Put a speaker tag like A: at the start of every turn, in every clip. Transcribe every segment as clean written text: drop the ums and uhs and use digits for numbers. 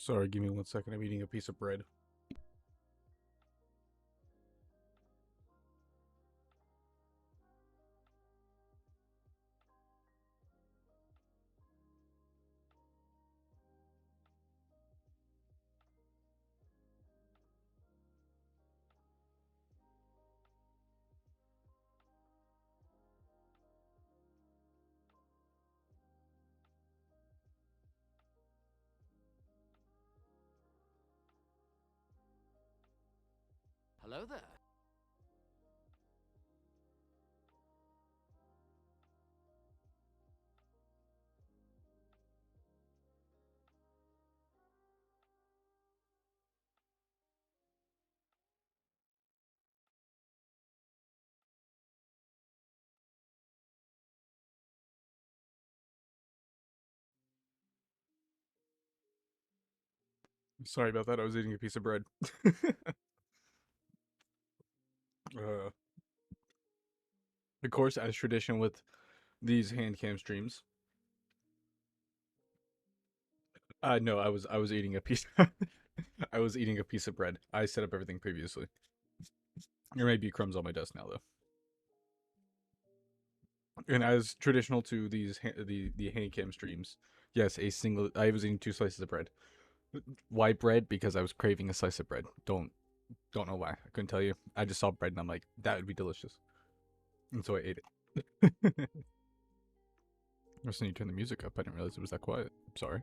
A: Sorry, give me 1 second. I'm eating a piece of bread.
B: Hello there.
A: Sorry about that. I was eating a piece of bread. uh, of course, as tradition with these hand cam streams. No, I was eating a piece. I was eating a piece of bread. I set up everything previously. There may be crumbs on my desk now, though. And as traditional to these the hand cam streams, yes, a single. I was eating 2 slices of bread. White bread because I was craving a slice of bread. Don't know why. I couldn't tell you. I just saw bread and I'm like, that would be delicious, and so I ate it. I just need to turn the music up. I didn't realize it was that quiet. Sorry.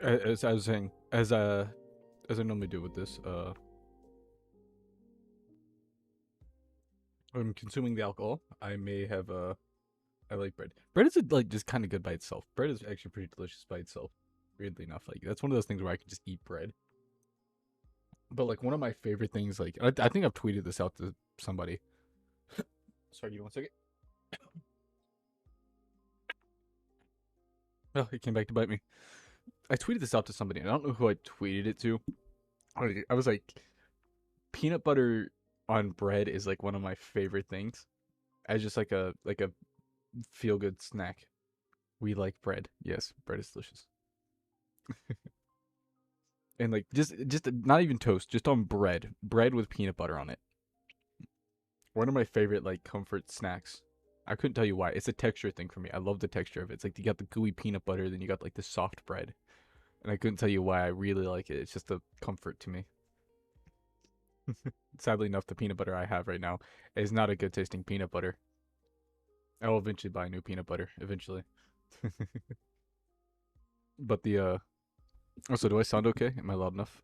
A: As I was saying, as I normally do with this, when I'm consuming the alcohol, I may have I like bread. Bread is like just kind of good by itself. Bread is actually pretty delicious by itself. Weirdly enough, like that's one of those things where I can just eat bread. But like one of my favorite things, like I think I've tweeted this out to somebody. Sorry, give me 1 second. Oh, it came back to bite me. I tweeted this out to somebody, and I don't know who I tweeted it to. I was like, peanut butter on bread is like one of my favorite things. As just like a feel good snack. We like bread. Yes, bread is delicious. And like just not even toast, just on bread. Bread with peanut butter on it. One of my favorite like comfort snacks. I couldn't tell you why. It's a texture thing for me. I love the texture of it. It's like you got the gooey peanut butter, then you got like the soft bread. And I couldn't tell you why I really like it. It's just a comfort to me. Sadly enough, the peanut butter I have right now is not a good tasting peanut butter. I will eventually buy new peanut butter eventually. But the also, do I sound okay? Am I loud enough?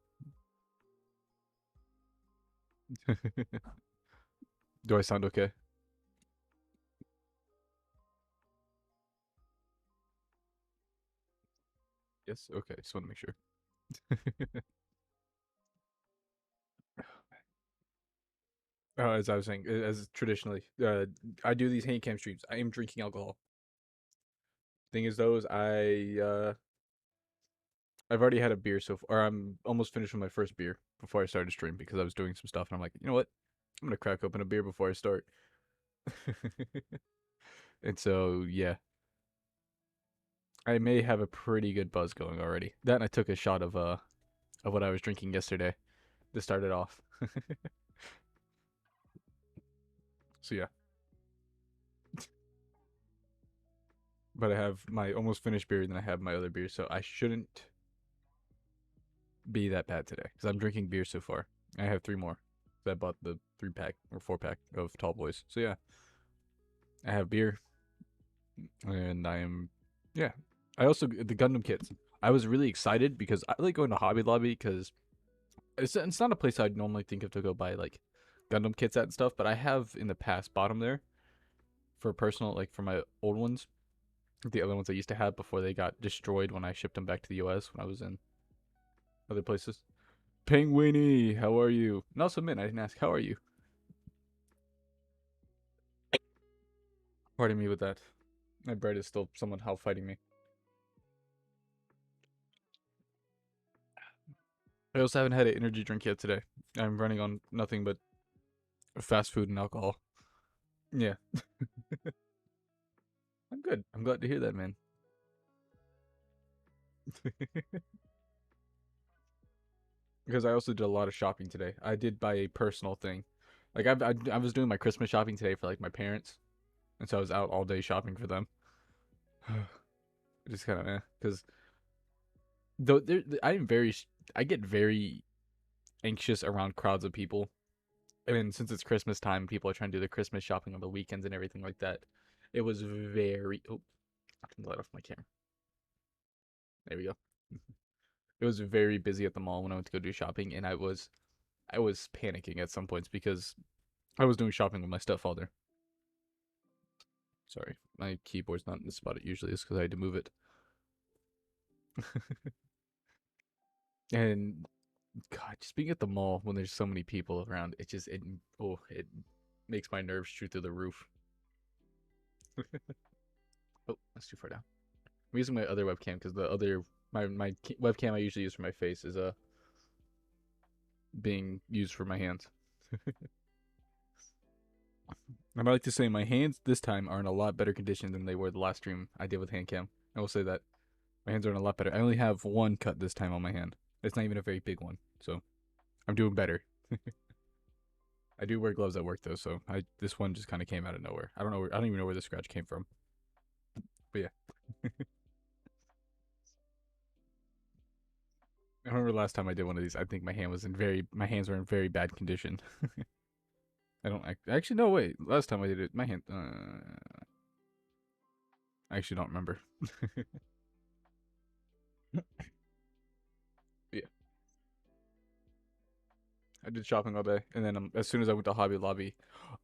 A: Do I sound okay? Yes. Okay. Just want to make sure. As I was saying, as traditionally, I do these hand cam streams. I am drinking alcohol. Thing is, those I've already had a beer so far. Or I'm almost finished with my first beer before I started stream because I was doing some stuff, and I'm like, you know what? I'm gonna crack open a beer before I start. And so yeah, I may have a pretty good buzz going already. That and I took a shot of what I was drinking yesterday to start it off. So yeah, but I have my almost finished beer, and then I have my other beer, so I shouldn't be that bad today because I'm drinking beer so far. I have three more. I bought the 3 pack or 4 pack of Tall Boys. So yeah, I have beer, and I am, yeah. I also the Gundam kits. I was really excited because I like going to Hobby Lobby because it's not a place I'd normally think of to go buy like Gundam kits at and stuff. But I have in the past bought them there for personal, like for my old ones, the other ones I used to have before they got destroyed when I shipped them back to the U.S. when I was in other places. Penguiny, how are you? And also, Min, I didn't ask, how are you? Pardon me with that. My bread is still somehow fighting me. I also haven't had an energy drink yet today. I'm running on nothing but fast food and alcohol. Yeah, I'm good. I'm glad to hear that, man. Because I also did a lot of shopping today. I did buy a personal thing. Like I was doing my Christmas shopping today for like my parents, and so I was out all day shopping for them. Just kind of because though I get very anxious around crowds of people. I mean, since it's Christmas time, people are trying to do the Christmas shopping on the weekends and everything like that. It was very. Oh, I can light off my camera. There we go. It was very busy at the mall when I went to go do shopping, and I was panicking at some points because I was doing shopping with my stepfather. Sorry, my keyboard's not in the spot it usually is because I had to move it. And God, just being at the mall when there's so many people around, it makes my nerves shoot through the roof. Oh, that's too far down. I'm using my other webcam because the other my webcam I usually use for my face is being used for my hands. And I like to say my hands this time are in a lot better condition than they were the last stream I did with hand cam. I will say that my hands are in a lot better. I only have one cut this time on my hand. It's not even a very big one, so I'm doing better. I do wear gloves at work though, so this one just kind of came out of nowhere. I don't even know where the scratch came from. But yeah, I remember last time I did one of these. I think my hands were in very bad condition. I don't actually no wait. Last time I did it, my hand. I actually don't remember. Yeah, I did shopping all day, and then as soon as I went to Hobby Lobby,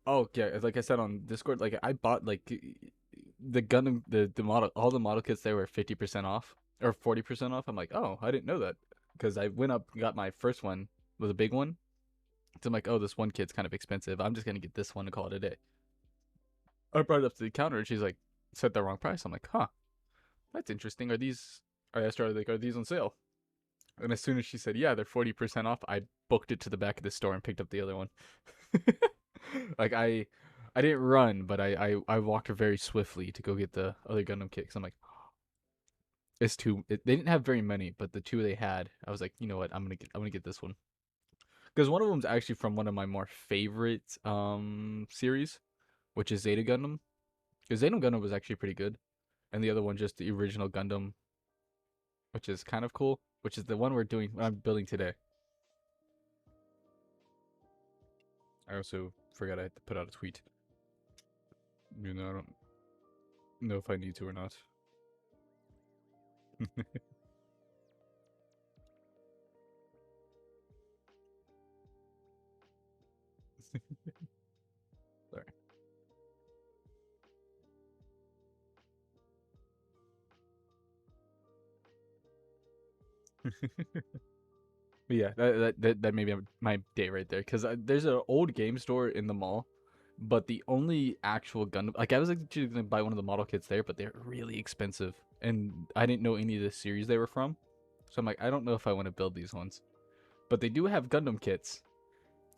A: oh yeah, like I said on Discord, like I bought like the Gundam, the model, all the model kits there were 50% off or 40% off. I'm like, oh, I didn't know that because I went up and got my first one was a big one. So I'm like, oh, this one kit's kind of expensive. I'm just gonna get this one and call it a day. I brought it up to the counter and she's like, said the wrong price. I'm like, huh, that's interesting. I asked her, like, are these on sale? And as soon as she said, yeah, they're 40% off, I booked it to the back of the store and picked up the other one. Like I didn't run, but I walked very swiftly to go get the other Gundam kit. Cause I'm like, they didn't have very many, but the two they had, I was like, you know what, I'm gonna get this one. Because one of them's actually from one of my more favorite series, which is Zeta Gundam. Because Zeta Gundam was actually pretty good, and the other one just the original Gundam, which is kind of cool. Which is the one I'm building today. I also forgot I had to put out a tweet. You know, I don't know if I need to or not. Sorry. But yeah, that may be my day right there. Because there's an old game store in the mall, but the only actual Gundam, like I was actually gonna buy one of the model kits there, but they're really expensive, and I didn't know any of the series they were from, so I'm like, I don't know if I want to build these ones. But they do have Gundam kits,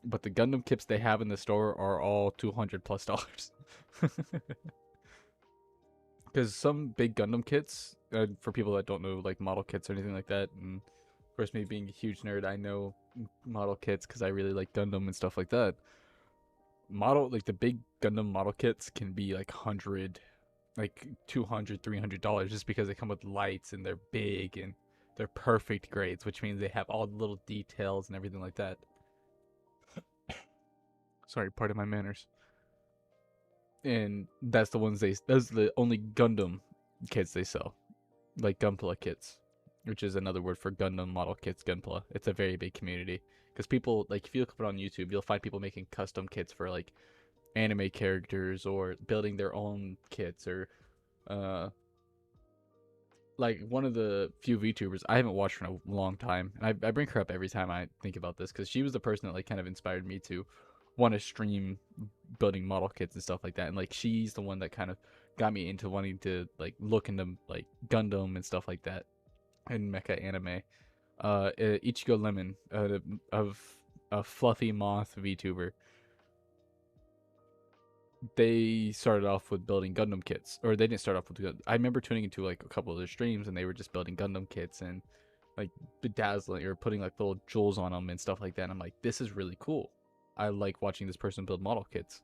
A: but the Gundam kits they have in the store are all $200+. Because some big Gundam kits, for people that don't know like model kits or anything like that, and of course me being a huge nerd, I know model kits because I really like Gundam and stuff like that. The big Gundam model kits can be like 100, like 200, $300 just because they come with lights and they're big and they're perfect grades, which means they have all the little details and everything like that. Sorry, pardon my manners. And that's the only Gundam kits they sell, like Gunpla kits, which is another word for Gundam model kits. Gunpla. It's a very big community because people like if you look up it on YouTube, you'll find people making custom kits for like anime characters or building their own kits or uh like one of the few VTubers I haven't watched for a long time, and I bring her up every time I think about this because she was the person that like kind of inspired me to want to stream building model kits and stuff like that, and like she's the one that kind of got me into wanting to like look into like Gundam and stuff like that and mecha anime. Ichigo Lemon, of a fluffy moth VTuber. they started off with building Gundam kits, or they didn't start off with. I remember tuning into like a couple of their streams, and they were just building Gundam kits and like bedazzling or putting like little jewels on them and stuff like that. And I'm like, this is really cool. I like watching this person build model kits,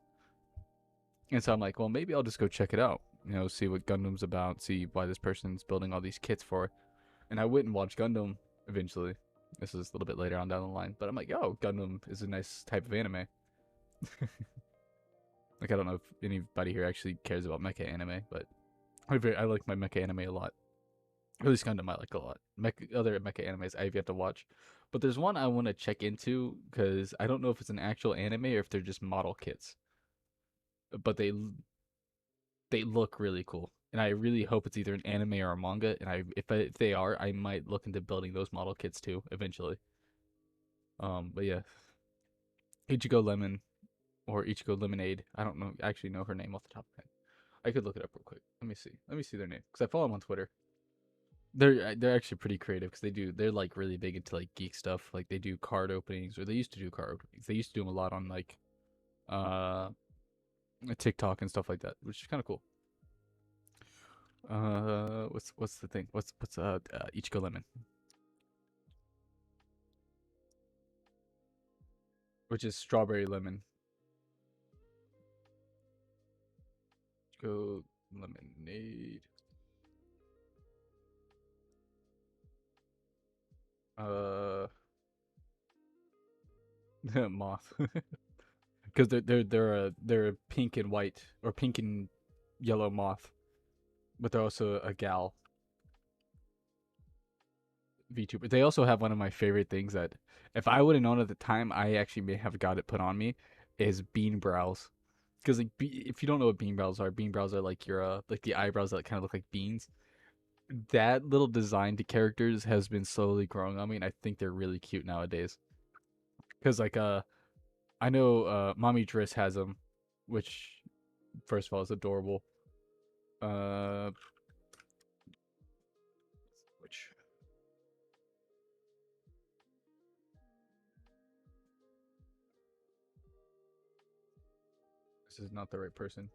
A: and so I'm like, well, maybe I'll just go check it out. You know, see what Gundam's about, see why this person's building all these kits for. And I went and watched Gundam eventually. This is a little bit later on down the line, but I'm like, oh, Gundam is a nice type of anime. Like, I don't know if anybody here actually cares about mecha anime, but I like my mecha anime a lot. At least Gundam I like a lot. Other mecha animes I've yet to watch. But there's one I want to check into because I don't know if it's an actual anime or if they're just model kits. But they look really cool. And I really hope it's either an anime or a manga. And if they are, I might look into building those model kits too eventually. But yeah, Ichigo Lemon or Ichigo Lemonade. I don't know actually know her name off the top of my head. I could look it up real quick. Let me see. Let me see their name because I follow them on Twitter. They're actually pretty creative because they're like really big into like geek stuff. Like they do card openings, or they used to do card openings. They used to do them a lot on like uh TikTok and stuff like that, which is kind of cool. What's the thing? What's Ichigo Lemon, which is strawberry lemon. Ichigo lemonade. Uh, moth. Because they're a pink and white or pink and yellow moth, but they're also a gal VTuber. They also have one of my favorite things that if I would have known at the time, I actually may have got it put on me, is bean brows. Because like if you don't know what bean brows are like your like the eyebrows that kind of look like beans. That little design to characters has been slowly growing on me, and I think they're really cute nowadays. Because like I know Mommy Driss has them, which first of all is adorable. Uh, which this is not the right person.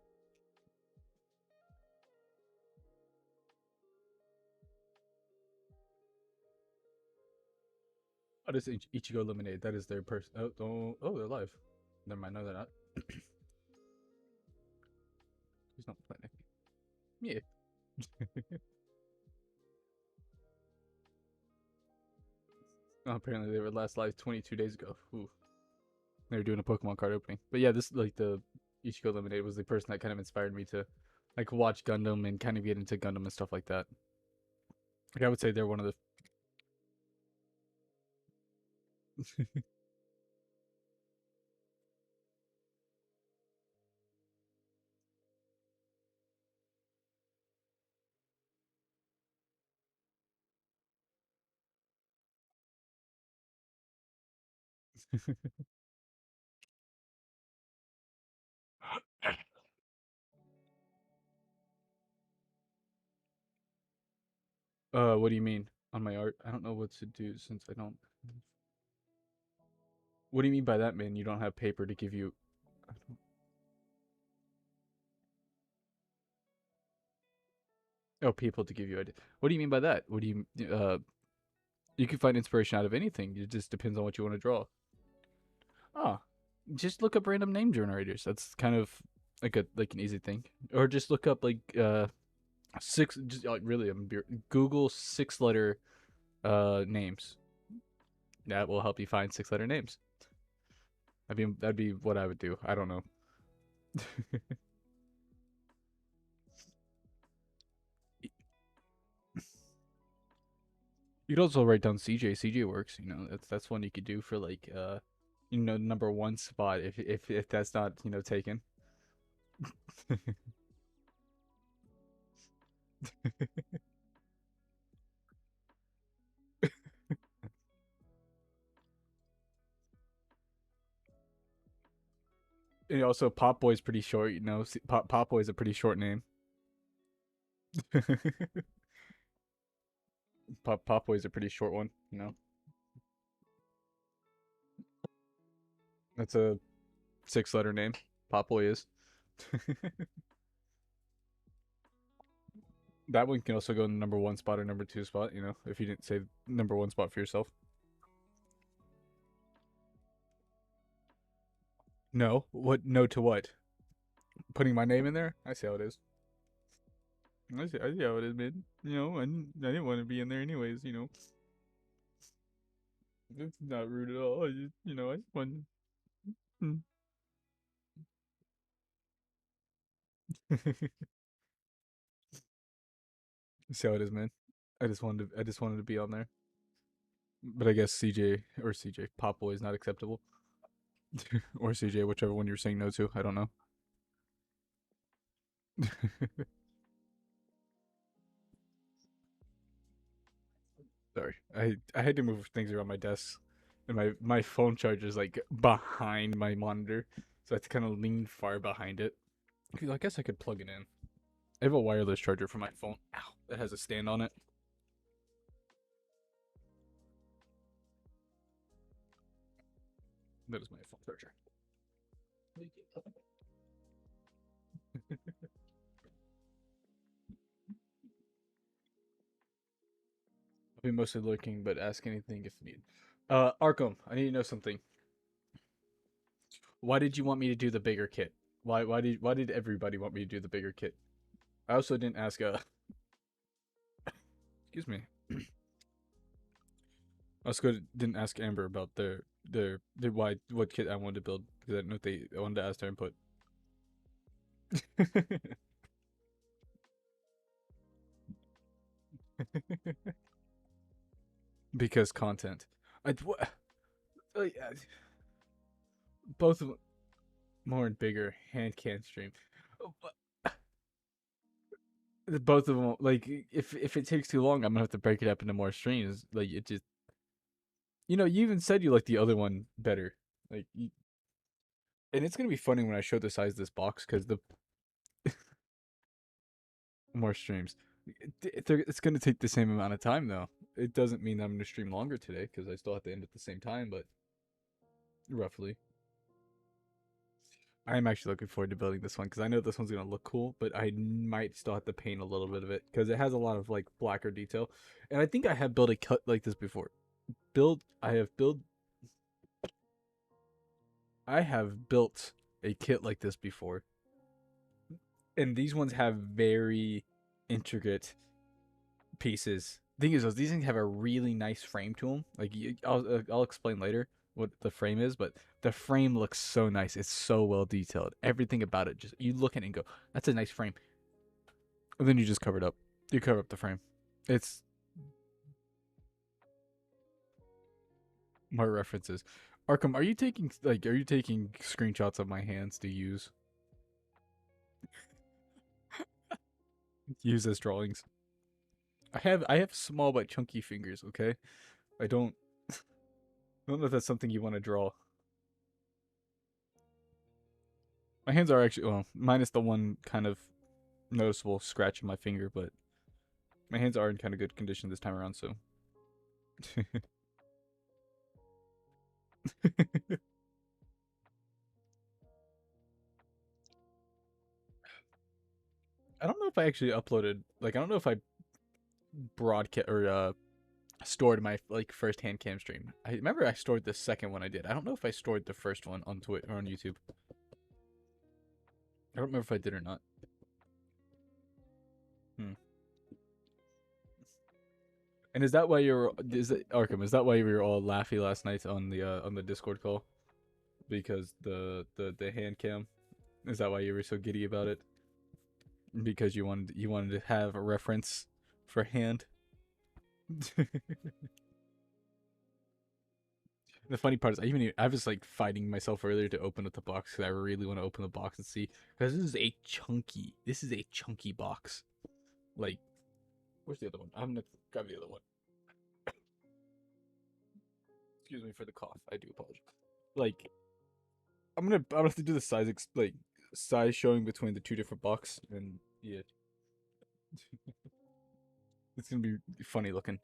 A: Oh, this is Ichigo Lemonade. That is their person. Oh, they're live. Never mind. No, they're not. He's not playing. Yeah. Oh, apparently they were last live 22 days ago. Ooh. They were doing a Pokemon card opening. But yeah, this like the Ichigo Lemonade was the person that kind of inspired me to like watch Gundam and kind of get into Gundam and stuff like that. Like I would say they're one of the what do you mean on my art? I don't know what to do since I don't. What do you mean by that, man? You don't have paper to give you. Oh, people to give you ideas. What do you mean by that? What do you you can find inspiration out of anything. It just depends on what you want to draw. Ah, just look up random name generators. That's kind of like an easy thing. Or just look up like six just really Google 6 letter names. That will help you find 6 letter names. I mean, that'd be what I would do. I don't know. You could also write down CJ. CJ works. You know, that's one you could do for like you know, #1 spot if that's not, you know, taken. And also Pop Boy's pretty short. You know, Pop Boy's a pretty short name. Pop Boy's a pretty short one. You know, that's a 6 letter name. Pop Boy is. That one can also go in the number one spot or number two spot, you know, if you didn't say number one spot for yourself. No. What? No to what? Putting my name in there? I see how it is. I see how it is, man. You know, I didn't want to be in there anyways, you know. It's not rude at all. I just want. Hmm. See how it is, man. I just wanted to be on there. But I guess CJ Pop Boy is not acceptable. Or CJ, whichever one you're saying no to. I don't know. Sorry. I had to move things around my desk. And my phone charger is like behind my monitor. So I have to kind of lean far behind it. I guess I could plug it in. I have a wireless charger for my phone. Ow. That has a stand on it. That is my phone charger. I'll be mostly lurking, but ask anything if need. Arkham, I need to know something. Why did you want me to do the bigger kit? Why did everybody want me to do the bigger kit? I also didn't ask excuse me. I also didn't ask Amber about their why what kit I wanted to build because I didn't know if I wanted to ask their input. Because content. I both of them more and bigger hand can stream. Both of them like if it takes too long, I'm gonna have to break it up into more streams. Like it just you even said you like the other one better. Like and it's gonna be funny when I show the size of this box because the more streams. It's gonna take the same amount of time though. It doesn't mean I'm gonna stream longer today because I still have to end at the same time, but roughly. I am actually looking forward to building this one because I know this one's gonna look cool, but I might still have to paint a little bit of it because it has a lot of like blacker detail, and I think I have built a cut like this before. I have built a kit like this before, and these ones have very intricate pieces. Thing is, these things have a really nice frame to them. Like I'll explain later what the frame is, but the frame looks so nice. It's so well detailed. Everything about it, just you look at it and go, "That's a nice frame." And then you just cover it up. You cover up the frame. It's more references. Arkham, are you taking screenshots of my hands to use as drawings? I have small but chunky fingers. Okay, I don't know if that's something you want to draw. My hands are actually well, minus the one kind of noticeable scratch in my finger, but my hands are in kind of good condition this time around. So I don't know if I actually uploaded. Like I don't know if I broadcast or stored my like first hand cam stream. I remember I stored the second one I did. I don't know if I stored the first one on Twitter or on YouTube. I don't remember if I did or not. Hmm. And is that why you're is it Arkham? Is that why we were all laughy last night on the Discord call? Because the hand cam? Is that why you were so giddy about it? Because you wanted to have a reference for hand? The funny part is I was like fighting myself earlier to open up the box because I really want to open the box and see because this is a chunky box. Like, where's the other one? I'm gonna grab the other one. Excuse me for the cough. I do apologize. Like, I'm gonna have to do the size showing between the two different box and yeah, it's gonna be funny looking.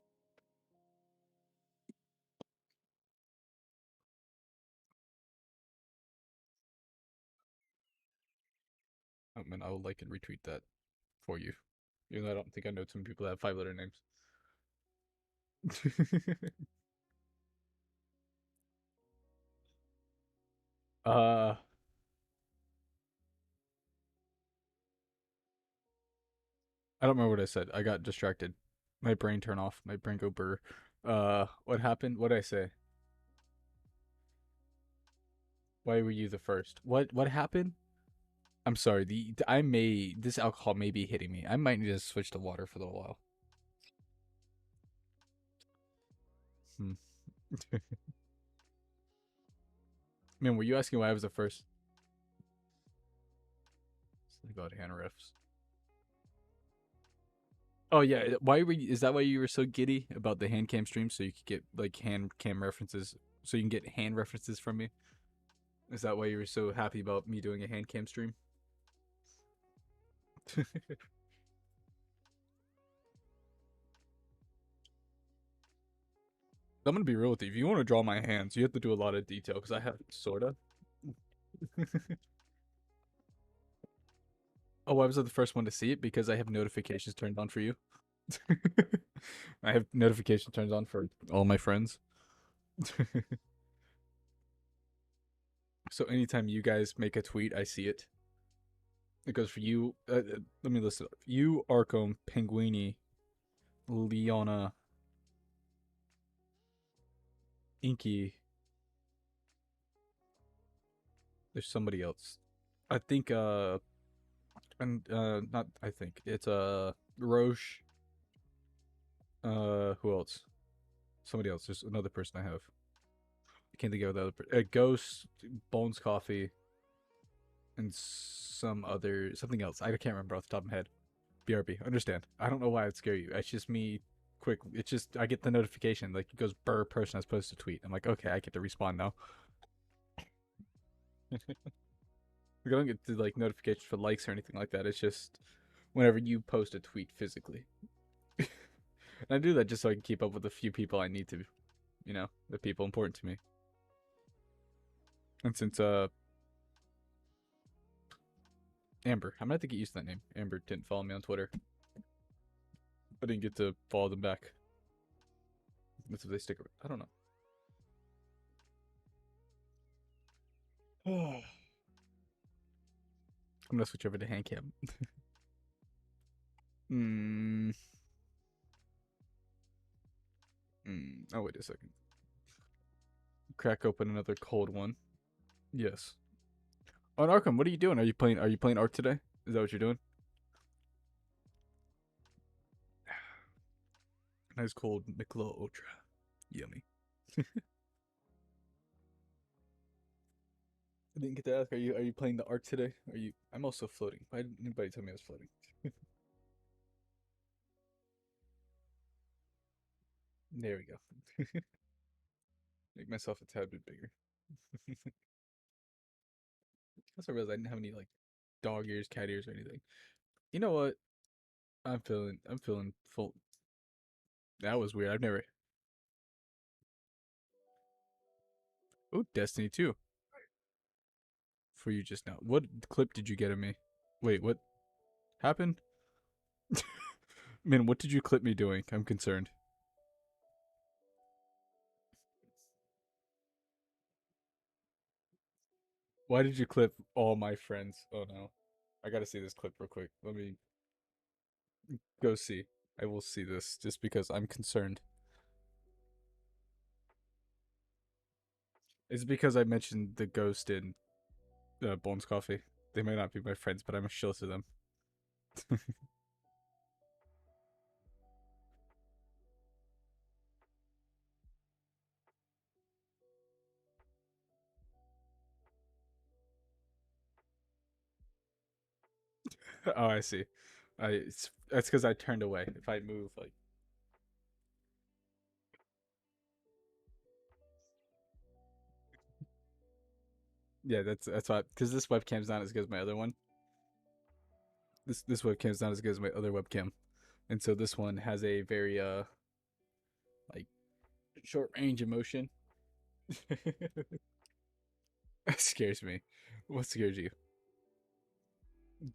A: something, I'll like and retweet that for you. Even though I don't think I know too many people that have 5-letter names. uh, I don't remember what I said. I got distracted. My brain turned off. My brain go burr. What happened? What did I say? Why were you the first? What happened? I'm sorry. This alcohol may be hitting me. I might need to switch to water for a little while. Hmm. Man, were you asking why I was the first? About hand riffs. Oh yeah, why were you, is that why you were so giddy about the hand cam stream so you could get like hand cam references so you can get hand references from me? Is that why you were so happy about me doing a hand cam stream? I'm gonna be real with you. If you want to draw my hands, you have to do a lot of detail because I have sorta. Oh, I was the first one to see it because I have notifications turned on for you. I have notification turned on for all my friends. So anytime you guys make a tweet, I see it. It goes for you. Let me list it up. You, Arkham, Penguini, Leona, Inky. There's somebody else. I think and not I think. It's Roche. Who else? Somebody else. There's another person I have. I can't think of the other person. Ghost, Bones Coffee, and something else. I can't remember off the top of my head. BRB. Understand. I don't know why it would scare you. It's just me quick. It's just I get the notification like it goes burr person has posted a tweet. I'm like, okay, I get to respond now. I don't get the like notifications for likes or anything like that. It's just whenever you post a tweet physically. And I do that just so I can keep up with the few people I need to, the people important to me. And since Amber, I'm gonna have to get used to that name. Amber didn't follow me on Twitter. I didn't get to follow them back. That's if they stick around. I don't know. I'm gonna switch over to hand cam. Hmm. Oh wait a second. Crack open another cold one. Yes. Oh, and Arkham, what are you doing? Are you playing Ark today? Is that what you're doing? Nice cold Michelob Ultra. Yummy. I didn't get to ask. Are you playing the Ark today? Are you? I'm also floating. Why didn't anybody tell me I was floating? There we go. Make myself a tad bit bigger. Also realized I didn't have any like dog ears, cat ears, or anything. You know what? I'm feeling full. That was weird. I've never. Oh, Destiny 2 for you just now. What clip did you get of me? Wait, what happened? Man, what did you clip me doing? I'm concerned. Why did you clip all my friends? Oh no. I gotta see this clip real quick. Let me go see. I will see this just because I'm concerned. It's because I mentioned the ghost in Bones Coffee. They may not be my friends, but I'm a shill to them. Oh, I see. That's because I turned away. If I move, like, yeah, that's why. Because this webcam's not as good as my other one. This webcam's not as good as my other webcam, and so this one has a very like short range of motion. It scares me. What scares you?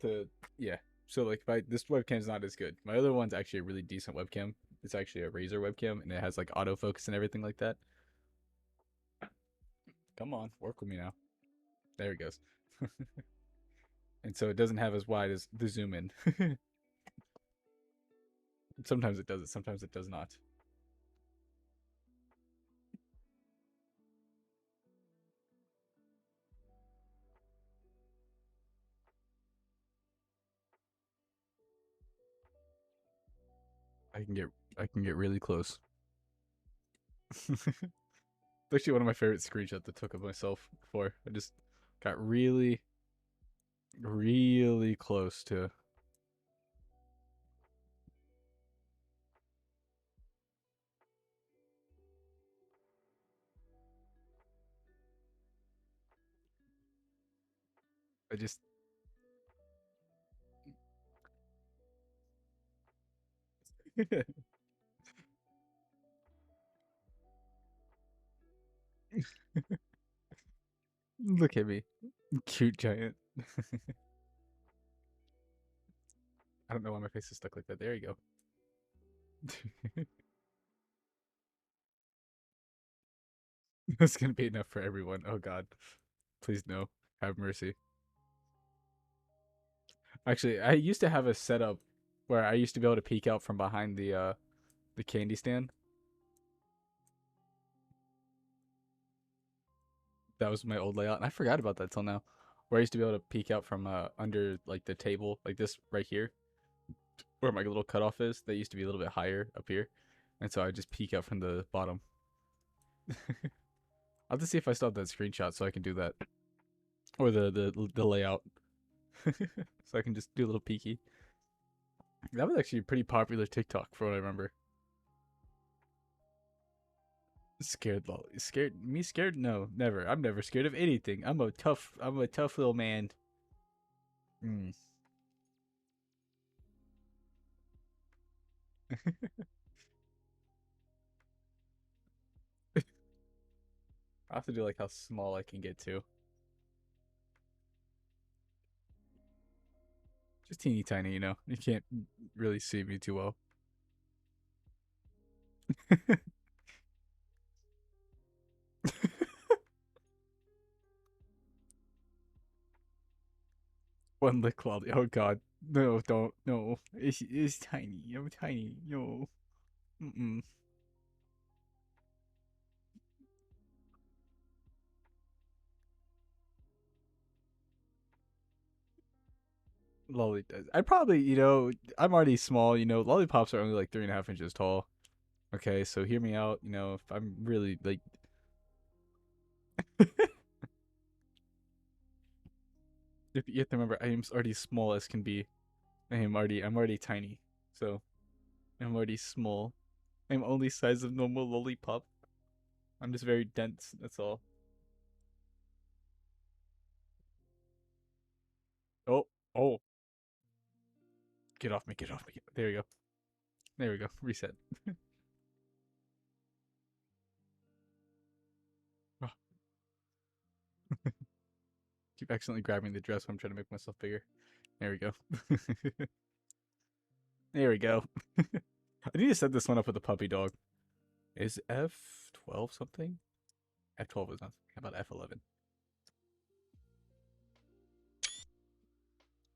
A: the yeah. So like this webcam is not as good. My other one's actually a really decent webcam. It's actually a Razer webcam and it has like autofocus and everything like that. Come on, work with me now. There it goes. And so it doesn't have as wide as the zoom in. Sometimes it does it, sometimes it does not. I can get I can get really close. It's actually one of my favorite screenshots I took of myself before. I just got really, really close to. I just look at me, cute giant. I don't know why my face is stuck like that. There you go. That's gonna be enough for everyone. Oh God, please no, have mercy. Actually, I used to have a setup where I used to be able to peek out from behind the candy stand. That was my old layout, and I forgot about that till now. Where I used to be able to peek out from under like the table, like this right here, where my little cutoff is. They used to be a little bit higher up here, and so I just peek out from the bottom. I'll have to see if I still have that screenshot so I can do that, or the layout, so I can just do a little peeky. That was actually a pretty popular TikTok for what I remember. Scared lol. Scared me scared? No, never. I'm never scared of anything. I'm a tough little man. Mm. I have to do like how small I can get to. Just teeny tiny, you know. You can't really see me too well. One lick quality. Oh God, no, don't, no. It's tiny. I'm tiny. No. Mm-mm. Lolly does. I probably, I'm already small. Lollipops are only like 3.5 inches tall. Okay, so hear me out. If I'm really like, if you have to remember, I am already small as can be. I'm already tiny. So I'm already small. I'm only size of normal lollipop. I'm just very dense. That's all. Oh, oh, get off me! Get off me! There we go. There we go. Reset. Oh, keep accidentally grabbing the dress when I'm trying to make myself bigger. There we go. There we go. I need to set this one up with a puppy dog. Is F12 something? F12 is not. How about F11?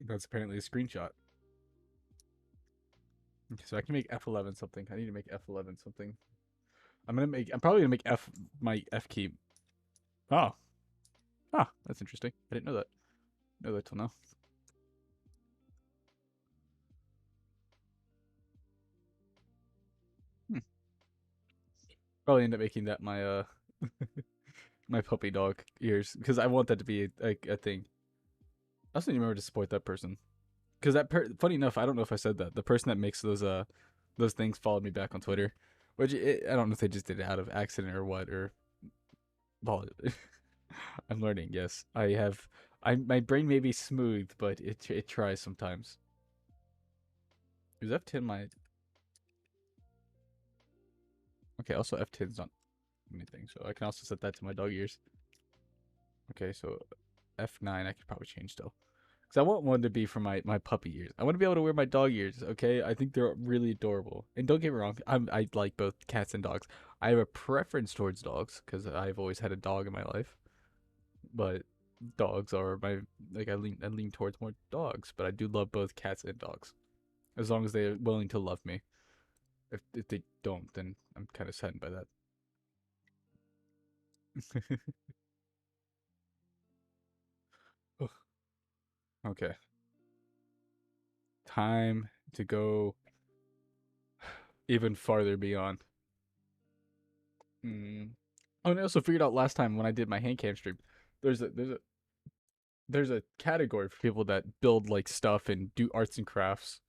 A: That's apparently a screenshot. Okay, so I can make F11 something. I need to make F11 something. I'm probably gonna make my F key. Oh, that's interesting. I didn't know that. Know that till now. Hmm. Probably end up making that my my puppy dog ears because I want that to be a thing. I also need to remember to support that person because funny enough, I don't know if I said that the person that makes those things followed me back on Twitter, which I don't know if they just did it out of accident or what or. I'm learning. Yes, I have. My brain may be smooth, but it tries sometimes. Is F10 my okay? Also F10's not anything, so I can also set that to my dog ears. Okay, so F9 I could probably change still. Because I want one to be for my puppy ears. I want to be able to wear my dog ears. Okay, I think they're really adorable. And don't get me wrong, I like both cats and dogs. I have a preference towards dogs because I've always had a dog in my life. But dogs are my like I lean towards more dogs. But I do love both cats and dogs as long as they're willing to love me. If they don't, then I'm kind of saddened by that. Okay, time to go even farther beyond. Mm. Oh, and I also figured out last time when I did my hand cam stream, there's a there's a there's a category for people that build like stuff and do arts and crafts.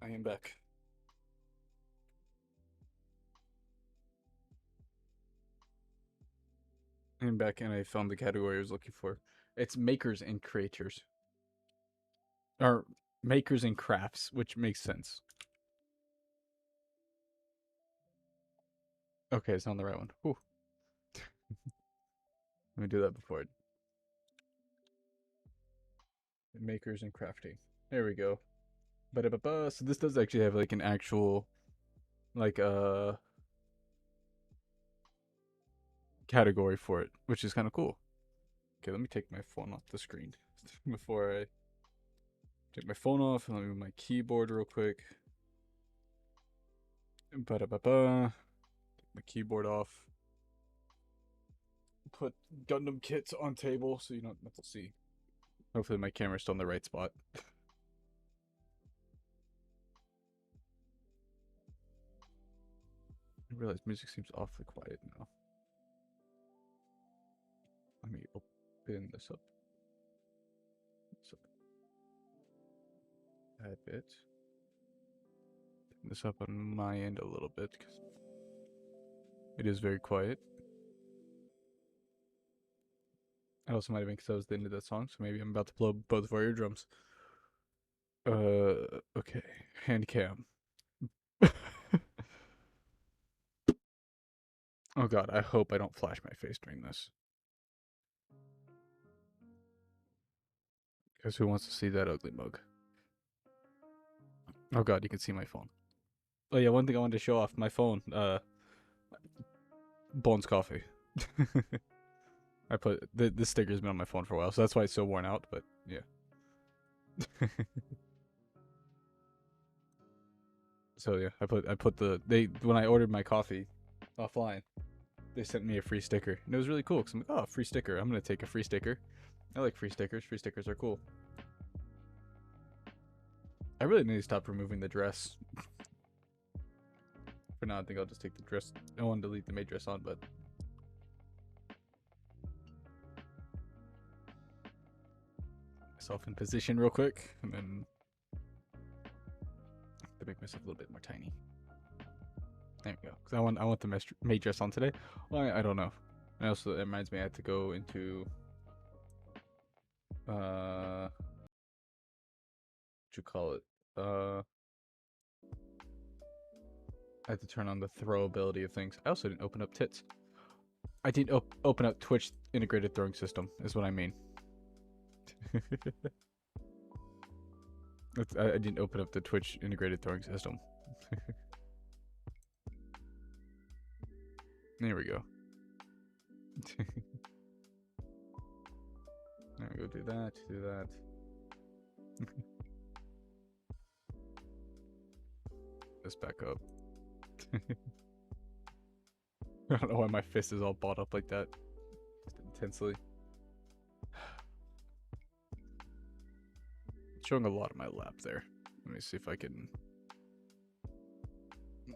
A: I am back. I'm back and I found the category I was looking for. It's makers and creators. Or makers and crafts, which makes sense. Okay, it's on the right one. Whew. Let me do that before it. Makers and crafting. There we go. Ba-da-ba-ba. So this does actually have like an actual like category for it, which is kind of cool. Okay, let me take my phone off the screen before I take my phone off, and let me move my keyboard real quick. Ba-da-ba-ba. Take my keyboard off. Put Gundam kits on table so you don't have to see. Hopefully my camera's still in the right spot. I realize music seems awfully quiet now. Let me open this up. That bit. Turn this up on my end a little bit because it is very quiet. It also might have been because that was the end of that song, so maybe I'm about to blow both of our eardrums. Okay. Hand cam. Oh god, I hope I don't flash my face during this. Because who wants to see that ugly mug? Oh god, you can see my phone. Oh yeah, one thing I wanted to show off, my phone, Bones Coffee. I put, this sticker's been on my phone for a while, so that's why it's so worn out, but yeah. So yeah, I put when I ordered my coffee offline, they sent me a free sticker, and it was really cool, because I'm like, oh, free sticker, I'm gonna take a free sticker. I like free stickers are cool. I really need to stop removing the dress. For now, I think I'll just take the dress. I want to delete the maid dress on, but myself in position real quick, and then to make myself a little bit more tiny. There we go. Because I want the maid dress on today. Well, I don't know. And also, it reminds me I had to go into what you call it? I had to turn on the throw ability of things. I also didn't open up tits. I didn't open up Twitch integrated throwing system, is what I mean. I didn't open up the Twitch integrated throwing system. There we go. There we go, do that. This back up. I don't know why my fist is all balled up like that. Just intensely. Showing a lot of my lap there. Let me see if I can. You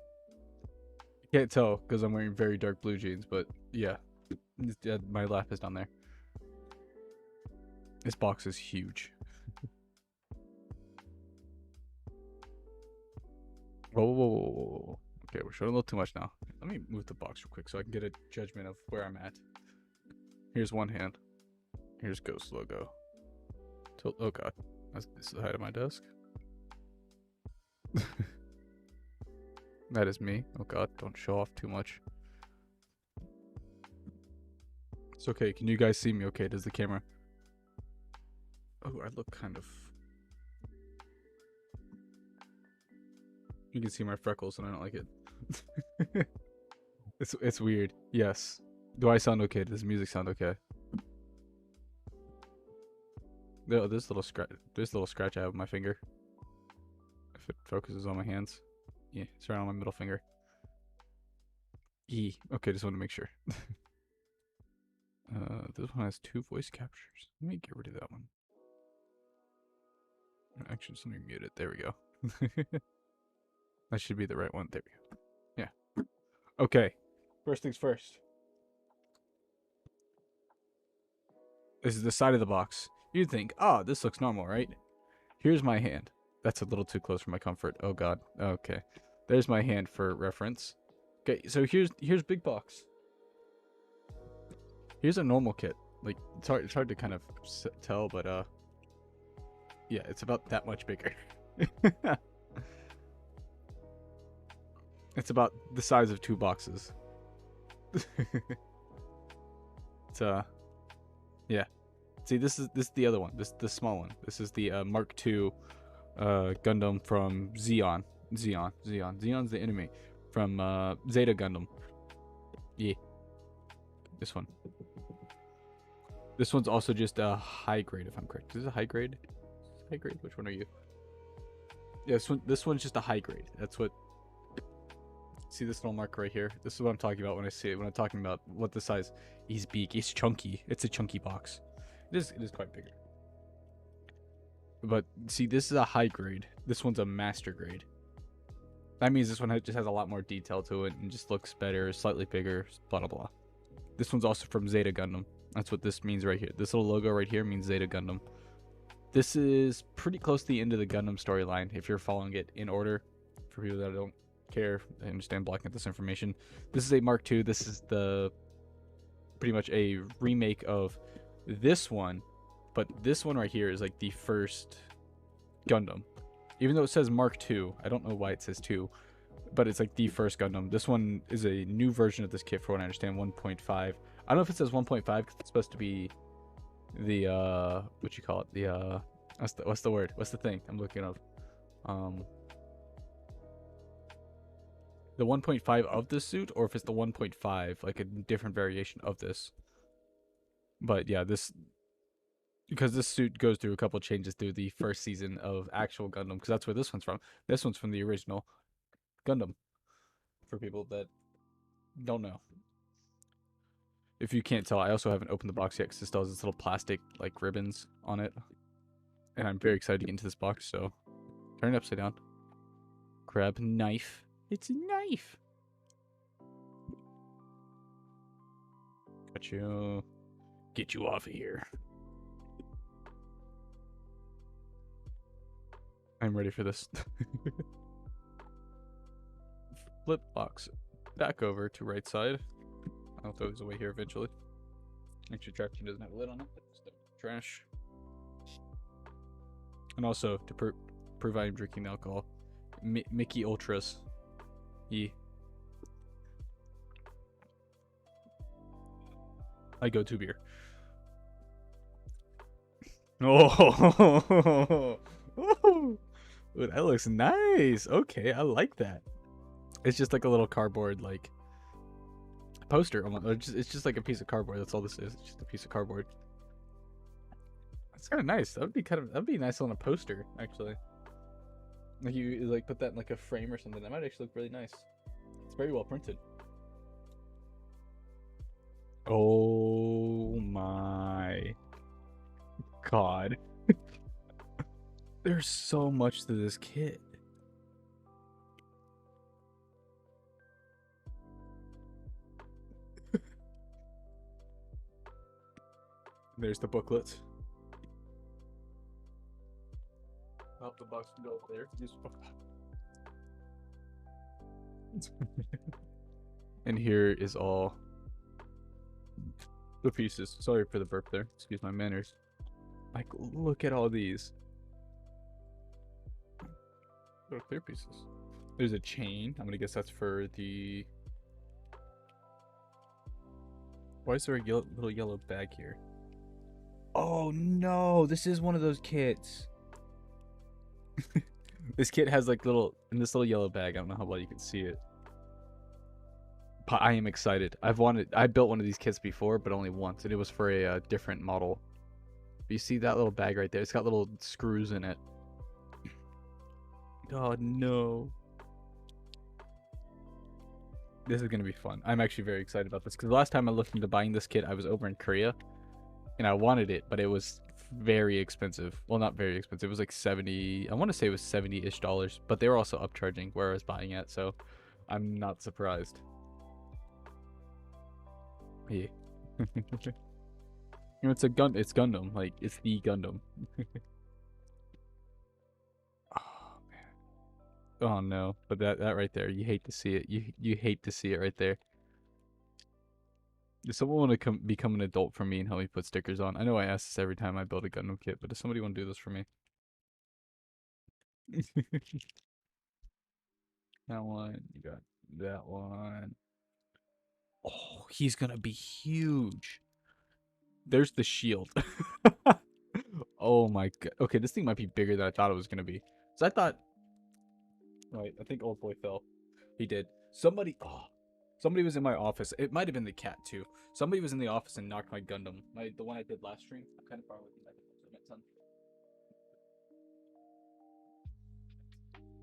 A: can't tell because I'm wearing very dark blue jeans, but yeah, my lap is down there. This box is huge. Whoa. Okay, we're showing a little too much now. Let me move the box real quick so I can get a judgment of where I'm at. Here's one hand. Here's Ghost logo. Oh god. This is the height of my desk. That is me. Oh god, don't show off too much. It's okay. Can you guys see me okay? Does the camera... Oh, I look kind of... You can see my freckles and I don't like it. It's weird. Yes. Do I sound okay? Does music sound okay? Oh, this little scratch I have on my finger. If it focuses on my hands. Yeah, it's right on my middle finger. E. Okay, just want to make sure. This one has 2 voice captures. Let me get rid of that one. Actually, just let me mute it. There we go. That should be the right one. There we go. Yeah. Okay. First things first. This is the side of the box. You'd think, oh, this looks normal, right? Here's my hand. That's a little too close for my comfort. Oh god. Okay. There's my hand for reference. Okay, so here's big box. Here's a normal kit. Like, it's hard to kind of tell, but yeah, it's about that much bigger. It's about the size of 2 boxes. It's yeah. See, this is the other one. The small one. This is the Mark II Gundam from Zeon's the enemy from Zeta Gundam. Yeah. This one. This one's also just a high grade, if I'm correct. Is this a high grade? High grade? Which one are you? Yeah, this one's just a high grade. That's what. See this little mark right here? This is what I'm talking about when I say it. When I'm talking about what the size. He's big. It's chunky. It's a chunky box. It is quite bigger. But see, this is a high grade. This one's a master grade. That means this one just has a lot more detail to it and just looks better, slightly bigger, blah blah blah. This one's also from Zeta Gundam. That's what this means right here. This little logo right here means Zeta Gundam. This is pretty close to the end of the Gundam storyline if you're following it in order. For people that don't care, I understand blocking out this information. This is a Mark II. This is the pretty much a remake of this one, but this one right here is like the first Gundam. Even though it says Mark II, I don't know why it says 2, but it's like the first Gundam. This one is a new version of this kit, for what I understand, 1.5. I don't know if it says 1.5 because it's supposed to be the what you call it, the what's the word, what's the thing I'm looking up, the 1.5 of this suit, or if it's the 1.5, like a different variation of this. But yeah, because this suit goes through a couple changes through the first season of actual Gundam, because that's where this one's from. This one's from the original Gundam, for people that don't know. If you can't tell, I also haven't opened the box yet because it still has this little plastic like ribbons on it, and I'm very excited to get into this box. So turn it upside down, grab knife. It's a knife. Got you. Get you off of here. I'm ready for this. Flip box back over to right side. I'll throw these away here eventually. Actually, trash can doesn't have a lid on it. Trash. And also, to prove I am drinking alcohol, Mickey Ultras. I go to beer. Oh, ooh, that looks nice. Okay, I like that. It's just like a little cardboard, like poster. It's just like a piece of cardboard. That's all this is. It's just a piece of cardboard. That's kind of nice. That'd be nice on a poster, actually. Like you like put that in like a frame or something. That might actually look really nice. It's very well printed. Oh my god. There's so much to this kit. There's the booklet. Oh, the box can go over there. And here is all the pieces. Sorry for the burp there. Excuse my manners. Like, look at all these. Little clear pieces. There's a chain. I'm gonna guess that's for the. Why is there a little yellow bag here? Oh no! This is one of those kits. This kit has like in this little yellow bag. I don't know how well you can see it. But I am excited. I built one of these kits before, but only once, and it was for a different model. You see that little bag right there? It's got little screws in it. Oh no. This is gonna be fun. I'm actually very excited about this because the last time I looked into buying this kit, I was over in Korea, and I wanted it, but it was very expensive. Well, not very expensive. It was like 70. I want to say it was $70-ish, but they were also upcharging where I was buying it, so I'm not surprised. Yeah. It's Gundam. Like, it's the Gundam. Oh man. Oh no. But that right there, you hate to see it. You hate to see it right there. Does someone want to become an adult for me and help me put stickers on? I know I ask this every time I build a Gundam kit, but does somebody want to do this for me? That one, you got that one. Oh, he's gonna be huge. There's the shield. Oh my god. Okay, this thing might be bigger than I thought it was gonna be. So I thought, right, I think old boy fell. He did. Somebody was in my office. It might have been the cat too. Somebody was in the office and knocked my Gundam. The one I did last stream. I'm kind of far away from that.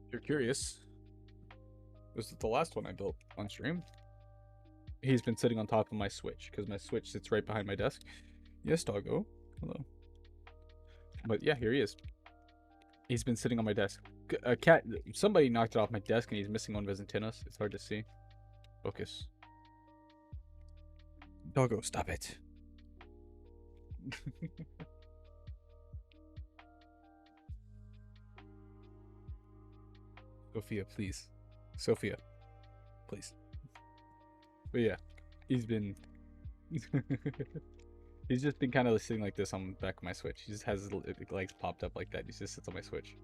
A: If you're curious, this is the last one I built on stream. He's been sitting on top of my Switch because my Switch sits right behind my desk. Yes, doggo. Hello. But yeah, here he is. He's been sitting on my desk. A cat. Somebody knocked it off my desk and he's missing one of his antennas. It's hard to see. Focus. Doggo, stop it. Sophia, please. Sophia, please. But yeah, he's been... he's just been kind of sitting like this on the back of my Switch. He just has his legs popped up like that. He just sits on my Switch.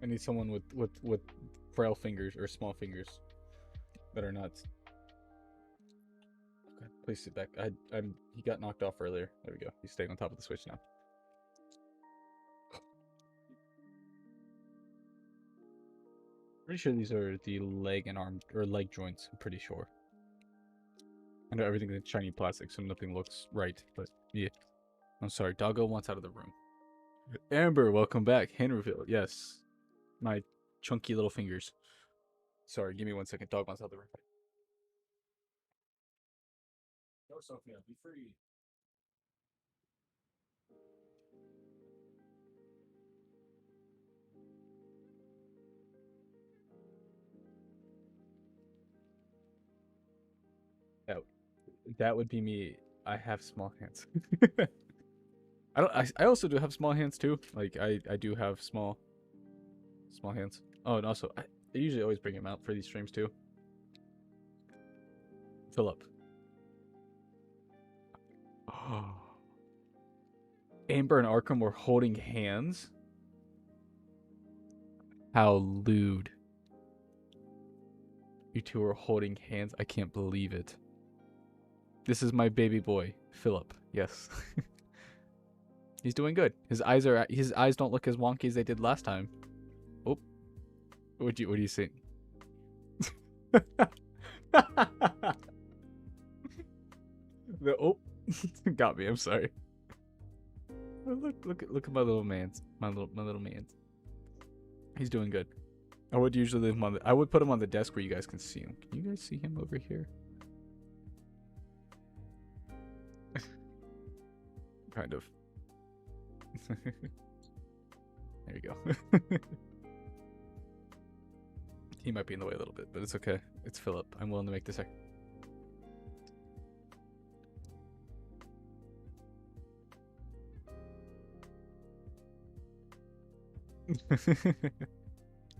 A: I need someone with frail fingers or small fingers that are not... Okay, please sit back. He got knocked off earlier. There we go. He's staying on top of the Switch now. Pretty sure these are the leg and arm or leg joints. I'm pretty sure. I know everything is shiny plastic, so nothing looks right. But yeah, I'm sorry. Doggo wants out of the room. Amber, welcome back. Hand reveal. Yes, my chunky little fingers. Sorry, give me 1 second. Dog wants out of the room. Go, Sophia. Be free. That would be me. I have small hands. I don't. I also do have small hands too. Like I do have small hands. Oh, and also I usually always bring him out for these streams too. Philip. Oh. Amber and Arkham were holding hands. How lewd. You two are holding hands. I can't believe it. This is my baby boy, Philip. Yes. He's doing good. His eyes don't look as wonky as they did last time. Oh. What do you think? Oh. Got me. I'm sorry. Look at my little man's. My little man's. He's doing good. I would usually leave him on I would put him on the desk where you guys can see him. Can you guys see him over here? Kind of. There you go. He might be in the way a little bit, but it's okay. It's Philip. I'm willing to make this. I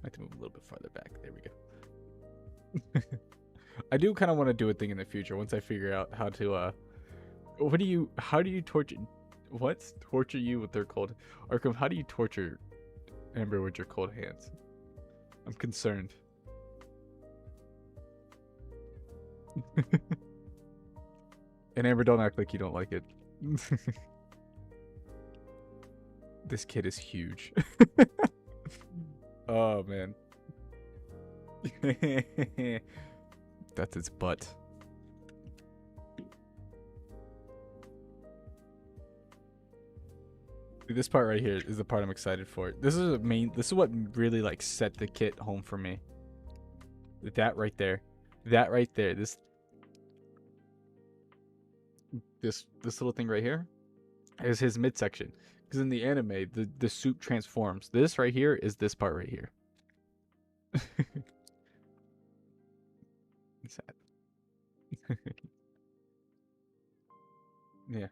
A: have to move a little bit farther back. There we go. I do kind of want to do a thing in the future once I figure out how to how do you torture you with their cold Arkham, how do you torture Amber with your cold hands? I'm concerned. And Amber, don't act like you don't like it. This kid is huge. Oh man. That's its butt. This part right here is the part I'm excited for. This is what really like set the kit home for me. That right there. That right there. This little thing right here is his midsection. Because in the anime, the suit transforms. This right here is this part right here. Sad. Yeah.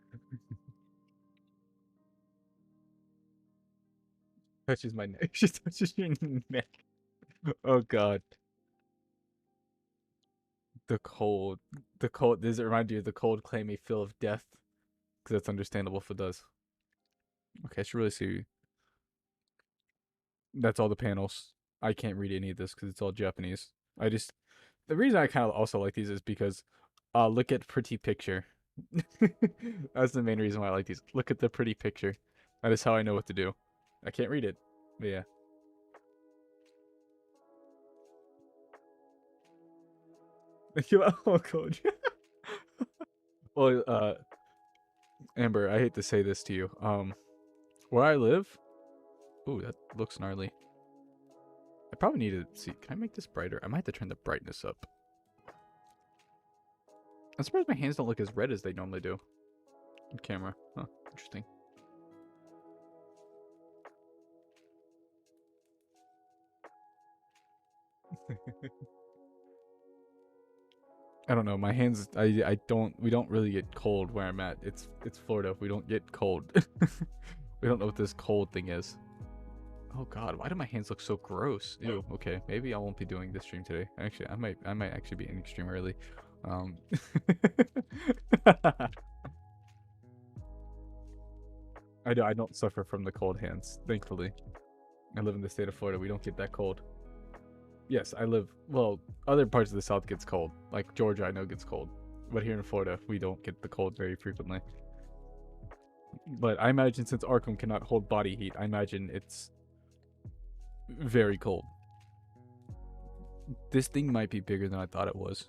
A: Touches my neck. She touches your neck. Oh god. The cold. The cold. Does it remind you of the cold clay may feel of death? Because that's understandable if it does. Okay, I should really see. That's all the panels. I can't read any of this because it's all Japanese. I just the reason I kind of also like these is because look at pretty picture. That's the main reason why I like these. Look at the pretty picture. That is how I know what to do. I can't read it. But yeah. Oh, coach. Well, Amber, I hate to say this to you. Where I live, ooh, that looks gnarly. I probably need to see. Can I make this brighter? I might have to turn the brightness up. I'm surprised my hands don't look as red as they normally do on camera. Huh, interesting. I don't know. My hands. I don't. We don't really get cold where I'm at. It's Florida. We don't get cold. We don't know what this cold thing is. Oh God, why do my hands look so gross? Ew. Okay, maybe I won't be doing this stream today. Actually, I might actually be ending stream early. Um. I don't suffer from the cold hands, thankfully. I live in the state of Florida. We don't get that cold. Yes, I live. Well, other parts of the South gets cold. Like Georgia, I know gets cold, but here in Florida, we don't get the cold very frequently. But I imagine since Arkham cannot hold body heat, I imagine it's very cold. This thing might be bigger than I thought it was,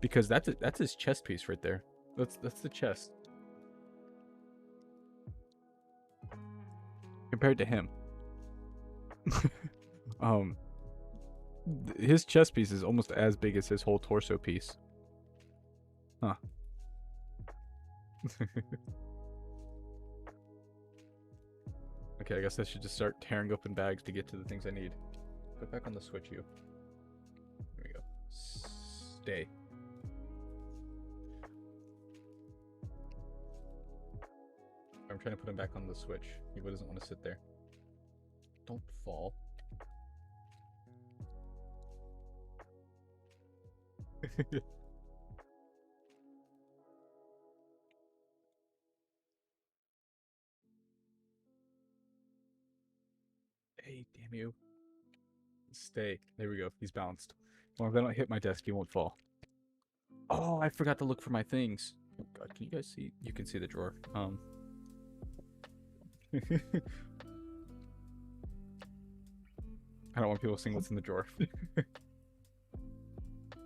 A: because that's his chest piece right there. That's the chest compared to him. um, his chest piece is almost as big as his whole torso piece. Huh. Okay, I guess I should just start tearing open bags to get to the things I need. Put back on the switch, you. There we go. Stay. I'm trying to put him back on the switch. He doesn't want to sit there. Don't fall. Hey, damn you. Stay. There we go. He's bounced. Well, if I don't hit my desk, he won't fall. Oh, I forgot to look for my things. Oh God, can you guys see? You can see the drawer. I don't want people seeing what's in the drawer.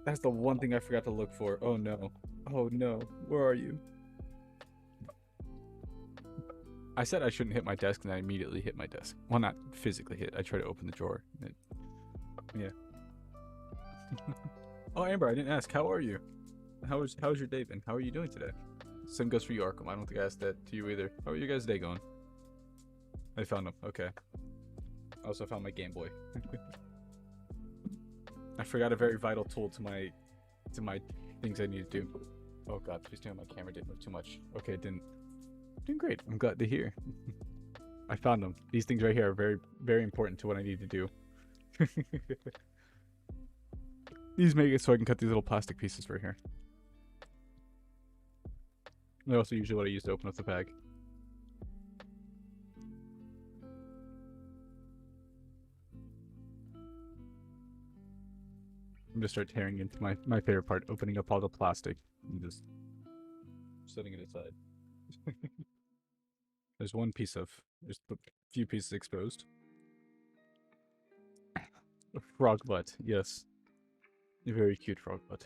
A: That's the one thing I forgot to look for. Oh no. Oh no. Where are you? I said I shouldn't hit my desk, and I immediately hit my desk. Well, not physically hit. I tried to open the drawer. Yeah. Oh, Amber, I didn't ask. How are you? How's your day been? How are you doing today? Same goes for you, Arkham. I don't think I asked that to you either. How are your guys' day going? I found them. Okay. I also found my Game Boy. I forgot a very vital tool to my things I need to do. Oh God, please tell me my camera didn't move too much. Okay, it didn't. Doing great. I'm glad to hear. I found them. These things right here are very, very important to what I need to do. These make it so I can cut these little plastic pieces right here. They're also usually what I use to open up the bag. I'm gonna start tearing into my favorite part, opening up all the plastic and just setting it aside. There's one piece of, there's a few pieces exposed. Frog butt, yes. A very cute frog butt.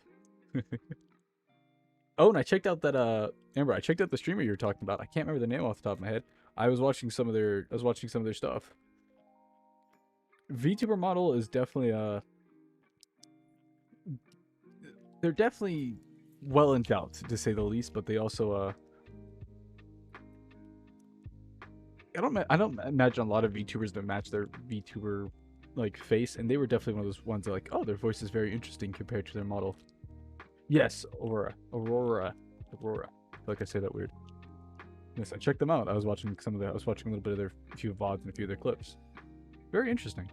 A: Oh, and I checked out that Amber, I checked out the streamer you were talking about. I can't remember the name off the top of my head. I was watching some of their stuff. VTuber model is definitely they're definitely well endowed, to say the least, but they also I don't imagine a lot of VTubers that match their VTuber like face, and they were definitely one of those ones that like, oh, their voice is very interesting compared to their model. Yes, Aurora. Like I say that weird. Yes, I checked them out. I was watching a little bit of their few VODs and a few of their clips. Very interesting.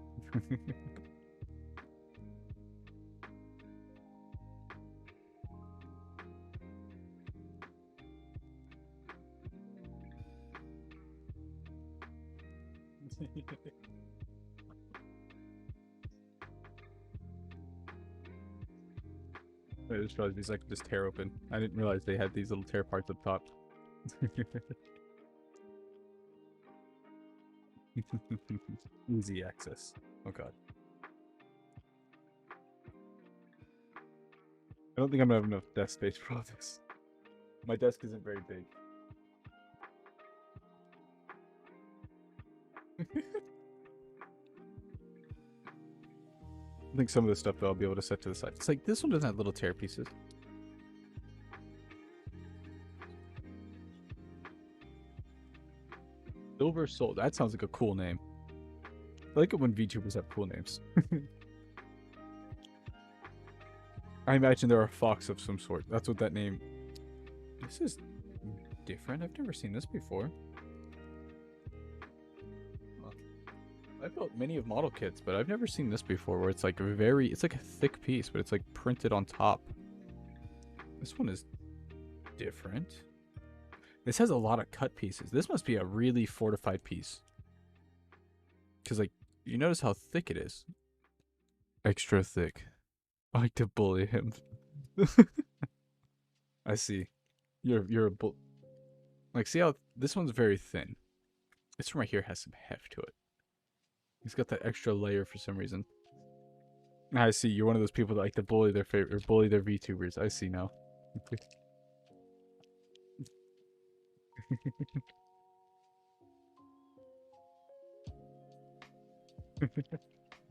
A: I just realized these I could just tear open. I didn't realize they had these little tear parts up top. Easy access. Oh god. I don't think I'm gonna have enough desk space for all this. My desk isn't very big. I think some of the stuff though I'll be able to set to the side. It's like this one doesn't have little tear pieces. Silver Soul. That sounds like a cool name. I like it when VTubers have cool names. I imagine they're a fox of some sort. That's what that name... This is different. I've never seen this before. I built many of model kits, but I've never seen this before where it's like it's like a thick piece, but it's like printed on top. This one is different. This has a lot of cut pieces. This must be a really fortified piece. Because like, you notice how thick it is. Extra thick. I like to bully him. I see. You're a bull. Like, see how this one's very thin. This one right here has some heft to it. He's got that extra layer for some reason. I see. You're one of those people that like to bully their favorite or bully their VTubers. I see now.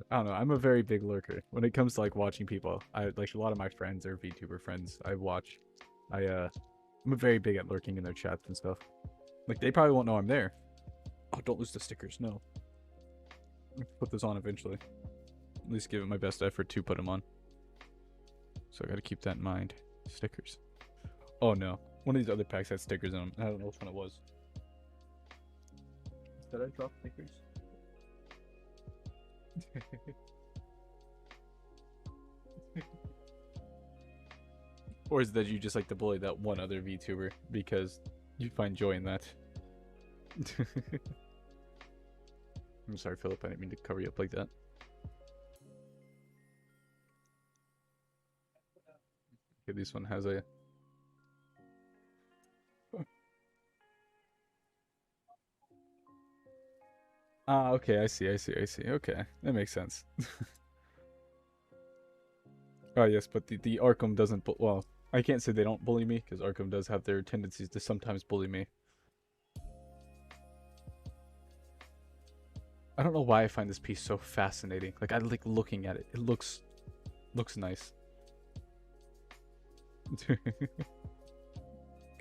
A: I don't know. I'm a very big lurker when it comes to like watching people. I like a lot of my friends are VTuber friends. I watch. I'm very big at lurking in their chats and stuff. Like they probably won't know I'm there. Oh, don't lose the stickers. No. Put this on eventually. At least give it my best effort to put them on. So I got to keep that in mind. Stickers. Oh no. One of these other packs had stickers in them. I don't know which one it was. Did I drop stickers? Or is it that you just like to bully that one other VTuber because you find joy in that? I'm sorry, Philip. I didn't mean to cover you up like that. Okay, this one has a... Ah, okay, I see. Okay, that makes sense. Oh, yes, but the Arkham doesn't... Well, I can't say they don't bully me, because Arkham does have their tendencies to sometimes bully me. I don't know why I find this piece so fascinating. Like, I like looking at it. It looks nice.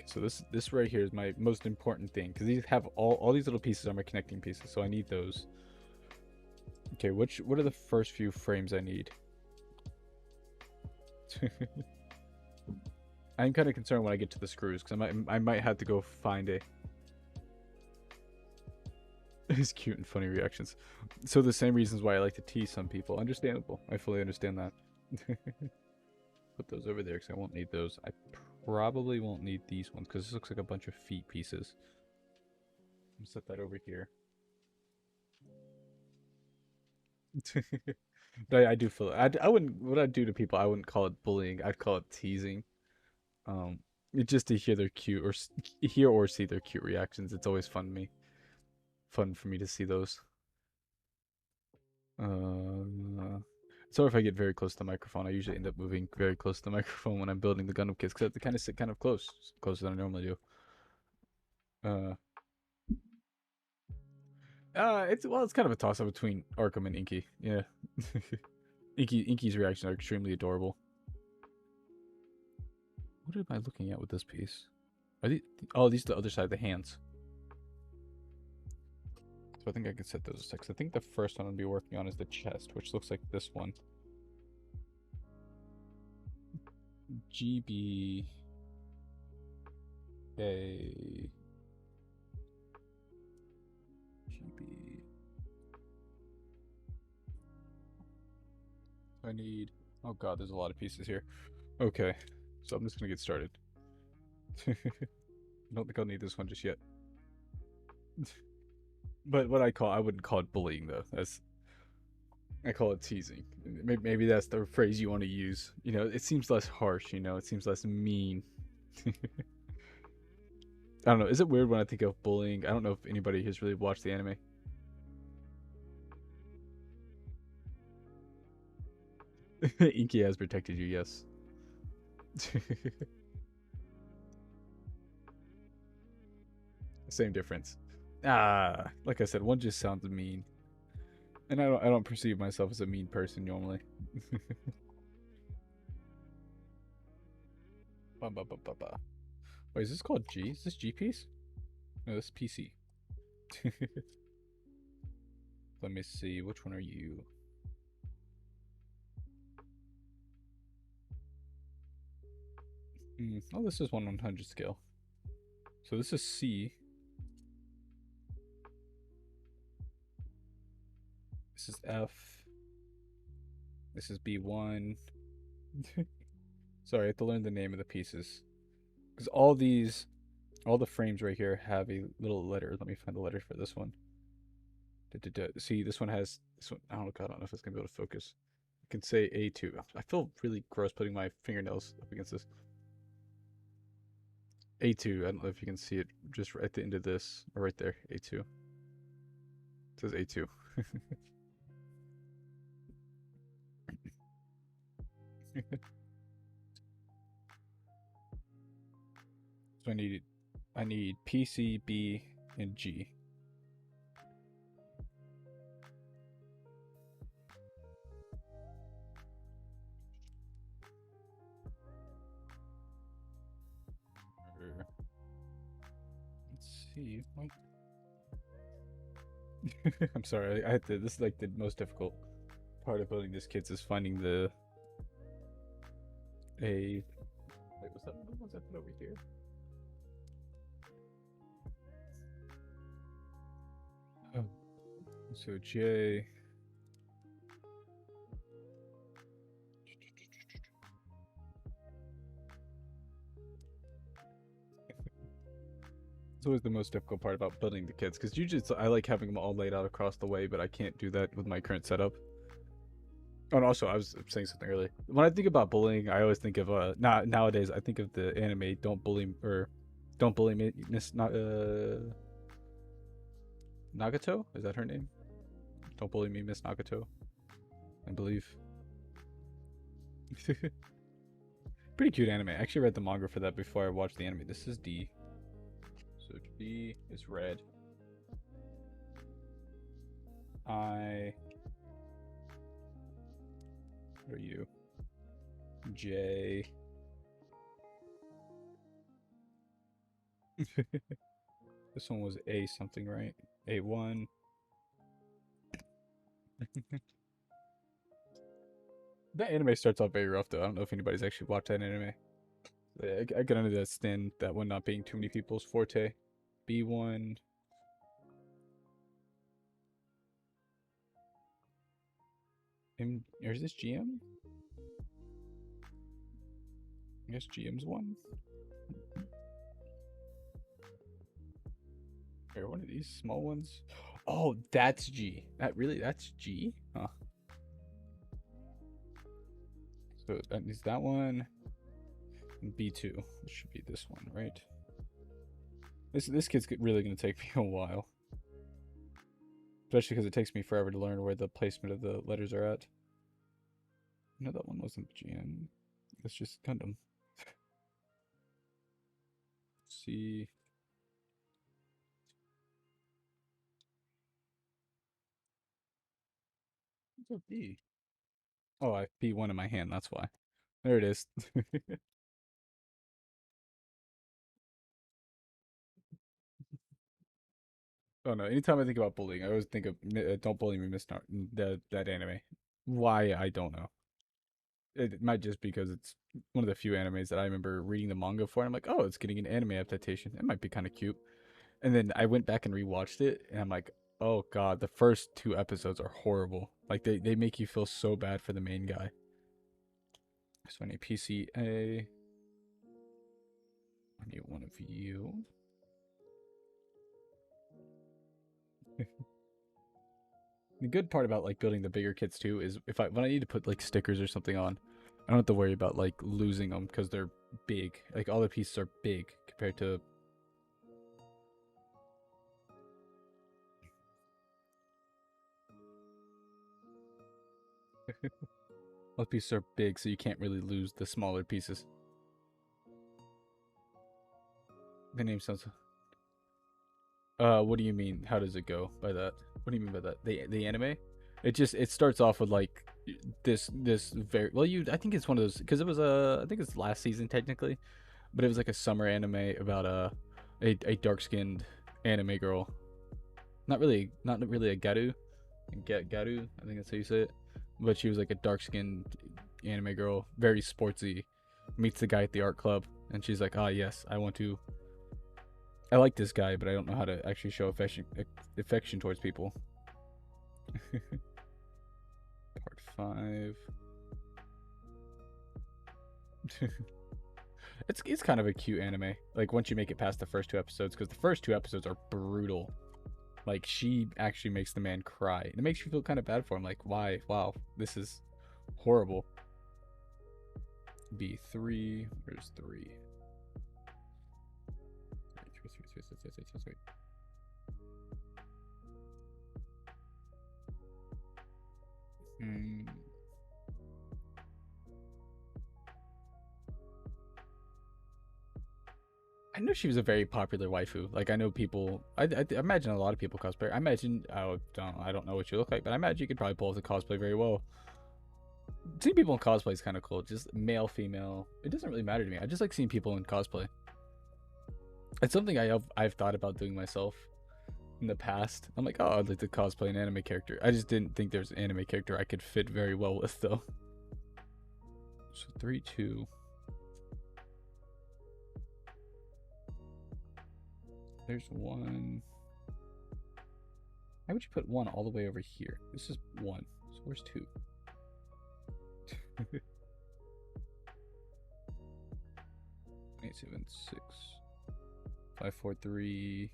A: So this right here is my most important thing, because these have all these little pieces are my connecting pieces, so I need those. Okay, what are the first few frames I need? I'm kind of concerned when I get to the screws, because I might have to go find a... His cute and funny reactions. So the same reasons why I like to tease some people. Understandable. I fully understand that. Put those over there, because I won't need those. I probably won't need these ones, because this looks like a bunch of feet pieces. I'm gonna set that over here. But I do feel it. I wouldn't... What I'd do to people, I wouldn't call it bullying. I'd call it teasing. Just to hear their cute or hear or see their cute reactions. It's always fun for me to see those. So if I get very close to the microphone, I usually end up moving very close to the microphone when I'm building the Gundam kits, because I have to kind of sit kind of closer than I normally do. It's kind of a toss up between Arkham and Inky. Yeah. Inky's reactions are extremely adorable. What am I looking at with this piece? Are these... Oh, these are the other side of the hands. So I think I can set those aside. I think the first one I'll be working on is the chest, which looks like this one. GB A GB. I need... Oh god, there's a lot of pieces here. Okay, so I'm just gonna get started. I don't think I'll need this one just yet. But I wouldn't call it bullying though. I call it teasing. Maybe that's the phrase you want to use. You know, it seems less harsh. You know, it seems less mean. I don't know. Is it weird when I think of bullying? I don't know if anybody has really watched the anime. Inky has protected you. Yes. Same difference. Like I said, one just sounds mean, and I don't perceive myself as a mean person normally. Ba, ba, ba, ba, ba. Wait, is this called G? Is this G piece? No, this is PC. Let me see. Which one are you? Oh, this is 1/100 scale. So this is C. This is F. This is B1. Sorry, I have to learn the name of the pieces. Because all the frames right here have a little letter. Let me find the letter for this one. See, this one has this one. Oh god, I don't know if it's gonna be able to focus. I can say A2. I feel really gross putting my fingernails up against this. A2. I don't know if you can see it just right at the end of this or right there. A2. It says A2. So I need P, C, B, and G. Let's see. I'm sorry. I had to. This is like the most difficult part of building this kit is finding the a. Wait, what's that? What was that over here? Oh, so J. It's always the most difficult part about building the kits because usually I like having them all laid out across the way, but I can't do that with my current setup. Oh, and also I was saying something earlier. When I think about bullying, I always think of nowadays I think of the anime "Don't Bully" or "Don't Bully Me," Miss Nagato. Is that her name? Don't bully me, Miss Nagato. I believe. Pretty cute anime. I actually read the manga for that before I watched the anime. This is D. So D is red. I. What are you? J. This one was A something, right? A1. That anime starts off very rough, though. I don't know if anybody's actually watched that anime. I can understand that one not being too many people's forte. B1. Or is this GM? I guess GM's one. Or one of these small ones. Oh, that's G. That's G? Huh. So that is that one. And B2. It should be this one, right? This kid's really gonna take me a while. Especially because it takes me forever to learn where the placement of the letters are at. No, that one wasn't GM. It's just Gundam. C. What's a B? Oh, I have B1 in my hand, that's why. There it is. Oh no, anytime I think about bullying, I always think of Don't Bully Me, Miss that anime. Why, I don't know. It might just because it's one of the few animes that I remember reading the manga for, and I'm like, oh, it's getting an anime adaptation. It might be kind of cute. And then I went back and rewatched it, and I'm like, oh god, the first two episodes are horrible. Like they make you feel so bad for the main guy. So I need PCA. I need one of you. The good part about like building the bigger kits too is when I need to put like stickers or something on, I don't have to worry about like losing them because they're big. Like all the pieces are big compared to. All the pieces are big, so you can't really lose the smaller pieces. The name sounds. What do you mean? How does it go by that? What do you mean by that? The anime? It starts off with like this very well. I think it's one of those because it was I think it's last season technically, but it was like a summer anime about a dark skinned anime girl. Not really a garu, garu. I think that's how you say it. But she was like a dark skinned anime girl, very sportsy. Meets the guy at the art club, and she's like, "Ah, yes, I like this guy, but I don't know how to actually show affection towards people." Part 5. It's kind of a cute anime. Like once you make it past the first 2 episodes, because the first 2 episodes are brutal. Like she actually makes the man cry. And it makes you feel kind of bad for him. Like why? Wow, this is horrible. B3. Where's 3? Wait. I know she was a very popular waifu. Like I know people. I imagine a lot of people cosplay. I imagine. I don't know what you look like, but I imagine you could probably pull off the cosplay very well. Seeing people in cosplay is kind of cool. Just male, female. It doesn't really matter to me. I just like seeing people in cosplay. It's something I've thought about doing myself in the past. I'm like, oh, I'd like to cosplay an anime character. I just didn't think there's an anime character I could fit very well with though. So 3, 2. There's 1. Why would you put 1 all the way over here? This is 1. So where's 2? 8, 7, 6, 5, 4, 3.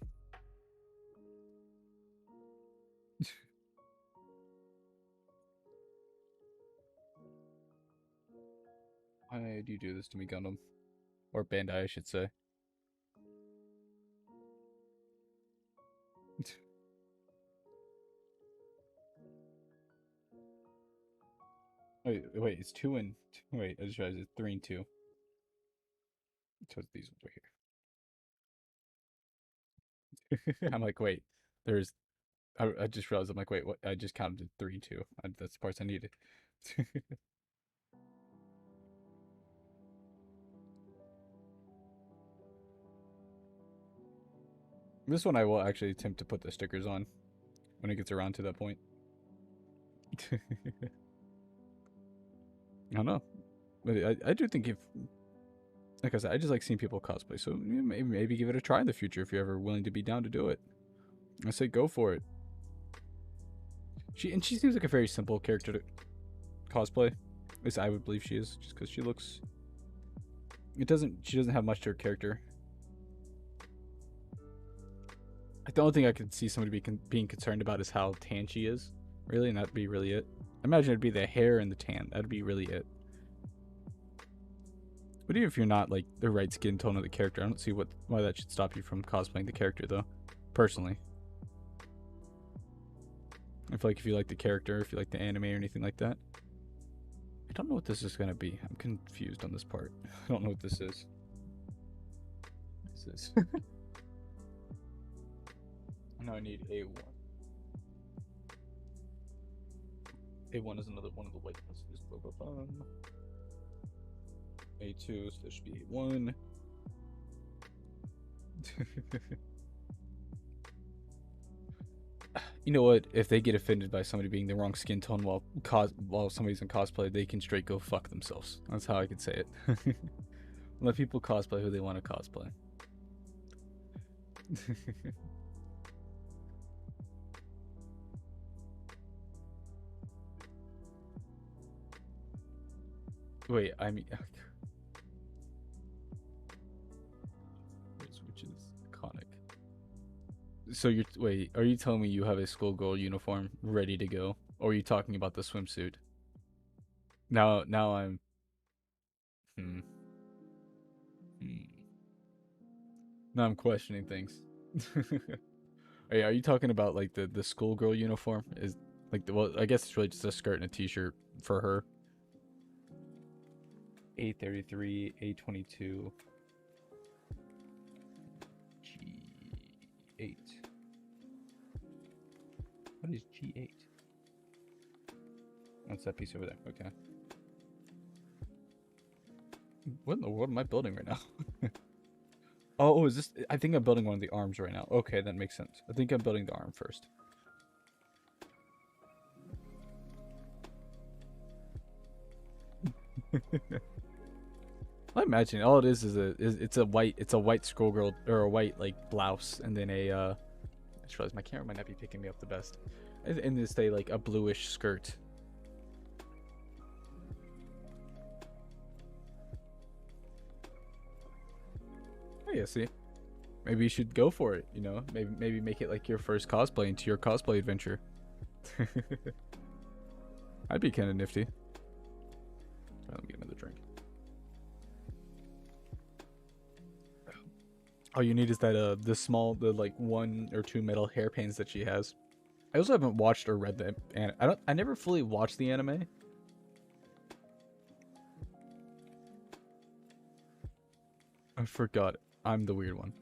A: Why do you do this to me, Gundam? Or Bandai, I should say. Wait, it's 2 and 2. Wait, I just realized it's 3 and 2. So it's these ones right here. I'm like, wait, there's. I just realized I'm like, wait, what? I just counted 3 and 2. That's the parts I needed. This one I will actually attempt to put the stickers on when it gets around to that point. I don't know, but I do think if, like I said, I just like seeing people cosplay. So maybe give it a try in the future if you're ever willing to be down to do it. I say go for it. She seems like a very simple character to cosplay. At least I would believe she is, just because she looks. She doesn't have much to her character. The only thing I could see somebody being concerned about is how tan she is, really, and that'd be really it. Imagine it'd be the hair and the tan. That'd be really it. But even if you're not like the right skin tone of the character, I don't see why that should stop you from cosplaying the character, though. Personally, I feel like if you like the character, if you like the anime or anything like that. I don't know what this is gonna be. I'm confused on this part. I don't know what this is. What is this? Now I need A1. A1 is another one of the white ones. A2, so there should be A1. You know what? If they get offended by somebody being the wrong skin tone while somebody's in cosplay, they can straight go fuck themselves. That's how I could say it. Let people cosplay who they want to cosplay. Wait, I mean, which is iconic. So you're wait, are you telling me you have a schoolgirl uniform ready to go? Or are you talking about the swimsuit? Now I'm hmm, hmm. Now I'm questioning things. Hey, are you talking about like the schoolgirl uniform? Is like the well, I guess it's really just a skirt and a t-shirt for her. A33, A22, G8. What is G8? That's that piece over there. Okay. What in the world am I building right now? Oh, is this? I think I'm building one of the arms right now. Okay, that makes sense. I think I'm building the arm first. I imagine all it is it's a white schoolgirl or a white like blouse and then a I just realized my camera might not be picking me up the best. And just a like a bluish skirt. Oh yeah, see. Maybe you should go for it, you know? Maybe make it like your first cosplay into your cosplay adventure. I'd be kind of nifty. Let me get another drink. All you need is that the like 1 or 2 metal hairpins that she has. I also haven't watched or read the and I never fully watched the anime. I forgot. I'm the weird one.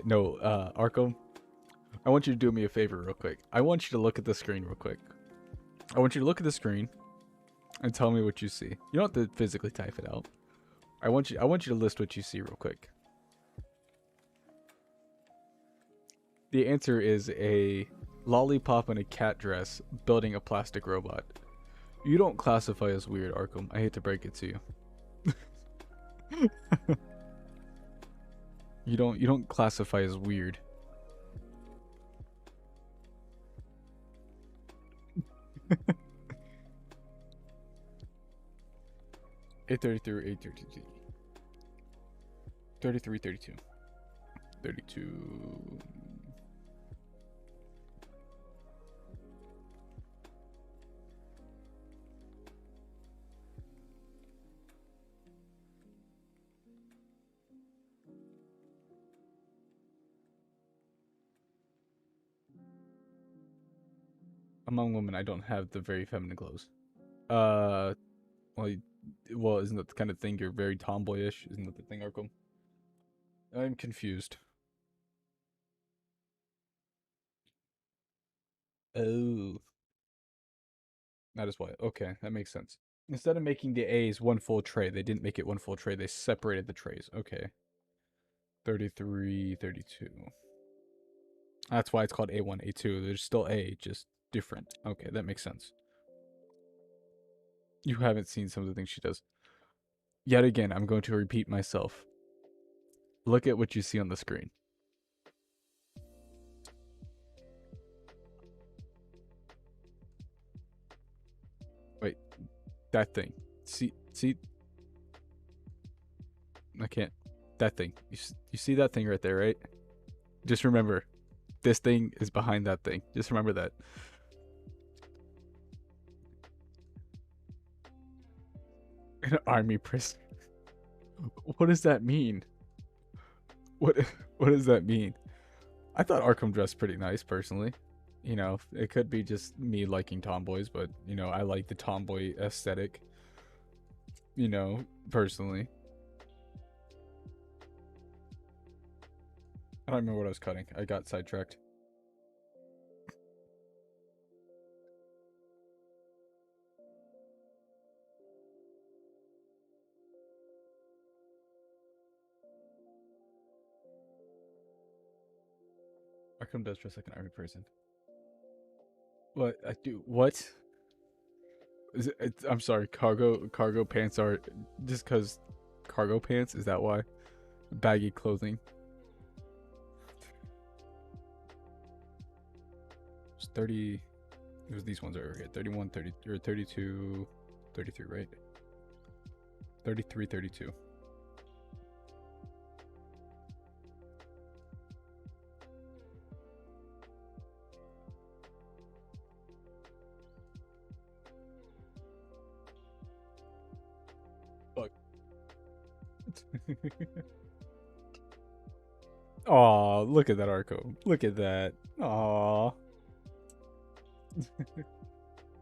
A: No, Arkham, I want you to do me a favor real quick. I want you to look at the screen real quick. I want you to look at the screen and tell me what you see. You don't have to physically type it out. I want you to list what you see real quick. The answer is a lollipop in a cat dress building a plastic robot. You don't classify as weird, Arkham. I hate to break it to you. You don't classify as weird. A33, A32, 33, 32, 32. Among women, I don't have the very feminine clothes. Uh, well, isn't that the kind of thing you're very tomboyish? Isn't that the thing, Arkham? I'm confused. Oh, that is why. Okay, that makes sense. Instead of making the A's one full tray, they didn't make it one full tray. They separated the trays. Okay. 33, 32. That's why it's called A1, A2. There's still A, just different. Okay, that makes sense. You haven't seen some of the things she does. Yet again, I'm going to repeat myself. Look at what you see on the screen. Wait, that thing. See, I can't. That thing. You see that thing right there, right? Just remember, this thing is behind that thing. Just remember that. An army prison. What does that mean? What what does that mean? I thought Arkham dressed pretty nice, personally. You know, it could be just me liking tomboys, but you know, I like the tomboy aesthetic. You know, personally. I don't remember what I was cutting. I got sidetracked. Arkham does dress like an army person. What? I do what? I'm sorry. Cargo pants are just because cargo pants. Is that why? Baggy clothing. It's 30. It was these ones over here. 31, 30, or 32, 33, right? 33, 32. Aw, look at that Arco. Look at that. Aw.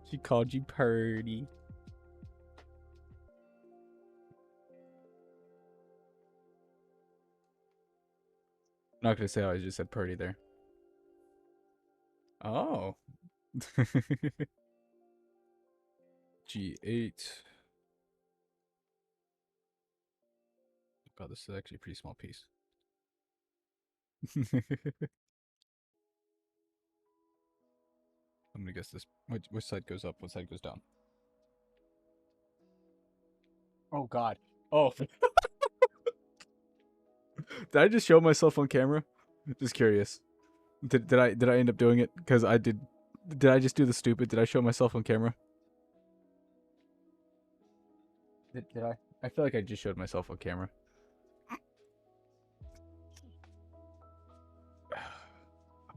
A: She called you purdy. I'm not gonna say I just said purdy there. Oh. G8. God, this is actually a pretty small piece. I'm gonna guess this. Which side goes up? What side goes down? Oh God. Oh. Did I just show myself on camera? Just curious. Did I end up doing it? Because I did. Did I just do the stupid? Did I show myself on camera? Did I? I feel like I just showed myself on camera.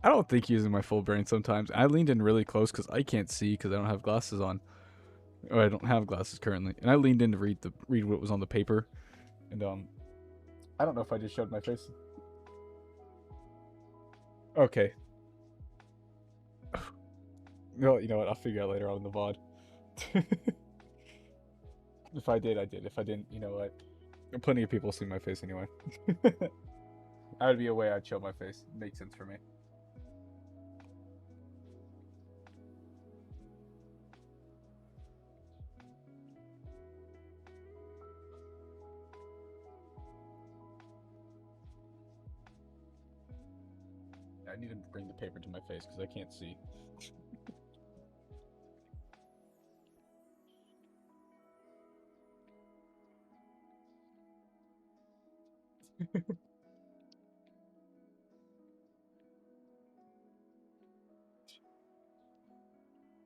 A: I don't think using my full brain sometimes. I leaned in really close because I can't see because I don't have glasses on. Or I don't have glasses currently. And I leaned in to read what was on the paper. And I don't know if I just showed my face. Okay. No, you know what? I'll figure out later on in the VOD. If I did, I did. If I didn't, you know what? Plenty of people see my face anyway. That would be a way I'd show my face. Makes sense for me. I need to bring the paper to my face because I can't see.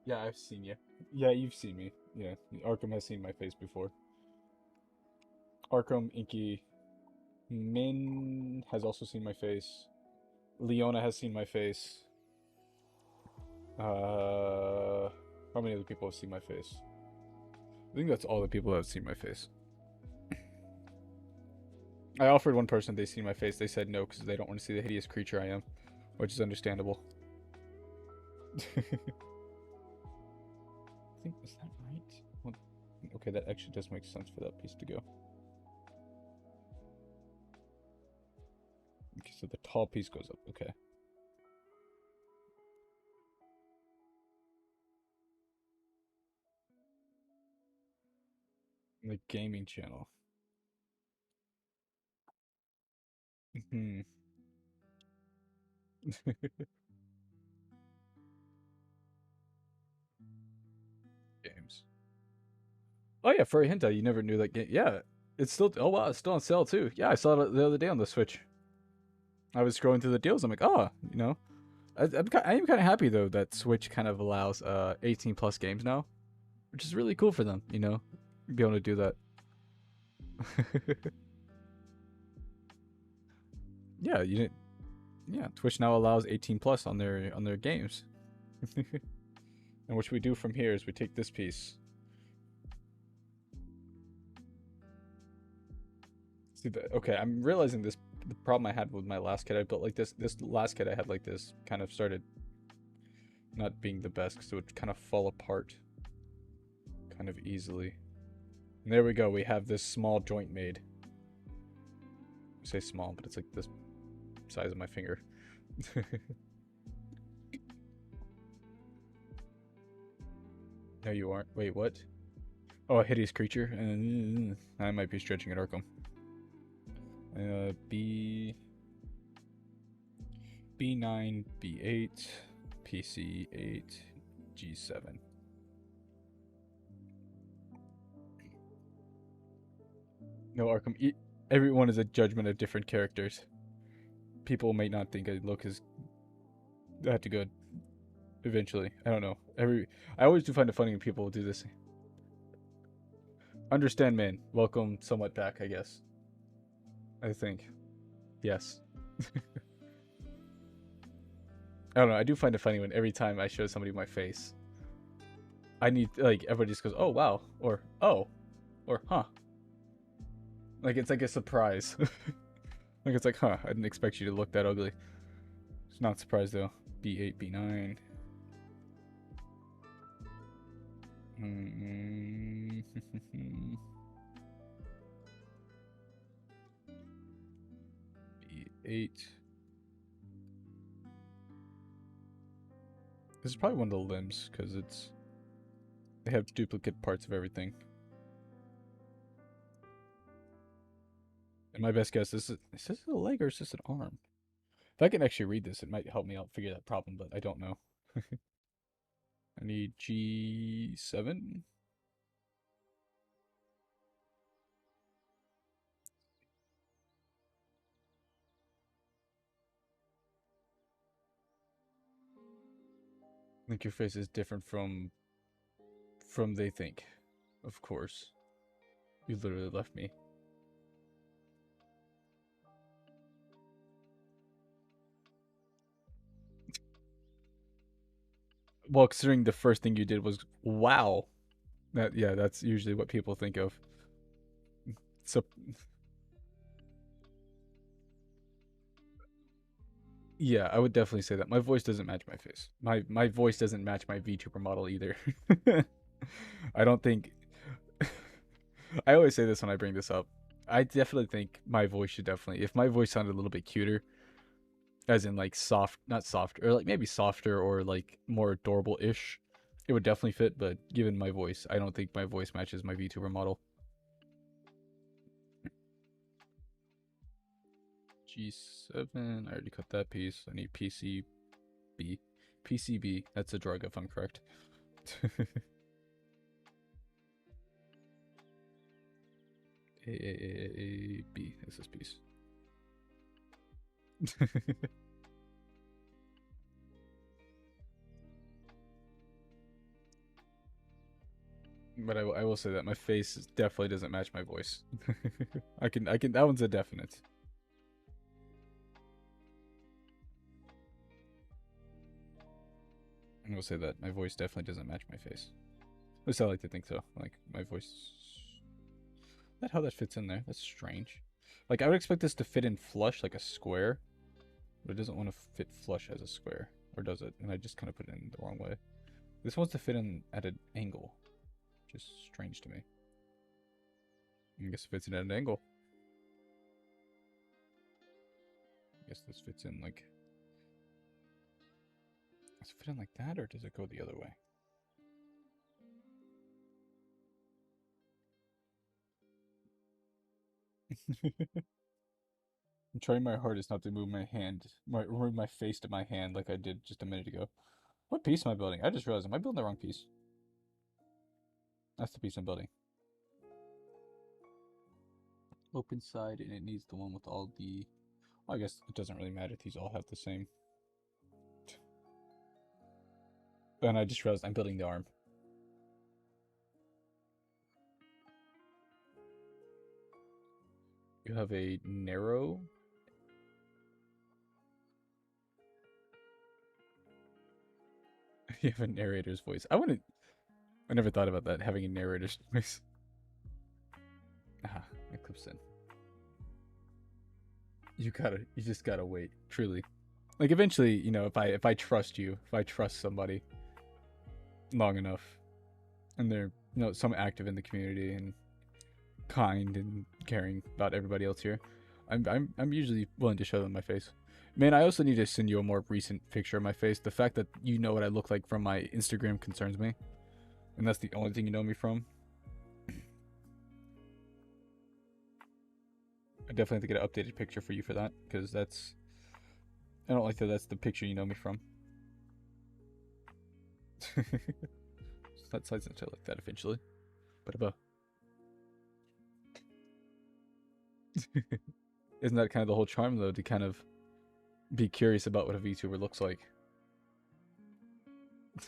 A: Yeah, I've seen you. Yeah, you've seen me. Yeah, Arkham has seen my face before. Arkham, Inky, Min has also seen my face. Leona has seen my face. How many other people have seen my face? I think that's all the people that have seen my face. I offered one person they seen my face. They said no because they don't want to see the hideous creature I am, which is understandable. I think, is that right? Well, okay, that actually does make sense for that piece to go. Okay, so the tall piece goes up. Okay. The gaming channel. Hmm. Games. Oh yeah, Furry Hentai. You never knew that game. Yeah, it's still. Oh wow, it's still on sale too. Yeah, I saw it the other day on the Switch. I was scrolling through the deals. I'm like, oh, you know, I'm kind of happy though that Switch kind of allows 18 plus games now, which is really cool for them. You know, be able to do that. Yeah, you didn't. Yeah, Twitch now allows 18 plus on their games. And what we do from here is we take this piece. See that? Okay, I'm realizing this. The problem I had with my last kit I built like this. This last kit I had like this kind of started not being the best because it would kind of fall apart kind of easily. And there we go. We have this small joint made. I say small, but it's like this size of my finger. No, you aren't. Wait, what? Oh, a hideous creature. I might be stretching it, Arkham. B9, B8, PC8, G7. No, Arkham. Everyone is a judgment of different characters. People may not think I look as that good. Eventually, I don't know. I always do find it funny when people do this. Understand, man. Welcome, somewhat back, I guess. I think, yes. I don't know. I do find it funny when every time I show somebody my face, I need like everybody just goes, "Oh wow," or "Oh," or "Huh." Like it's like a surprise. Like it's like, huh, I didn't expect you to look that ugly. It's not surprised though. B8, B9. B8. This is probably one of the limbs because they have duplicate parts of everything. And my best guess is this a leg or is this an arm? If I can actually read this, it might help me out figure that problem, but I don't know. I need G7. I think your face is different from they think. Of course. You literally left me. Well, considering the first thing you did was wow. That's usually what people think of. So yeah, I would definitely say that. My voice doesn't match my face. My voice doesn't match my VTuber model either. I don't think I always say this when I bring this up. I definitely think my voice should definitely if my voice sounded a little bit cuter, as in like soft, not soft, or like maybe softer or like more adorable-ish, it would definitely fit, but given my voice, I don't think my voice matches my VTuber model. G7, I already cut that piece. I need PCB. PCB, that's a drug if I'm correct. B, is this piece. But I will say that my face definitely doesn't match my voice. I can, that one's a definite. I will say that my voice definitely doesn't match my face. At least I like to think so. Like, my voice... Is that how that fits in there? That's strange. Like, I would expect this to fit in flush, like a square. But it doesn't want to fit flush as a square. Or does it? And I just kind of put it in the wrong way. This wants to fit in at an angle. Just strange to me. I guess it fits in at an angle. I guess this fits in like... Does it fit in like that, or does it go the other way? I'm trying my hardest not to move my hand, move my face to my hand like I did just a minute ago. What piece am I building? I just realized, am I building the wrong piece? That's the piece I'm building. Open side, and it needs the one with all the... Well, I guess it doesn't really matter if these all have the same. And I just realized I'm building the arm. You have a narrow... You have a narrator's voice. I never thought about that, having a narrator's voice. Ah, it clips in. You just gotta wait, truly. Like eventually, you know, if I trust you, if I trust somebody long enough, and they're, you know, some active in the community and kind and caring about everybody else here, I'm usually willing to show them my face. Man, I also need to send you a more recent picture of my face. The fact that you know what I look like from my Instagram concerns me, and that's the only thing you know me from. I definitely have to get an updated picture for you for that, because that's... I don't like that that's the picture you know me from. That side's not like that eventually. But isn't that kind of the whole charm, though, to kind of be curious about what a VTuber looks like?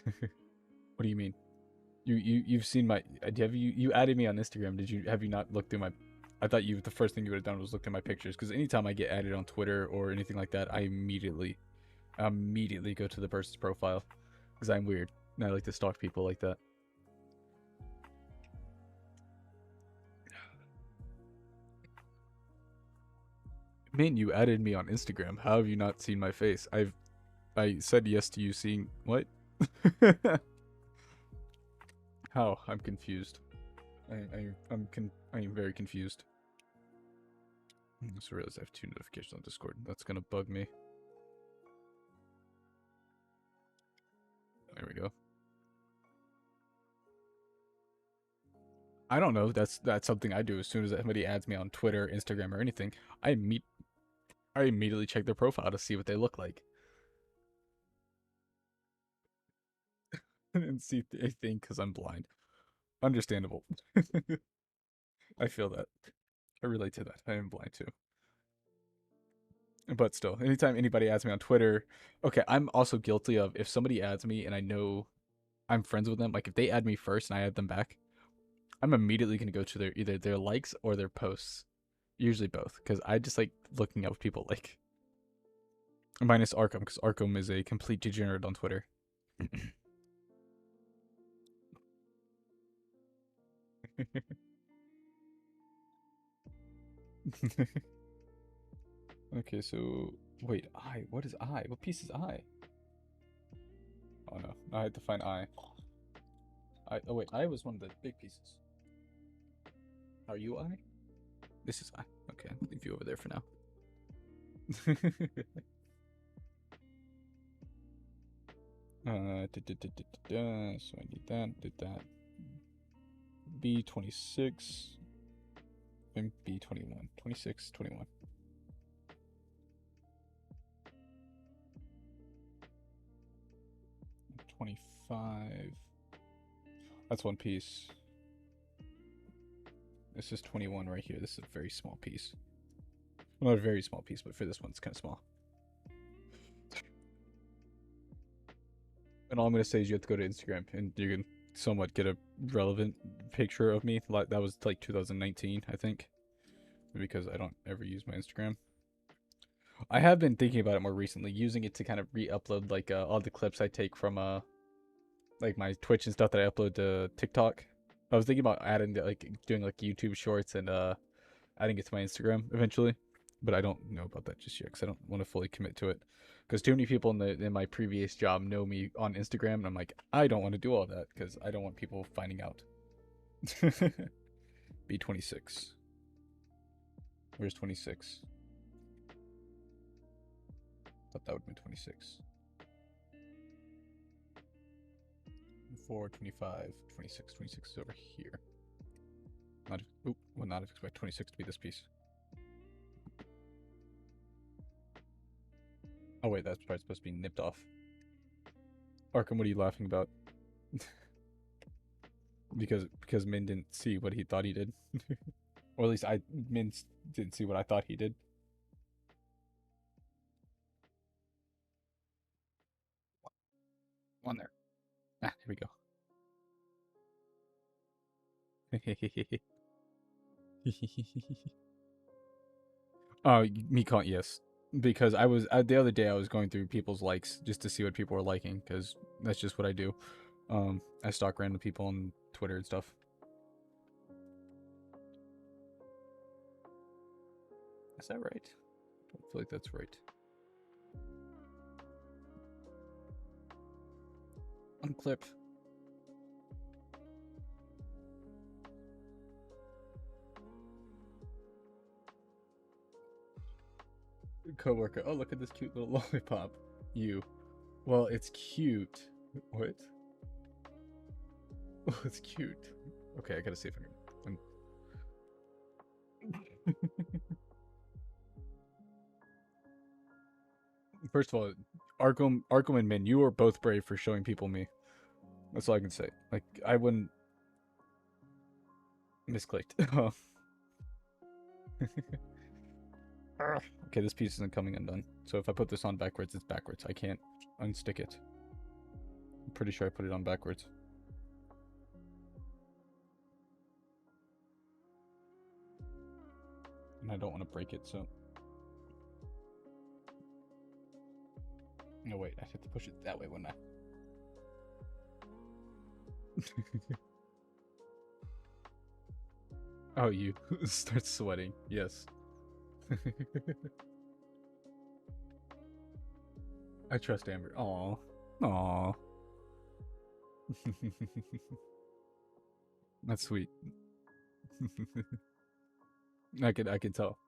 A: What do you mean? You've seen my... Have you added me on Instagram? Have you not looked through my... I thought the first thing you would have done was looked at my pictures, because anytime I get added on Twitter or anything like that, I immediately go to the person's profile, because I'm weird and I like to stalk people like that. Man, you added me on Instagram. How have you not seen my face? I said yes to you seeing what? How? I'm confused. I am very confused. I just realized I have 2 notifications on Discord. That's gonna bug me. There we go. I don't know. That's something I do as soon as somebody adds me on Twitter, Instagram, or anything. I immediately check their profile to see what they look like and see anything because I'm blind. Understandable. I feel that. I relate to that. I am blind too. But still, anytime anybody adds me on Twitter, okay, I'm also guilty of if somebody adds me and I know I'm friends with them, like if they add me first and I add them back, I'm immediately gonna go to their either their likes or their posts. Usually both, because I just like looking up people like. Minus Arkham, because Arkham is a complete degenerate on Twitter. Okay, so wait, I. What is I? What piece is I? Oh no, I had to find I. Oh wait, I was one of the big pieces. Are you I? This is I. Okay, I'll leave you over there for now. So I need that, did that. B26 and B21. 26, 21. 25. That's one piece. This is 21 right here. This is a very small piece. Well, not a very small piece, but for this one, it's kind of small. And all I'm going to say is you have to go to Instagram and you can somewhat get a relevant picture of me. That was like 2019, I think. Because I don't ever use my Instagram. I have been thinking about it more recently, using it to kind of re-upload like all the clips I take from like my Twitch and stuff that I upload to TikTok. I was thinking about adding like doing like YouTube shorts and adding it to my Instagram eventually, but I don't know about that just yet because I don't want to fully commit to it. Because too many people in my previous job know me on Instagram, and I'm like, I don't want to do all that because I don't want people finding out. B26. Where's 26? Thought that would be 26. 4, 25, 26. 26 is over here. Would not have expected 26 to be this piece. Oh wait, that's probably supposed to be nipped off. Arkham, what are you laughing about? because Min didn't see what he thought he did. Or at least Min didn't see what I thought he did. One there. Ah, here we go. Oh, me calling, yes. Because I was the other day I was going through people's likes just to see what people were liking because that's just what I do. I stalk random people on Twitter and stuff. Is that right? I don't feel like that's right. Unclip. Coworker. Oh, look at this cute little lollipop. You. Well, it's cute. What? Oh, it's cute. Okay, I gotta see if I can. First of all, Arkham and Min, you are both brave for showing people me. That's all I can say. Like, I wouldn't. Misclicked. Oh. Okay, this piece isn't coming undone. So if I put this on backwards, it's backwards. I can't unstick it. I'm pretty sure I put it on backwards. And I don't want to break it, so. No, wait, I have to push it that way, wouldn't I? Oh, you start sweating. Yes. I trust Amber. Aw. Aw. That's sweet. I could tell.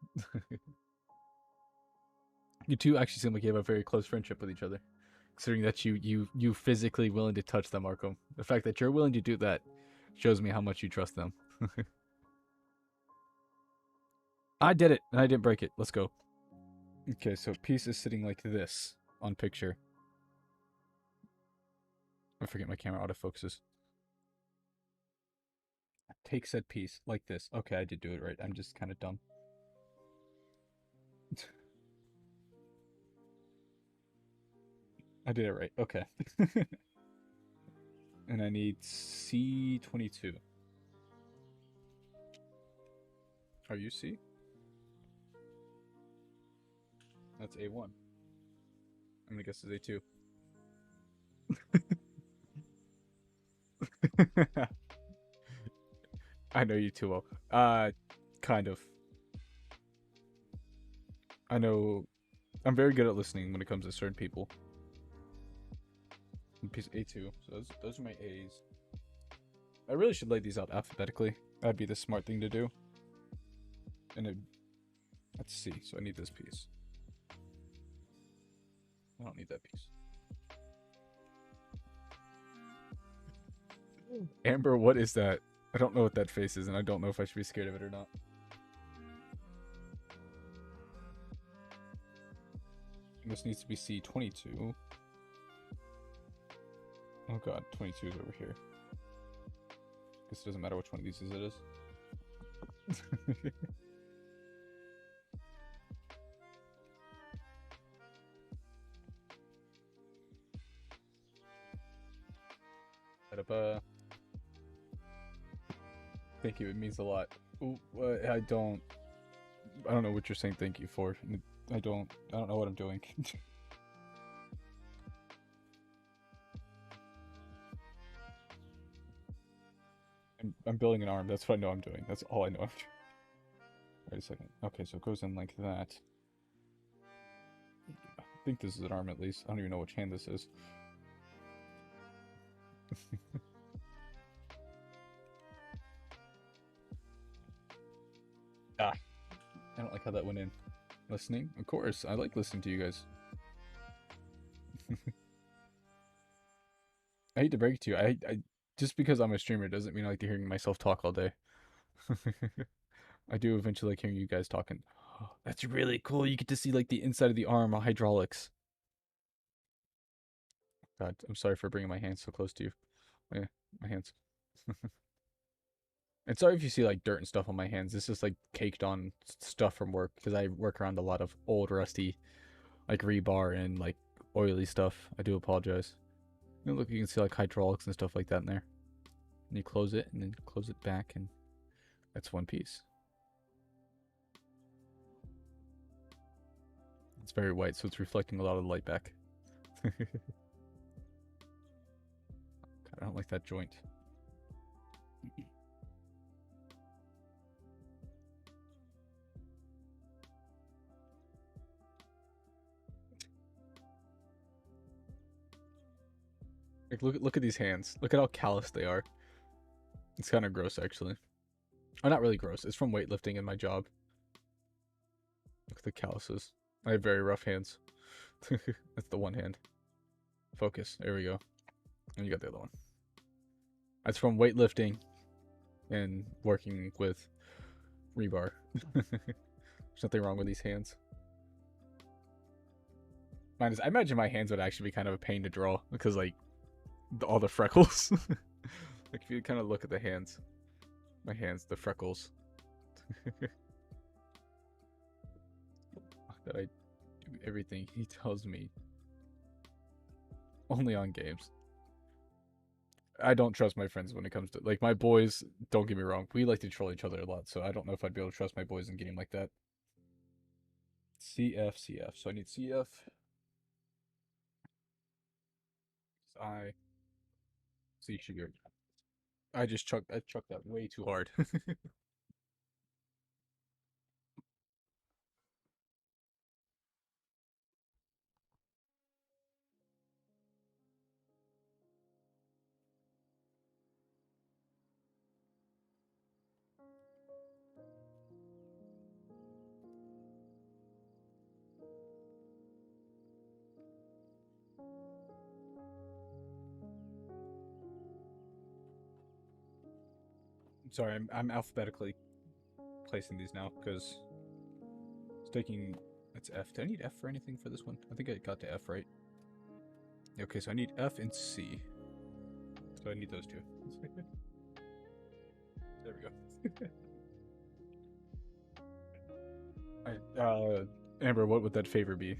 A: You two actually seem like you have a very close friendship with each other. Considering that you physically willing to touch them, Markham. The fact that you're willing to do that shows me how much you trust them. I did it, and I didn't break it. Let's go. Okay, so piece is sitting like this on picture. I forget my camera autofocuses. Take said piece like this. Okay, I did do it right. I'm just kind of dumb. I did it right. Okay. And I need C22. Are you C? That's A1. I'm gonna guess it's A2. I know you too well. Kind of. I know. I'm very good at listening when it comes to certain people. Piece A2. So those are my A's. I really should lay these out alphabetically. That'd be the smart thing to do. And that's C. So I need this piece. I don't need that piece. Amber, what is that? I don't know what that face is, and I don't know if I should be scared of it or not. And this needs to be C22. Oh god, 22 is over here. Guess it doesn't matter which one of these it is. Thank you, it means a lot. Ooh, I don't know what you're saying thank you for. I don't know what I'm doing. I'm building an arm. That's what I know I'm doing. That's all I know I'm doing. Wait a second. Okay, so it goes in like that. I think this is an arm at least. I don't even know which hand this is. Ah, I don't like how that went in. Listening? Of course. I like listening to you guys. I hate to break it to you. I just because I'm a streamer doesn't mean I like to hearing myself talk all day. I do eventually like hearing you guys talking. That's really cool. You get to see like the inside of the arm hydraulics. God, I'm sorry for bringing my hands so close to you. Yeah, my hands. And sorry if you see like dirt and stuff on my hands. This is like caked on stuff from work because I work around a lot of old rusty like rebar and like oily stuff. I do apologize. Look, you can see like hydraulics and stuff like that in there. And you close it and then close it back, and that's one piece. It's very white, so it's reflecting a lot of the light back. God, I don't like that joint. Like, look at these hands. Look at how callous they are. It's kind of gross, actually. Oh, not really gross. It's from weightlifting in my job. Look at the calluses. I have very rough hands. That's the one hand. Focus. There we go. And you got the other one. That's from weightlifting and working with rebar. There's nothing wrong with these hands. I imagine my hands would actually be kind of a pain to draw because, like, all the freckles. Like, if you kind of look at the hands. My hands, the freckles. That I do everything he tells me. Only on games. I don't trust my friends when it comes to, like, my boys, don't get me wrong, we like to troll each other a lot, so I don't know if I'd be able to trust my boys in a game like that. CF, CF. So I need CF. I. C sugar. I chucked that way too hard. Sorry, I'm alphabetically placing these now because it's taking. It's F. Do I need F for anything for this one? I think I got to F right. Okay, so I need F and C. So I need those two. There we go. Amber, what would that favor be?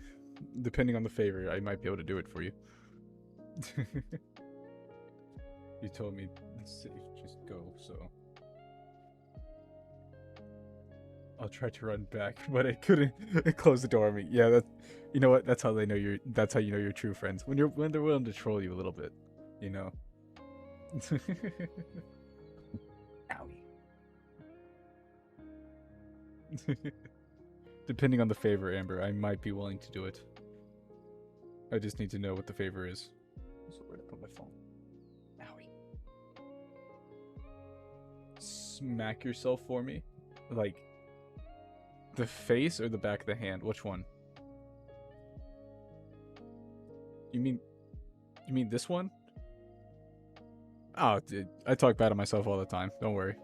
A: Depending on the favor, I might be able to do it for you. You told me it's safe, just go, so I'll try to run back, but I couldn't. It closed the door on me. Yeah, that. You know what? That's how they know you're. That's how you know you're true friends when they're willing to troll you a little bit. You know. Owie. Depending on the favor, Amber, I might be willing to do it. I just need to know what the favor is. So where did I put my phone? Owie. Smack yourself for me? Like, the face or the back of the hand? Which one? You mean this one? Oh, dude, I talk bad on myself all the time. Don't worry.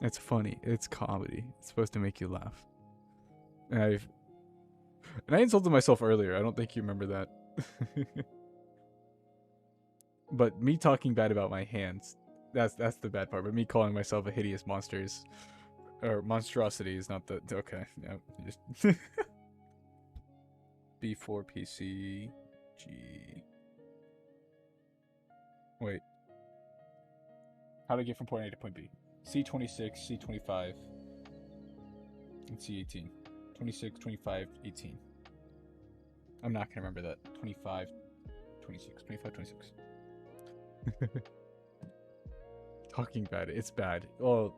A: It's funny. It's comedy. It's supposed to make you laugh. And I insulted myself earlier. I don't think you remember that. But me talking bad about my hands, that's the bad part. But me calling myself a hideous monster is, or monstrosity is not the okay. Yeah, just B4 PC G. Wait. How do I get from point A to point B? C26, C25, and C18. 26, 25, 18. I'm not gonna remember that. 25, 26, 25, 26. Talking bad. It's bad. Oh.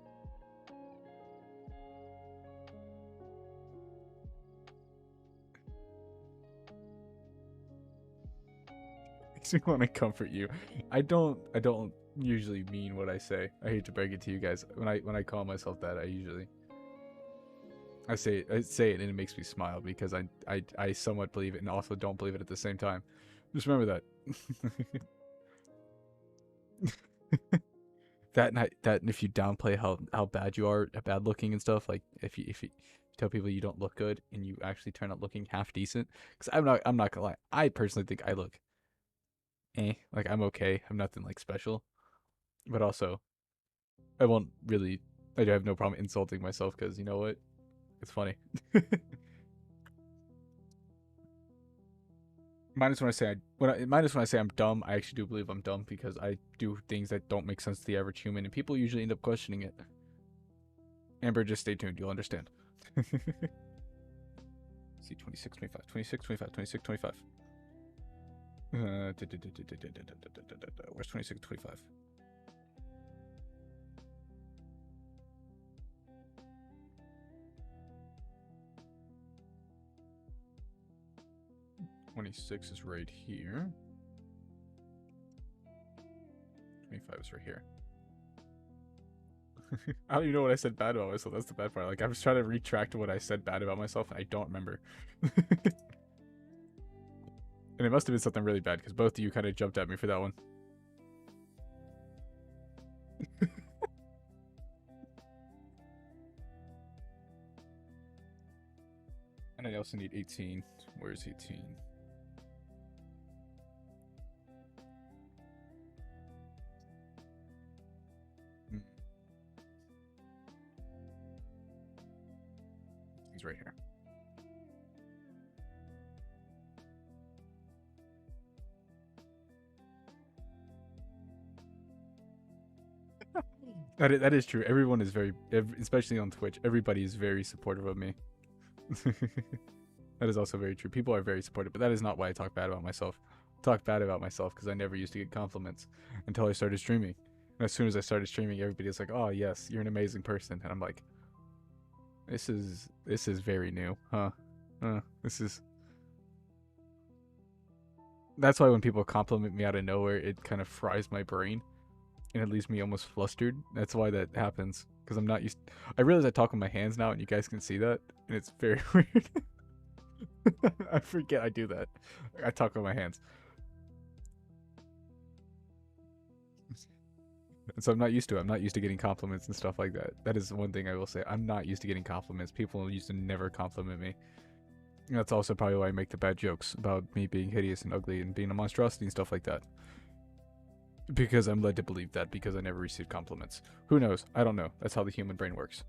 A: Makes me want to comfort you. I don't usually mean what I say. I hate to break it to you guys. When I call myself that, I say it and it makes me smile because I somewhat believe it and also don't believe it at the same time. Just remember that. that if you downplay how bad you are, bad looking and stuff, like if you tell people you don't look good and you actually turn out looking half decent, because I'm not gonna lie, I personally think I look like I'm okay. I'm nothing like special, but also I have no problem insulting myself because you know what? It's funny. Minus when I say minus when I say I'm dumb, I actually do believe I'm dumb because I do things that don't make sense to the average human, and people usually end up questioning it. Amber, just stay tuned. You'll understand. See, 26, 25, 26, 25, 26, 25. Where's 26, 25? $26 is right here. 25 is right here. I don't even know what I said bad about myself. That's the bad part. Like, I was trying to retract what I said bad about myself, and I don't remember. And it must have been something really bad, because both of you kind of jumped at me for that one. And I also need 18. Where's 18? He's right here. That is true. Everyone is especially on Twitch, everybody is very supportive of me. That is also very true. People are very supportive, but that is not why I talk bad about myself. I talk bad about myself because I never used to get compliments until I started streaming. And as soon as I started streaming, everybody was like, "Oh yes, you're an amazing person," and I'm like, "This is very new, huh? This is." That's why when people compliment me out of nowhere, it kind of fries my brain. And it leaves me almost flustered. That's why that happens. Because I'm not used... I realize I talk with my hands now, and you guys can see that. And it's very weird. I forget I do that. I talk with my hands. So I'm not used to it. I'm not used to getting compliments and stuff like that. That is one thing I will say. I'm not used to getting compliments. People used to never compliment me. And that's also probably why I make the bad jokes about me being hideous and ugly and being a monstrosity and stuff like that. Because I'm led to believe that because I never received compliments. Who knows? I don't know. That's how the human brain works.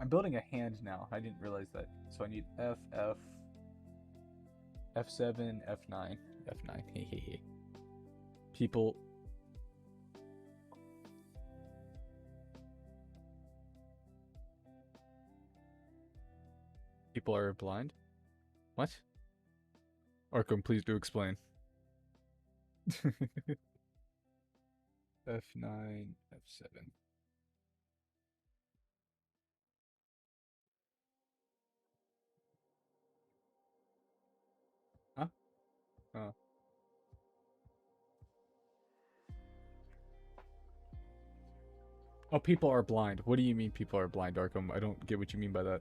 A: I'm building a hand now. I didn't realize that. So I need F, F, F7, F9, F9. Hehehe. People. People are blind? What? Arkham, please do explain. F9, F7. Huh? Oh. Oh, people are blind. What do you mean people are blind, Arkham? I don't get what you mean by that.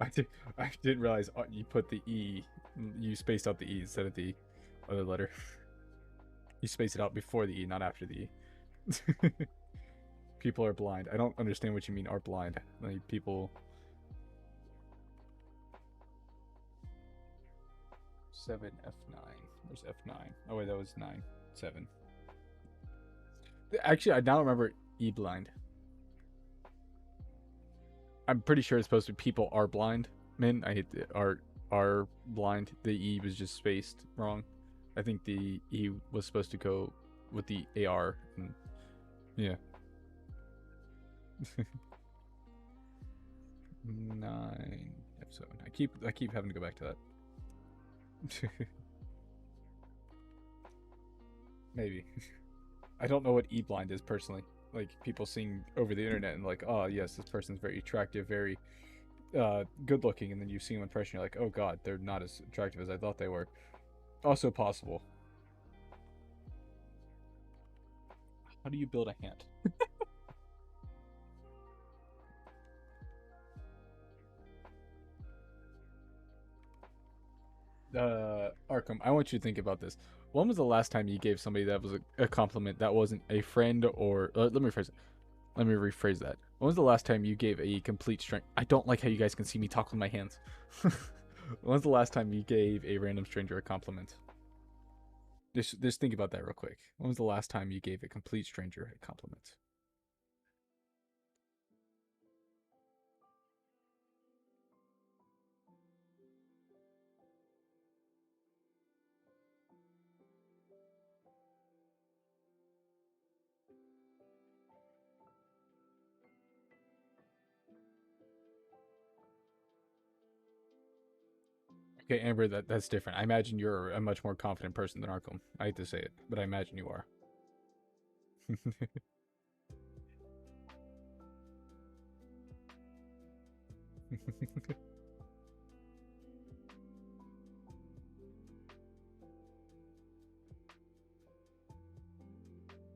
A: I, did, I didn't realize you put the E, you spaced out the E instead of the other letter. You spaced it out before the E, not after the E. People are blind. I don't understand what you mean are blind. Like, people... 7, F9. Where's F9? Oh, wait, that was 9. 7. Actually, I now remember E blind. I'm pretty sure it's supposed to be people are blind. Men, I hate the are blind. The E was just spaced wrong. I think the E was supposed to go with the AR. And, yeah. 9 F7. I keep having to go back to that. Maybe. I don't know what E blind is personally. Like people seeing over the internet and like, oh yes, this person's very attractive, very good looking, and then you see them in person, you're like, oh god, they're not as attractive as I thought they were. Also possible. How do you build a hand? Arkham, I want you to think about this. When was the last time you gave somebody that was a compliment that wasn't a friend or let me rephrase that. When was the last time you gave a complete stranger? I don't like how you guys can see me talk with my hands. When was the last time you gave a random stranger a compliment? Just think about that real quick. When was the last time you gave a complete stranger a compliment? Okay, Amber, that's different. I imagine you're a much more confident person than Arkham. I hate to say it, but I imagine you are.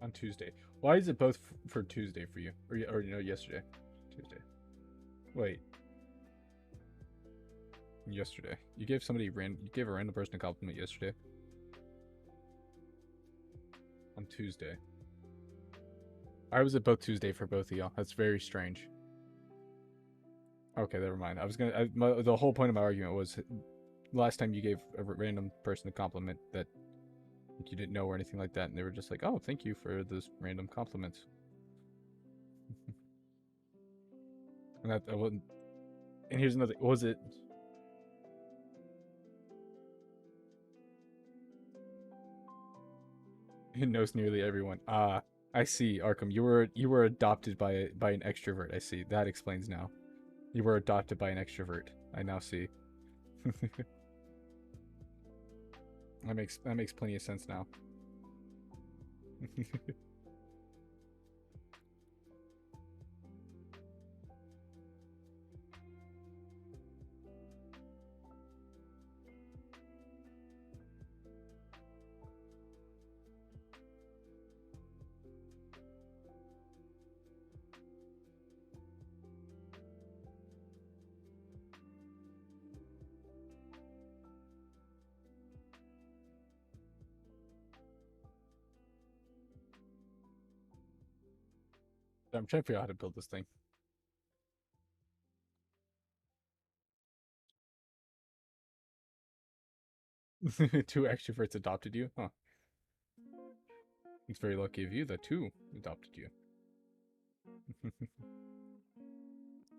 A: On Tuesday. Why is it both for Tuesday for you? Or you know, yesterday? Tuesday. Wait. Yesterday. You gave you gave a random person a compliment yesterday. On Tuesday. Why was it both Tuesday for both of y'all? That's very strange. Okay, never mind. I was gonna. The whole point of my argument was last time you gave a random person a compliment that you didn't know or anything like that, and they were just like, "Oh, thank you for those random compliments." And that I wasn't. And here's another. Was it? It knows nearly everyone. Ah, I see, Arkham. You were adopted by an extrovert. I see. That explains now. You were adopted by an extrovert. I now see. That makes plenty of sense now. I'm trying to figure out how to build this thing. Two extroverts adopted you? Huh. It's very lucky of you that two adopted you.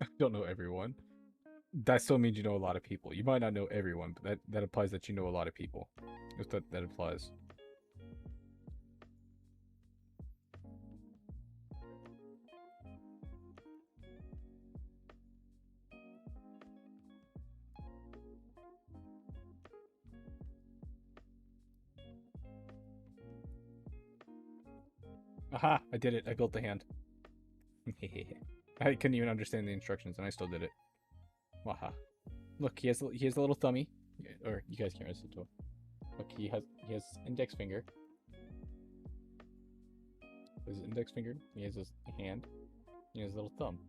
A: I don't know everyone. That still means you know a lot of people. You might not know everyone, but that implies that you know a lot of people. If that applies. Aha! I did it. I built the hand. I couldn't even understand the instructions, and I still did it. Waha! Look, he has a little thummy, or you guys can't really see it. Look, he has index finger. His index finger. He has his hand. He has a little thumb.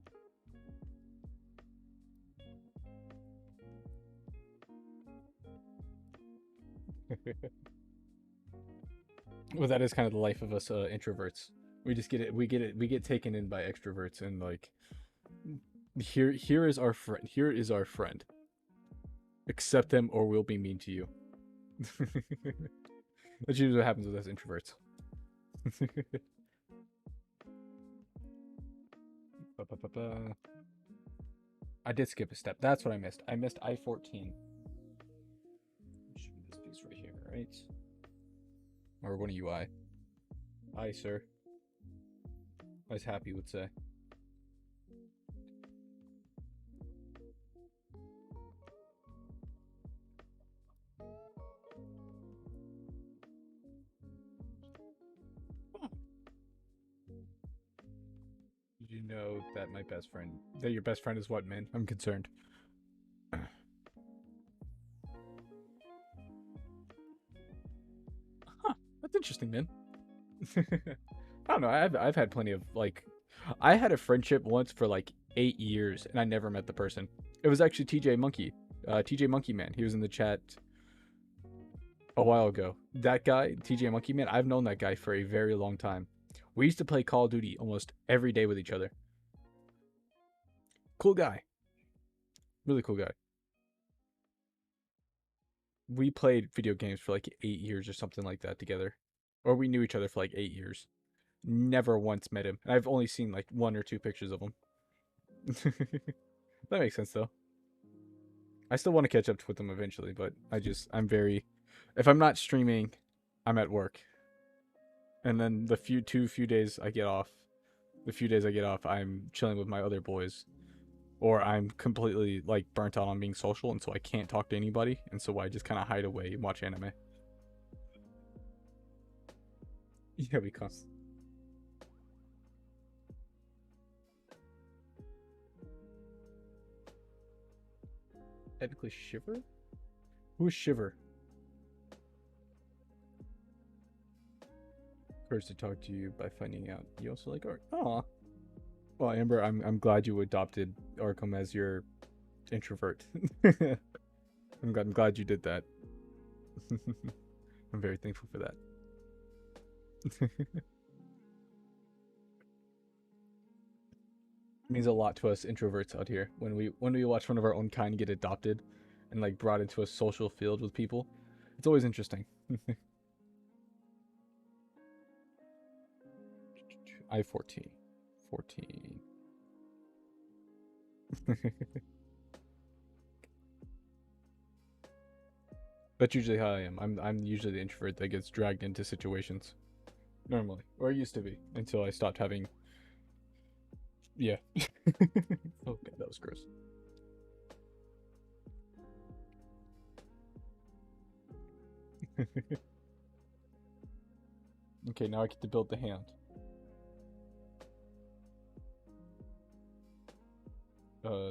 A: Well, that is kind of the life of us introverts. We just get it. We get it. We get taken in by extroverts, and like, here is our friend. Here is our friend. Accept them, or we'll be mean to you. That's usually what happens with us introverts. I did skip a step. That's what I missed. I missed I-14. Should be this piece right here, right? Or one of UI. Aye, sir. As Happy would say. Did you know that my best friend... That your best friend is what, man? I'm concerned. Huh. That's interesting, man. I don't know. I've had plenty of, like... I had a friendship once for, like, 8 years, and I never met the person. It was actually TJ Monkey. TJ Monkey Man. He was in the chat a while ago. That guy, TJ Monkey Man, I've known that guy for a very long time. We used to play Call of Duty almost every day with each other. Cool guy. Really cool guy. We played video games for like 8 years or something like that together. Or we knew each other for like 8 years. Never once met him. I've only seen like 1 or 2 pictures of him. That makes sense though. I still want to catch up with him eventually, but I'm very, if I'm not streaming, I'm at work. And then the few days I get off, I'm chilling with my other boys, or I'm completely like burnt out on being social, and so I can't talk to anybody, and so I just kind of hide away and watch anime. Yeah, because technically Shiver. Who's Shiver? First to talk to you by finding out you also like art. Aw. Well, Amber, I'm glad you adopted Arkham as your introvert. I'm glad you did that. I'm very thankful for that. It means a lot to us introverts out here when we watch one of our own kind get adopted and like brought into a social field with people. It's always interesting. I-14. 14. That's usually how I am. I'm usually the introvert that gets dragged into situations. Normally. Or I used to be until I stopped having. Yeah. Oh god, that was gross. Okay, now I get to build the hand.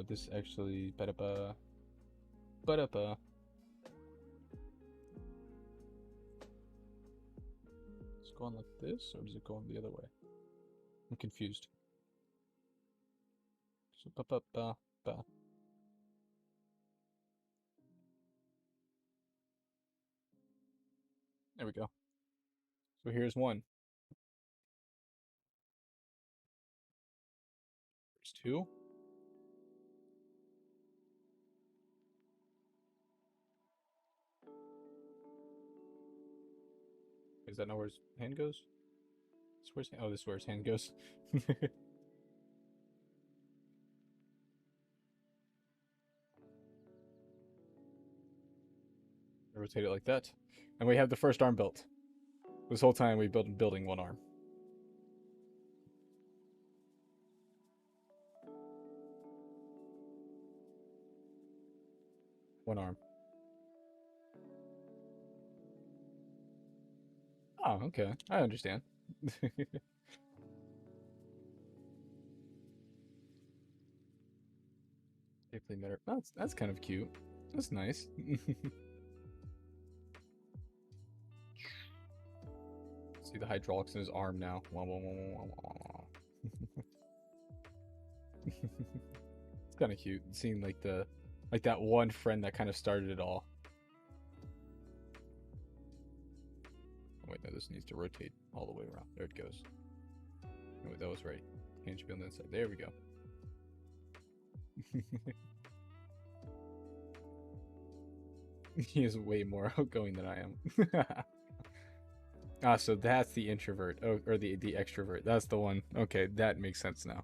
A: This actually ba-da-ba. Ba-da-ba. Does it go on like this, or does it go on the other way? I'm confused. So ba-ba-ba-ba. There we go. So here's one. 2? Is that not where his hand goes? This where's oh, this is where his hand goes. Rotate it like that. And we have the first arm built. This whole time we've been building one arm. One arm. Oh, okay. I understand. Deeply better. That's kind of cute. That's nice. See the hydraulics in his arm now. It's kind of cute seeing like that one friend that kind of started it all. Oh, wait, no, this needs to rotate all the way around. There it goes. Oh, wait, that was right. Hand should be on the inside. There we go. He is way more outgoing than I am. Ah, so that's the introvert. Oh, or the extrovert. That's the one. Okay, that makes sense now.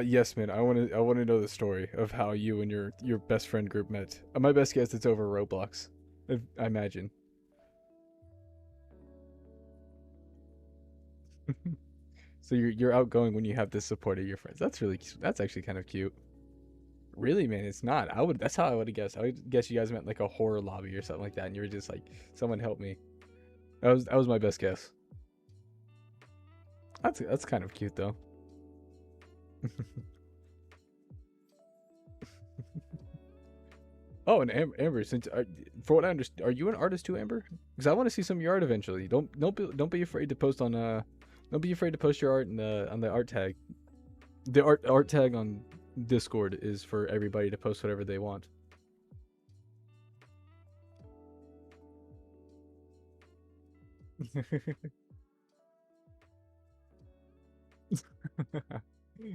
A: Yes, man. I want to know the story of how you and your best friend group met. My best guess, it's over Roblox. I imagine. So you're outgoing when you have the support of your friends. That's actually kind of cute. Really, man, it's not. That's how I would have guessed. I would guess you guys meant like a horror lobby or something like that, and you were just like, someone help me. That was my best guess. That's kind of cute though. Oh, and Amber, for what I understand, are you an artist too, Amber? Because I want to see some of your art eventually. Don't be afraid to post on don't be afraid to post your art on the art tag. The art tag on Discord is for everybody to post whatever they want.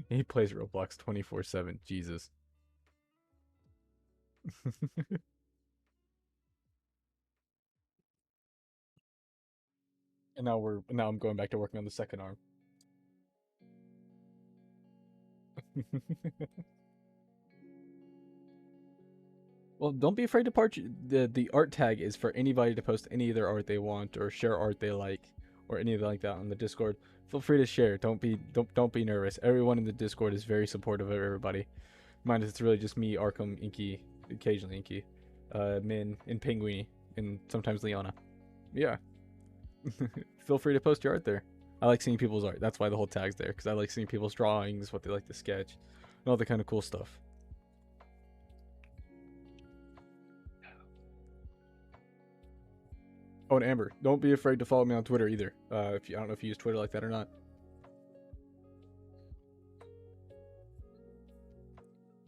A: He plays Roblox 24/7. Jesus. And now I'm going back to working on the second arm. Well, don't be afraid to the art tag is for anybody to post any of their art they want or share art they like or anything like that on the Discord. Feel free to share. Don't be nervous. Everyone in the Discord is very supportive of everybody. Mine, it's really just me, Arkham, Inky, occasionally Inky, Min, and Penguini, and sometimes Leona. Yeah. Feel free to post your art there. I like seeing people's art. That's why the whole tag's there, because I like seeing people's drawings, what they like to sketch, and all the kind of cool stuff. Oh, and Amber, don't be afraid to follow me on Twitter either. I don't know if you use Twitter like that or not.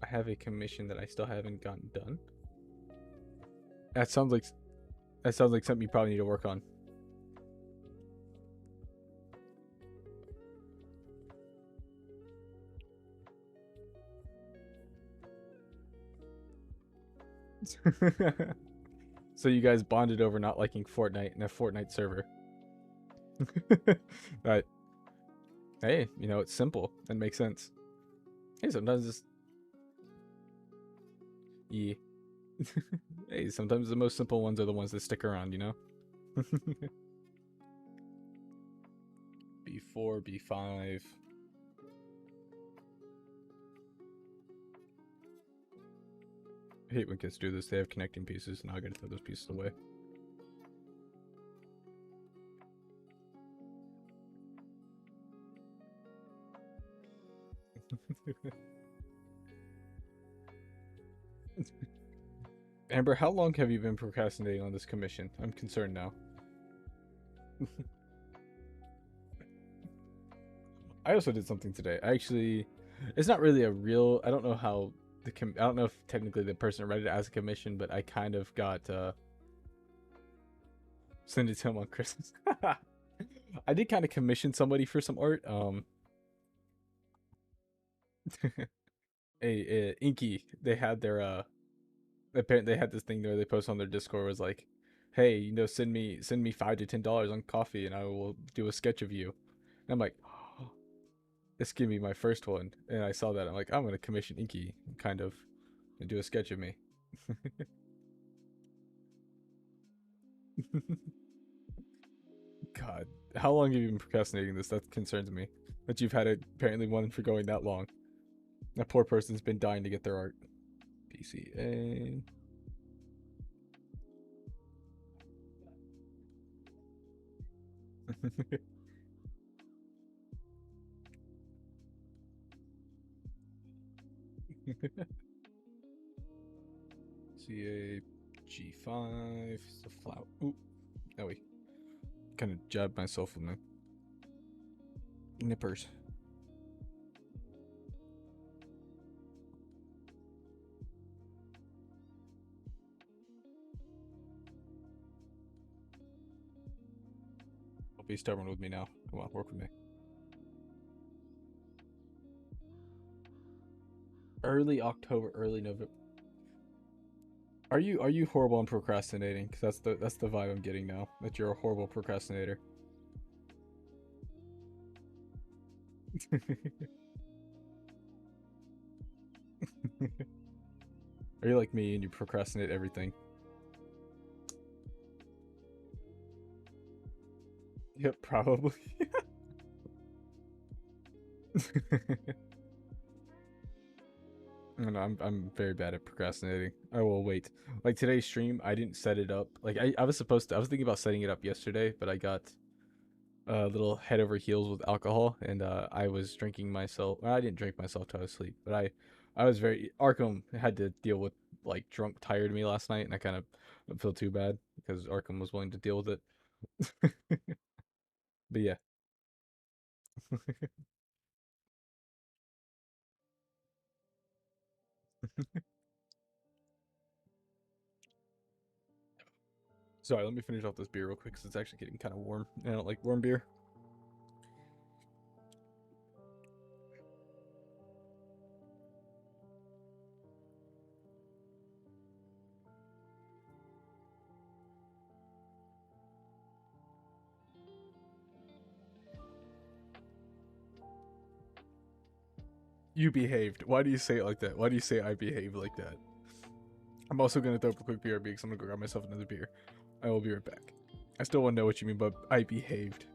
A: I have a commission that I still haven't gotten done. That sounds like something you probably need to work on. So you guys bonded over not liking Fortnite in a Fortnite server. But hey, it's simple and makes sense. Hey, sometimes it's yeah. Hey, sometimes the most simple ones are the ones that stick around, B4, B5. I hate when kids do this. They have connecting pieces, and I gotta throw those pieces away. Amber, how long have you been procrastinating on this commission? I'm concerned now. I also did something today. It's not really a I don't know how I don't know if technically the person read it as a commission, but I kind of got Send it to him on Christmas. I did kind of commission somebody for some art. A Inky. They had their apparently they had this thing where they post on their Discord was like, hey, send me $5 to $10 on coffee and I will do a sketch of you. And I'm like, oh, this give me my first one. And I saw that I'm like, I'm gonna commission Inky kind of and do a sketch of me. God, how long have you been procrastinating this? That concerns me. That you've had it apparently one for going that long. That poor person's been dying to get their art. PCA. CA G5. The flout. Ooh. Oh wait. Kind of jabbed myself with my nippers. Don't be stubborn with me now. Come on, work with me. Early October, early November. Are you horrible on procrastinating? Because that's the vibe I'm getting now. That you're a horrible procrastinator. Are you like me and you procrastinate everything? Yep, probably. No, I'm very bad at procrastinating. I will wait. Like today's stream, I didn't set it up. Like I was supposed to. I was thinking about setting it up yesterday, but I got a little head over heels with alcohol, and I was drinking myself. Well, I didn't drink myself till I was asleep, but I was very Arkham had to deal with like drunk tired me last night, and I kind of don't feel too bad because Arkham was willing to deal with it. But yeah. Sorry, let me finish off this beer real quick because it's actually getting kind of warm. I don't like warm beer. You behaved. Why do you say it like that? Why do you say I behave like that? I'm also gonna throw up a quick BRB because I'm gonna go grab myself another beer. I will be right back. I still want to know what you mean by I behaved.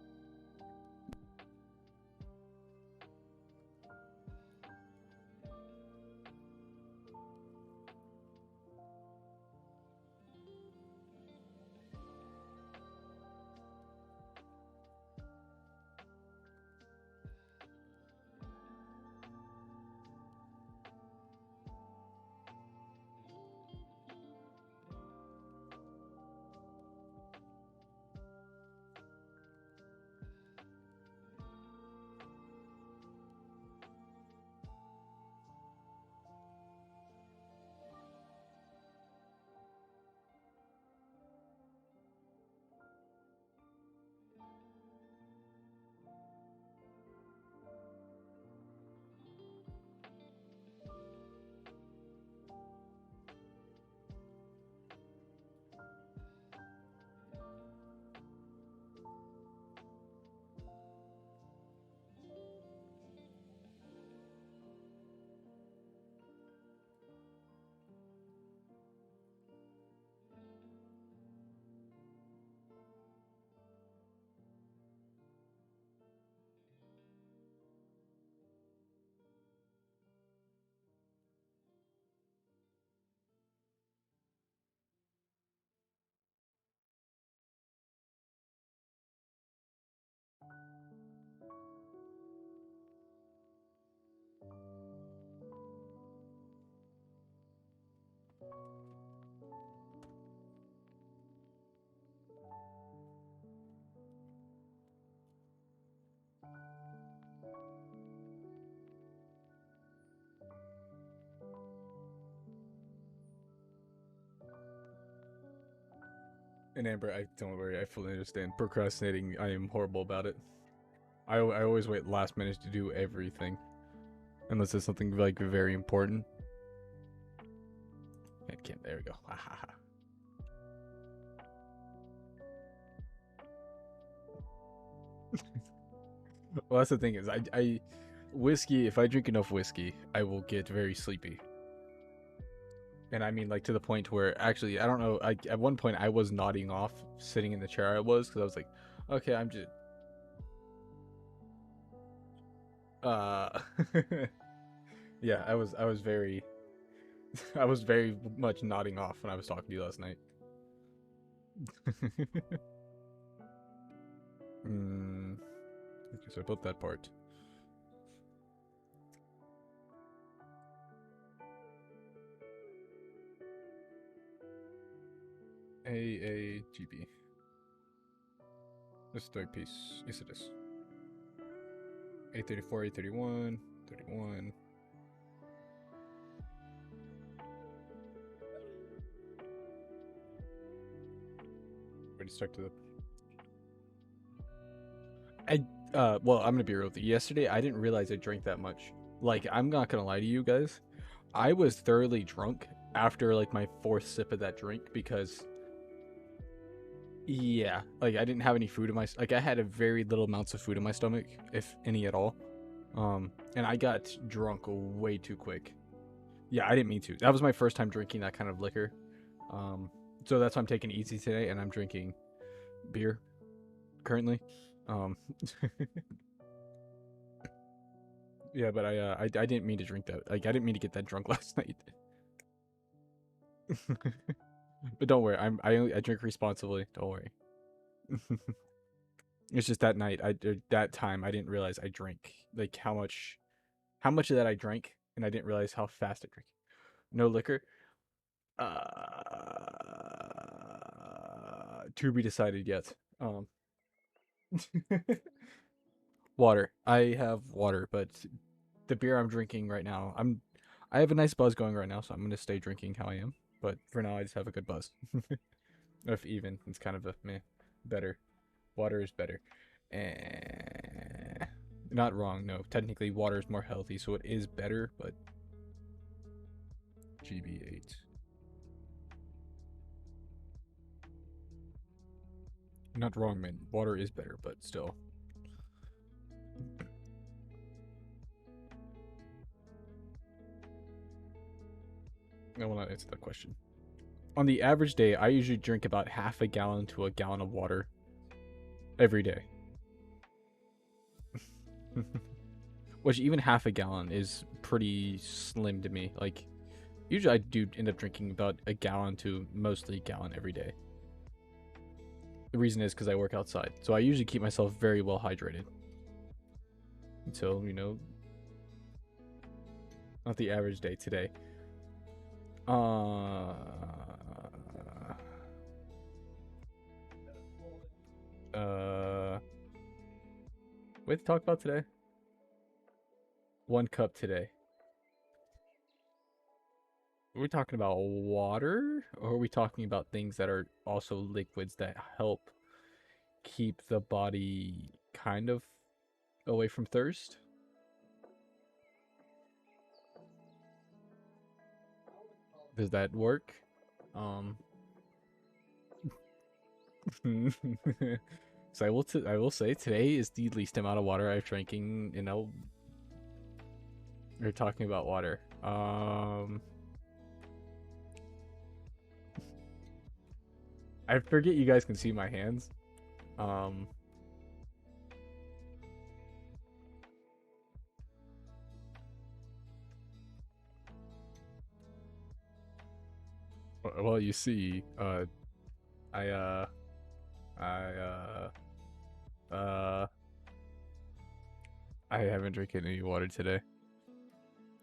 A: And Amber, I don't worry, I fully understand. Procrastinating, I am horrible about it. I always wait last minute to do everything. Unless it's something like very important. Can't, there we go. Well, that's the thing is, whiskey, if I drink enough whiskey, I will get very sleepy. And I mean, like, to the point where, actually, I don't know, at one point, I was nodding off, sitting in the chair I was, because I was like, okay, I'm just, yeah, I was very, I was very much nodding off when I was talking to you last night. Okay, so I built that part. AAGB. This is third piece. Yes, it is. 834, 831, 31. Ready to start to the. Well, I'm gonna be real with you. Yesterday, I didn't realize I drank that much. Like, I'm not gonna lie to you guys. I was thoroughly drunk after like my fourth sip of that drink because, yeah, like I didn't have any food in my like I had a very little amounts of food in my stomach, if any at all. And I got drunk way too quick. Yeah, I didn't mean to. That was my first time drinking that kind of liquor. So that's why I'm taking it easy today, and I'm drinking beer currently. Um, yeah, but I didn't mean to drink that. Like I didn't mean to get that drunk last night. But don't worry, I drink responsibly. Don't worry. It's just that night, that time I didn't realize I drank like how much of that I drank, and I didn't realize how fast I drank. No liquor. To be decided yet. Water. I have water, but the beer I'm drinking right now, I have a nice buzz going right now, so I'm gonna stay drinking how I am. But for now, I just have a good buzz. If even, it's kind of a meh. Better. Water is better. Not wrong. No, technically, water is more healthy, so it is better. But GB8. Not wrong, man. Water is better, but still. I will not answer that question. On the average day, I usually drink about half a gallon to a gallon of water every day. Which even half a gallon is pretty slim to me. Like, usually I do end up drinking about a gallon to mostly a gallon every day. The reason is because I work outside. So I usually keep myself very well hydrated. Until, not the average day today. What to talk about today? 1 cup today. Are we talking about water? Or are we talking about things that are also liquids that help keep the body kind of away from thirst? Does that work? So I will say today is the least amount of water I've drinking. We're talking about water. I forget you guys can see my hands. Well, you see, I I I haven't drinking any water today.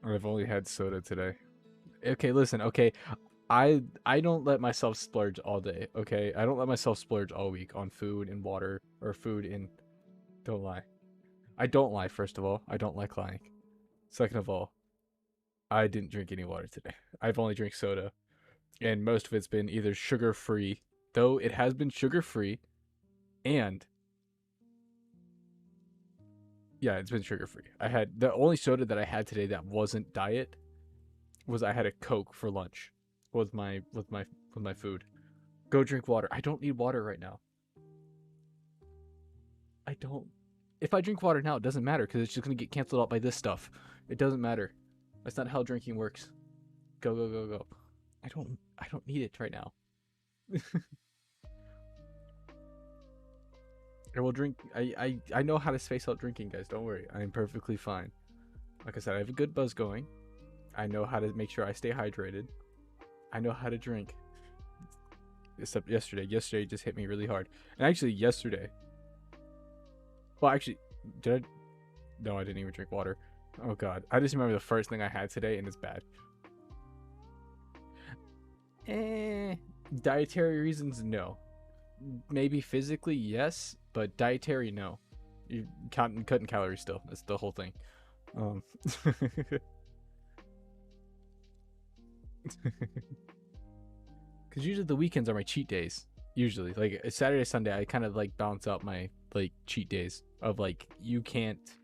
A: I've only had soda today. Okay, listen. Okay, I don't let myself splurge all day. Okay, I don't let myself splurge all week on food and water or food and. Don't lie. I don't lie. First of all, I don't like lying. Second of all, I didn't drink any water today. I've only drank soda, and most of it's been either sugar free though it has been sugar free, and yeah, it's been sugar free. I had the only soda that I had today that wasn't diet was I had a Coke for lunch with my food. Go drink water. I don't need water right now. I don't. If I drink water now, it doesn't matter because it's just gonna get canceled out by this stuff. It doesn't matter. That's not how drinking works. Go go go go. I don't need it right now. I will drink. I know how to space out drinking, guys. Don't worry. I am perfectly fine. Like I said, I have a good buzz going. I know how to make sure I stay hydrated. I know how to drink. Except yesterday. Yesterday just hit me really hard. And actually, yesterday. Well, actually, did I? No, I didn't even drink water. Oh god. I just remember the first thing I had today, and it's bad. Dietary reasons, no. Maybe physically, yes, but dietary, no. You're cutting calories still. That's the whole thing. Because usually the weekends are my cheat days. Usually, like Saturday, Sunday, I kind of like balance out my like cheat days of like you can't.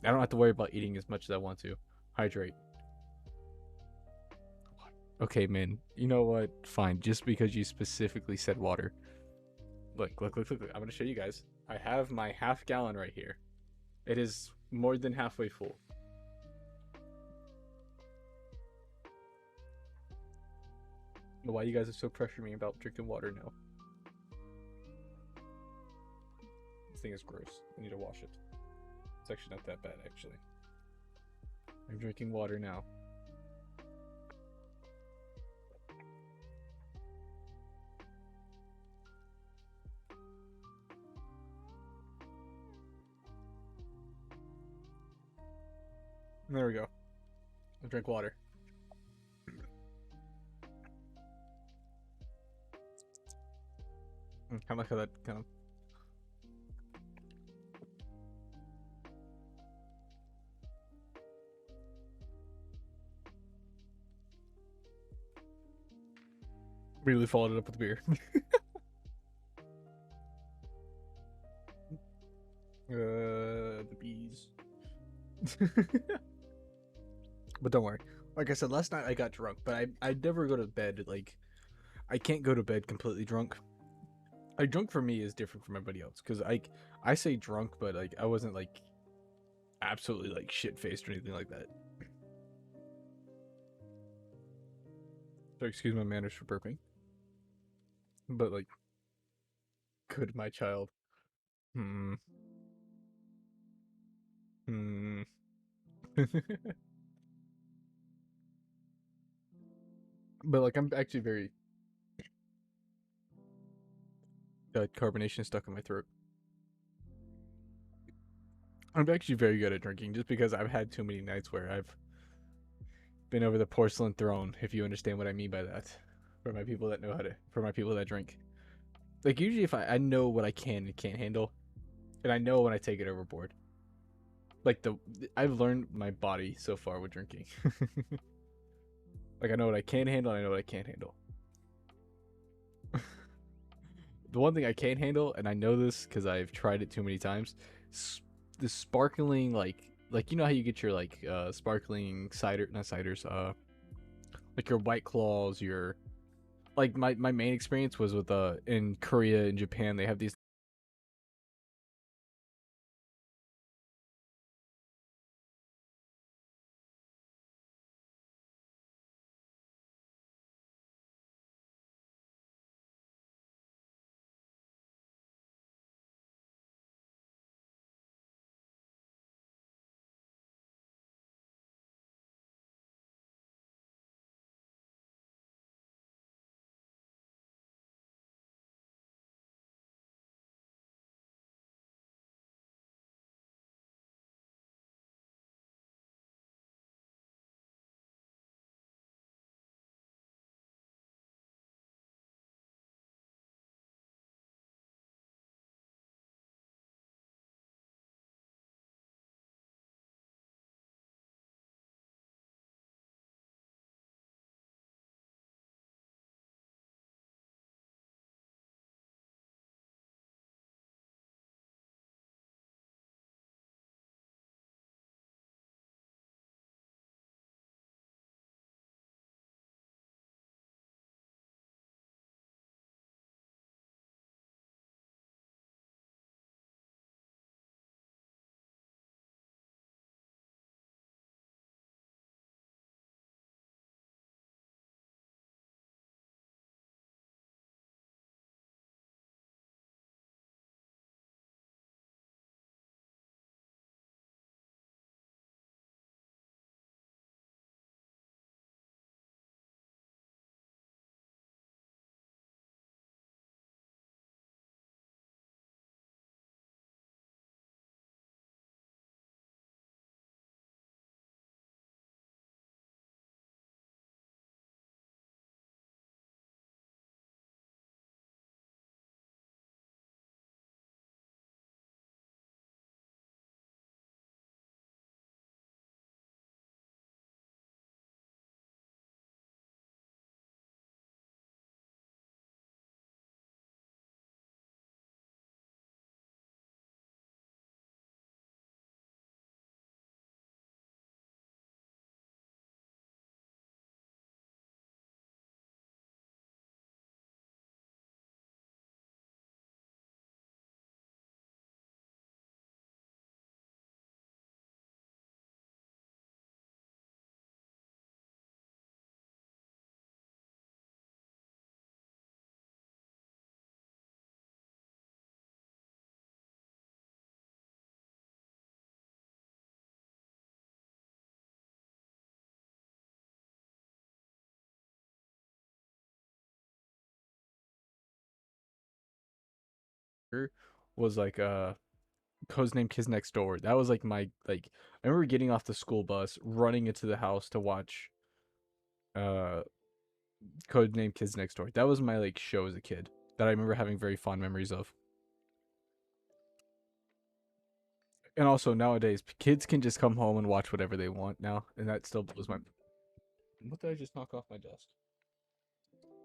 A: I don't have to worry about eating as much as I want to. Hydrate. Okay, man. You know what? Fine. Just because you specifically said water. Look, look, look, look. I'm gonna show you guys. I have my half gallon right here. It is more than halfway full. Why you guys are so pressuring me about drinking water now? This thing is gross. I need to wash it. It's actually not that bad, actually. I'm drinking water now. There we go. I drink water. I like how that kind of. Really followed it up with beer. The bees. But don't worry. Like I said, last night I got drunk, but I never go to bed like I can't go to bed completely drunk. Like drunk for me is different from everybody else because I say drunk, but like I wasn't like absolutely like shit faced or anything like that. So excuse my manners for burping, but like, could my child? Hmm. Hmm. But like I'm actually very carbonation stuck in my throat. I'm actually very good at drinking just because I've had too many nights where I've been over the porcelain throne, if you understand what I mean by that. For my people that know how to, for my people that drink. Like usually if I know what I can and can't handle, and I know when I take it overboard. Like I've learned my body so far with drinking. Like I know what I can handle, and I know what I can't handle. The one thing I can't handle, and I know this because I've tried it too many times, the sparkling like you know how you get your like sparkling cider, not ciders, like your White Claws, your like my main experience was with in Korea and Japan. They have these was like Codename Kids Next Door. That was like my like I remember getting off the school bus, running into the house to watch uh Codename Kids Next Door. That was my like show as a kid that I remember having very fond memories of. And also nowadays, kids can just come home and watch whatever they want now, and that still blows my. What did I just knock off my desk?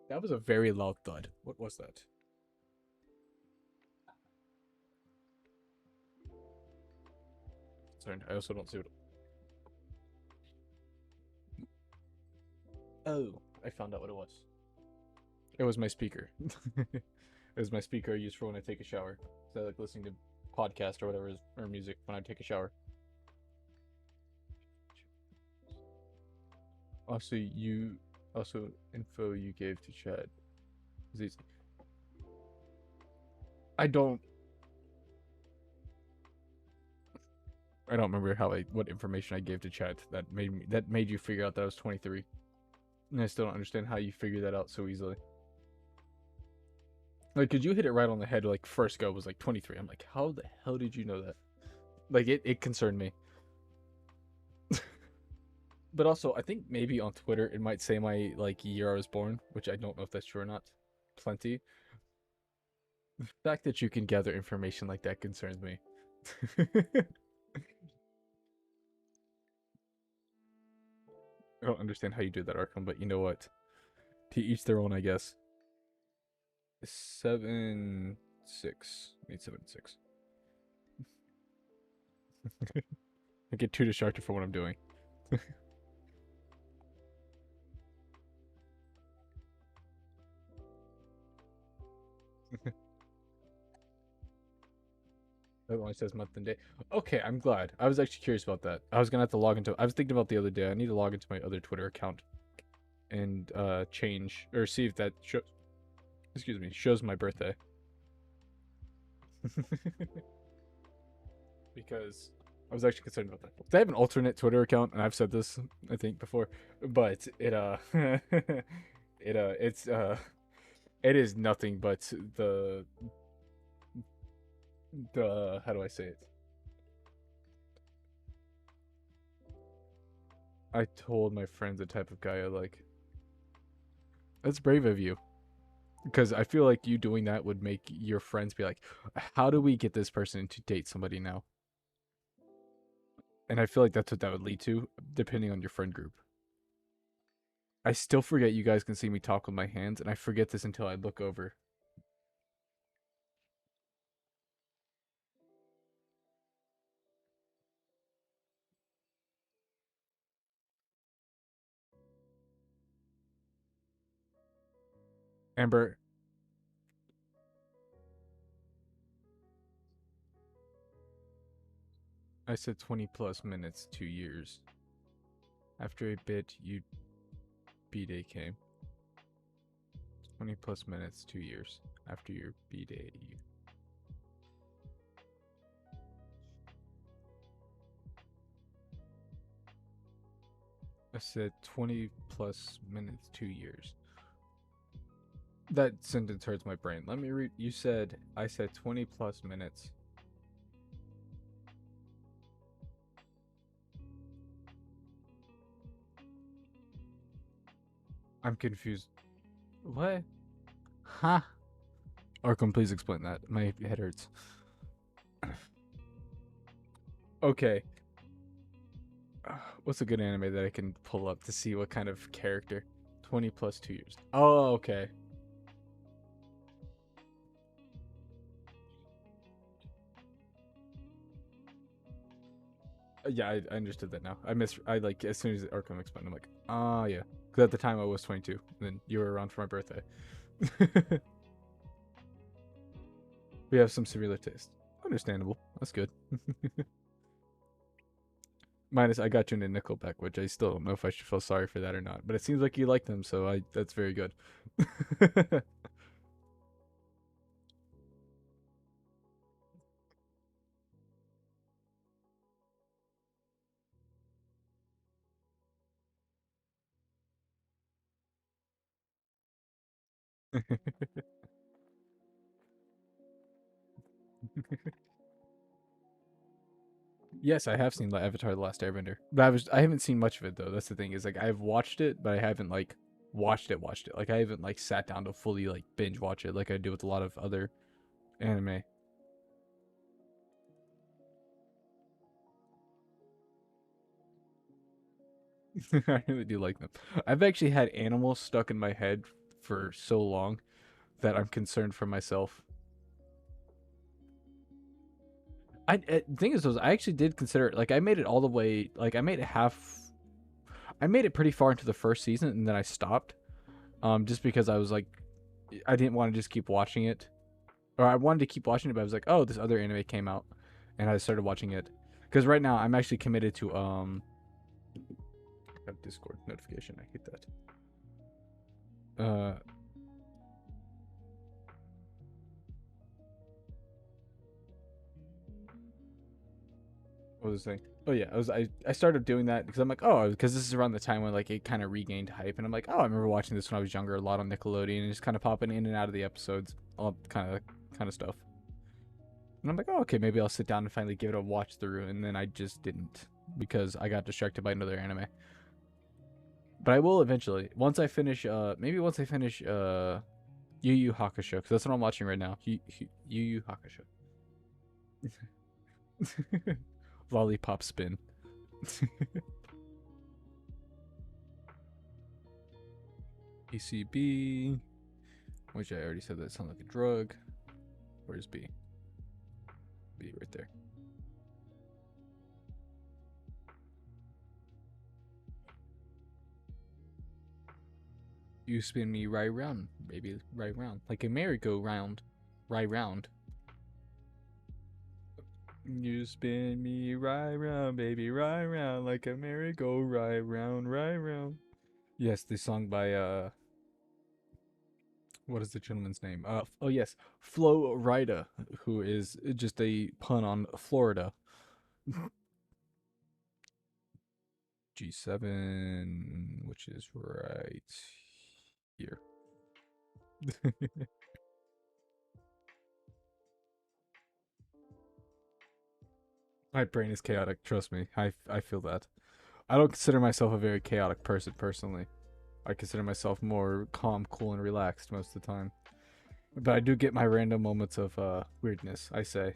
A: That was a very loud thud. What was that? Sorry, I also don't see what. Oh, I found out what it was. It was my speaker. It was my speaker I use for when I take a shower. So I like listening to podcast or whatever or music when I take a shower. Also, info you gave to Chad. I don't I don't remember what information I gave to Chad that made you figure out that I was 23. And I still don't understand how you figured that out so easily. Like, could you hit it right on the head? Like, first go was like 23. I'm like, how the hell did you know that? Like, it concerned me. But also, I think maybe on Twitter it might say my like year I was born, which I don't know if that's true or not. Plenty. The fact that you can gather information like that concerns me. I don't understand how you do that, Arkham, but you know what? To each their own, I guess. 7-6. Need 7-6. I get too distracted for what I'm doing. That only says month and day. Okay, I'm glad. I was actually curious about that. I was gonna have to log into. I was thinking about the other day. I need to log into my other Twitter account and change or see if that shows. Excuse me, shows my birthday. Because I was actually concerned about that. I have an alternate Twitter account, and I've said this I think before, but it is nothing but the how do I say it? I told my friends the type of guy I like. That's brave of you. Because I feel like you doing that would make your friends be like, how do we get this person to date somebody now? And I feel like that's what that would lead to, depending on your friend group. I still forget you guys can see me talk with my hands, and I forget this until I look over. Amber, I said 20 plus minutes, 2 years. After a bit, you B day came. 20 plus minutes, 2 years. After your B day, you. I said 20 plus minutes, 2 years. That sentence hurts my brain. Let me read. You said, I said 20 plus minutes. I'm confused. What? Huh? Arkham, please explain that. My head hurts. Okay. What's a good anime that I can pull up to see what kind of character? 20 plus 2 years. Oh, okay. Yeah, I understood that now. I like, as soon as Arkham explained, I'm like, oh, yeah. Because at the time I was 22, and then you were around for my birthday. We have some similar taste. Understandable. That's good. Minus, I got you into Nickelback, which I still don't know if I should feel sorry for that or not. But it seems like you like them, so that's very good. Yes, I have seen the Avatar: The Last Airbender, but I haven't seen much of it though. That's the thing is like I've watched it, but I haven't like watched it. Like I haven't like sat down to fully like binge watch it like I do with a lot of other anime. I really do like them. I've actually had animals stuck in my head for so long that I'm concerned for myself. The thing is, I actually did consider it. Like, I made it all the way. Like, I made it half. I made it pretty far into the first season, and then I stopped. Just because I was like, I didn't want to just keep watching it, or I wanted to keep watching it, but I was like, oh, this other anime came out, and I started watching it. Because right now I'm actually committed to a Discord notification. I hate that. What was I saying? Oh yeah, I started doing that because I'm like, oh, because this is around the time when like it kind of regained hype, and I'm like, oh, I remember watching this when I was younger a lot on Nickelodeon, and just kind of popping in and out of the episodes, all kind of stuff. And I'm like, oh, okay, maybe I'll sit down and finally give it a watch through, and then I just didn't because I got distracted by another anime. But I will eventually, once I finish, maybe once I finish, Yu Yu Hakusho, because that's what I'm watching right now. Yu Yu Hakusho. Lollipop spin. PCB, which I already said that sounds like a drug. Where's B? B right there. You spin me right round, baby, right round, like a merry-go-round, right round. You spin me right round, baby, right round, like a merry-go right round, right round. Yes, the song by what is the gentleman's name? Oh yes, Flo Rida, who is just a pun on Florida. G7, which is right here. My brain is chaotic, trust me. I feel that. I don't consider myself a very chaotic person personally. I consider myself more calm, cool, and relaxed most of the time. But I do get my random moments of weirdness, I say.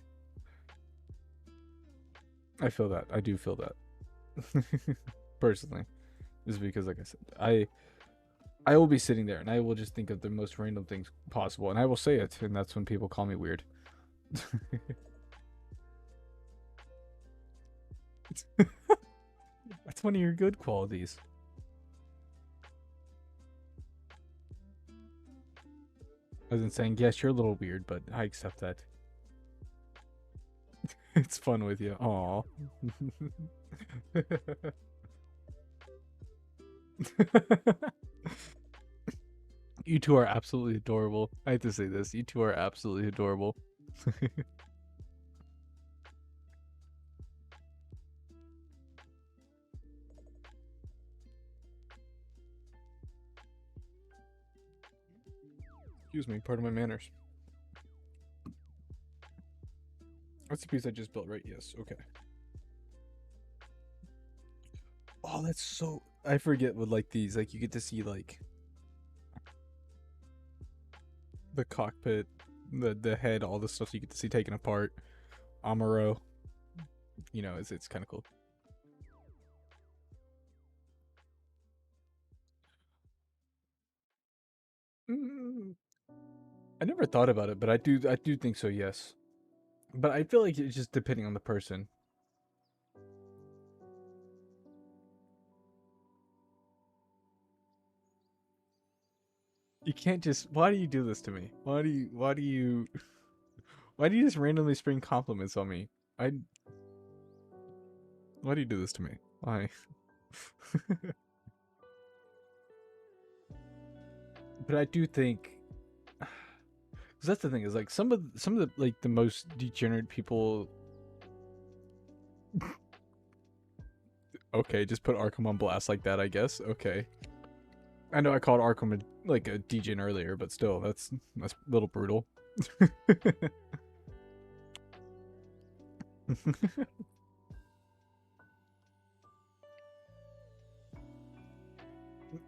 A: I feel that. I do feel that. Personally. Just because like I said, I will be sitting there and I will just think of the most random things possible and I will say it, and that's when people call me weird. That's one of your good qualities. I wasn't saying, yes, you're a little weird, but I accept that. It's fun with you. Aw. You two are absolutely adorable. I hate to say this. You two are absolutely adorable. Excuse me, pardon my manners. That's the piece I just built, right? Yes, okay. Oh, that's so... I forget with, like, these. Like, you get to see, like... the cockpit, the head, all the stuff you get to see taken apart. Amuro. You know, it's kind of cool. Mm, I never thought about it, but I do think so, yes. But I feel like it's just depending on the person. You can't just. Why do you do this to me? Why do you? Why do you just randomly spring compliments on me? I. Why do you do this to me? Why? But I do think, because that's the thing is like some of the like the most degenerate people. Okay, just put Arkham on blast like that, I guess. Okay. I know I called Arkham like a degen earlier, but still, that's a little brutal.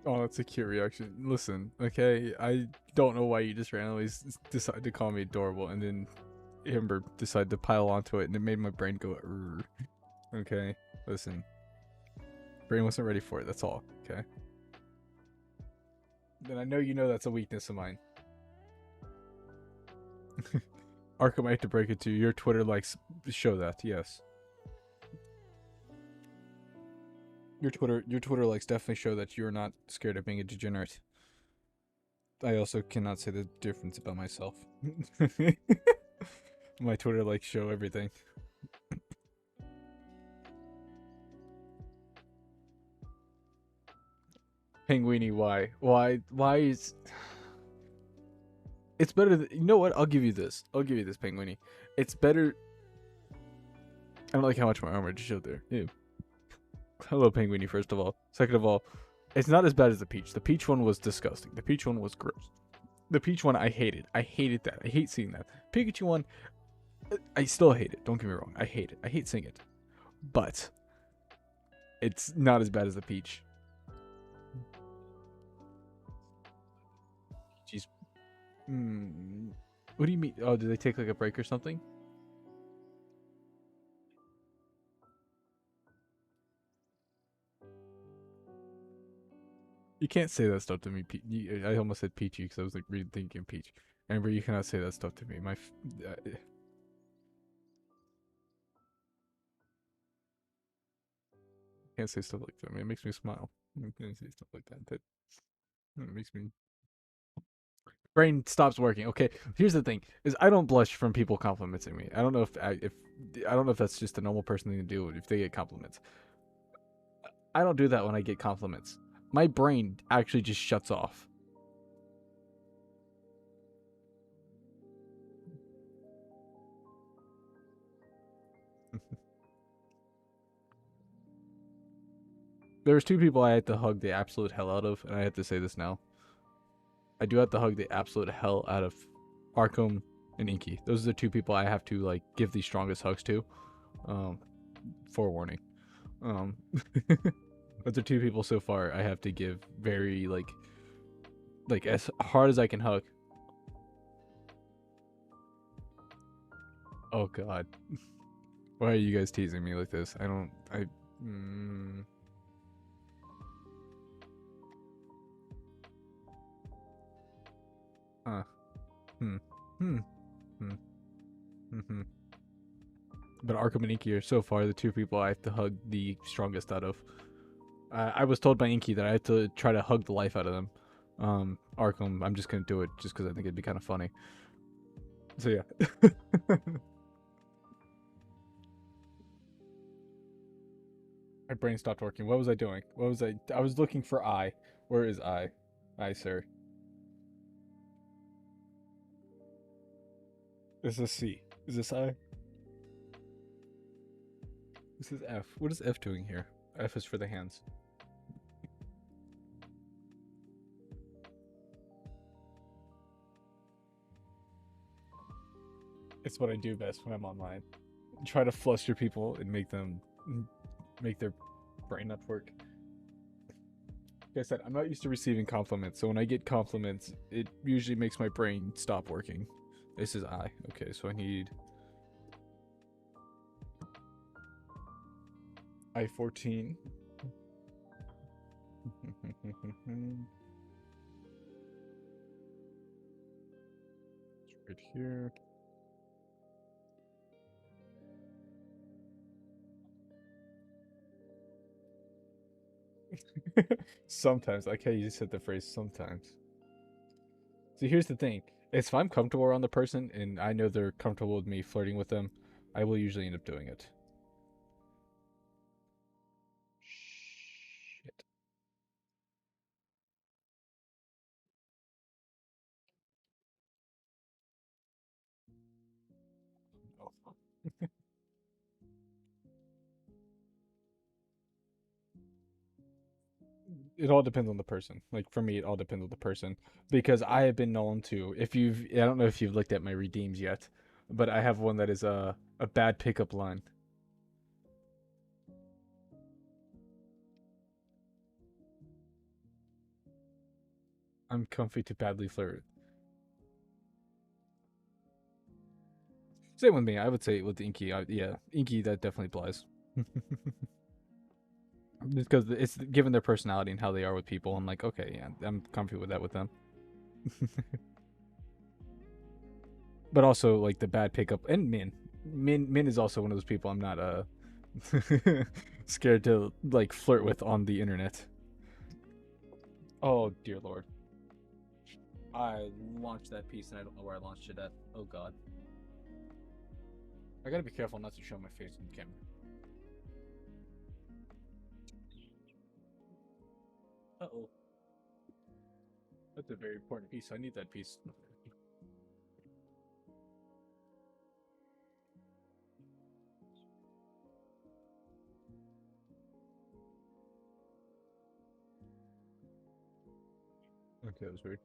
A: Oh, that's a cute reaction. Listen, okay, I don't know why you just randomly decide to call me adorable, and then Amber decided to pile onto it, and it made my brain go. "Rrr." Okay, listen, brain wasn't ready for it. That's all. Okay. Then I know you know that's a weakness of mine. Arkham, I hate to break it to you. Your Twitter likes show that. Yes. Your Twitter likes definitely show that you're not scared of being a degenerate. I also cannot say the difference about myself. My Twitter likes show everything. Penguini, why? Why is it's better you know what? I'll give you this. I'll give you this, Penguini. It's better. I don't like how much my armor just showed there. Ew. Hello, Penguini, first of all. Second of all, it's not as bad as the peach. The peach one was disgusting. The peach one was gross. The peach one I hated. I hated that. I hate seeing that. Pikachu one, I still hate it. Don't get me wrong. I hate it. I hate seeing it. But it's not as bad as the peach. Jeez. What do you mean? Oh, did they take like a break or something? You can't say that stuff to me. I almost said Peachy because I was like really thinking Peach. Amber, you cannot say that stuff to me. Can't say stuff like that. I mean, it makes me smile. You can't say stuff like that. That makes me brain stops working. Okay, here's the thing: is I don't blush from people complimenting me. I don't know if I don't know if that's just a normal person thing to do if they get compliments. I don't do that when I get compliments. My brain actually just shuts off. There's two people I had to hug the absolute hell out of, and I have to say this now. I do have to hug the absolute hell out of Arkham and Inky. Those are the two people I have to like give the strongest hugs to. Forewarning. Um, but the two people so far I have to give very like as hard as I can hug. Oh God, why are you guys teasing me like this? I don't. I. Mm, huh. Hmm. Hmm. Hmm. Hmm. But Arkham and Inky are so far the two people I have to hug the strongest out of. I was told by Inky that I had to try to hug the life out of them. Arkham, I'm just gonna do it just because I think it'd be kind of funny. So yeah. My brain stopped working. What was I doing? What was I? I was looking for I. Where is I? I, sir. Is this C? Is this I? This is F. What is F doing here? F is for the hands. It's what I do best when I'm online. Try to fluster people and make their brain not work. Like I said, I'm not used to receiving compliments, so when I get compliments, it usually makes my brain stop working. This is I. Okay, so I need I-14. Right here. Sometimes. I like how you just said the phrase sometimes. See, here's the thing. If I'm comfortable around the person and I know they're comfortable with me flirting with them, I will usually end up doing it. Shit. Oh. It all depends on the person. Like for me, it all depends on the person because I have been known to. If you've, I don't know if you've looked at my redeems yet. but I have one that is a bad pickup line. I'm comfy to badly flirt. Same with me. I would say with Inky. Yeah, Inky, that definitely applies. Because it's given their personality and how they are with people. I'm like, okay, yeah, I'm comfy with that with them. But also like the bad pickup and Min is also one of those people I'm not scared to like flirt with on the internet. Oh dear lord. I launched that piece and I don't know where I launched it at. Oh god. I gotta be careful not to show my face on the camera. Uh-oh. That's a very important piece. I need that piece. Okay, that was weird.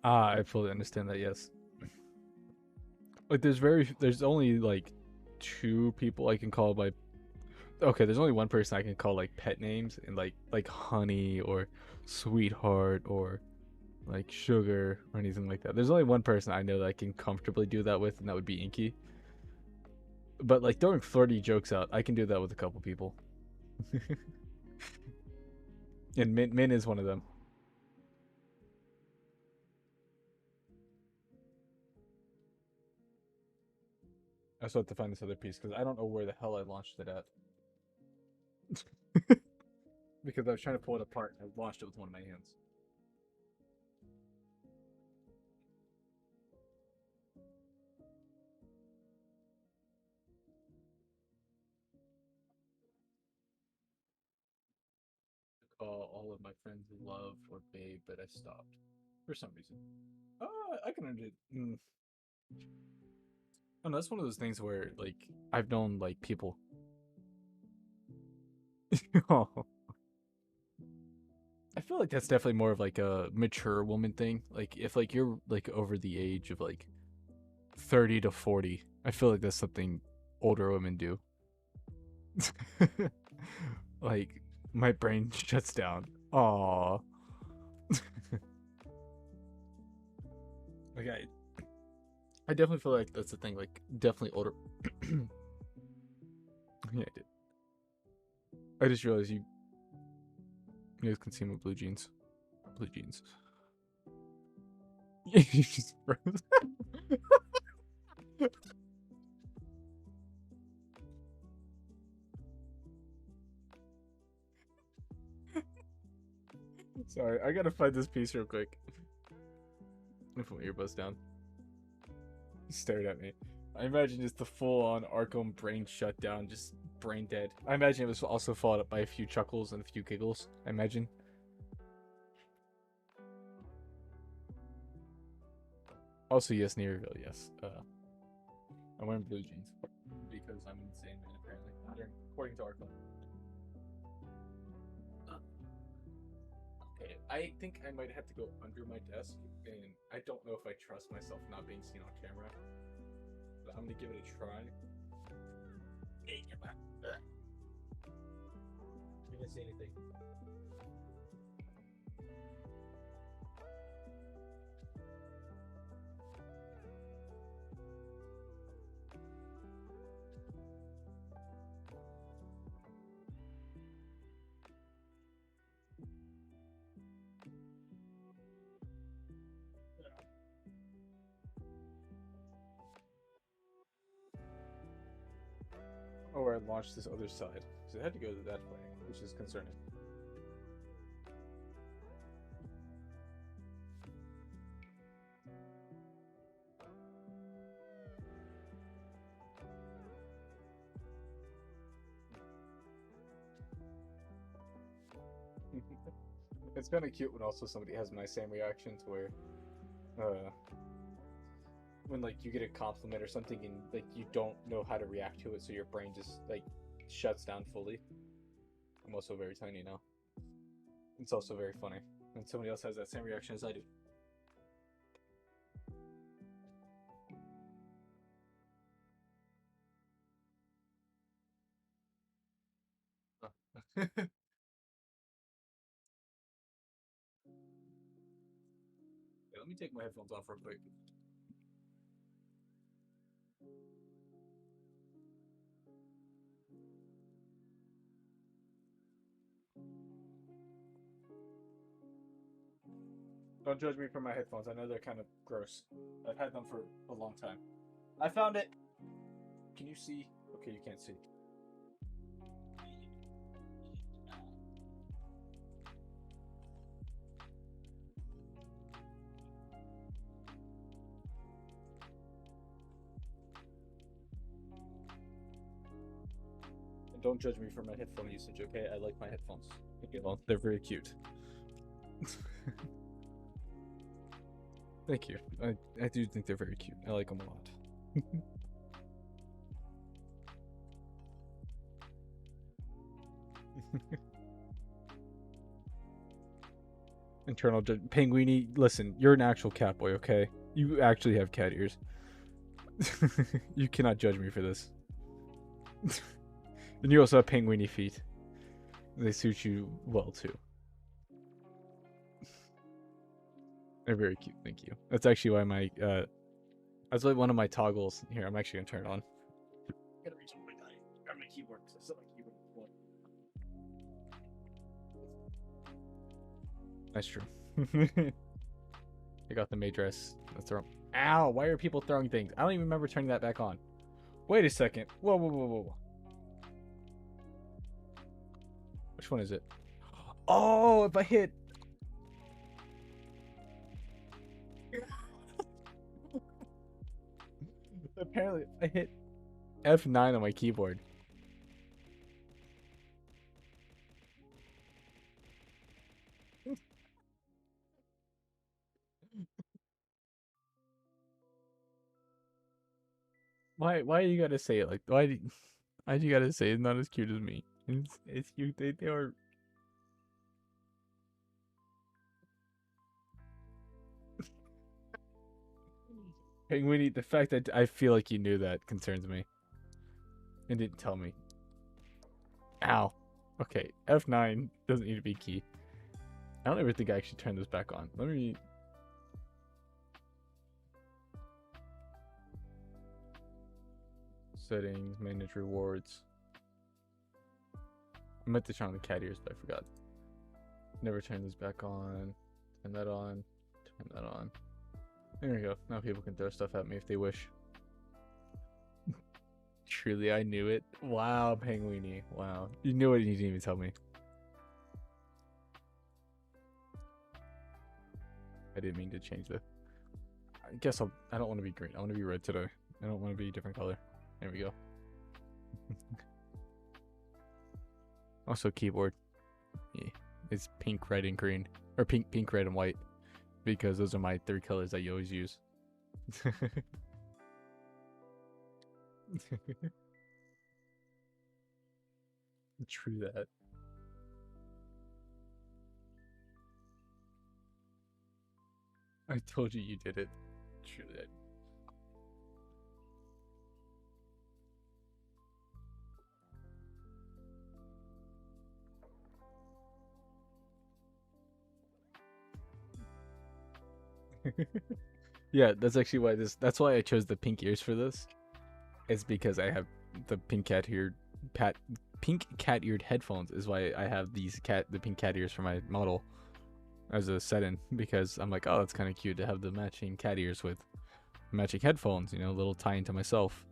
A: Ah, I fully understand that, yes. Like there's only like two people I can call by okay, there's only one person I can call like pet names and like honey or sweetheart or like sugar or anything like that. There's only one person I know that I can comfortably do that with, and that would be Inky. But like throwing flirty jokes out, I can do that with a couple people. And Min is one of them. I still have to find this other piece because I don't know where the hell I launched it at. Because I was trying to pull it apart and I launched it with one of my hands. Call all of my friends love or babe, but I stopped for some reason. I can understand. And that's one of those things where like I've known like people. Oh, I feel like that's definitely more of like a mature woman thing. Like if like you're like over the age of like 30 to 40, I feel like that's something older women do. Like my brain shuts down. Aw. Like I definitely feel like that's the thing. Like definitely older. Yeah, I did. I just realized you guys can see my blue jeans. Blue jeans. You just froze. Sorry, I gotta find this piece real quick. Let me put my earbuds down. He stared at me. I imagine just the full-on Arkham brain shutdown, just brain dead. I imagine it was also followed up by a few chuckles and a few giggles. I imagine. Also, yes, Nearville, yes. I'm wearing blue jeans because I'm insane, man. Apparently, according to Arkham. Okay, I think I might have to go under my desk, and I don't know if I trust myself not being seen on camera. But I'm gonna give it a try. Hey, come on. You didn't say anything. Or I launched this other side. So it had to go that way, which is concerning. It's kind of cute when also somebody has my same reaction to where, uh, when like you get a compliment or something and like you don't know how to react to it, so your brain just like shuts down fully. I'm also very tiny now. It's also very funny. And somebody else has that same reaction as I do. Yeah, let me take my headphones off real quick. Don't judge me for my headphones. I know they're kind of gross. I've had them for a long time. I found it. Can you see? Okay, you can't see. And don't judge me for my headphone usage, okay? I like my headphones. You know, they're very cute. Thank you. I do think they're very cute. I like them a lot. Internal Penguini, listen, you're an actual cat boy, okay? You actually have cat ears. You cannot judge me for this. And you also have penguiny feet. They suit you well too. They're very cute, thank you. That's actually why my that's like one of my toggles. Here, I'm actually gonna turn it on. I gotta reach over my grab my keyboard because I set my keyboard before. That's true. I got the May dress. Let's throw. Ow! Why are people throwing things? I don't even remember turning that back on. Wait a second. Whoa, whoa, whoa, whoa. Which one is it? Oh, if I hit. Apparently, I hit F9 on my keyboard. Why you gotta say it like why do you gotta say it's not as cute as me? It's cute. They are. Penguini, the fact that I feel like you knew that concerns me. And didn't tell me. Ow. Okay, F9 doesn't need to be key. I don't ever think I actually turned this back on. Let me. Settings, manage rewards. I meant to turn on the cat ears, but I forgot. Never turn this back on. Turn that on. Turn that on. There we go. Now people can throw stuff at me if they wish. Truly, I knew it. Wow, Penguini. Wow. You knew it and you didn't even tell me. I didn't mean to change the... I guess I don't want to be green. I want to be red today. I don't want to be a different color. There we go. Also keyboard. Yeah. It's pink, red, and green. Or pink, red, and white. Because those are my 3 colors that you always use. True that. I told you you did it. True that. Yeah, that's actually why that's why I chose the pink ears for this. It's because I have the pink cat eared headphones is why I have the pink cat ears for my model as a set-in, because I'm like, oh, it's kind of cute to have the matching cat ears with matching headphones, you know, a little tie into myself.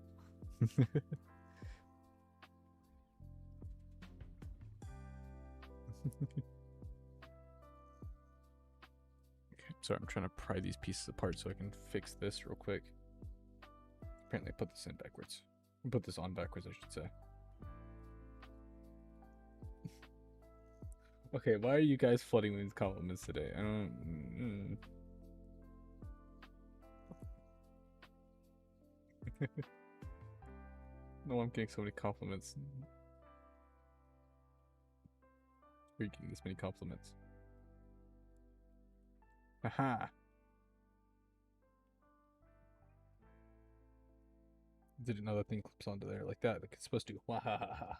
A: Sorry, I'm trying to pry these pieces apart so I can fix this real quick. Apparently I put this in backwards. Put this on backwards, I should say. Okay, why are you guys flooding me with compliments today? I don't... No, I'm getting so many compliments. Where are you getting this many compliments? Haha. Didn't know that thing clips onto there like that. Like it's supposed to. Wahahaha.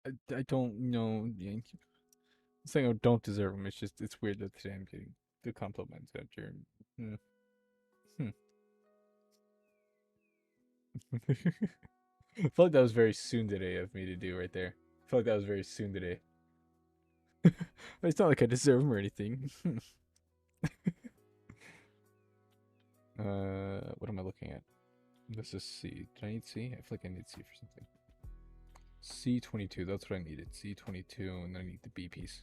A: I don't know. I'm saying I don't deserve them. It's just it's weird that today I'm getting the compliments after. Hmm. Hmm. I feel like that was very soon today of me to do right there. I feel like that was very soon today. It's not like I deserve them or anything. What am I looking at? This is C. Did I need C? I feel like I need C for something. C22, that's what I needed. C22, and then I need the B piece.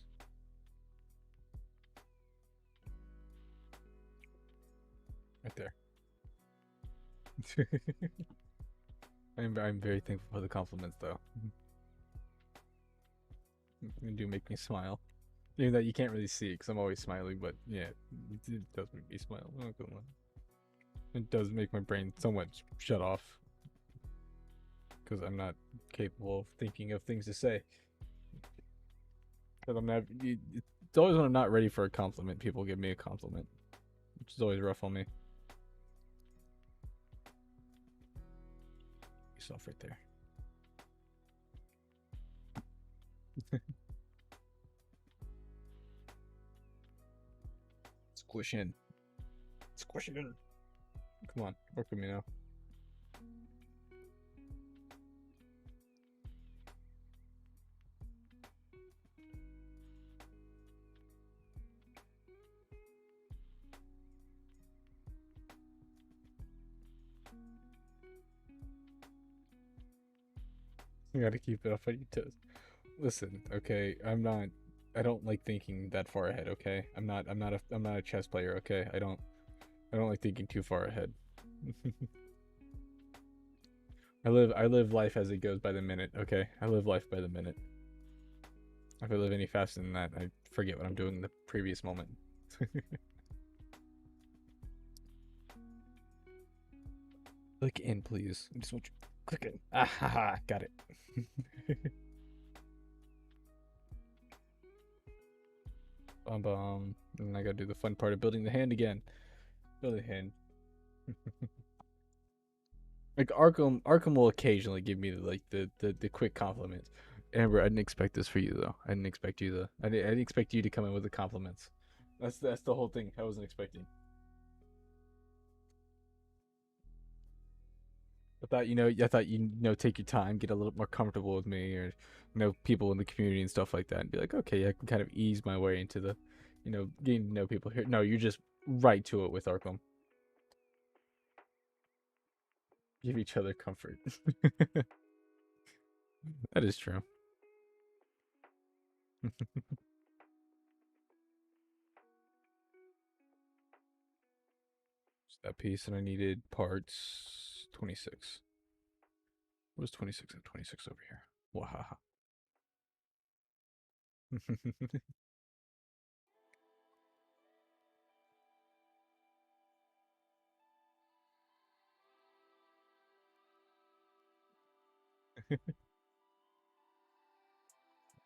A: Right there. I'm very thankful for the compliments, though. They do make me smile. Even though you can't really see it, because I'm always smiling, but yeah, it does make me smile. I'm not gonna lie. It does make my brain somewhat shut off, because I'm not capable of thinking of things to say. Because I'm not. It's always when I'm not ready for a compliment, people give me a compliment, which is always rough on me. Yourself right there. Squish in. Squish it in. Come on, work with me now. You gotta keep it up on your toes. Listen, okay, I don't like thinking that far ahead, okay? I'm not a chess player, okay? I don't like thinking too far ahead. I live life as it goes by the minute, okay? I live life by the minute. If I live any faster than that, I forget what I'm doing in the previous moment. Click in, please. I just want you click in. Ah ha ha, got it. And I gotta do the fun part of building the hand again. Build the hand. Like Arkham will occasionally give me the quick compliments. Amber, I didn't expect this for you though. I didn't expect you to. I didn't expect you to come in with the compliments. That's the whole thing. I wasn't expecting. I thought take your time, get a little more comfortable with me, or people in the community and stuff like that, and be like, okay, I can kind of ease my way into the, getting to know people here. No, you're just right to it with Arkham. Give each other comfort. That is true. That piece, and I needed parts 26. What is 26 and 26 over here? Wahaha.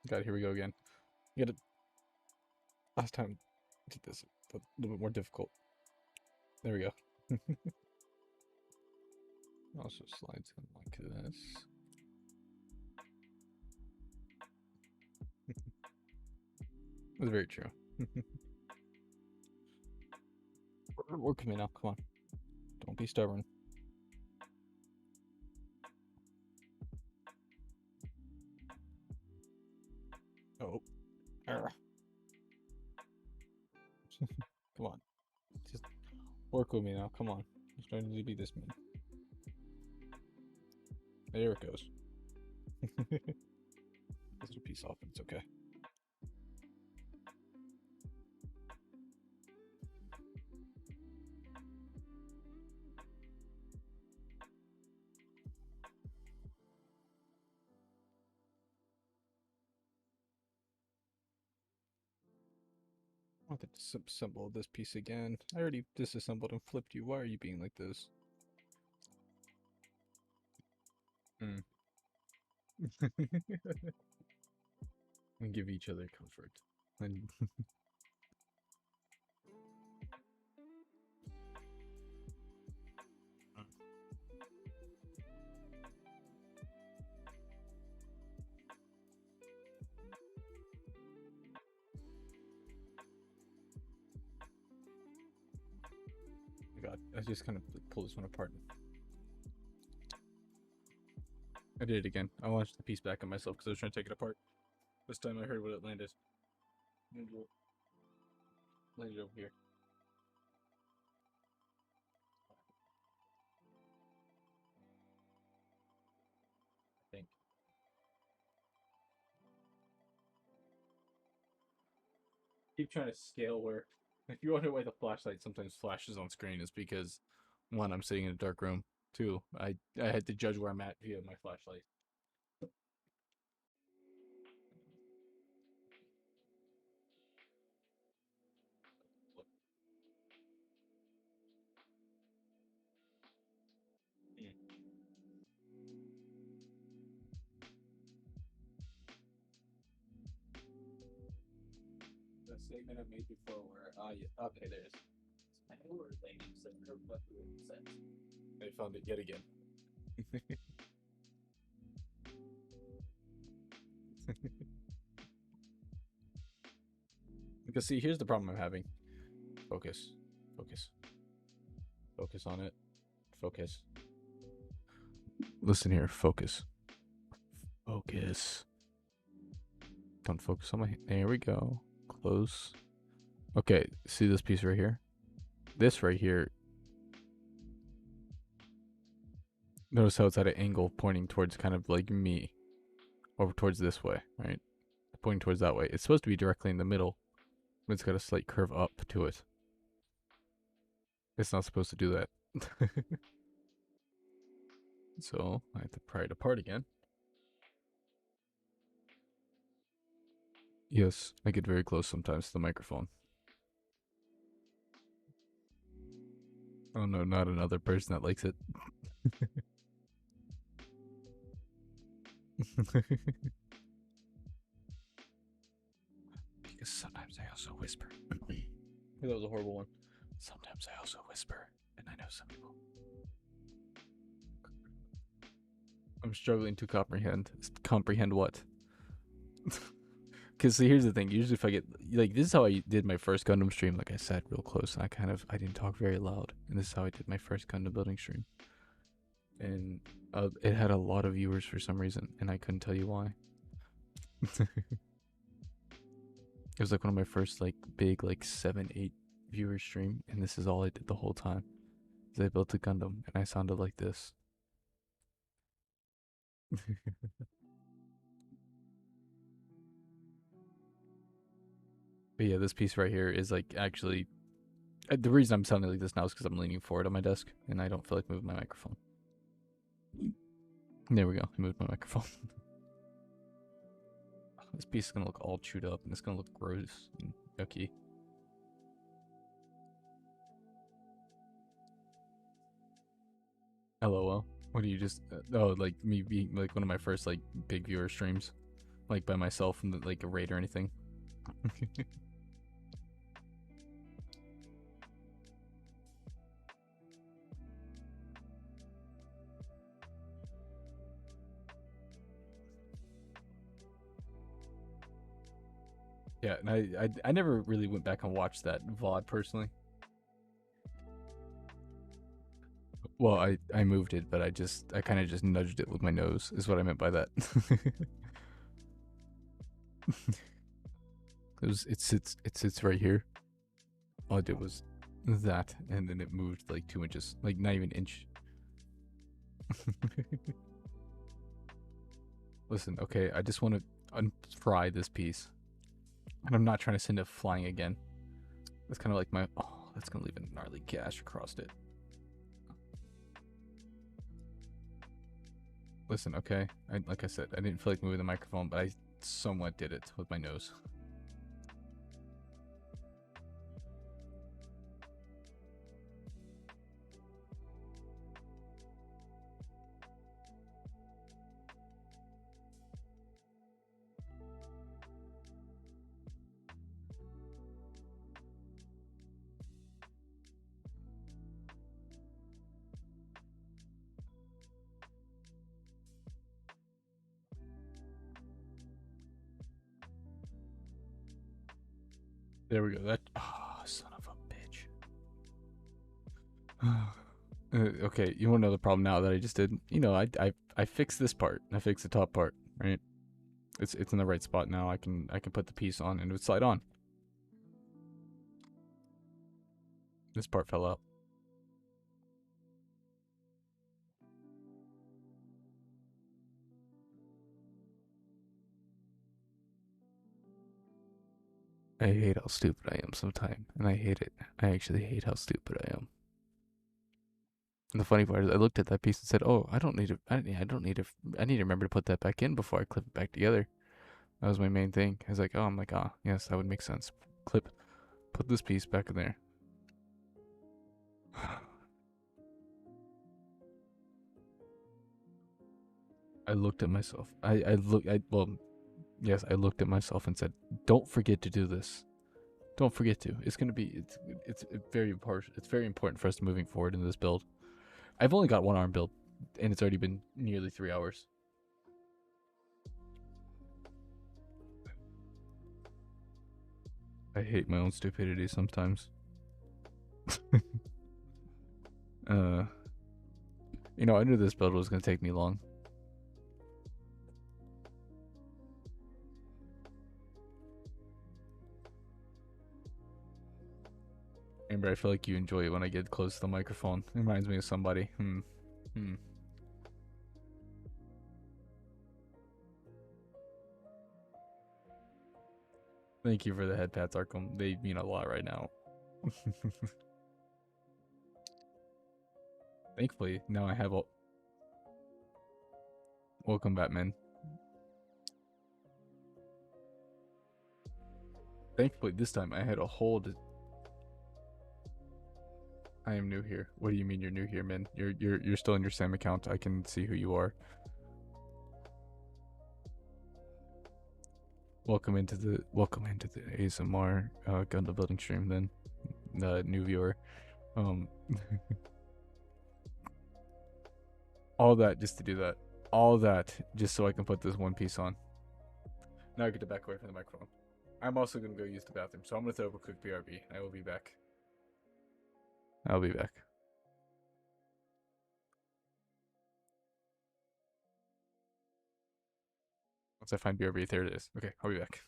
A: Got it, here we go again. You got it. Last time I did this a little bit more difficult. There we go. Also slides in like this. That's very true. Work with me now. Come on. Don't be stubborn. Oh. Come on. Just work with me now. Come on. I'm starting to be this mean. There it goes. Just a piece off, it's okay. I want to disassemble this piece again. I already disassembled and flipped you. Why are you being like this? And give each other comfort. And God, I just kind of pull this one apart. I did it again. I launched the piece back on myself because I was trying to take it apart. This time I heard what it landed. Landed over here. I think. Keep trying to scale where. If you wonder why the flashlight sometimes flashes on screen, is because one, I'm sitting in a dark room. Two, I had to judge where I'm at via my flashlight. The statement I made before where okay, there it is. I know where ladies said her butt sense. I found it yet again. Because see, here's the problem I'm having. Focus. Focus. Focus on it. Focus. Listen here, focus. Focus. Don't focus on my. There we go. Close. Okay, see this piece right here? This right here. Notice how it's at an angle pointing towards kind of like me. Over towards this way, right? Pointing towards that way. It's supposed to be directly in the middle, but it's got a slight curve up to it. It's not supposed to do that. So I have to pry it apart again. Yes, I get very close sometimes to the microphone. Oh no, not another person that likes it. Because sometimes I also whisper. That was a horrible one. Sometimes I also whisper, and I know some people. I'm struggling to comprehend. Comprehend what? Because see, here's the thing. Usually, if I get like this is how I did my first Gundam stream. Like I sat real close, and I didn't talk very loud, and this is how I did my first Gundam building stream. And it had a lot of viewers for some reason, and I couldn't tell you why. It was like one of my first like big like 7-8 viewer stream, and this is all I did the whole time. Is I built a Gundam, and I sounded like this. But yeah, this piece right here is like actually the reason I'm sounding like this now is because I'm leaning forward on my desk and I don't feel like moving my microphone. There we go. I moved my microphone. This piece is gonna look all chewed up and it's gonna look gross and yucky. LOL. What do you just? Oh, like me being like one of my first like big viewer streams, like by myself and like a raid or anything. Yeah, and I never really went back and watched that VOD personally. Well, I moved it, but I kind of just nudged it with my nose. Is what I meant by that. It sits right here. All I did was that, and then it moved like 2 inches, like not even an inch. Listen, okay, I just want to unfry this piece, and I'm not trying to send it flying again. That's kind of like my that's gonna leave a gnarly gash across it. Listen, okay, like I said, I didn't feel like moving the microphone, but I somewhat did it with my nose. There we go. That son of a bitch. Okay, you want to know the problem now that I just did? You know, I fixed this part. I fixed the top part, right? It's in the right spot now. I can put the piece on and it would slide on. This part fell out. I hate how stupid I am sometimes, and I hate it. I actually hate how stupid I am. And the funny part is, I looked at that piece and said, "Oh, I don't need to. I don't need to. I need to remember to put that back in before I clip it back together." That was my main thing. I was like, "Oh, I'm like, ah, yes, that would make sense. Put this piece back in there." I looked at myself. Well, yes, I looked at myself and said, "Don't forget to do this. Don't forget to. It's gonna be. It's very important. It's very important for us moving forward in this build." I've only got one arm build, and it's already been nearly 3 hours. I hate my own stupidity sometimes. uh, you know, I knew this build was gonna take me long. Amber, I feel like you enjoy it when I get close to the microphone. It reminds me of somebody. Thank you for the head pats, Arkham. They mean a lot right now. Thankfully, now I have a... Welcome, Batman. Thankfully, this time I had a hold. I am new here. What do you mean you're new here, man? You're still in your Sam account. I can see who you are. Welcome into the ASMR Gundam building stream. Then, the new viewer. All that just to do that. All that just so I can put this one piece on. Now I get to back away from the microphone. I'm also gonna go use the bathroom, so I'm gonna throw up a quick BRB. I will be back. I'll be back. Once I find BRB, there it is. Okay, I'll be back.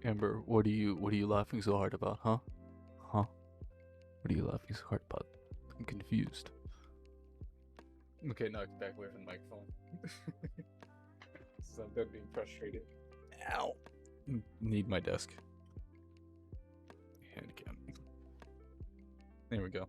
A: Amber, what are you laughing so hard about, huh? Huh? What are you laughing so hard about? I'm confused. Okay, now it's back away from the microphone. So I'm done being frustrated. Ow. Need my desk. Hand cam. There we go.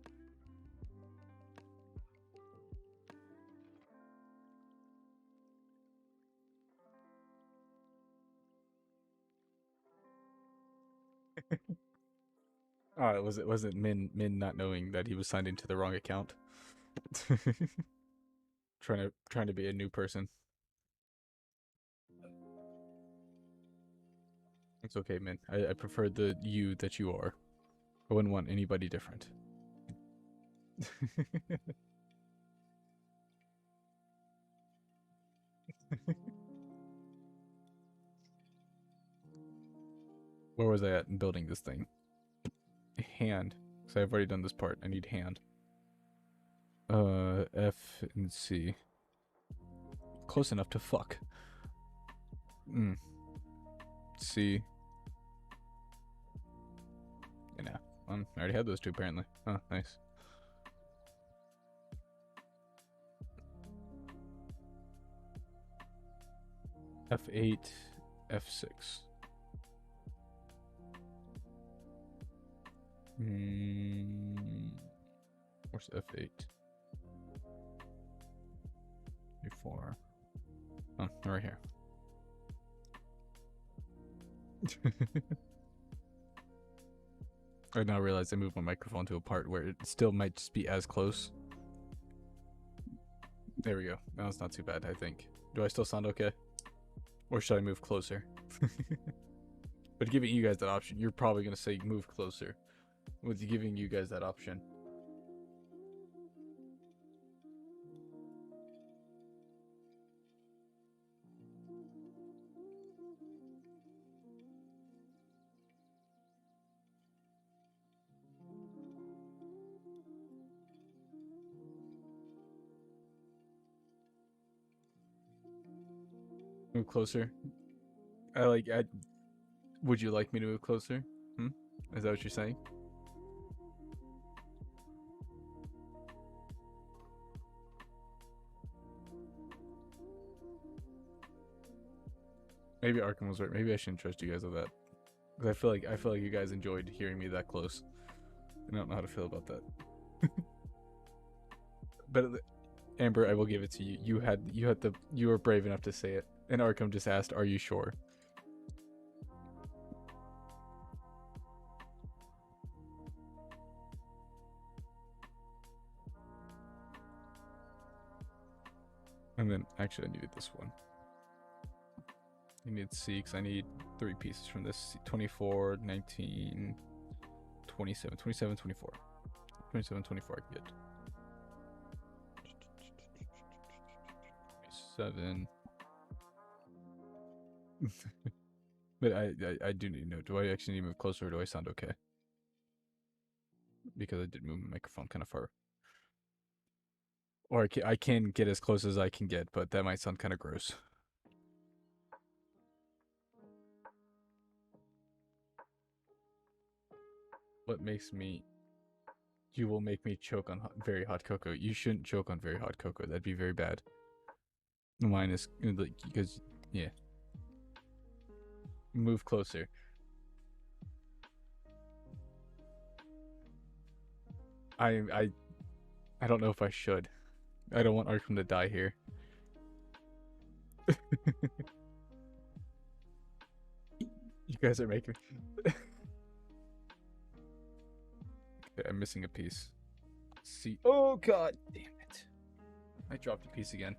A: Oh, was it Min not knowing that he was signed into the wrong account? trying to be a new person. It's okay, Min. I prefer the you that you are. I wouldn't want anybody different. Where was I at in building this thing? Hand. So I've already done this part. I need hand. F and C. Close enough to fuck. C. Yeah, I already had those two apparently. Oh, nice. F8, F6. Where's F8? Before. Oh, right here. I now realize I moved my microphone to a part where it still might just be as close. There we go. Now it's not too bad, I think. Do I still sound okay? Or should I move closer? But giving you guys that option, you're probably going to say move closer. With giving you guys that option. Move closer. Would you like me to move closer? Is that what you're saying? Maybe Arkham was right. Maybe I shouldn't trust you guys with that. Because I feel like you guys enjoyed hearing me that close. I don't know how to feel about that. But Amber, I will give it to you. You were brave enough to say it. And Arkham just asked, "Are you sure?" And then actually I needed this one. I need C because I need 3 pieces from this. 24, 19, 27, 27, 24. 27, 24 I can get. 7. But I do need to know, do I actually need to move closer or do I sound okay? Because I did move my microphone kind of far. Or I can get as close as I can get, but that might sound kind of gross. What makes me... You will make me choke on very hot cocoa. You shouldn't choke on very hot cocoa. That'd be very bad. Mine is like, because, yeah. Move closer. I don't know if I should. I don't want Arkham to die here. You guys are making me... Okay, I'm missing a piece. See. Oh god damn it. I dropped a piece again.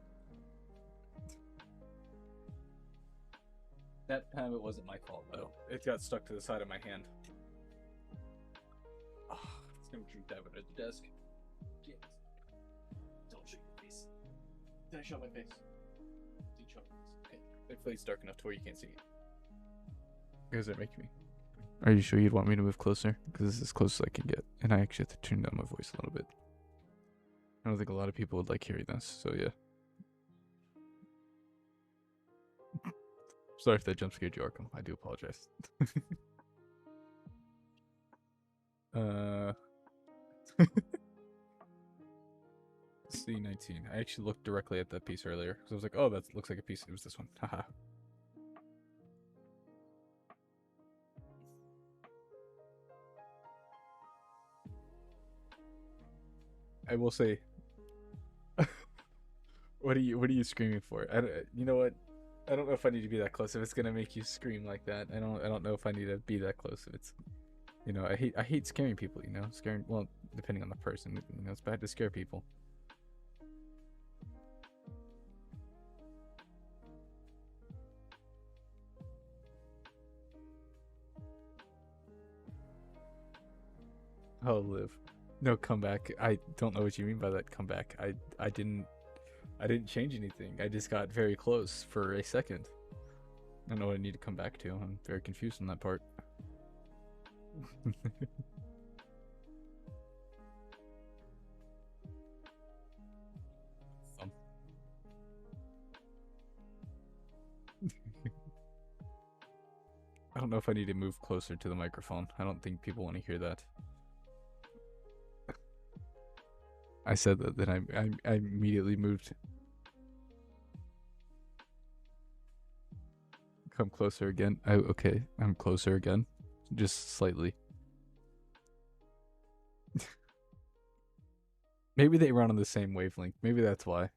A: That time it wasn't my fault though. It got stuck to the side of my hand. Oh, it's gonna drink that under the desk. Yes. Don't show your face. Did I show my face? Did show my face? Okay. Hopefully it's dark enough to where you can't see it. You guys are making me. Are you sure you'd want me to move closer? Because this is as close as I can get. And I actually have to turn down my voice a little bit. I don't think a lot of people would like hearing this, so yeah. Sorry if that jump scared you, Arkham. I do apologize. uh, C19. I actually looked directly at that piece earlier because I was like, oh, that looks like a piece. It was this one. Haha. I will say, what are you screaming for? You know what? I don't know if I need to be that close if it's gonna make you scream like that. I don't know if I need to be that close if it's I hate scaring people, scaring well, depending on the person, it's bad to scare people. I'll live. No comeback. I don't know what you mean by that comeback. I didn't change anything. I just got very close for a second. I don't know what I need to come back to. I'm very confused on that part. I don't know if I need to move closer to the microphone. I don't think people want to hear that. I said that, then I immediately moved. Come closer again. Okay, I'm closer again. Just slightly. Maybe they run on the same wavelength. Maybe that's why.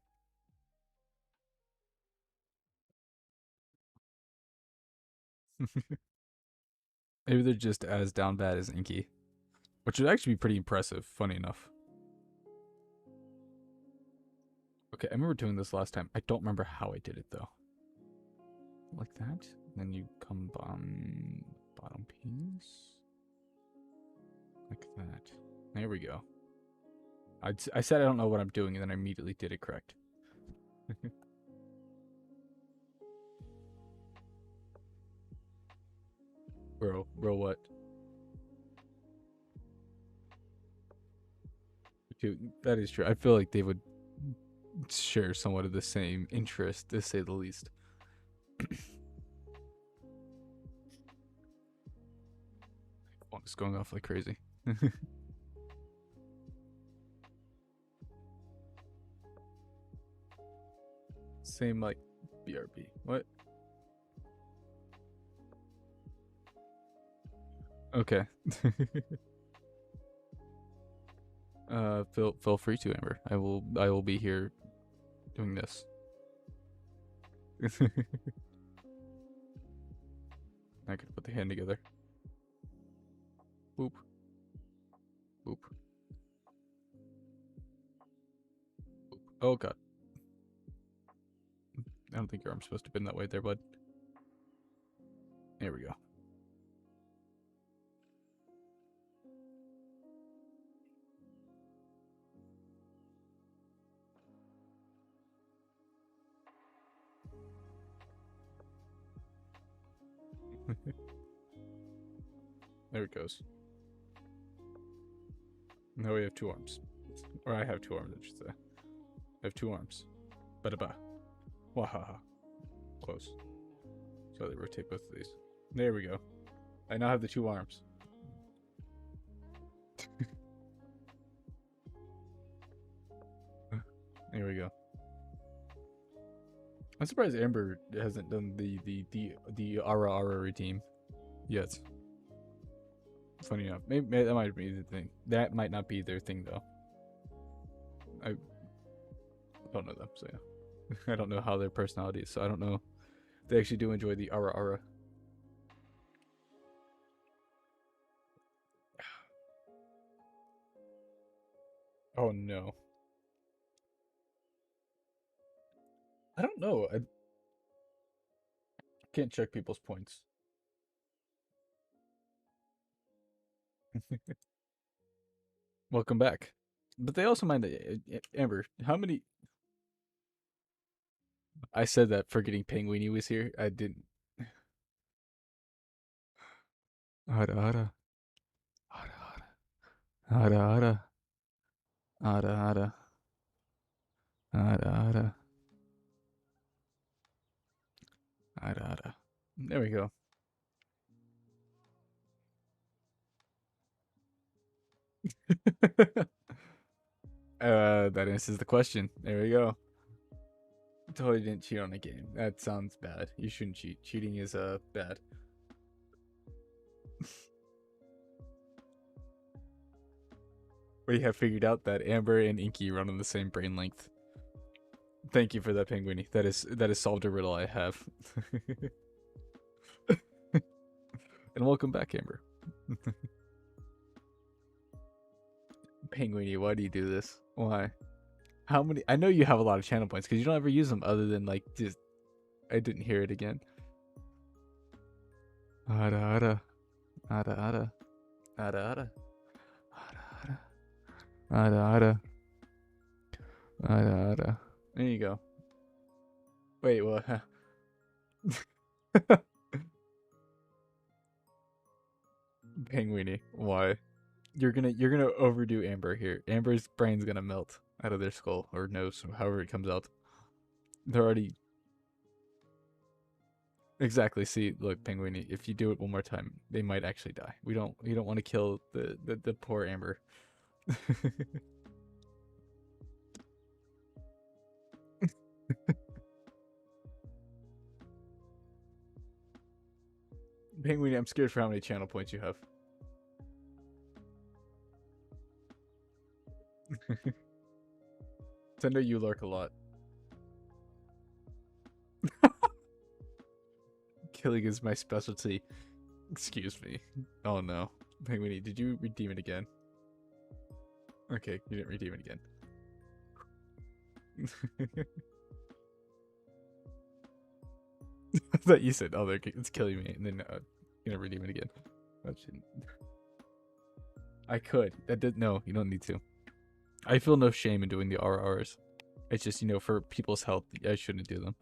A: Maybe they're just as down bad as Inky. Which would actually be pretty impressive, funny enough. Okay, I remember doing this last time. I don't remember how I did it, though. Like that. And then you combine bottom piece. Like that. There we go. I said I don't know what I'm doing, and then I immediately did it correct. Bro, what? Dude, that is true. I feel like they would share somewhat of the same interest, to say the least. Phone is going off like crazy. Same like BRB. What? Okay. Feel free to, Amber. I will be here doing this. I could put the hand together. Boop. Boop. Boop. Oh god. I don't think your arm's supposed to bend that way there, bud. There we go. There it goes. Now we have two arms. Or I have two arms, I should say. I have two arms. Ba-da-ba. Wahaha. Close. So they rotate both of these. There we go. I now have the two arms. There we go. I'm surprised Amber hasn't done the Ara Ara routine yet. Funny enough, maybe that might be the thing. That might not be their thing though. I don't know them, so yeah. I don't know how their personality is, so I don't know. They actually do enjoy the Ara Ara. Oh no. I don't know. I can't check people's points. Welcome back. But they also mind that Amber, how many? I said that forgetting Penguini was here. I didn't. Ara ara ara ara ara ara ara ara ara ara ara. There we go. That answers the question. There we go. Totally didn't cheat on a game. That sounds bad. You shouldn't cheat. Cheating is bad. We have figured out that Amber and Inky run on the same brain length. Thank you for that, Penguini. That is solved a riddle I have. And welcome back, Amber. Penguini, why do you do this? Why? How many? I know you have a lot of channel points because you don't ever use them other than like just. I didn't hear it again. Ada ada, ada ada, ada ada, ada ada, ada ada. There you go. Wait, what? Penguini, why? You're gonna overdo Amber here. Amber's brain's gonna melt out of their skull or nose, however it comes out. They're already exactly. See, look, Penguini, if you do it one more time, they might actually die. We don't want to kill the poor Amber. Penguini, I'm scared for how many channel points you have. Tendo, you lurk a lot. Killing is my specialty. Excuse me. Oh no. Penguini, did you redeem it again? Okay, you didn't redeem it again. I thought you said, oh, it's killing me, and then gonna redeem it again. Oh, I could. That did no, you don't need to. I feel no shame in doing the RRs. It's just, for people's health, I shouldn't do them.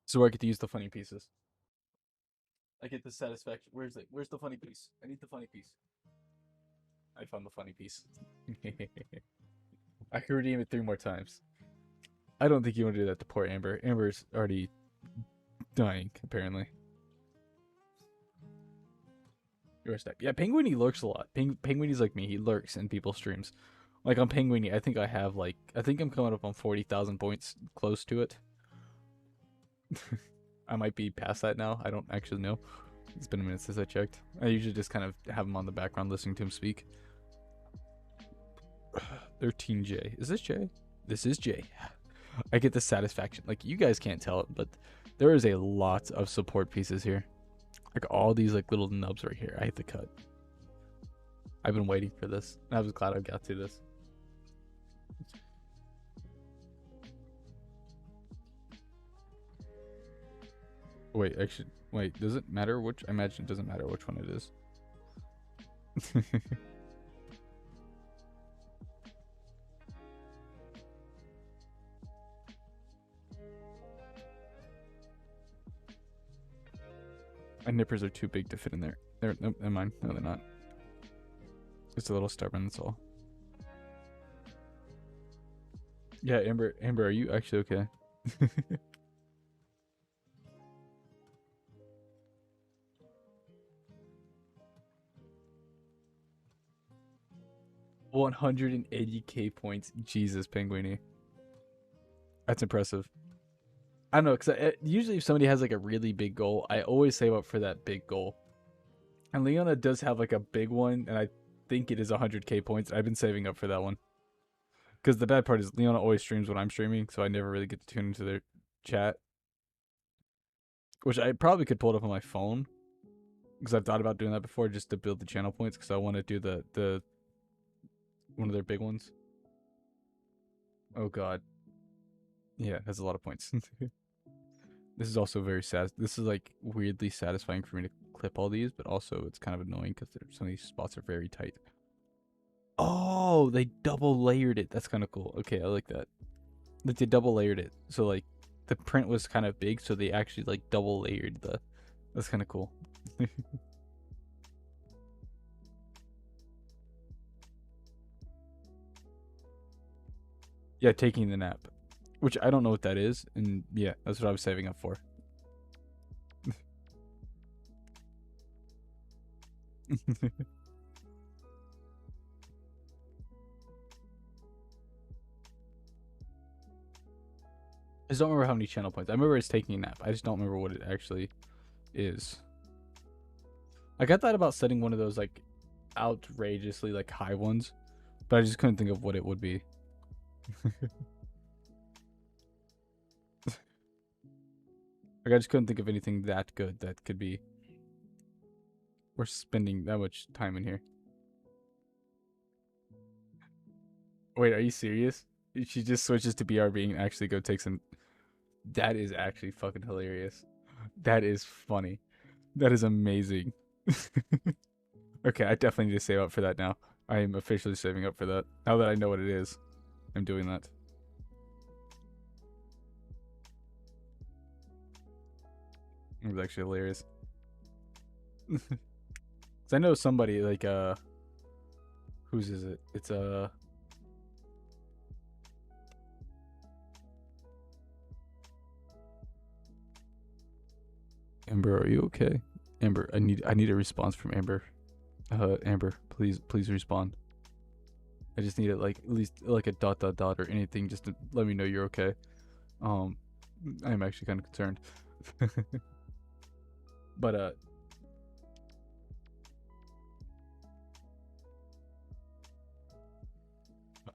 A: So I get to use the funny pieces. I get the satisfaction. Where's it? Where's the funny piece? I need the funny piece. I found the funny piece. I can redeem it 3 more times. I don't think you want to do that to poor Amber. Amber's already dying, apparently. Your step. Yeah, Penguini lurks a lot. Penguini's like me. He lurks in people's streams. Like on Penguini, I think I'm coming up on 40,000 points, close to it. I might be past that now. I don't actually know. It's been a minute since I checked. I usually just kind of have him on the background listening to him speak. 13J. Is this J? This is J. I get the satisfaction. Like, you guys can't tell it, but there is a lot of support pieces here. Like, all these, like, little nubs right here. I hate to cut. I've been waiting for this. I was glad I got to this. Wait, actually, wait, does it matter which? I imagine it doesn't matter which one it is. My nippers are too big to fit in there. Nope, never mind. No, they're not. Just a little stubborn, that's all. Yeah, Amber, are you actually okay? 180k points. Jesus, Penguini. That's impressive. I don't know, because usually if somebody has like a really big goal, I always save up for that big goal. And Leona does have like a big one, and I think it is 100k points. I've been saving up for that one. Because the bad part is Leona always streams when I'm streaming, so I never really get to tune into their chat. Which I probably could pull it up on my phone. Because I've thought about doing that before just to build the channel points, because I want to do the one of their big ones. Oh god. Yeah, it has a lot of points. This is also very sad. This is like weirdly satisfying for me to clip all these, but also it's kind of annoying because some of these spots are very tight. Oh, they double layered it. That's kind of cool. Okay, I like that. Like they double layered it. So like the print was kind of big, so they actually like double layered the. That's kind of cool. Yeah, taking the nap, which I don't know what that is, and yeah, that's what I was saving up for. I just don't remember how many channel points. I remember it's taking a nap. I just don't remember what it actually is. Like I thought about setting one of those like outrageously like high ones, but I just couldn't think of what it would be. Like I just couldn't think of anything that good that could be worth spending that much time in here. Wait, are you serious? She just switches to BRB and actually go take some. That is actually fucking hilarious. That is funny. That is amazing. Okay, I definitely need to save up for that now. I am officially saving up for that. Now that I know what it is, I'm doing that. It was actually hilarious. Cause I know somebody like whose is it? It's Amber, are you okay? Amber, I need a response from Amber. Amber, please respond. I just need it like at least like a dot dot dot or anything just to let me know you're okay. Um, I'm actually kind of concerned. But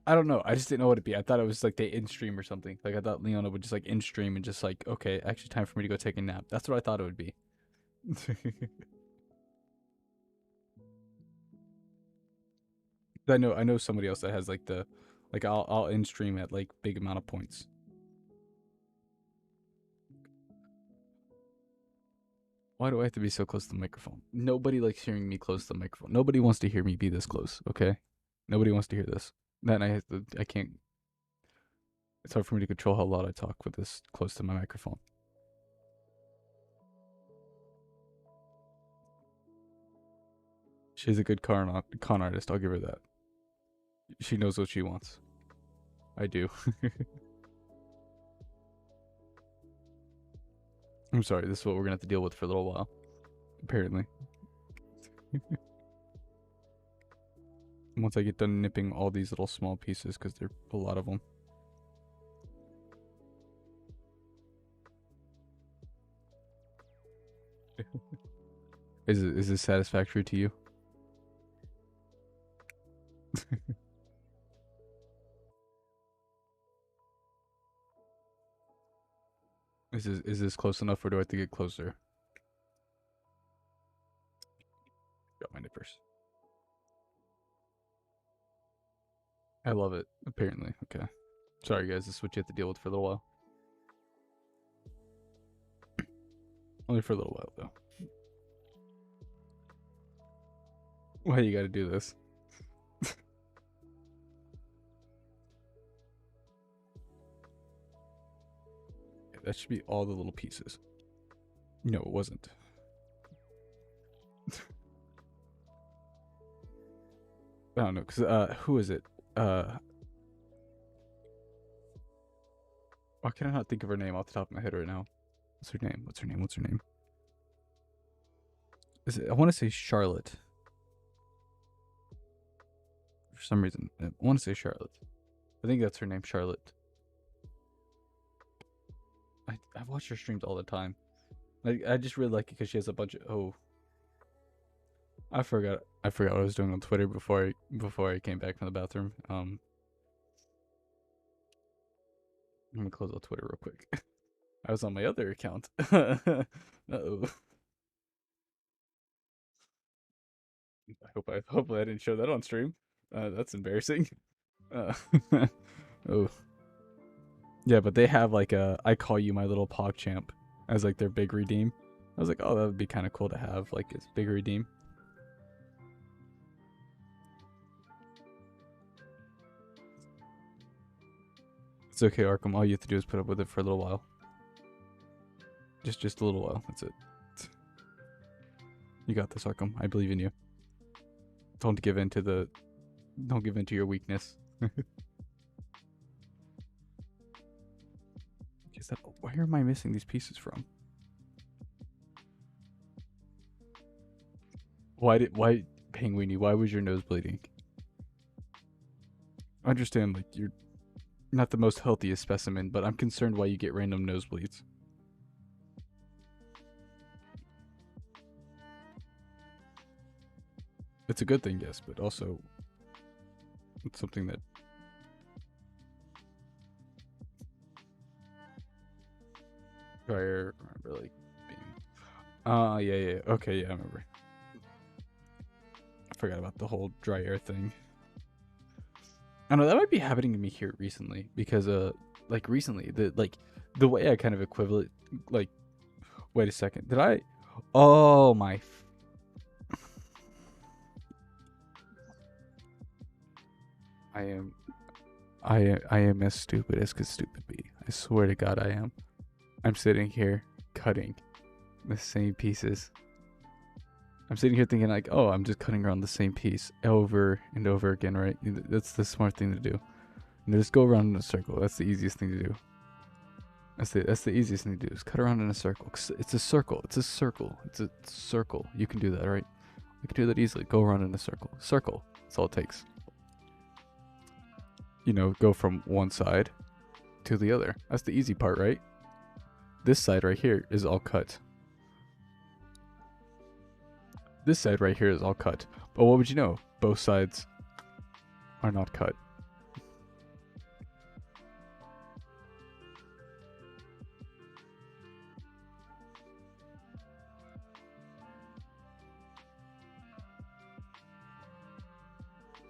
A: I don't know. I just didn't know what it'd be. I thought it was like they in stream or something. Like I thought Leona would just like in stream and just like, okay, actually time for me to go take a nap. That's what I thought it would be. I know somebody else that has like the like I'll in stream at like big amount of points. Why do I have to be so close to the microphone? Nobody likes hearing me close to the microphone. Nobody wants to hear me be this close, okay? Nobody wants to hear this. Then I can't. It's hard for me to control how loud I talk with this close to my microphone. She's a good con artist. I'll give her that. She knows what she wants. I do. I'm sorry. This is what we're gonna have to deal with for a little while. Apparently. Once I get done nipping all these little small pieces, because there are a lot of them. Is this satisfactory to you? Is this close enough, or do I have to get closer? Got my nippers. I love it. Apparently, okay. Sorry, guys. This is what you have to deal with for a little while. Only for a little while, though. Why you gotta do this? That should be all the little pieces. No, it wasn't. I don't know, because, who is it? Why can I not think of her name off the top of my head right now? What's her name? What's her name? What's her name? Is it, I want to say Charlotte. For some reason. I want to say Charlotte. I think that's her name, Charlotte. I watch her streams all the time. Like, I just really like it because she has a bunch of... Oh. I forgot what I was doing on Twitter before I came back from the bathroom. I'm gonna close out Twitter real quick. I was on my other account. Uh-oh. Hopefully I didn't show that on stream. That's embarrassing. Uh, oh. Yeah, but they have like a I call you my little PogChamp as like their big redeem. I was like, oh, that would be kind of cool to have like its big redeem. It's okay, Arkham. All you have to do is put up with it for a little while. Just a little while. That's it. You got this, Arkham. I believe in you. Don't give in to your weakness. Where am I missing these pieces from? Why, Penguiny, why was your nose bleeding? I understand, like, you're not the most healthiest specimen, but I'm concerned why you get random nosebleeds. It's a good thing, yes, but also it's something that I remember, like, being... yeah, okay, yeah, I remember. I forgot about the whole dry air thing. I don't know, that might be happening to me here recently, because, like, recently, the way I kind of equivalent, like, wait a second, did I... Oh, my... I am as stupid as could stupid be. I swear to God I am. I'm sitting here cutting the same pieces. I'm sitting here thinking like, oh, I'm just cutting around the same piece over and over again, right? That's the smart thing to do. And just go around in a circle. That's the easiest thing to do. That's the easiest thing to do is cut around in a circle. It's a circle. It's a circle. It's a circle. You can do that, right? You can do that easily. Go around in a circle. Circle. That's all it takes. You know, go from one side to the other. That's the easy part, right? This side right here is all cut. This side right here is all cut. But what would you know? Both sides are not cut.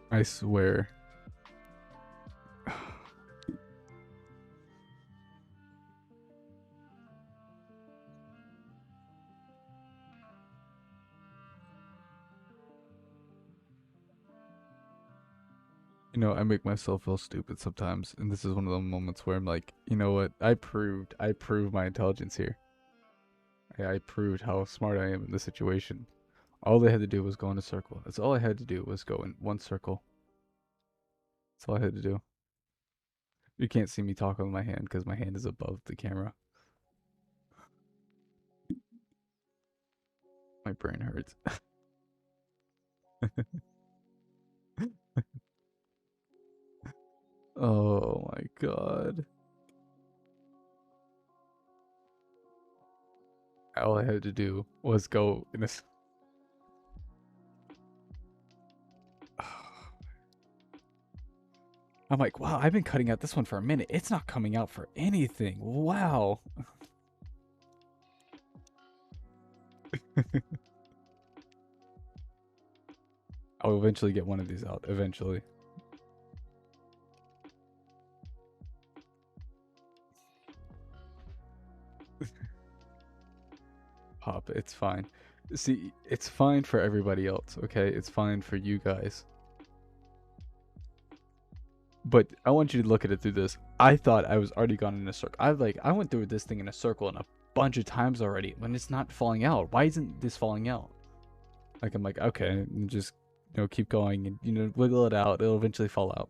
A: I swear. You know, I make myself feel stupid sometimes, and this is one of the moments where I'm like, you know what? I proved my intelligence here. I proved how smart I am in this situation. All they had to do was go in a circle. That's all I had to do was go in one circle. That's all I had to do. You can't see me talking with my hand because my hand is above the camera. My brain hurts. Oh my god. All I had to do was go in a... I'm like, wow, I've been cutting out this one for a minute. It's not coming out for anything. Wow. I'll eventually get one of these out. Eventually. Pop, it's fine. See, it's fine for everybody else, okay? It's fine for you guys. But I want you to look at it through this. I thought I was already gone in a circle. I went through this thing in a circle and a bunch of times already when it's not falling out. Why isn't this falling out? Like, I'm like, okay, just, keep going and, wiggle it out. It'll eventually fall out.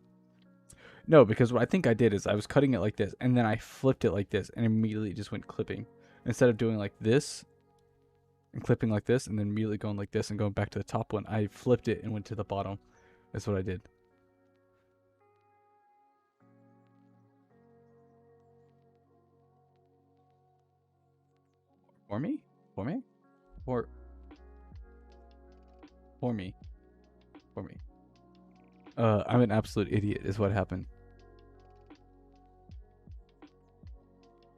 A: No, because what I think I did is I was cutting it like this and then I flipped it like this and immediately just went clipping. Instead of doing like this and clipping like this and then immediately going like this and going back to the top one, I flipped it and went to the bottom. That's what I did. For me? For me? Or for me? For me? I'm an absolute idiot is what happened.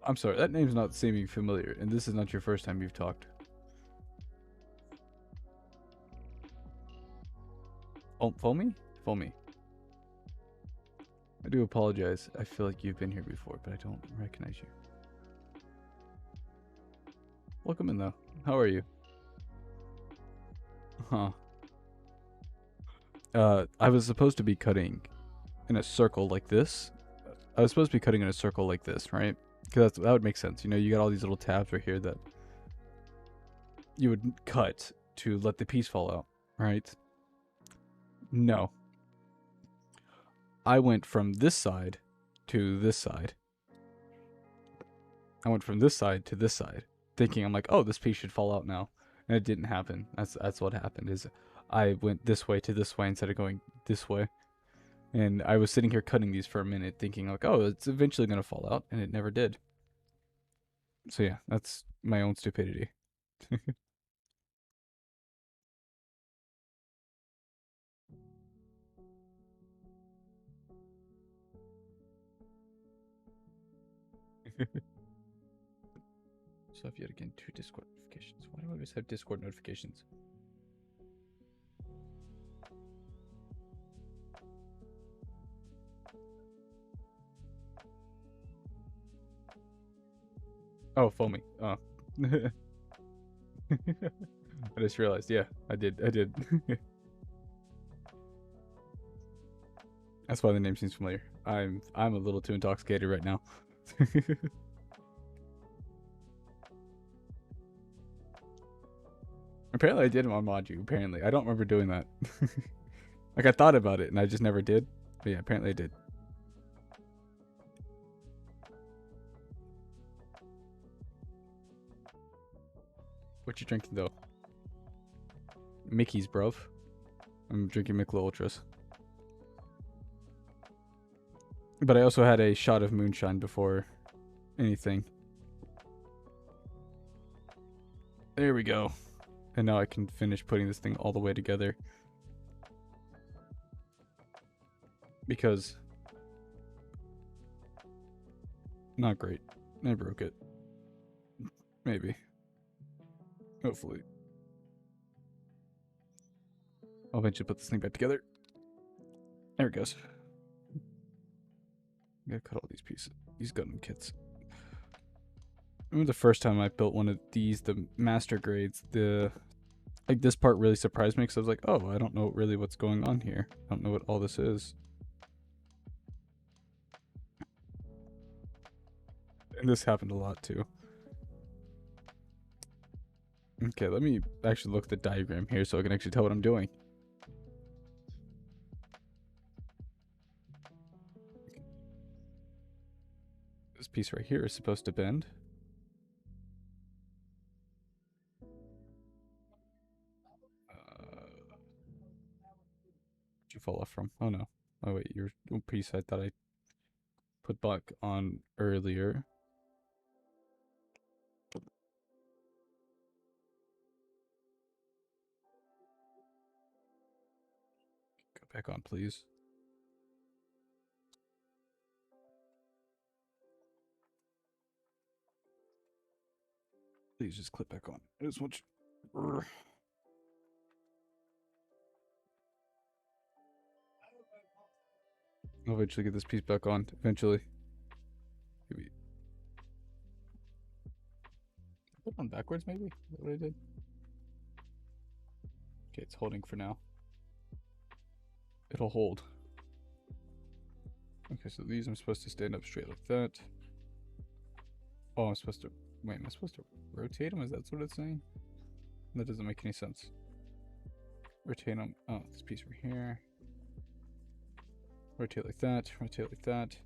A: I'm sorry, that name's not seeming familiar, and this is not your first time you've talked. Oh, Foamy? Foamy. I do apologize. I feel like you've been here before, but I don't recognize you. Welcome in, though. How are you? Huh. I was supposed to be cutting in a circle like this. I was supposed to be cutting in a circle like this, right? Because that would make sense. You got all these little tabs right here that you would cut to let the piece fall out, right? No. I went from this side to this side. I went from this side to this side, thinking I'm like, oh, this piece should fall out now, and it didn't happen. That's what happened. Is I went this way to this way instead of going this way, and I was sitting here cutting these for a minute, thinking like, oh, it's eventually gonna fall out, and it never did. So yeah, that's my own stupidity. So I've yet again 2 Discord notifications. Why do I always have Discord notifications? Oh, foamy. Oh. I just realized. Yeah, I did. That's why the name seems familiar. I'm a little too intoxicated right now. Apparently I did mod you. Apparently. I don't remember doing that. Like I thought about it and I just never did. But yeah, apparently I did. What you drinking though? Mickey's, bruv. I'm drinking Michelob Ultras. But I also had a shot of moonshine before anything. There we go. And now I can finish putting this thing all the way together. Because... not great. I broke it. Maybe. Hopefully. I'll eventually put this thing back together. There it goes. I gotta cut all these pieces. These gundam kits. I remember the first time I built one of these, the master grades, like this part really surprised me because I was like, oh, I don't know really what's going on here. I don't know what all this is. And this happened a lot too. Okay, let me actually look at the diagram here so I can actually tell what I'm doing. This piece right here is supposed to bend. Where'd you fall off from? Oh no. Oh wait, your piece I thought I put back on earlier. Go back on, please. Please just clip back on. I just want you... I'll eventually get this piece back on. Eventually. Maybe. Put it on backwards, maybe? Is that what I did? Okay, it's holding for now. It'll hold. Okay, so these I'm supposed to stand up straight like that. Oh, I'm supposed to... Wait, am I supposed to rotate them? Is that what it's saying? That doesn't make any sense. Rotate them. Oh, this piece right here. Rotate like that. Rotate like that.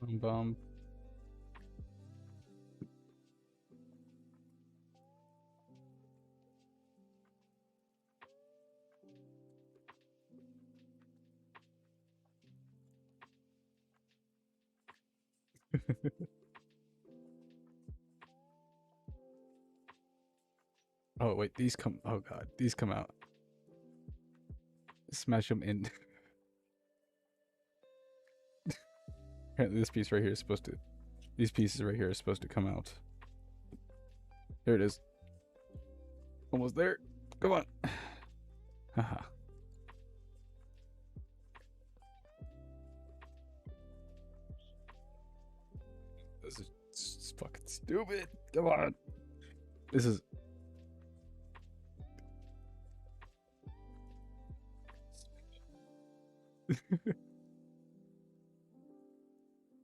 A: Boom, boom. Oh, wait, these come... Oh, God. These come out. Smash them in. Apparently this piece right here is supposed to... These pieces right here are supposed to come out. There it is. Almost there. Come on. Haha. This is fucking stupid. Come on. This is...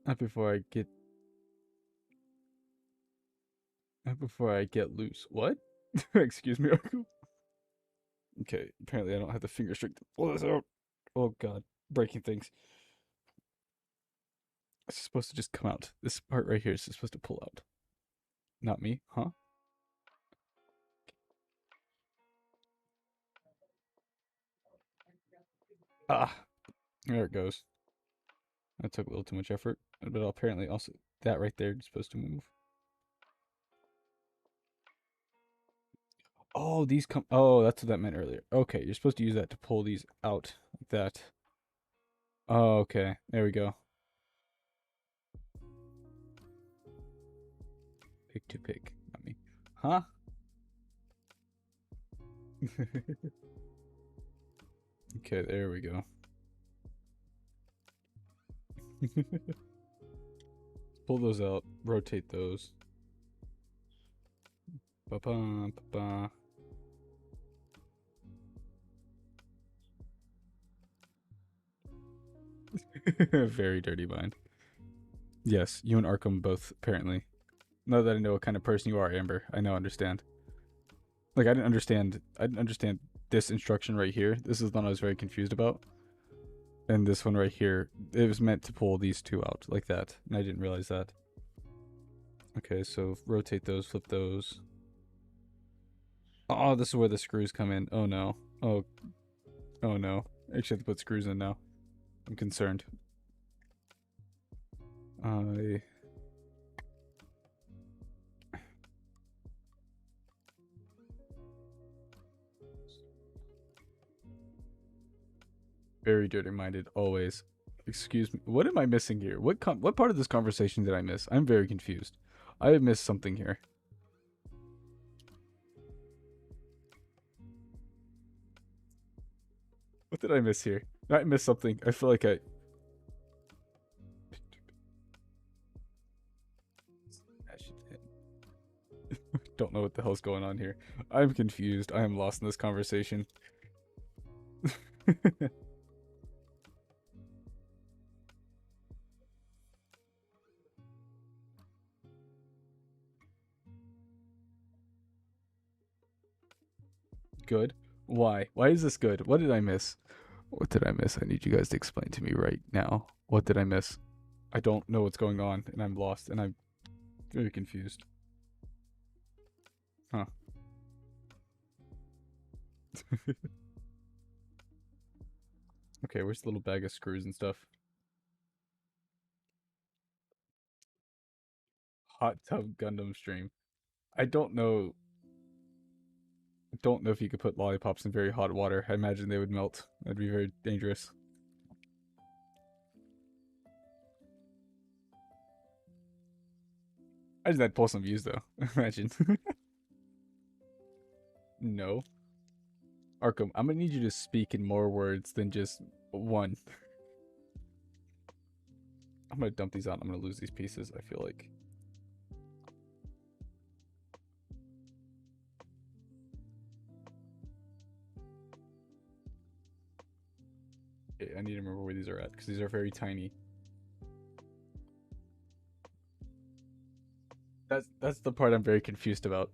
A: Not before I get. Not before I get loose. What? Excuse me, Arkham. Okay, apparently I don't have the finger strength to pull this out. Oh god, breaking things. It's supposed to just come out. This part right here is supposed to pull out. Not me, huh? Ah, there it goes. That took a little too much effort, but apparently also that right there is supposed to move. Oh, these come. Oh, that's what that meant earlier. Okay, you're supposed to use that to pull these out like that. Oh, okay. There we go. Pick to pick. Not me. Huh? Okay, there we go. Pull those out. Rotate those. Ba-ba, ba-ba. Very dirty mind. Yes, you and Arkham both, apparently. Now that I know what kind of person you are, Amber, I now understand. Like, I didn't understand this instruction right here. This is the one I was very confused about. And this one right here, it was meant to pull these two out, like that. And I didn't realize that. Okay, so rotate those, flip those. Oh, this is where the screws come in. Oh no. Oh, oh no. I actually have to put screws in now. I'm concerned. I... Very dirty-minded, always. Excuse me. What am I missing here? What part of this conversation did I miss? I'm very confused. I have missed something here. What did I miss here? I missed something. I feel like I... don't know what the hell's going on here. I'm confused. I am lost in this conversation. Good. Why? Why is this good? What did I miss? What did I miss? I need you guys to explain to me right now. What did I miss? I don't know what's going on, and I'm lost, and I'm very confused. Huh. Okay, where's the little bag of screws and stuff? Hot tub Gundam stream. I don't know. Don't know if you could put lollipops in very hot water. I imagine they would melt. That'd be very dangerous. I just had to pull some views though. Imagine. No. Arkham, I'm gonna need you to speak in more words than just one. I'm gonna dump these out. I'm gonna lose these pieces, I feel like. Okay, I need to remember where these are at, because these are very tiny. That's the part I'm very confused about.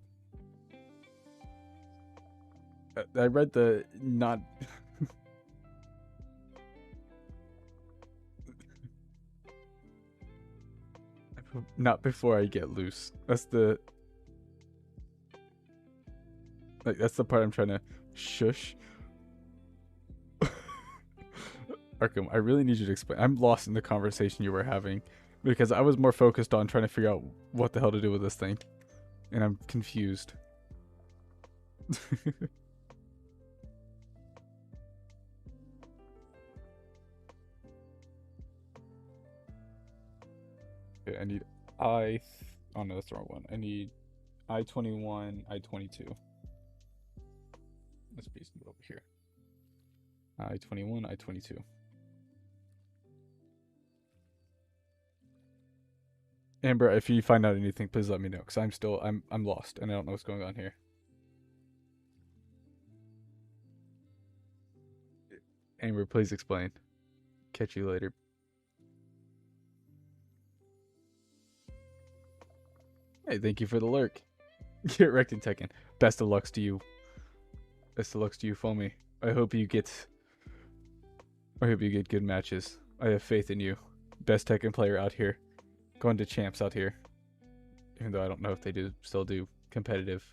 A: I read the not... not before I get loose. That's the... like, that's the part I'm trying to shush. Arkham, I really need you to explain. I'm lost in the conversation you were having because I was more focused on trying to figure out what the hell to do with this thing, and I'm confused. Okay, I need oh no, that's the wrong one. I need I-21, I-22. This piece over here. I-21, I-22. Amber, if you find out anything, please let me know, because I'm lost and I don't know what's going on here. Amber, please explain. Catch you later. Hey, thank you for the lurk. Get wrecked in Tekken. Best of lucks to you. Best of lucks to you, Foamy. I hope you get good matches. I have faith in you. Best Tekken player out here. Going to champs out here. Even though I don't know if they still do competitive.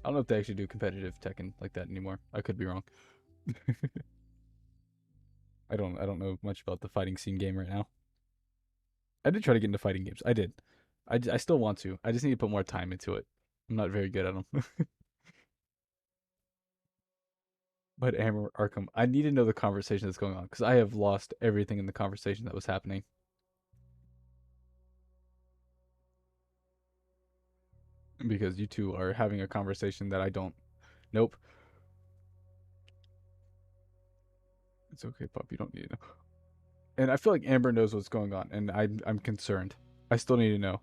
A: I don't know if they actually do competitive Tekken like that anymore. I could be wrong. I don't know much about the fighting scene game right now. I did try to get into fighting games. I did. I still want to. I just need to put more time into it. I'm not very good at them. But Amber Arkham, I need to know the conversation that's going on because I have lost everything in the conversation that was happening. Because you two are having a conversation that I don't. Nope. It's okay, pup. You don't need to know. And I feel like Amber knows what's going on, and I'm concerned. I still need to know.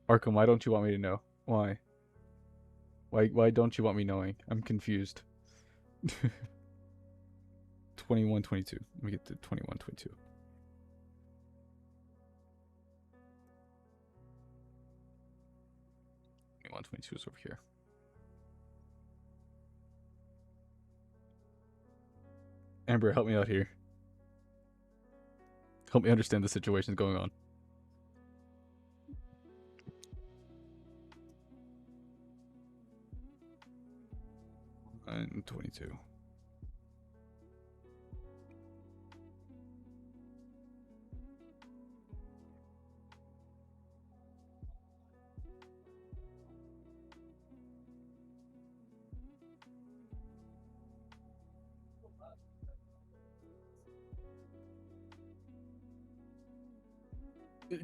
A: Arkham, why don't you want me to know? Why? Why don't you want me knowing? I'm confused. 21, 22. Let me get to 21, 22. 21, 22 is over here. Amber, help me out here. Help me understand the situation going on. And 22.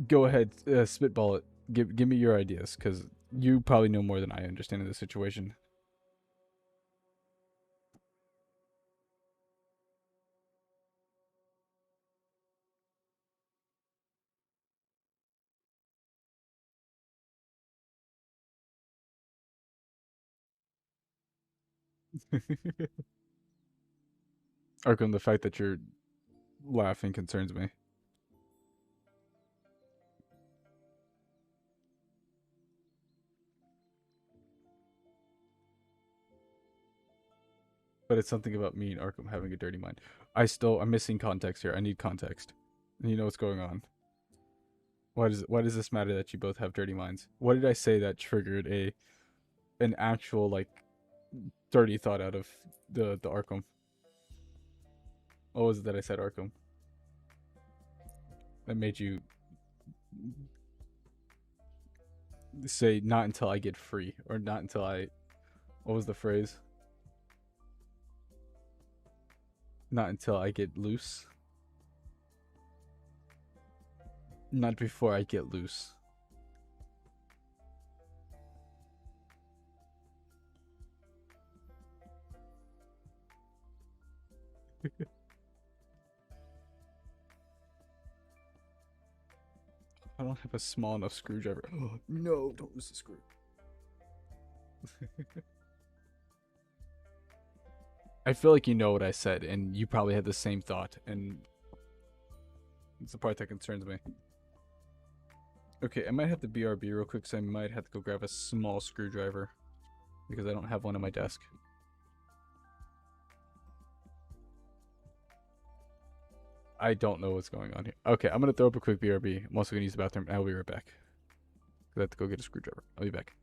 A: Go ahead, spitball it. Give me your ideas, because you probably know more than I understand in this situation. Arkham, the fact that you're laughing concerns me. But it's something about me and Arkham having a dirty mind. I'm missing context here. I need context. And you know what's going on. Why does this matter that you both have dirty minds? What did I say that triggered an actual like dirty thought out of the Arkham? What was it that I said, Arkham? That made you say not until I get free, or not until I, what was the phrase? Not until I get loose. Not before I get loose. I don't have a small enough screwdriver. Oh, no, don't lose the screw. I feel like you know what I said, and you probably had the same thought, and it's the part that concerns me. Okay, I might have to BRB real quick, so I might have to go grab a small screwdriver, because I don't have one on my desk. I don't know what's going on here. Okay, I'm gonna throw up a quick BRB. I'm also gonna use the bathroom, and I'll be right back. I have to go get a screwdriver. I'll be back.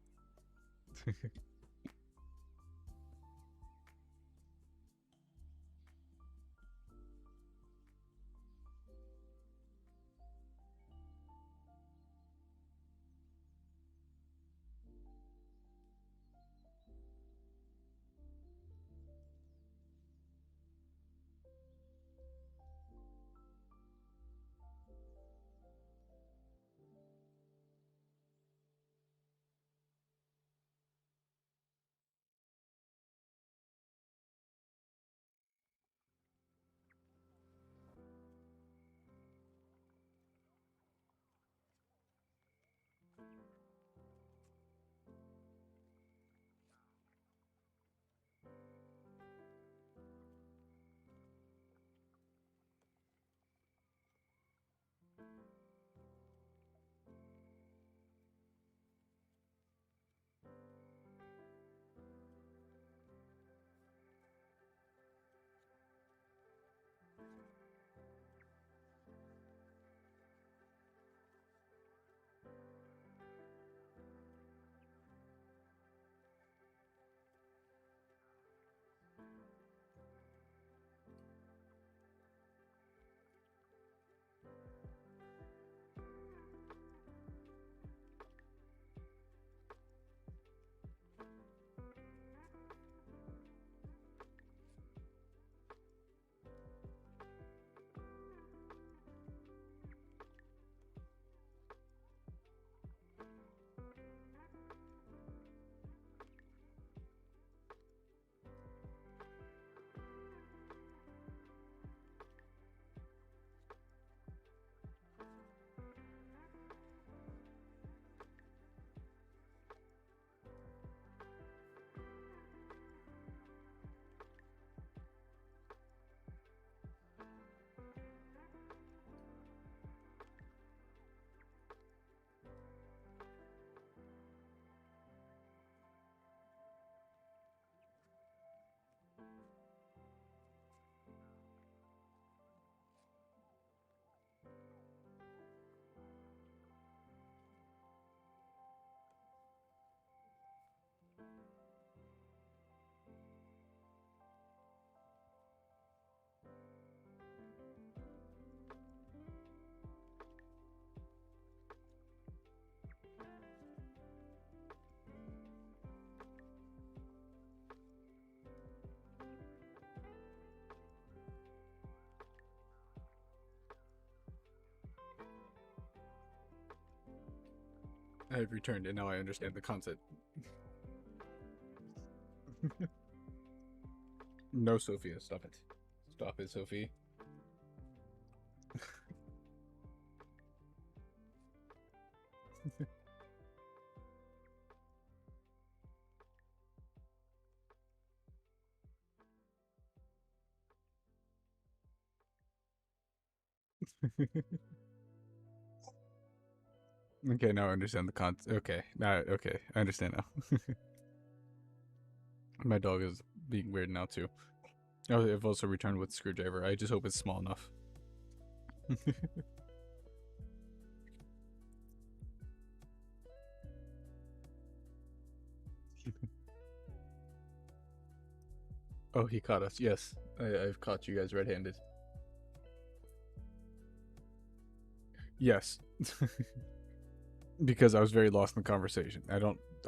A: I have returned, and now I understand the concept. No, Sophia, stop it. Stop it, Sophie. Okay, now I understand the concept. Okay, okay, I understand now. My dog is being weird now too. Oh, I've also returned with screwdriver. I just hope it's small enough. Oh, he caught us. Yes, I've caught you guys red-handed. Yes. Because I was very lost in the conversation. I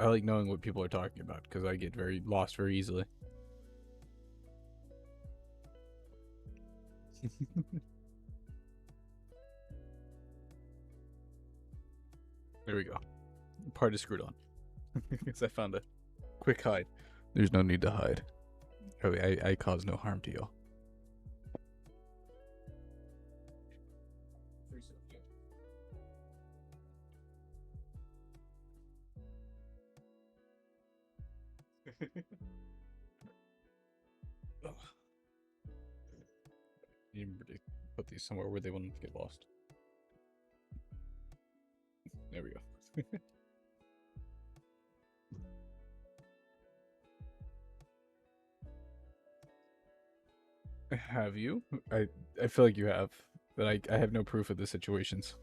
A: like knowing what people are talking about because I get very lost very easily. There we go. Part is screwed on. Because I found a quick hide. There's no need to hide. Oh, I cause no harm to you. You need to put these somewhere where they won't get lost. There we go. Have you? I feel like you have, but I have no proof of the situations.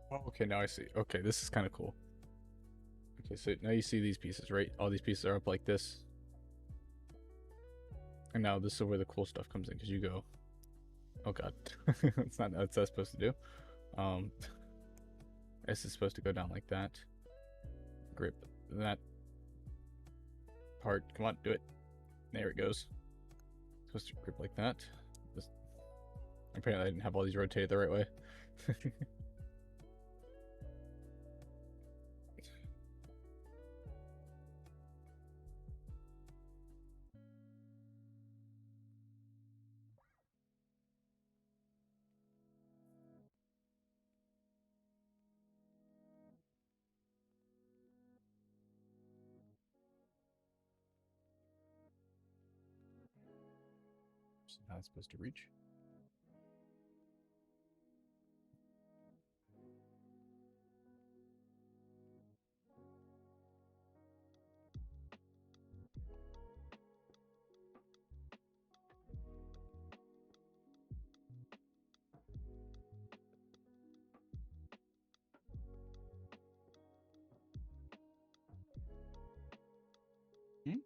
A: Oh, okay, now I see. Okay, this is kind of cool. Okay, so now you see these pieces, right? All these pieces are up like this. And now this is where the cool stuff comes in, because you go, oh god, it's not what that's supposed to do. This is supposed to go down like that. Grip that part. Come on, do it. There it goes. It's supposed to grip like that. Apparently I didn't have all these rotated the right way. Not supposed to reach. Hmm?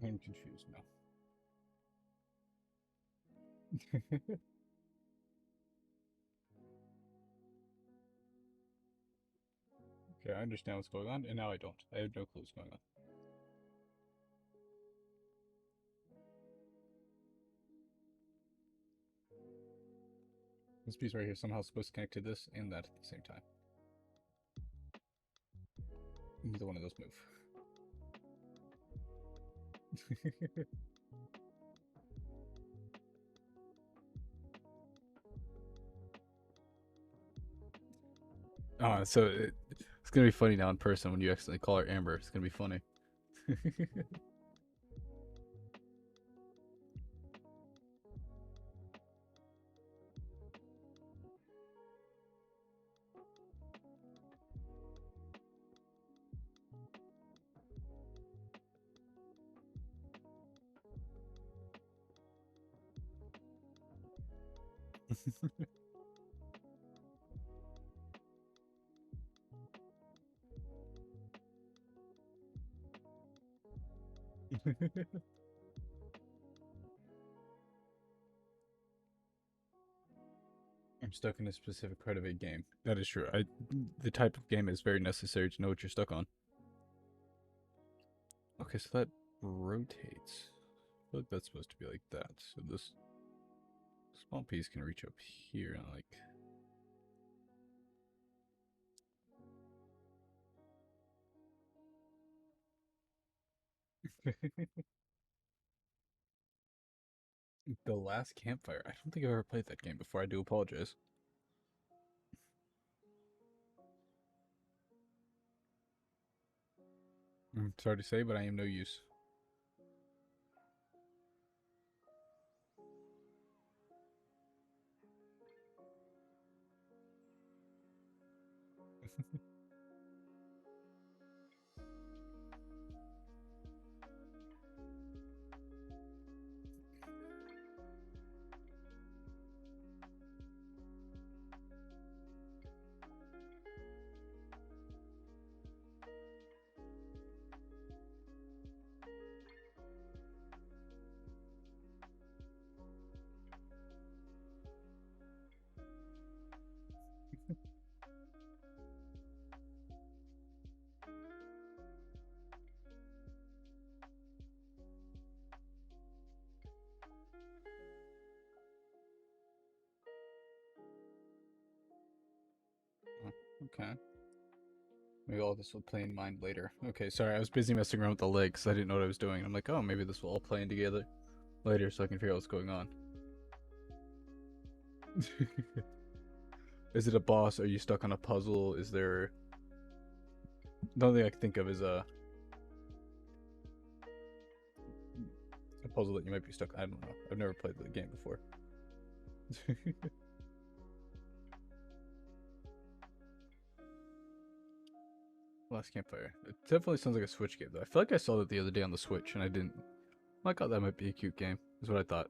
A: I'm confused now. Okay, I understand what's going on, and now I don't. I have no clue what's going on. This piece right here is somehow supposed to connect to this and that at the same time. Neither one of those move. So it's gonna be funny now in person when you accidentally call her Amber. It's gonna be funny. I'm stuck in a specific part of a game. That is true. The type of game is very necessary to know what you're stuck on. Okay, so that rotates. I feel like that's supposed to be like that. So this small piece can reach up here and like. The Last Campfire. I don't think I've ever played that game before. I do apologize. I'm sorry to say, but I am no use. Oh, okay. Maybe all this will play in mind later. Okay, sorry, I was busy messing around with the legs. I didn't know what I was doing. I'm like, oh, maybe this will all play in together later so I can figure out what's going on. Is it a boss? Are you stuck on a puzzle? Is there... The only thing I can think of is a puzzle that you might be stuck. I don't know. I've never played the game before. Last Campfire. It definitely sounds like a Switch game, though. I feel like I saw that the other day on the Switch, and I didn't. I thought that might be a cute game, is what I thought.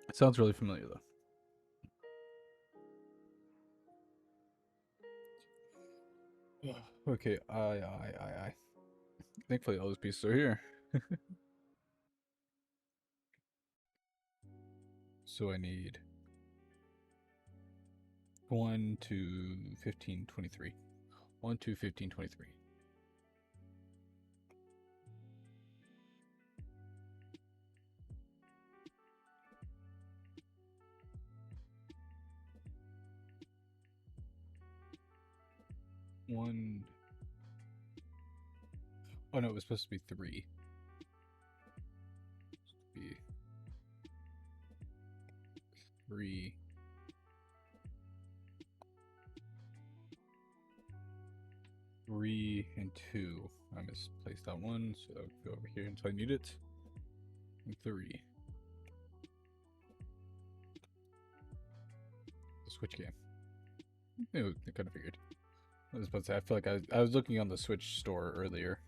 A: It sounds really familiar, though. Okay, I. Thankfully, all those pieces are here. So I need 1 to 15, 23. 1 to 15, 23. One. Oh no, it was supposed to be 3. Be 3. 3 and 2. I misplaced that one, so I would go over here until I need it. And 3. The Switch game. I kind of figured. I was about to say, I feel like I was looking on the Switch store earlier.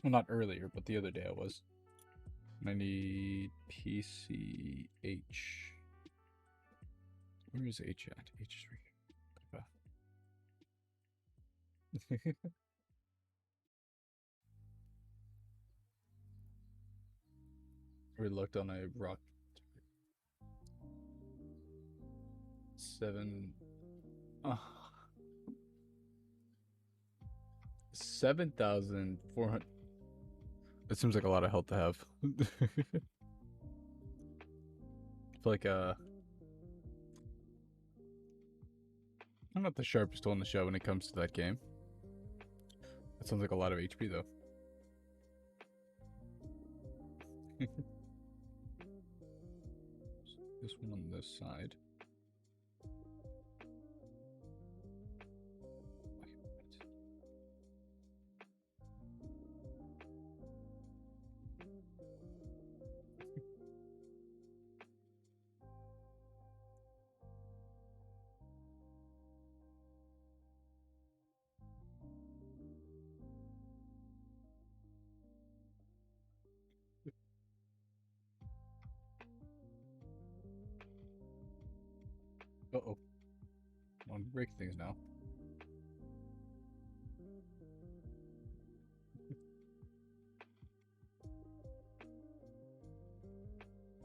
A: Well, not earlier, but the other day I was. And I need PCH. Where is H at? H is right here. We looked on a rock. 7. 7,400. It seems like a lot of health to have. I feel like I'm not the sharpest tool in the show when it comes to that game. That sounds like a lot of HP though. This one on this side. break things now.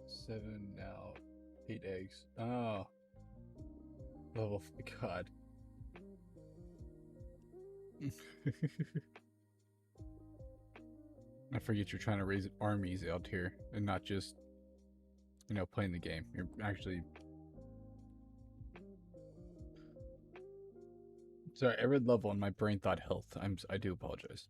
A: Seven now. 8 eggs. Oh. Level. God. I forget you're trying to raise armies out here and not just, you know, playing the game. You're actually. Sorry, I read level and my brain thought health. I do apologize.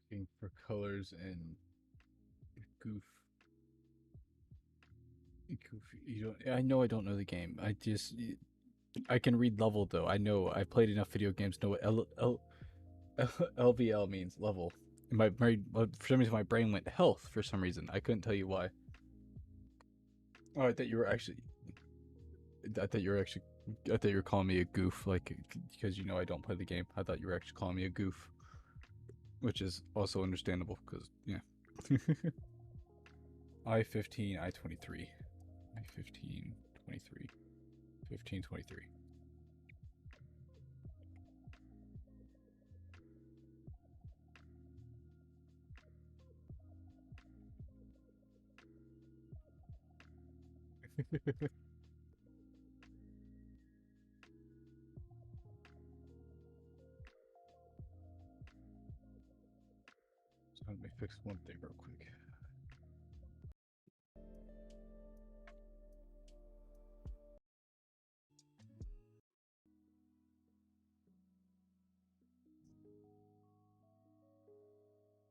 A: Looking for colors and goof. Goofy. You don't. I know I don't know the game. I can read level though. I know. I played enough video games to know what LVL means, level. For some reason my brain went health for some reason. I couldn't tell you why. Oh, I thought you were actually. I thought you were calling me a goof, like because you know I don't play the game. I thought you were actually calling me a goof, which is also understandable because yeah. I-15, I-23, I-15, 23, 15, 23. So let me fix one thing real quick.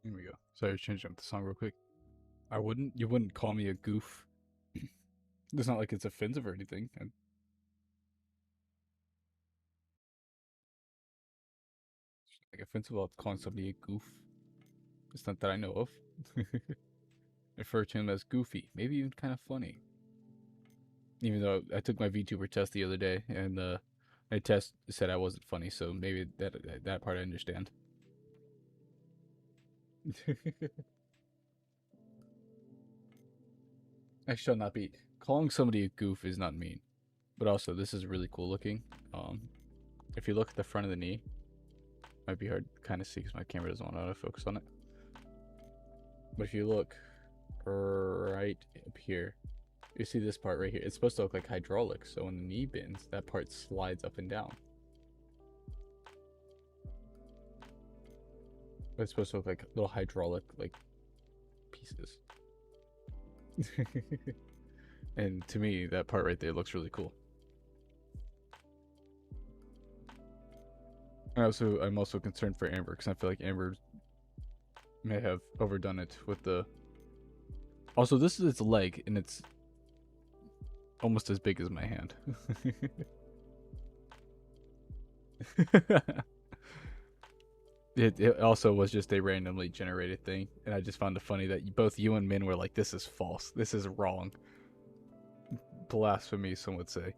A: Here we go. Sorry, changing up the song real quick. You wouldn't call me a goof. It's not like it's offensive or anything. Like offensive about calling somebody a goof. It's not that I know of. Refer to him as goofy, maybe even kind of funny. Even though I took my VTuber test the other day, and my test said I wasn't funny, so maybe that part I understand. I shall not be calling somebody a goof is not mean, but also this is really cool looking. If you look at the front of the knee, might be hard to kind of see because my camera doesn't want to autofocus on it. But if you look right up here, you see this part right here. It's supposed to look like hydraulics, so when the knee bends, that part slides up and down. But it's supposed to look like little hydraulic like pieces. And to me, that part right there looks really cool. I'm also concerned for Amber because I feel like Amber may have overdone it with the. Also, this is its leg, and it's almost as big as my hand. It also was just a randomly generated thing, and I just found it funny that both you and Min were like, "This is false. This is wrong." Blasphemy, some would say.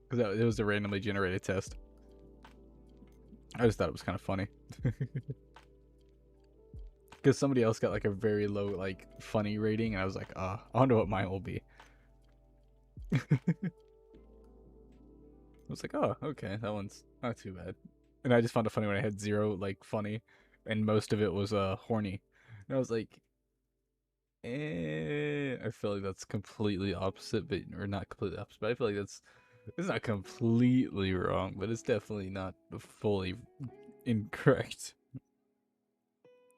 A: Because it was a randomly generated test. I just thought it was kind of funny. Because somebody else got like a very low like funny rating, and I was like, I wonder what mine will be. I was like, oh, okay, that one's not too bad. And I just found it funny when I had 0 like funny, and most of it was horny. And I was like, I feel like that's completely opposite, but or not completely opposite. But I feel like it's not completely wrong, but it's definitely not fully incorrect.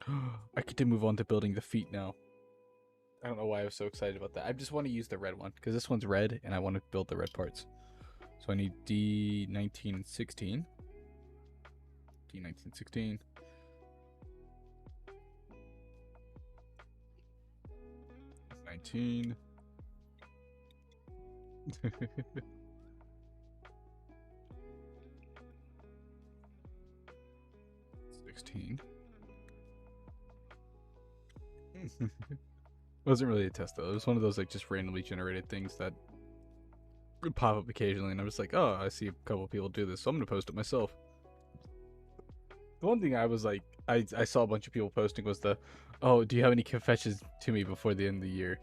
A: I get to move on to building the feet now. I don't know why I was so excited about that. I just want to use the red one because this one's red and I want to build the red parts. So I need D19 and 16. D19, 16. 19. 16. Wasn't really a test though. It was one of those like just randomly generated things that would pop up occasionally, and I was like, oh, I see a couple people do this, so I'm gonna post it myself. The one thing I was like, I saw a bunch of people posting was the, oh, do you have any confessions to me before the end of the year?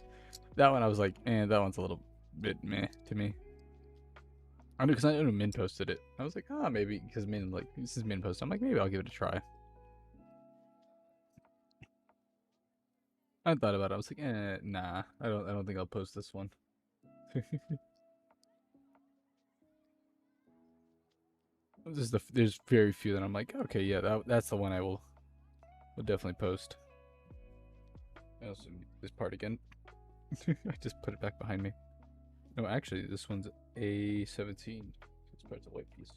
A: That one I was like, that one's a little bit meh to me. I know, because I know Min posted it. I was like, maybe, because Min, like, this is Min post. I'm like, maybe I'll give it a try. I thought about it. I was like, nah, I don't think I'll post this one. There's very few that I'm like, okay, yeah, that's the one I will definitely post. I also need this part again. I just put it back behind me. No, actually, this one's A17. This part's a white piece.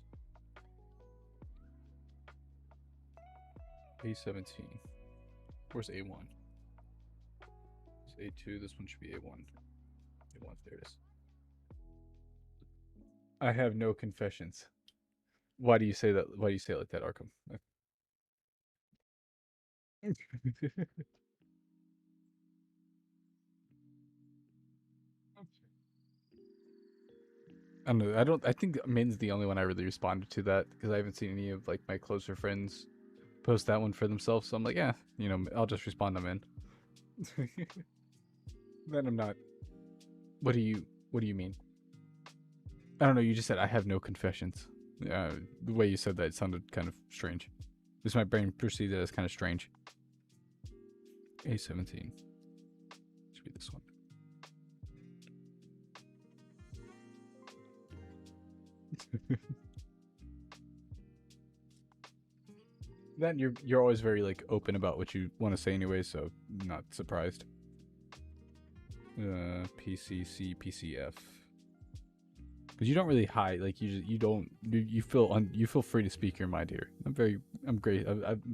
A: A17. Where's A1? It's A2. This one should be A1. A1. There it is. I have no confessions. Why do you say that? Why do you say it like that, Arkham? I don't know. I think Min's the only one I really responded to that because I haven't seen any of like my closer friends post that one for themselves. So I'm like, yeah, I'll just respond to Min. Then I'm not. What do you mean? I don't know. You just said I have no confessions. The way you said that, it sounded kind of strange. Just my brain perceived it as kind of strange. A17. Should be this one. Then you're always very like open about what you want to say anyway, so I'm not surprised. PCC PCF. Because you don't really hide, like you feel free to speak your mind here. I'm great. I'm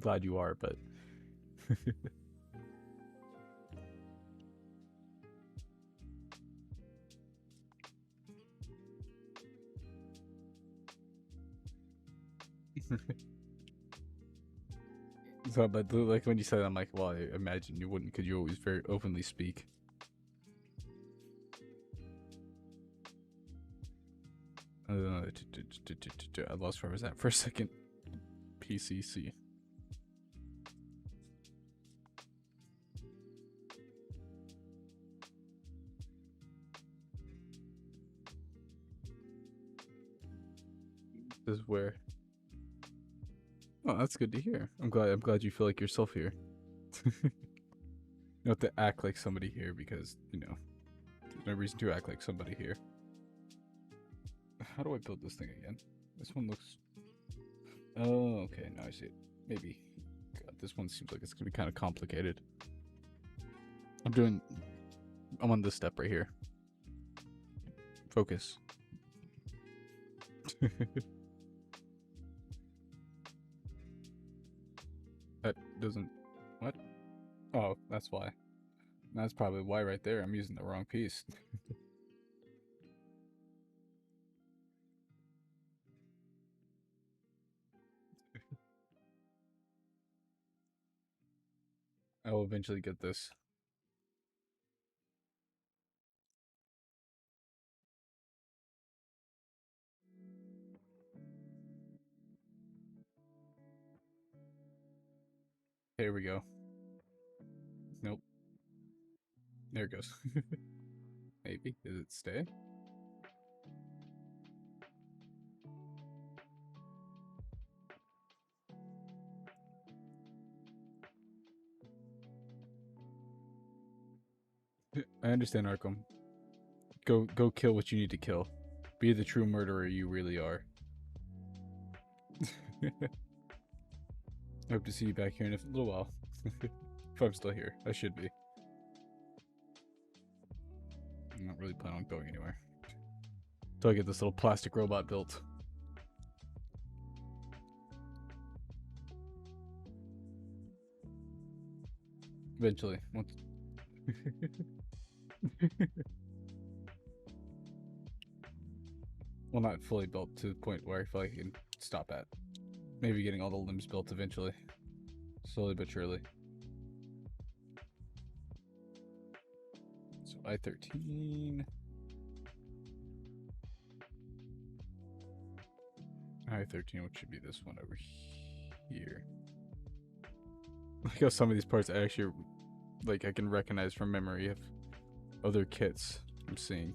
A: glad you are, but so but like when you said, I'm like, well, I imagine you wouldn't, because you always very openly speak. I lost where I was at for a second. PCC. This is where. Oh, that's good to hear. I'm glad you feel like yourself here. You don't have to act like somebody here because, there's no reason to act like somebody here. How do I build this thing again? This one looks... Oh, okay, now I see it. Maybe. God, this one seems like it's gonna be kind of complicated. I'm on this step right here. Focus. That doesn't... What? Oh, that's why. That's probably why right there. I'm using the wrong piece. I will eventually get this. Here we go. Nope. There it goes. Maybe. Does it stay? I understand, Arkham. Go kill what you need to kill. Be the true murderer you really are. I hope to see you back here in a little while. If I'm still here. I should be. I'm not really planning on going anywhere. Until I get this little plastic robot built. Eventually. Once... Well, not fully built to the point where I feel like I can stop at. Maybe getting all the limbs built eventually. Slowly but surely. So I-13. I-13, which should be this one over here. Like how some of these parts I actually, like, I can recognize from memory of other kits I'm seeing.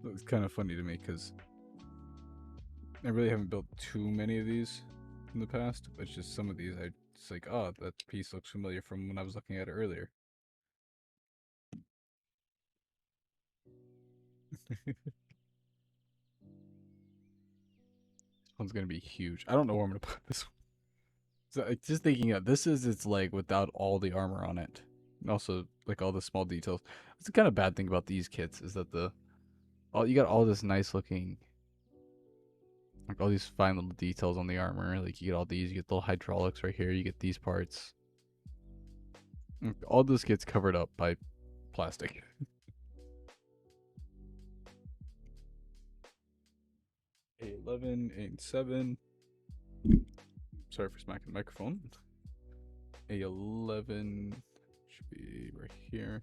A: It's kind of funny to me because I really haven't built too many of these in the past, but it's just some of these I just like, oh, that piece looks familiar from when I was looking at it earlier. This one's gonna be huge. I don't know where I'm gonna put this one. So like, just thinking of this is its leg without all the armor on it. And also like all the small details. It's the kind of bad thing about these kits is that you got all this nice looking, like all these fine little details on the armor. Like you get all these, you get the hydraulics right here, you get these parts. All this gets covered up by plastic. A11, A7. Sorry for smacking the microphone. A11 should be right here.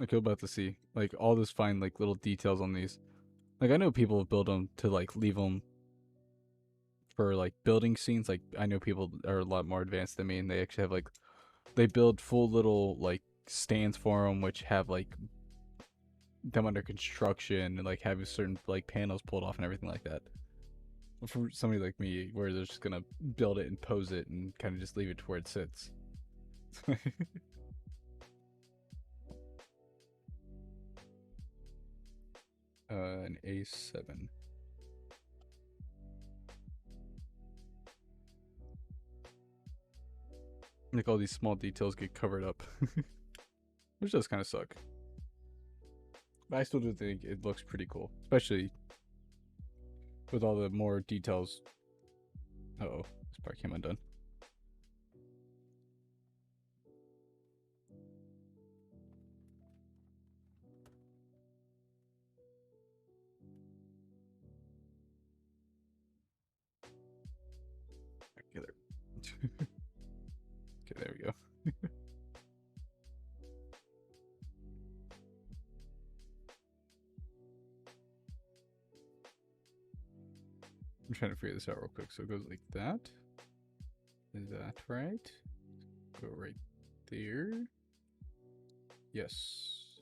A: Like you're about to see, like all this fine, like little details on these. Like I know people have built them to like leave them for like building scenes. Like I know people are a lot more advanced than me, and they actually have like they build full little like stands for them, which have like them under construction and like have certain like panels pulled off and everything like that. For somebody like me, where they're just gonna build it and pose it and kind of just leave it to where it sits. An A7. Like all these small details get covered up, which does kind of suck. But I still do think it looks pretty cool, especially with all the more details. Uh-oh, this part came undone. Okay, there. Okay, there we go. I'm trying to figure this out real quick. So it goes like that. Is that right? Go right there. Yes.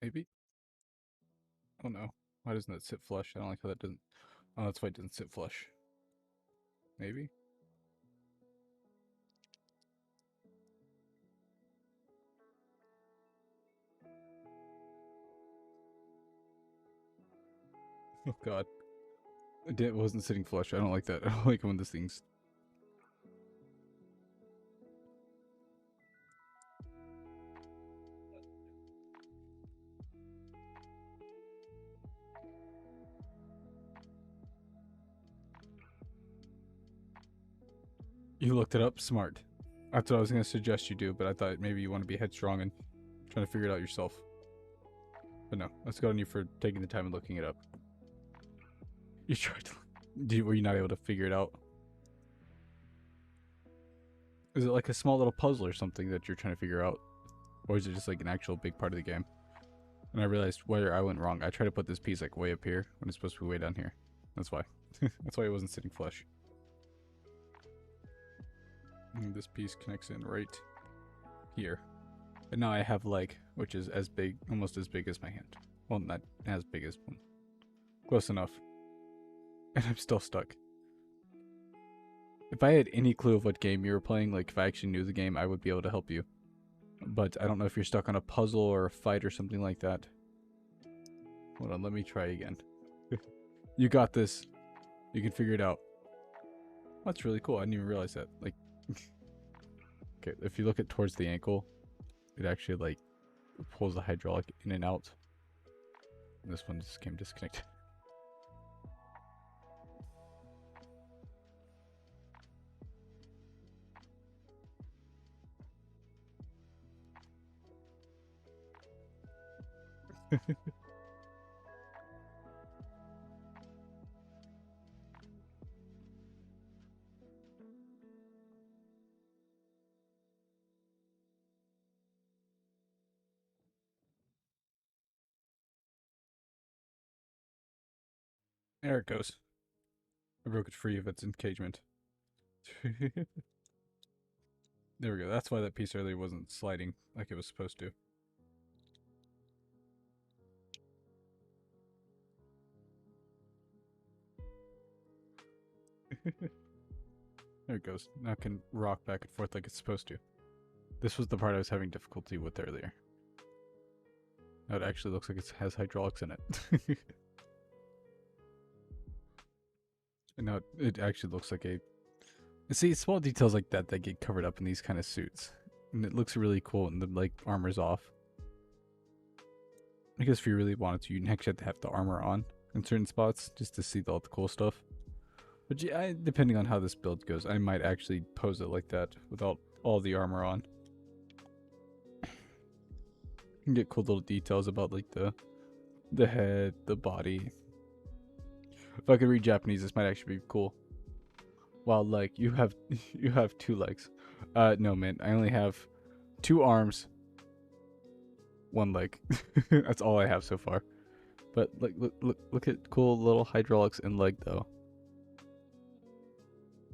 A: Maybe? Oh no. Why doesn't that sit flush? I don't like how that doesn't. Oh, that's why it doesn't sit flush. Maybe? Oh god. It wasn't sitting flush. I don't like that. I don't like when this thing's. You looked it up? Smart. That's what I was going to suggest you do, but I thought maybe you want to be headstrong and trying to figure it out yourself. But no, let's go on you for taking the time and looking it up. You tried to. Were you not able to figure it out? Is it like a small little puzzle or something that you're trying to figure out? Or is it just like an actual big part of the game? And I realized where I went wrong. I tried to put this piece like way up here when it's supposed to be way down here. That's why. That's why it wasn't sitting flush. And this piece connects in right here. And now I have leg, which is as big, almost as big as my hand. Well, not as big as one. Close enough. And I'm still stuck. If I had any clue of what game you were playing, like if I actually knew the game, I would be able to help you. But I don't know if you're stuck on a puzzle or a fight or something like that. Hold on, let me try again. You got this. You can figure it out. That's really cool. I didn't even realize that. Like, Okay, if you look at towards the ankle, it actually like pulls the hydraulic in and out. And this one just came disconnected. There it goes. I broke it free of its encagement. There we go. That's why that piece earlier wasn't sliding like it was supposed to. There it goes. Now it can rock back and forth like it's supposed to. This was the part I was having difficulty with earlier. Now it actually looks like it has hydraulics in it. And now it actually looks like a... See, small details like that that get covered up in these kind of suits. And it looks really cool and the like armor's off. I guess if you really wanted to, you'd actually have the armor on in certain spots just to see all the cool stuff. But yeah, depending on how this build goes, I might actually pose it like that without all the armor on. You can get cool little details about like the head, the body. If I could read Japanese, this might actually be cool. Well, like you have 2 legs. No man, I only have 2 arms, 1 leg. That's all I have so far. But like look at cool little hydraulics in leg though.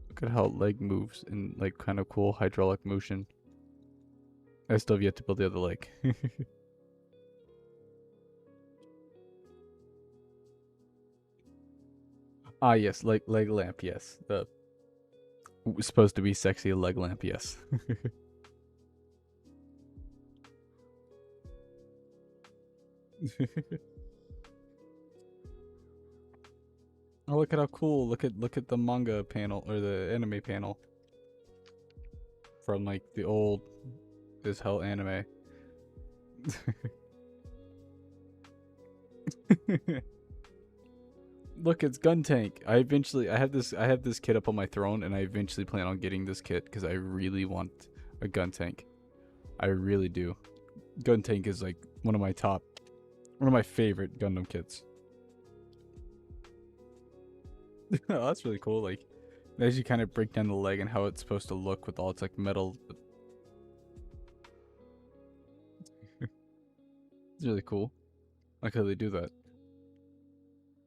A: Look at how leg moves in like kind of cool hydraulic motion. I still have yet to build the other leg. Ah yes, leg lamp, yes. The supposed to be sexy leg lamp, yes. Oh, look at how cool! Look at the manga panel or the anime panel from like the old as hell anime. Look, it's gun tank. I have this kit up on my throne, and I eventually plan on getting this kit because I really want a gun tank. I really do. Gun tank is like one of my favorite Gundam kits. Oh, that's really cool. Like, as you kind of break down the leg and how it's supposed to look with all its like metal. It's really cool. I like how they do that.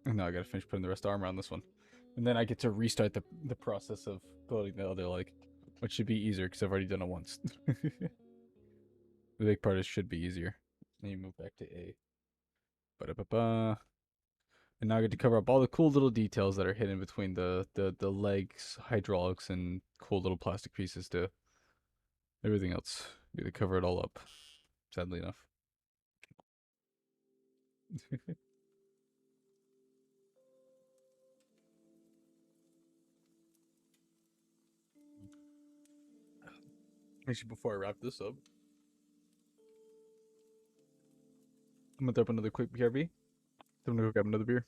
A: And now I gotta finish putting the rest of the armor on this one. And then I get to restart the process of building the other leg. Which should be easier because I've already done it once. The big part is should be easier. Then you move back to A. Ba-da-ba-ba. And now I get to cover up all the cool little details that are hidden between the legs, hydraulics, and cool little plastic pieces to everything else. I get to cover it all up. Sadly enough. Actually, before I wrap this up, I'm gonna throw up another quick BRB. I'm gonna go grab another beer.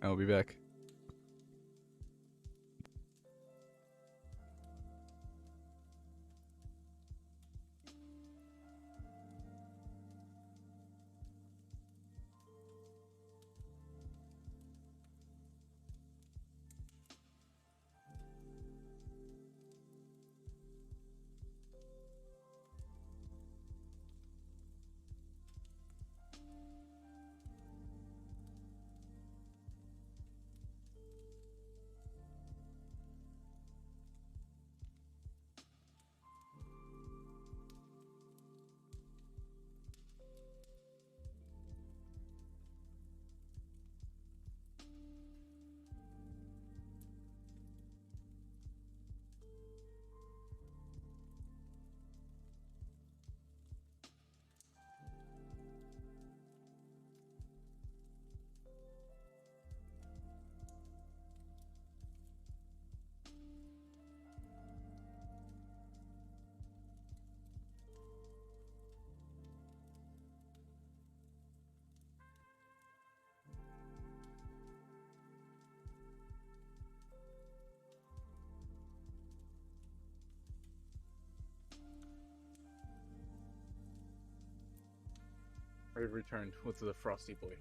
A: I'll be back. I've returned with the frosty boy.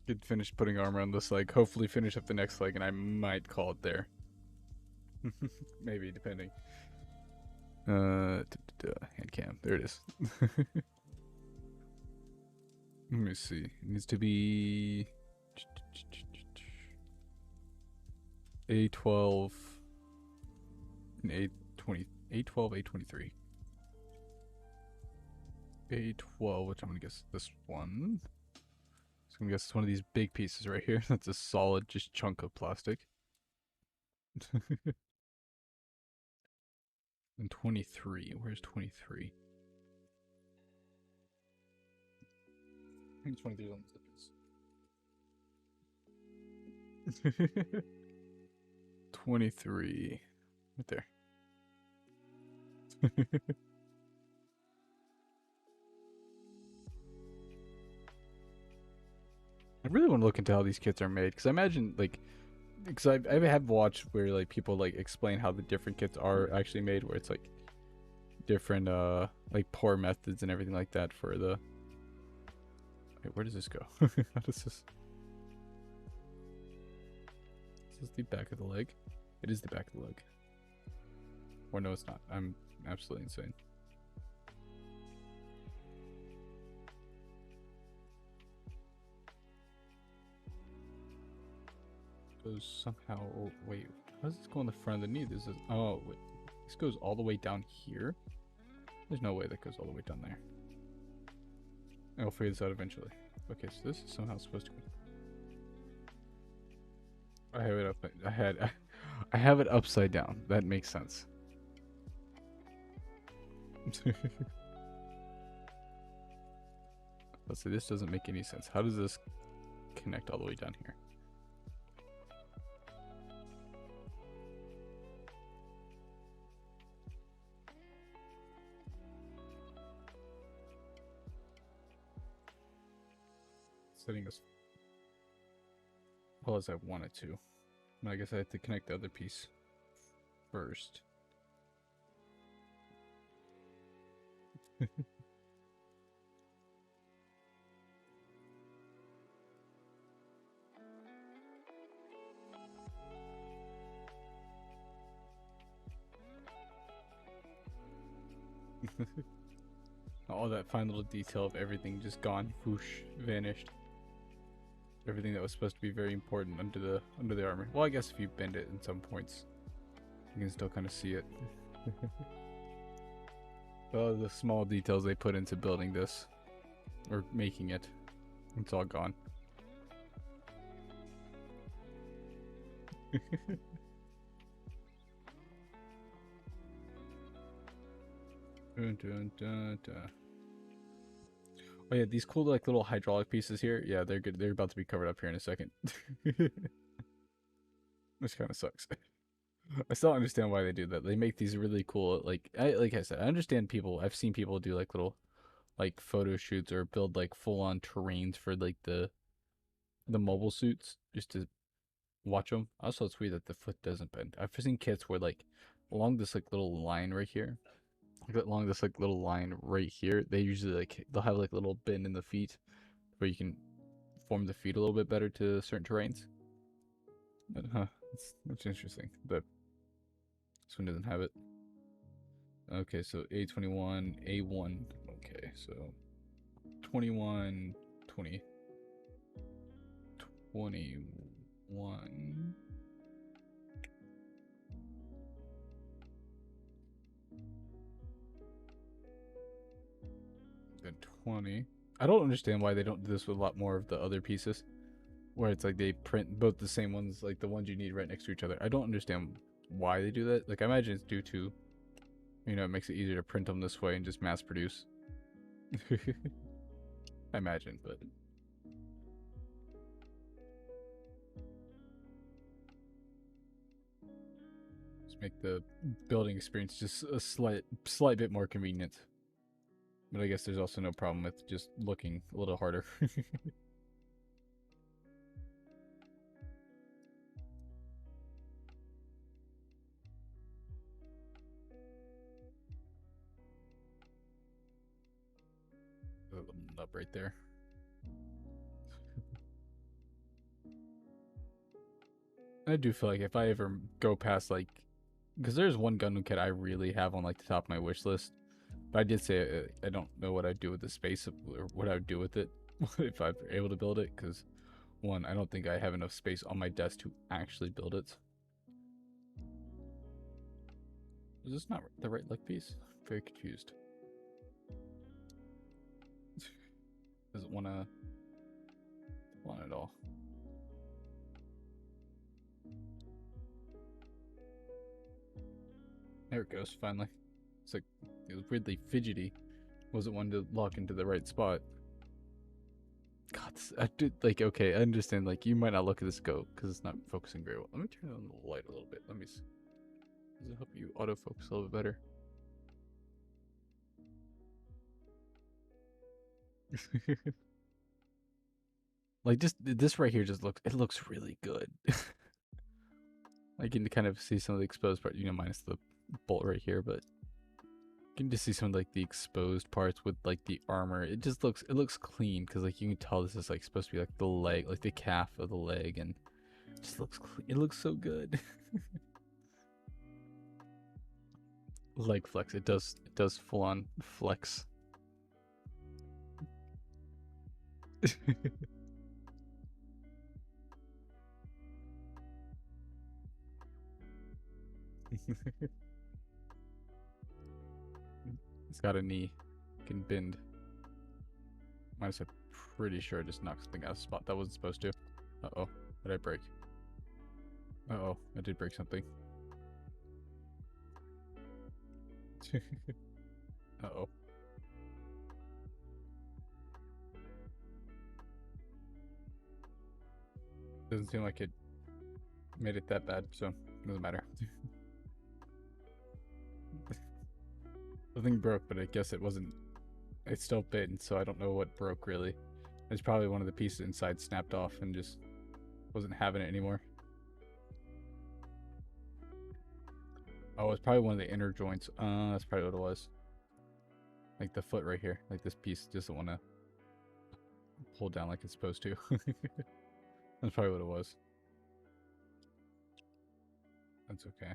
A: Could finish putting armor on this leg. Hopefully finish up the next leg, and I might call it there. Maybe, depending. Hand cam. There it is. Let me see. It needs to be A12 and A20. A12, A23. A12, which I'm gonna guess this one. So I'm gonna guess it's one of these big pieces right here. That's a solid just chunk of plastic. And 23. Where's 23? I think 23 is on the zippers. 23. Right there. I really want to look into how these kits are made, because I imagine, like, because I have watched where, like, people, like, explain how the different kits are actually made, where it's, like, different, like, pour methods and everything like that for the... Wait, where does this go? How does this... Is this the back of the leg? It is the back of the leg. Or no, it's not. I'm absolutely insane. Goes somehow... Oh, wait. How does this go on the front of the knee? This is... Oh, wait. This goes all the way down here? There's no way that goes all the way down there. I'll figure this out eventually. Okay, so this is somehow supposed to go... I have it up... I have it upside down. That makes sense. Let's see, this doesn't make any sense. How does this connect all the way down here? Setting as well as I wanted to. I guess I have to connect the other piece first. All that fine little detail of everything just gone, whoosh, vanished. Everything that was supposed to be very important under the armor. Well, I guess if you bend it in some points, you can still kind of see it. All the small details they put into building this, or making it, it's all gone. Dun, dun, dun, dun. Oh yeah, these cool like little hydraulic pieces here. Yeah, they're good. They're about to be covered up here in a second. Which kind of sucks. I still don't understand why they do that. They make these really cool, like I said, I understand people. I've seen people do like little, like photo shoots or build like full on terrains for like the mobile suits just to watch them. Also, it's weird that the foot doesn't bend. I've seen kits where like along this like little line right here. Along this like little line right here, they usually like they'll have like a little bend in the feet where you can form the feet a little bit better to certain terrains. But that's interesting. But this one doesn't have it. Okay, so A21, A1. Okay, so 21, 20, 21. Then 20. I don't understand why they don't do this with a lot more of the other pieces, where it's like they print both the same ones, like the ones you need right next to each other. I don't understand why they do that. Like, I imagine it's due to, you know, it makes it easier to print them this way and just mass produce. I imagine, but just make the building experience just a slight bit more convenient. But I guess there's also no problem with just looking a little harder. stop right there. I do feel like if I ever go past like, because there's one Gundam kit I really have on like the top of my wish list, but I did say I don't know what I'd do with the space or what I would do with it if I'm able to build it. Because one, I don't think I have enough space on my desk to actually build it. Is this not the right leg piece? I'm very confused. Doesn't want it all. There it goes, finally. It's like, it was weirdly fidgety. Wasn't one to lock into the right spot. God, I did, like, okay, I understand, like, you might not look at the scope because it's not focusing very well. Let me turn on the light a little bit. Let me see. Does it help you autofocus a little bit better? Like, just, this right here just looks really good. I can kind of see some of the exposed part, you know, minus the bolt right here, but you can just see some of like the exposed parts with like the armor. It looks clean because like you can tell this is like supposed to be like the leg, like the calf of the leg, and it just looks clean. It looks so good. Leg flex. It does full on flex. It's got a knee. It can bend. Minus, I'm pretty sure I just knocked something out of the spot that wasn't supposed to. Uh-oh. What did I break? Uh-oh. I did break something. Uh-oh. Doesn't seem like it made it that bad, so it doesn't matter. The thing broke, but I guess it wasn't. It still bit, and so I don't know what broke really. It's probably one of the pieces inside snapped off and just wasn't having it anymore. Oh, it's probably one of the inner joints. That's probably what it was. Like the foot right here. Like this piece doesn't want to pull down like it's supposed to. That's probably what it was. That's okay.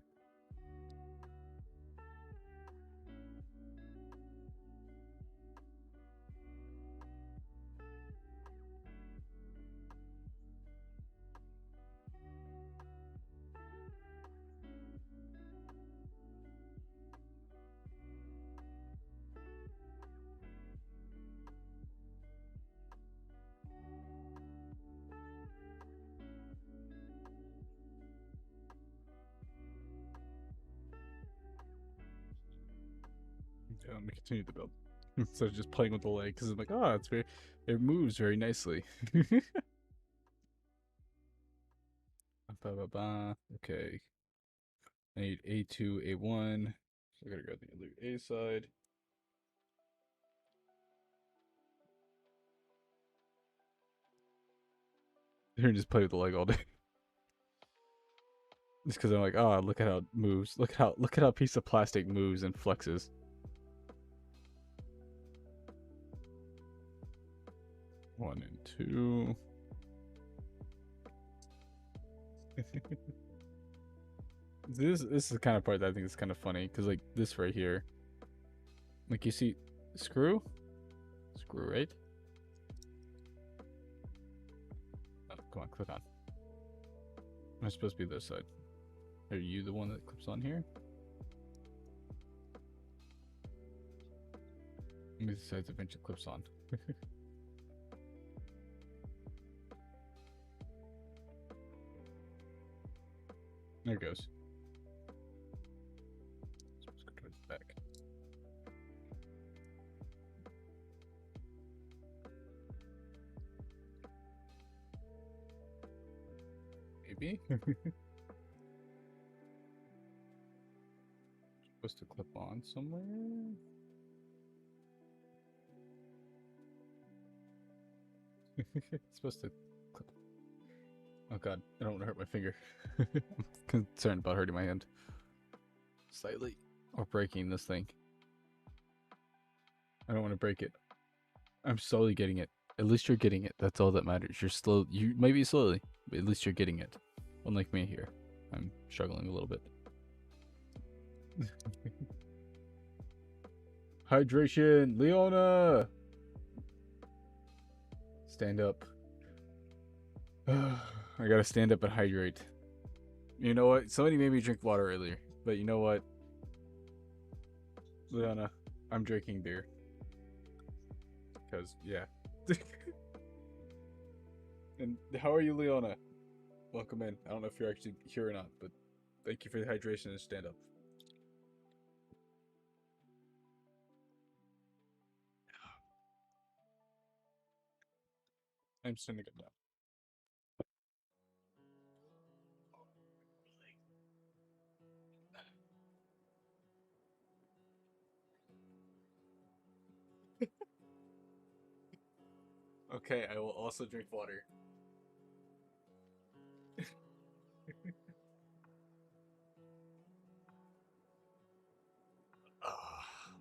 A: Yeah, let me continue the build. Instead of just playing with the leg, because I'm like, oh, it moves very nicely. Okay. I need A2, A1. So I gotta go to the other A side. Here and just play with the leg all day. Just because I'm like, oh, look at how it moves. Look at how a piece of plastic moves and flexes. One and two. This is the kind of part that I think is kind of funny because like this right here, like you see, screw, right? Oh, come on, click on. I'm supposed to be this side. Are you the one that clips on here? Maybe the sides eventually clips on. There it goes. Let's go towards the back. Maybe. Supposed to clip on somewhere. It's supposed to clip. Oh god, I don't want to hurt my finger. I'm concerned about hurting my hand. Slightly. Or breaking this thing. I don't want to break it. I'm slowly getting it. At least you're getting it. That's all that matters. You're slow. You maybe slowly, but at least you're getting it. Unlike me here, I'm struggling a little bit. Hydration, Leona. Stand up. I gotta stand up and hydrate. You know what? Somebody made me drink water earlier, but you know what, Leona, I'm drinking beer. Cause yeah. And how are you, Leona? Welcome in. I don't know if you're actually here or not, but thank you for the hydration and stand up. I'm standing up now. Okay, I will also drink water.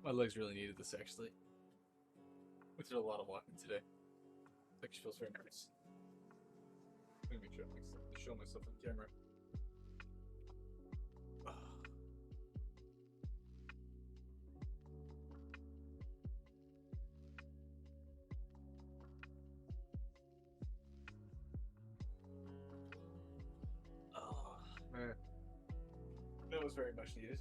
A: My legs really needed this actually. We did a lot of walking today. It actually feels very nice. Let me show myself on camera. Oh, man. That was very much needed.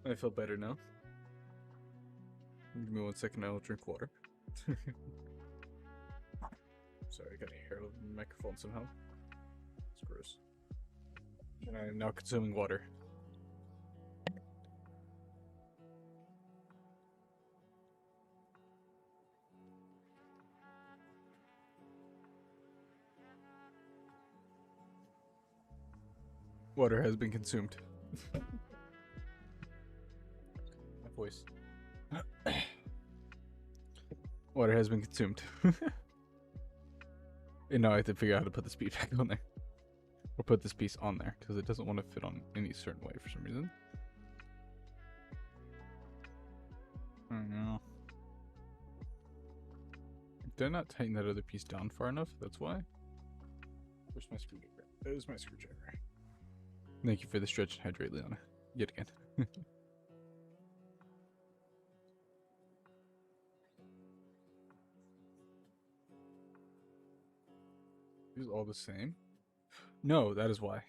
A: I feel better now. Give me 1 second, I will drink water. Sorry, I got a hair on the microphone somehow. It's gross. And I am now consuming water. Water has been consumed. My voice. Water has been consumed. And now I have to figure out how to put this piece back on there. Or put this piece on there, because it doesn't want to fit on any certain way for some reason. I don't know. Did I not tighten that other piece down far enough? That's why? Where's my screwdriver? There's my screwdriver. Thank you for the stretch and hydrate, Leona. Yet again. These all the same? No, that is why.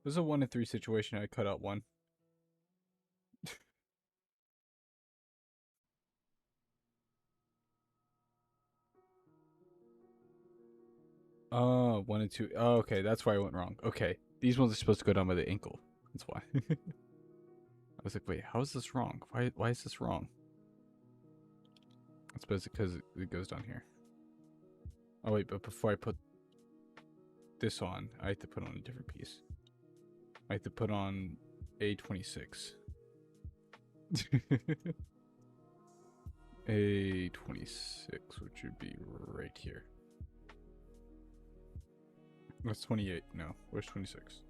A: This is a 1 in 3 situation. I cut out one. Oh, 1 and 2. Oh, okay, that's why I went wrong. Okay, these ones are supposed to go down by the ankle. That's why. I was like, wait, how is this wrong? Why is this wrong? It's basically because it goes down here. Oh wait, but before I put this on, I have to put on a different piece. I have to put on A26. A26, which would be right here. That's 28. No, where's 26?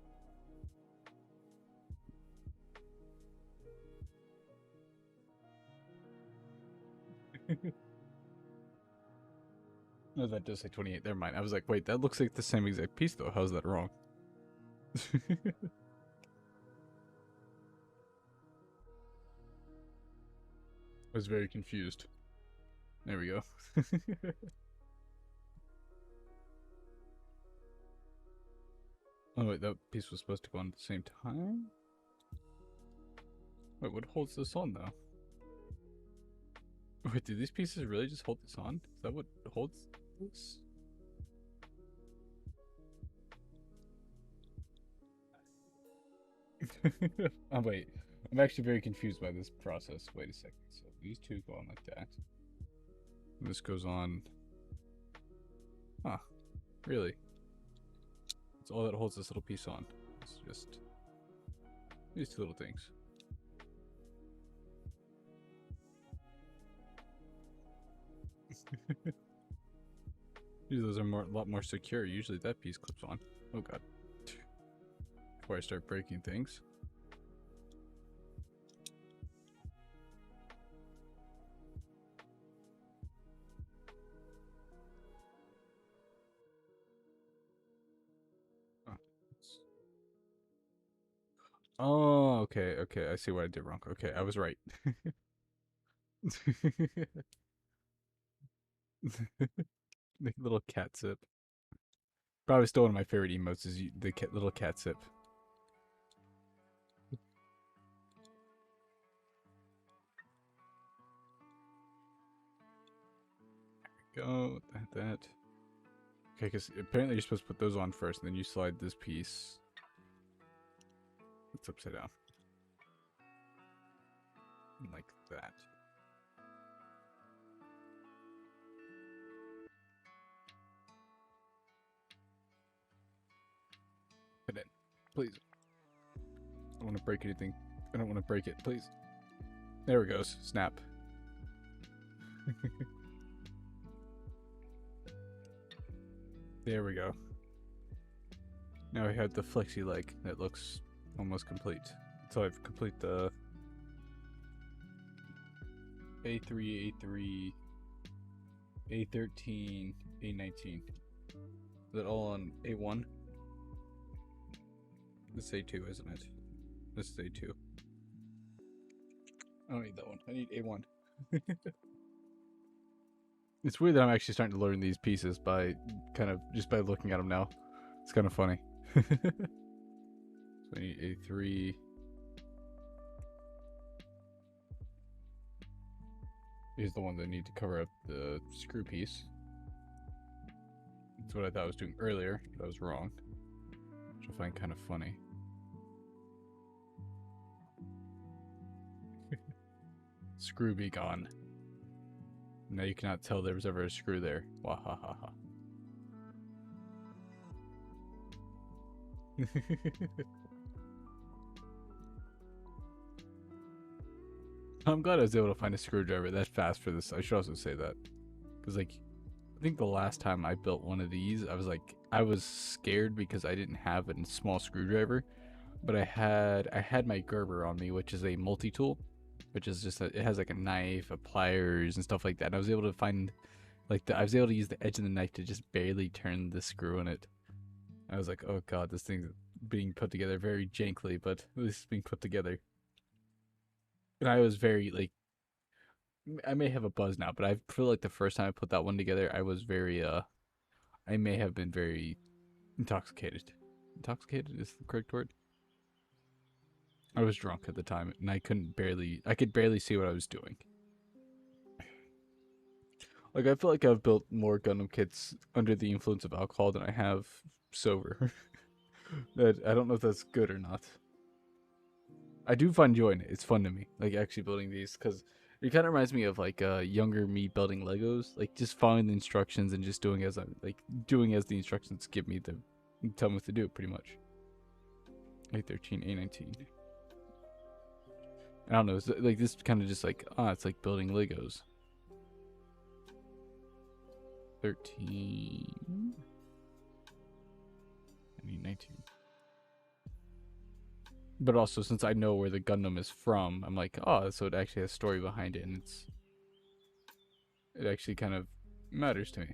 A: No, that does say 28. Never mind. I was like, wait, that looks like the same exact piece though. How's that wrong? I was very confused. There we go. Oh wait, that piece was supposed to go on at the same time? Wait, what holds this on though? Wait, do these pieces really just hold this on? Is that what holds this? Oh wait, I'm actually very confused by this process. Wait a second. So these two go on like that. And this goes on. Huh. Really? That's all that holds this little piece on. It's just these two little things. Usually those are a lot more secure. Usually that piece clips on. Oh god. Before I start breaking things. Oh, okay, okay. I see what I did wrong. Okay, I was right. The little cat sip. Probably still one of my favorite emotes is the little cat sip. Go, that. Okay, because apparently you're supposed to put those on first, and then you slide this piece. It's upside down. Like that. Put it in. Please. I don't want to break anything. I don't want to break it, please. There it goes. Snap. There we go. Now we have the flexi leg that looks almost complete. So I've complete the A3, A3, A13, A19. Is that all on A1? This is A2, isn't it? This is A2. I don't need that one. I need A1. It's weird that I'm actually starting to learn these pieces by just by looking at them now. It's kind of funny. So I need A3. Here's the one that need to cover up the screw piece. That's what I thought I was doing earlier, but I was wrong. Which I find kind of funny. Screw be gone. Now you cannot tell there was ever a screw there. Wahahaha. I'm glad I was able to find a screwdriver that fast for this. I should also say that. Because, like, I think the last time I built one of these, I was scared because I didn't have a small screwdriver. But I had my Gerber on me, which is a multi-tool. Which is just, it has like a knife, a pliers, and stuff like that. And I was able to find, I was able to use the edge of the knife to just barely turn the screw in it. I was like, oh god, this thing's being put together very jankly, but at least it's being put together. And I was very, I may have a buzz now, but I feel like the first time I put that one together, I was very, I may have been very intoxicated. Intoxicated is the correct word? I was drunk at the time, and I could barely see what I was doing. Like, I feel like I've built more Gundam kits under the influence of alcohol than I have sober. That I don't know if that's good or not. I do find joy in it. It's fun to me, like, actually building these, because it kind of reminds me of, like, younger me building Legos. Like, just following the instructions and just doing as doing as the instructions give me tell me what to do, pretty much. A13, A19. I don't know, it's like this kind of just like, it's like building Legos. 13. I need 19. But also, since I know where the Gundam is from, I'm like, oh, so it actually has story behind it, and it actually kind of matters to me.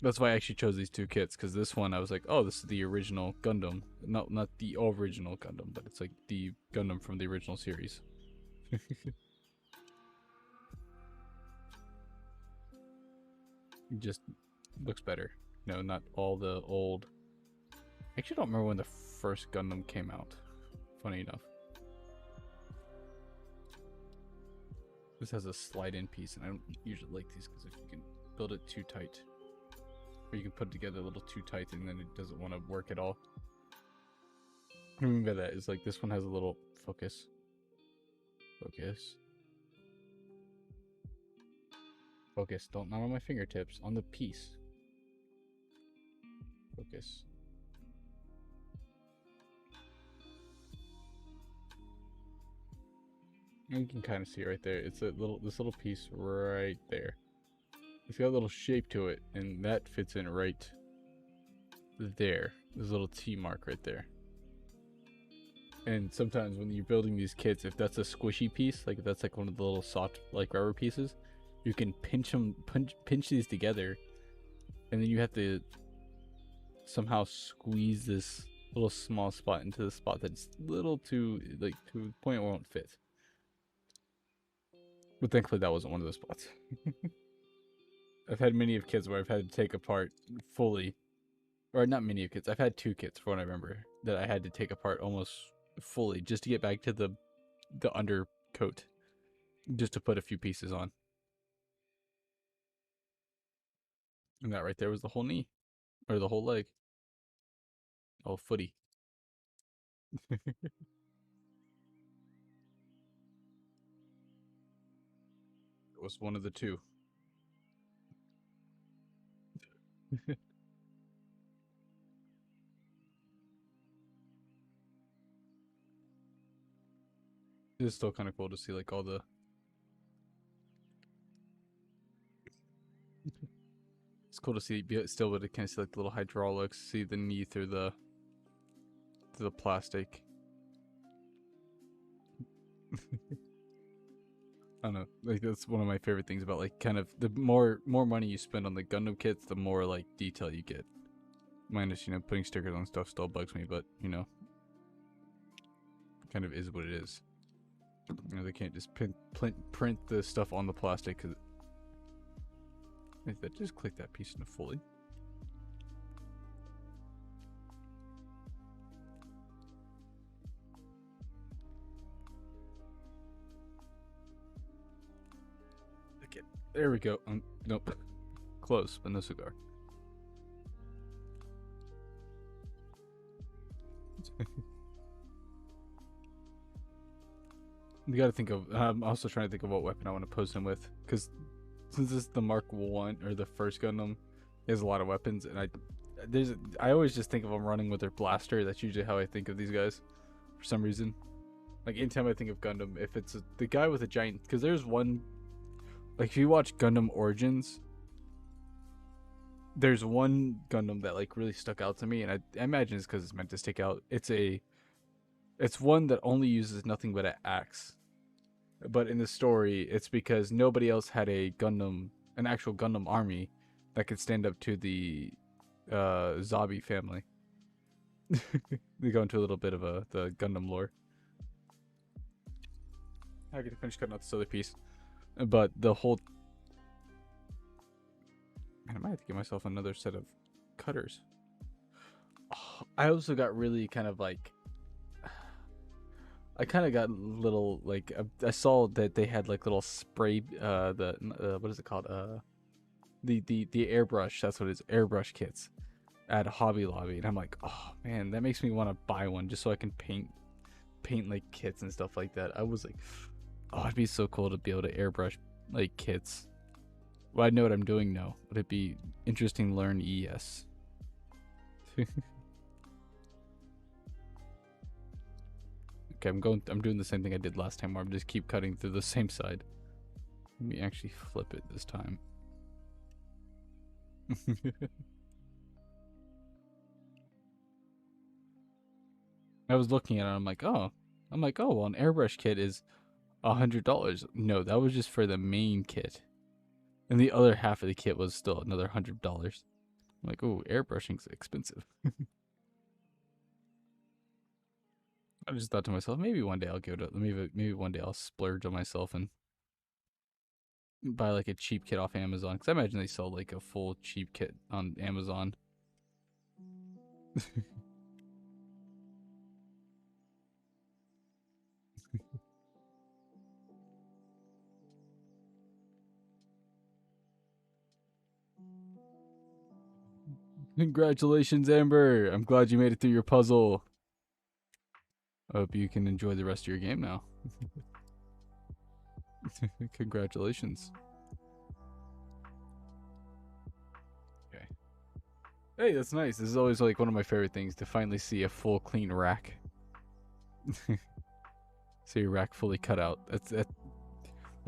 A: That's why I actually chose these two kits, because this one I was like, oh, this is the original Gundam. Not the original Gundam, but it's like the Gundam from the original series. It just looks better. No, not all the old. I actually don't remember when the first Gundam came out. Funny enough. This has a slide-in piece, and I don't usually like these because if you can build it too tight, or you can put it together a little too tight, and then it doesn't want to work at all. What I mean by that is, like, this one has a little focus. Focus. Focus. Don't, not on my fingertips. On the piece. Focus. You can kind of see it right there. It's this little piece right there. It's got a little shape to it, and that fits in right there. There's a little T mark right there. And sometimes when you're building these kits, if that's a squishy piece, like if that's like one of the little soft like rubber pieces, you can pinch these together, and then you have to somehow squeeze this little small spot into the spot that's little too like to the point where it won't fit. But thankfully that wasn't one of those spots. I've had many of kits where I've had to take apart fully, or not many of kits. I've had 2 kits for what I remember that I had to take apart almost fully just to get back to the undercoat, just to put a few pieces on. And that right there was the whole knee, or the whole leg, oh footy. It was one of the 2. It's still kind of cool to see like all the. It's cool to see still, but it kind of see like the little hydraulics, see the knee through the plastic. I don't know, like that's one of my favorite things about like kind of the more money you spend on the Gundam kits, the more like detail you get. Minus, you know, putting stickers on stuff still bugs me, but you know, kind of is what it is. You know, they can't just print the stuff on the plastic because that just click that piece into fully. Okay, there we go. Nope, close, but no cigar. You gotta think of. I'm also trying to think of what weapon I want to pose him with, because since this is the Mark 1 or the first Gundam, he has a lot of weapons, and I always just think of them running with their blaster. That's usually how I think of these guys, for some reason. Like anytime I think of Gundam, if it's the guy with a giant, because there's one, like if you watch Gundam Origins, there's one Gundam that like really stuck out to me, and I imagine it's because it's meant to stick out. It's one that only uses nothing but an axe. But in the story, it's because nobody else had an actual Gundam army that could stand up to the Zabi family. They go into a little bit of the Gundam lore. I get to finish cutting out this other piece, but the whole. Man, I might have to get myself another set of cutters. Oh, I also got really kind of like. I kind of got little like I saw that they had like little spray what is it called the airbrush, that's what it is, airbrush kits at Hobby Lobby, and I'm like, oh man, that makes me want to buy one just so I can paint like kits and stuff like that. I was like, oh, it'd be so cool to be able to airbrush like kits. Well, I know what I'm doing now. Would it be interesting to learn? Yes. Okay, I'm doing the same thing I did last time, where I'm just keep cutting through the same side. Let me actually flip it this time. I was looking at it, I'm like, oh, well, an airbrush kit is $100. No, that was just for the main kit, and the other half of the kit was still another $100. I'm like, oh, airbrushing's expensive. I just thought to myself, maybe one day I'll give it up. Maybe one day I'll splurge on myself and buy like a cheap kit off Amazon, because I imagine they sell like a full cheap kit on Amazon. Congratulations, Amber! I'm glad you made it through your puzzle. I hope you can enjoy the rest of your game now. Congratulations. Okay. Hey, that's nice. This is always like one of my favorite things, to finally see a full clean rack. See your rack fully cut out. There's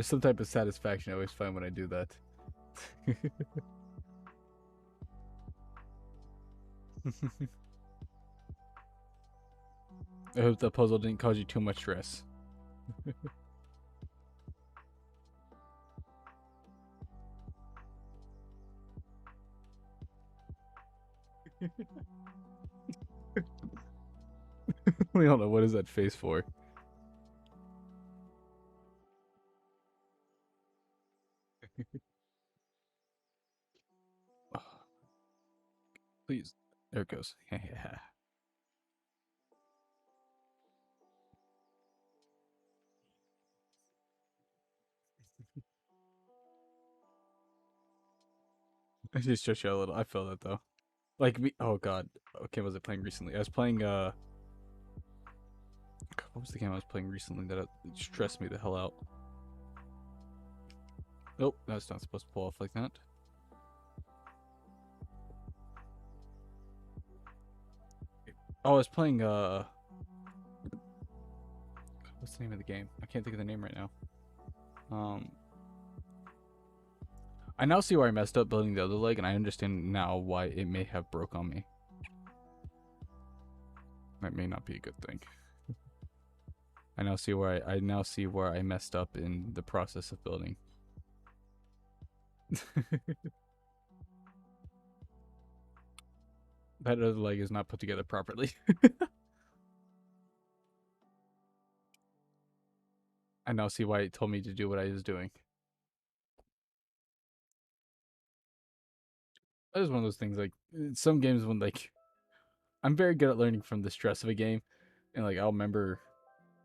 A: some type of satisfaction I always find when I do that. I hope the puzzle didn't cause you too much stress. Leona, what is that face for? Please. There it goes. Yeah. I just stretch you out a little. I feel that though. Like me. Oh god. Okay, was I playing recently? I was playing. What was the game I was playing recently that stressed me the hell out? Nope, that's not supposed to pull off like that. Oh, I was playing. What's the name of the game? I can't think of the name right now. I now see where I messed up building the other leg, and I understand now why it may have broke on me. That may not be a good thing. I now see where I messed up in the process of building. That other leg is not put together properly. I now see why it told me to do what I was doing. That is one of those things, like, some games when, like, I'm very good at learning from the stress of a game, and, like, I'll remember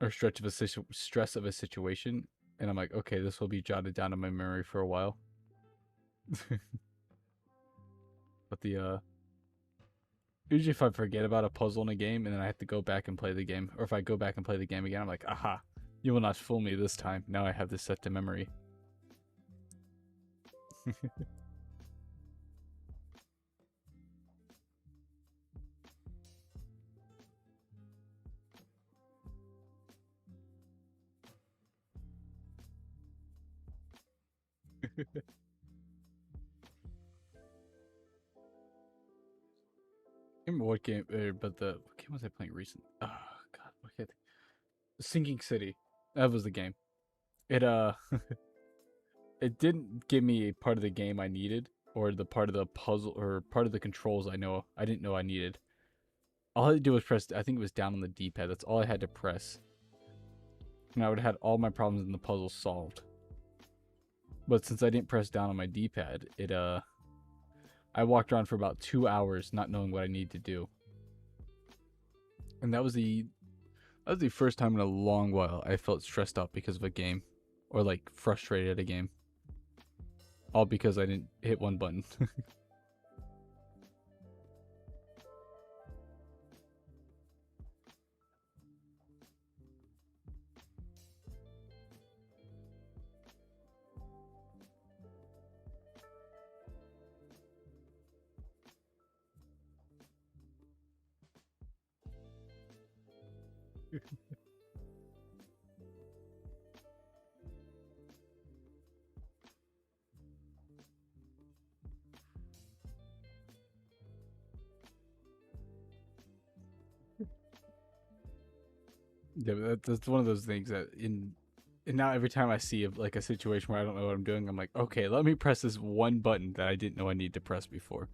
A: or stress of a situation, and I'm like, okay, this will be jotted down in my memory for a while. But usually if I forget about a puzzle in a game and then I have to go back and play the game, or if I go back and play the game again, I'm like, aha, you will not fool me this time. Now I have this set to memory. I remember what game, but what game was I playing recently? Oh god, what game? Sinking City. That was the game. It it didn't give me a part of the game I needed, or the part of the puzzle, or part of the controls I didn't know I needed. All I had to do was press, I think it was down on the D-pad. That's all I had to press. And I would have had all my problems in the puzzle solved. But since I didn't press down on my D-pad, I walked around for about 2 hours not knowing what I needed to do. And that was the first time in a long while I felt stressed out because of a game, or like frustrated at a game. All because I didn't hit one button. Yeah, that's one of those things that and now every time I see like a situation where I don't know what I'm doing, I'm like, okay, let me press this one button that I didn't know I need to press before.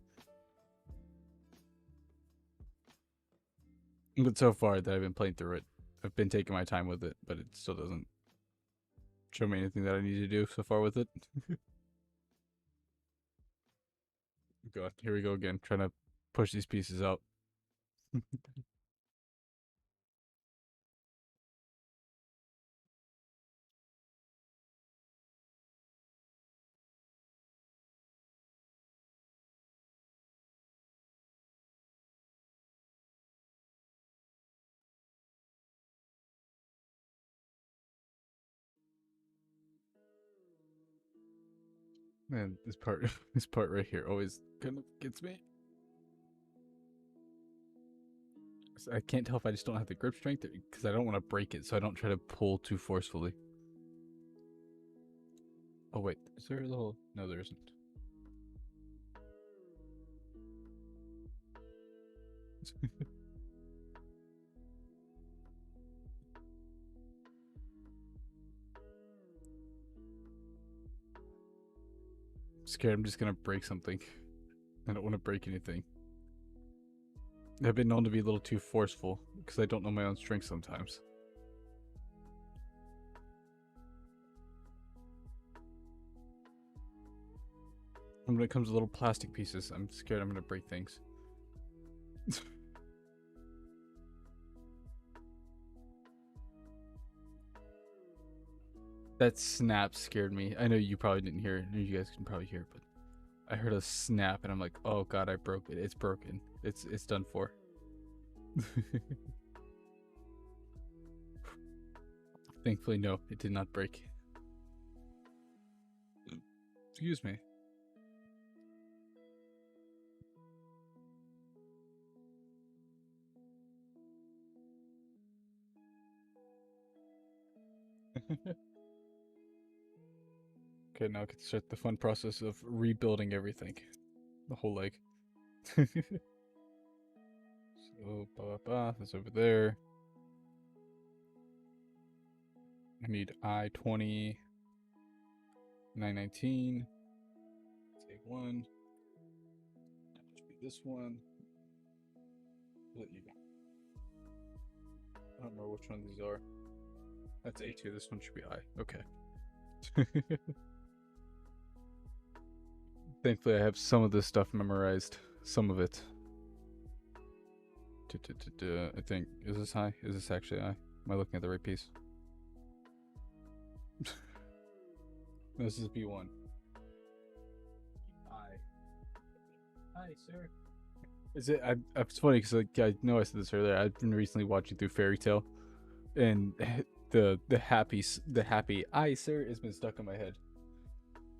A: But so far that I've been playing through it, I've been taking my time with it, but it still doesn't show me anything that I need to do so far with it. God, here we go again, trying to push these pieces out. Man, this part right here always kind of gets me. I can't tell if I just don't have the grip strength because I don't want to break it, so I don't try to pull too forcefully. Oh wait, is there a little? No, there isn't. I'm scared I'm just gonna break something. I don't want to break anything. I've been known to be a little too forceful because I don't know my own strength sometimes. And when it comes to little plastic pieces, I'm scared I'm gonna break things. That snap scared me. I know you probably didn't hear it. You guys can probably hear it, but I heard a snap and I'm like, oh god, I broke it. It's broken. It's done for. Thankfully, no, it did not break. Excuse me. Okay, now I can start the fun process of rebuilding everything. The whole leg. So, that's over there. I need I-20, 919. Take one. That should be this one. Let you go. I don't remember which one these are. That's A2. This one should be I. Okay. Thankfully, I have some of this stuff memorized. Some of it. I think. Is this I? Is this actually I? Am I looking at the right piece? This is B1. Hi, sir. Is it? It's funny because like, I know I said this earlier. I've been recently watching through Fairy Tale, and the happy "Aye, sir" has been stuck in my head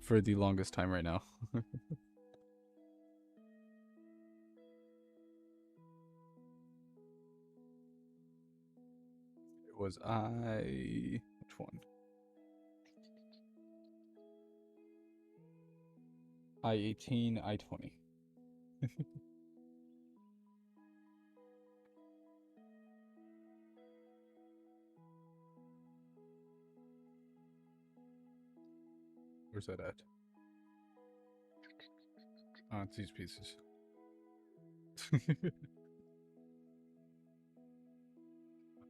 A: for the longest time right now. It was I. Which one? I-18, I-20. Where's that at? Oh, it's these pieces.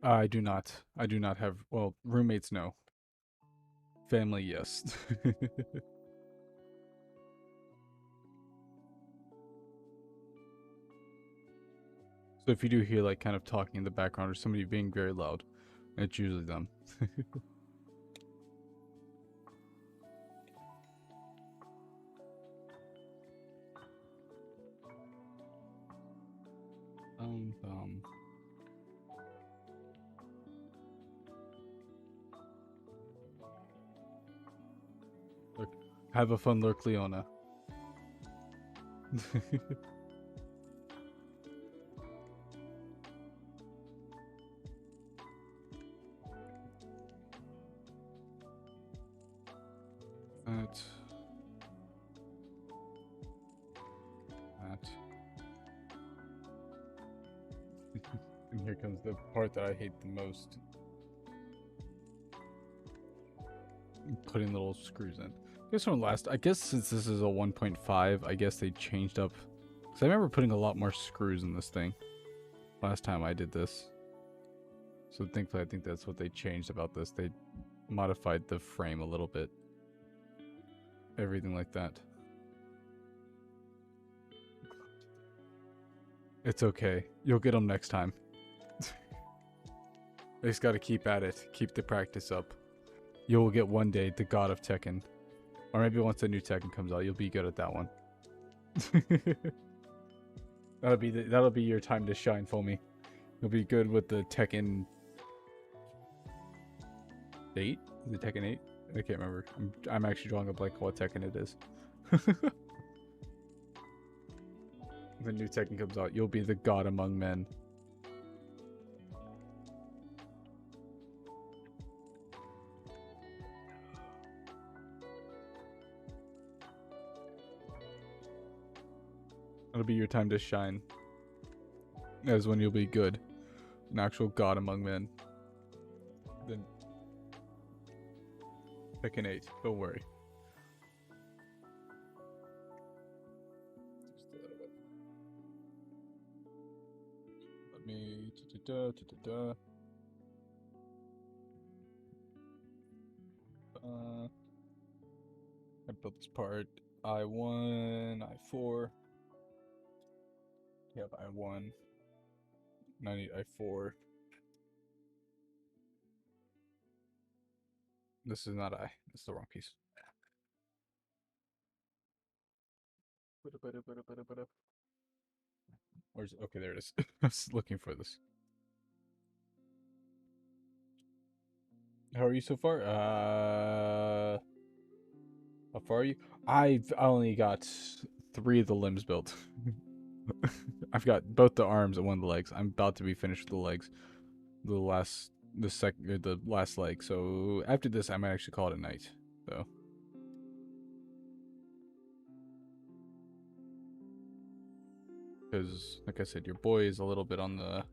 A: I do not. I do not have. Well, roommates, no. Family, yes. So if you do hear like kind of talking in the background or somebody being very loud, it's usually them. um. Look, have a fun lurk, Leona. That. And here comes the part that I hate the most. Putting little screws in. I guess since this is a 1.5, I guess they changed up. Because I remember putting a lot more screws in this thing last time I did this. So thankfully I think that's what they changed about this. They modified the frame a little bit. Everything like that. It's okay. You'll get them next time. I just gotta keep at it. Keep the practice up. You will get one day the god of Tekken. Or maybe once the new Tekken comes out, you'll be good at that one. That'll be your time to shine, Foamy. You'll be good with the Tekken 8? Is it Tekken 8? I can't remember. I'm actually drawing a blank what Tekken it is. When the new Tekken comes out, you'll be the god among men. That'll be your time to shine. That is when you'll be good. An actual god among men. Then pick an 8. Don't worry. Let me I built this part. I1, I4. Yep, I1. And I need I4. This is not I. It's the wrong piece. Where's it? Okay, there it is. I was looking for this. How are you so far? How far are you? I've only got 3 of the limbs built. I've got both the arms and one of the legs. I'm about to be finished with the legs. The last leg. So after this, I might actually call it a night, though. Because, like I said, your boy is a little bit on the...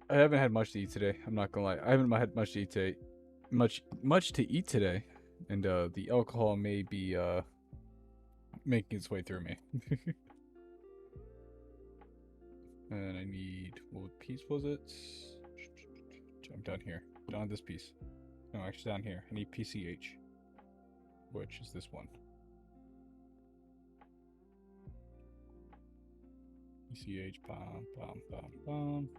A: I haven't had much to eat today. I'm not gonna lie. I haven't had much to eat today. Much to eat today, and the alcohol may be making its way through me. And I need, what piece was it? I'm down here. Down on this piece. No, actually down here. I need PCH, which is this one. PCH, bam, bam, bam, bam.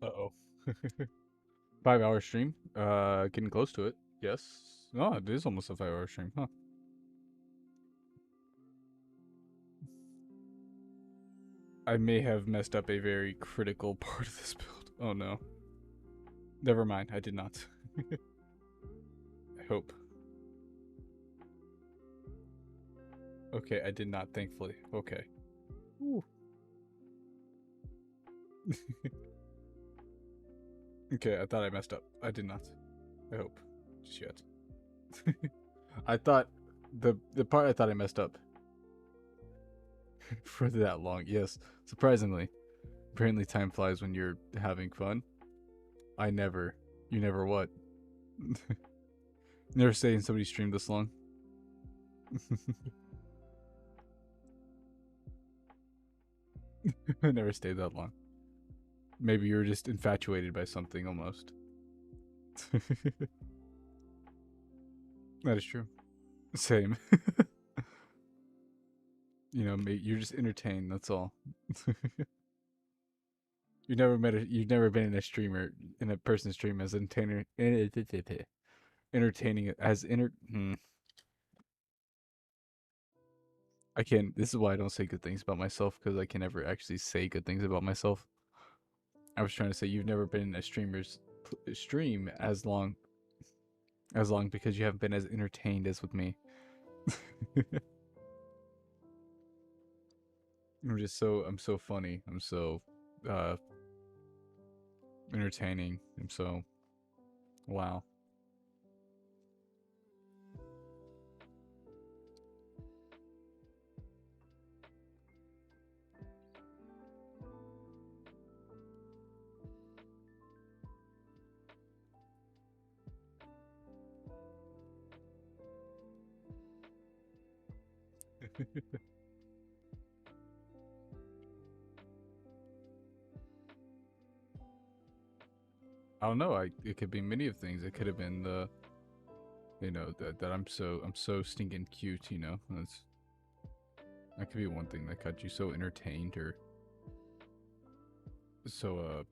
A: Uh-oh. 5-hour stream. Getting close to it. Yes. No, it is almost a 5-hour stream, huh? I may have messed up a very critical part of this build. Oh no. Never mind, I did not. I hope. Okay, I did not, thankfully. Okay. Okay, I thought I messed up. I did not. I hope. Just yet. I thought the part I thought I messed up for that long. Yes, surprisingly. Apparently time flies when you're having fun. You never what? Never saying somebody streamed this long. I never stayed that long. Maybe you were just infatuated by something almost. That is true. Same. You know, you're just entertained, that's all. You've never been in a person's stream as entertaining as I can't. This is why I don't say good things about myself, because I can never actually say good things about myself. I was trying to say you've never been in a streamer's stream as long because you haven't been as entertained as with me. I'm so funny. I'm so entertaining. I'm so wow. I don't know. It could be many of things. It could have been the, you know, that I'm so stinking cute. You know, that could be one thing that got you so entertained or so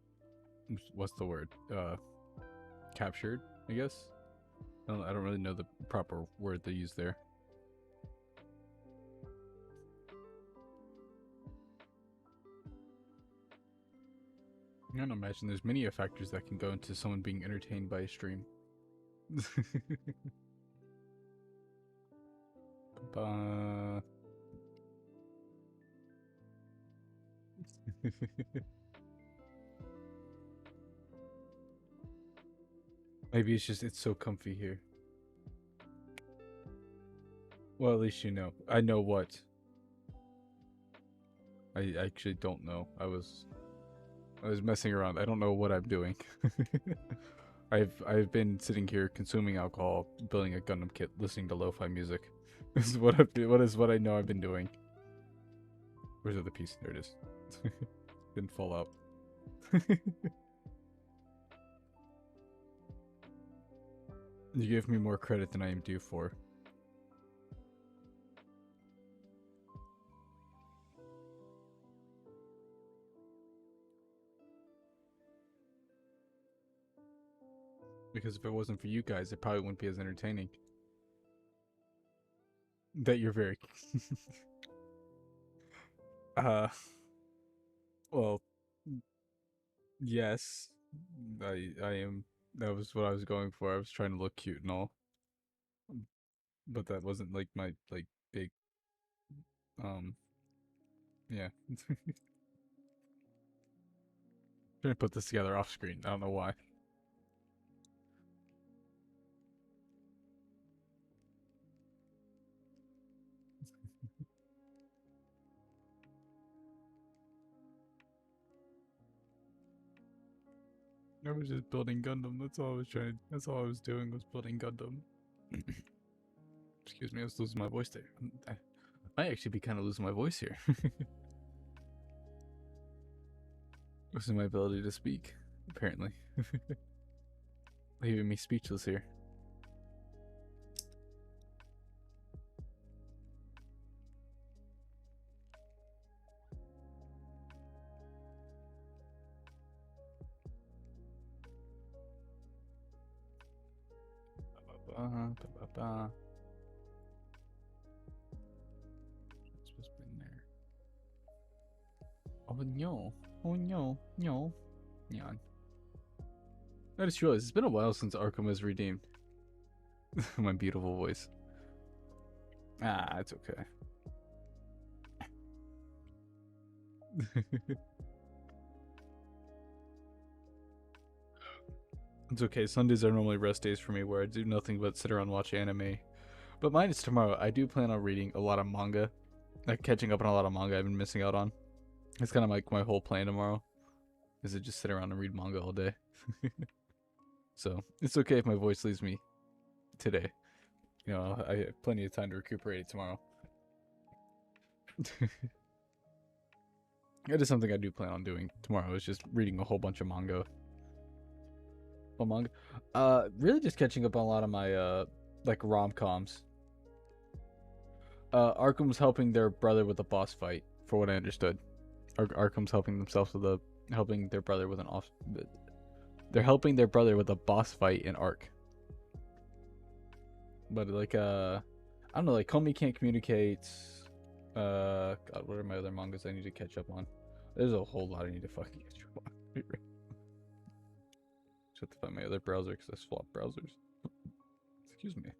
A: what's the word? Captured, I guess. I don't really know the proper word they use there. I don't imagine there's many factors that can go into someone being entertained by a stream. Maybe it's just it's so comfy here. Well, at least you know. I know what. I actually don't know. I was messing around. I don't know what I'm doing. I've been sitting here consuming alcohol, building a Gundam kit, listening to lo-fi music. This is what what I know I've been doing. Where's the other piece? There it is. Didn't fall out. You give me more credit than I am due for. Because if it wasn't for you guys, it probably wouldn't be as entertaining. That you're very... well, yes. I am... That was what I was going for. I was trying to look cute and all. But that wasn't, like, my, like, big... Yeah. Trying to put this together off screen. I don't know why. I was just building Gundam. That's all I was trying. That's all I was doing was building Gundam. Excuse me, I was losing my voice there. I might actually be kind of losing my voice here. Losing my ability to speak, apparently. Leaving me speechless here. What's been there? Oh no! Oh no! No! Neon. I just realized it's been a while since Arkham was redeemed. My beautiful voice. Ah, it's okay. It's okay. Sundays are normally rest days for me where I do nothing but sit around and watch anime. But mine is tomorrow. I do plan on reading a lot of manga. Like catching up on a lot of manga I've been missing out on. It's kind of like my whole plan tomorrow. Is to just sit around and read manga all day. So it's okay if my voice leaves me today. You know, I have plenty of time to recuperate it tomorrow. That is something I do plan on doing tomorrow, is just reading a whole bunch of manga. Well, manga. Really just catching up on a lot of my like rom-coms. Arkham's helping their brother with a boss fight, for what I understood. Arkham's helping themselves with helping their brother with they're helping their brother with a boss fight in Ark. But like I don't know, like Komi Can't Communicate. God, what are my other mangas I need to catch up on? There's a whole lot I need to fucking catch up on. Just have to find my other browser because I swapped browsers. Excuse me.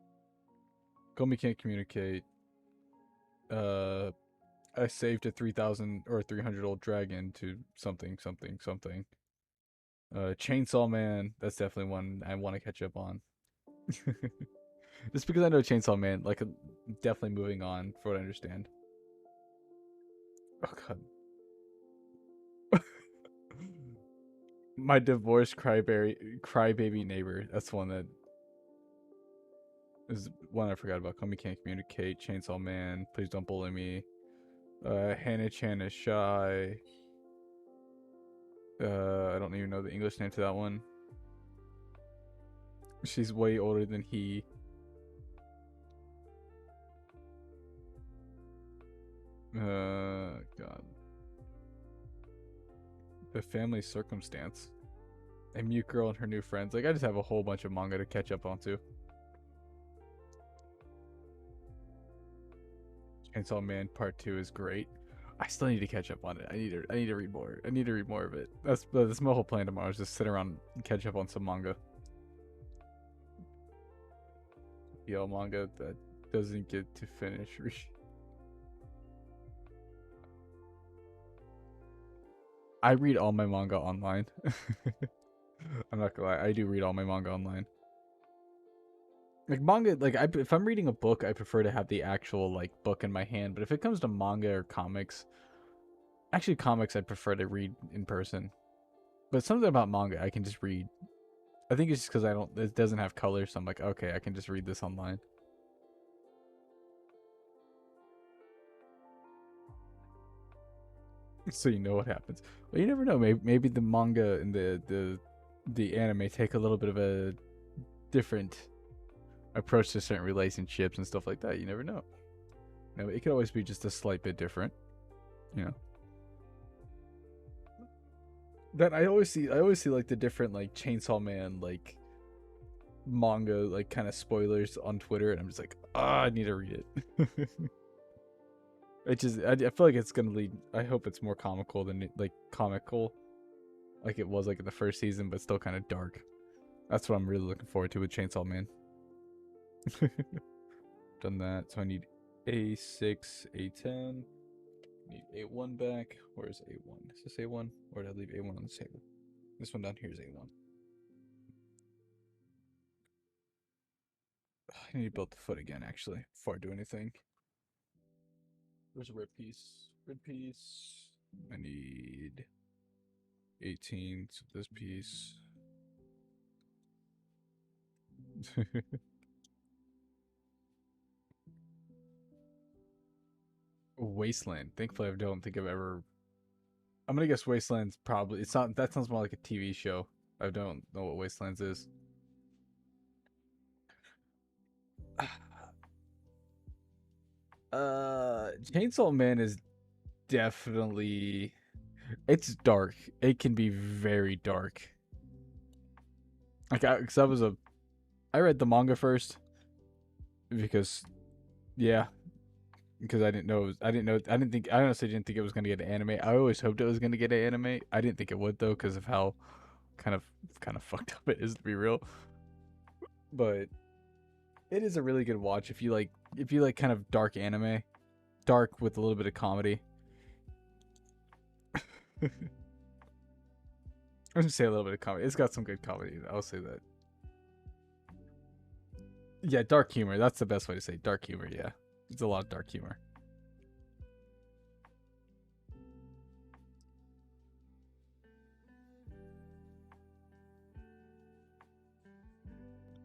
A: Komi Can't Communicate. I saved a 3,000 or 300 old dragon to something. Chainsaw Man. That's definitely one I want to catch up on. Just because I know Chainsaw Man, like, definitely moving on, for what I understand. Oh god. My divorced crybaby neighbor. That's one that is one I forgot about. Komi Can't Communicate. Chainsaw Man. Please Don't Bully Me. Hannah-chan is Shy. I don't even know the English name to that one. She's way older than he. God. The Family Circumstance. A Mute Girl and Her New Friends. Like, I just have a whole bunch of manga to catch up on, too. Chainsaw Man Part 2 is great. I still need to catch up on it. I need to read more. I need to read more of it. That's my whole plan tomorrow is just sit around and catch up on some manga. Yo, manga that doesn't get to finish. I read all my manga online. I'm not gonna lie, I do read all my manga online. Like manga, like if I'm reading a book, I prefer to have the actual like book in my hand. But if it comes to manga or comics, actually comics I prefer to read in person. But something about manga I can just read. I think it's just because it doesn't have color, so I'm like, okay, I can just read this online. So you know what happens. Well, you never know. Maybe the manga and the anime take a little bit of a different approach to certain relationships and stuff like that. You never know. No, it could always be just a slight bit different, you know. That I always see like the different like Chainsaw Man like manga like kind of spoilers on Twitter, and I'm just like, I need to read it. I feel like it's gonna lead. I hope it's more comical than like comical, like it was like in the first season, but still kind of dark. That's what I'm really looking forward to with Chainsaw Man. Done that, so I need A6, A10. Need A1 back. Where's A1? Is this A1? Or did I leave A1 on the table? This one down here is A1. I need to build the foot again, actually, before I do anything. Where's a red piece? Red piece. I need 18, so this piece. Wasteland. Thankfully, I don't think I've ever. I'm gonna guess Wasteland's probably. It's not. That sounds more like a TV show. I don't know what Wastelands is. Chainsaw Man is definitely. It's dark. It can be very dark. Like, cause I read the manga first because, yeah, because I didn't know. I didn't know. I honestly didn't think it was gonna get an anime. I always hoped it was gonna get an anime. I didn't think it would though, because of how kind of fucked up it is, to be real. But it is a really good watch if you like kind of dark anime, dark with a little bit of comedy. I was gonna say a little bit of comedy. It's got some good comedy. I'll say that. Yeah, dark humor. That's the best way to say it. Dark humor. Yeah, it's a lot of dark humor.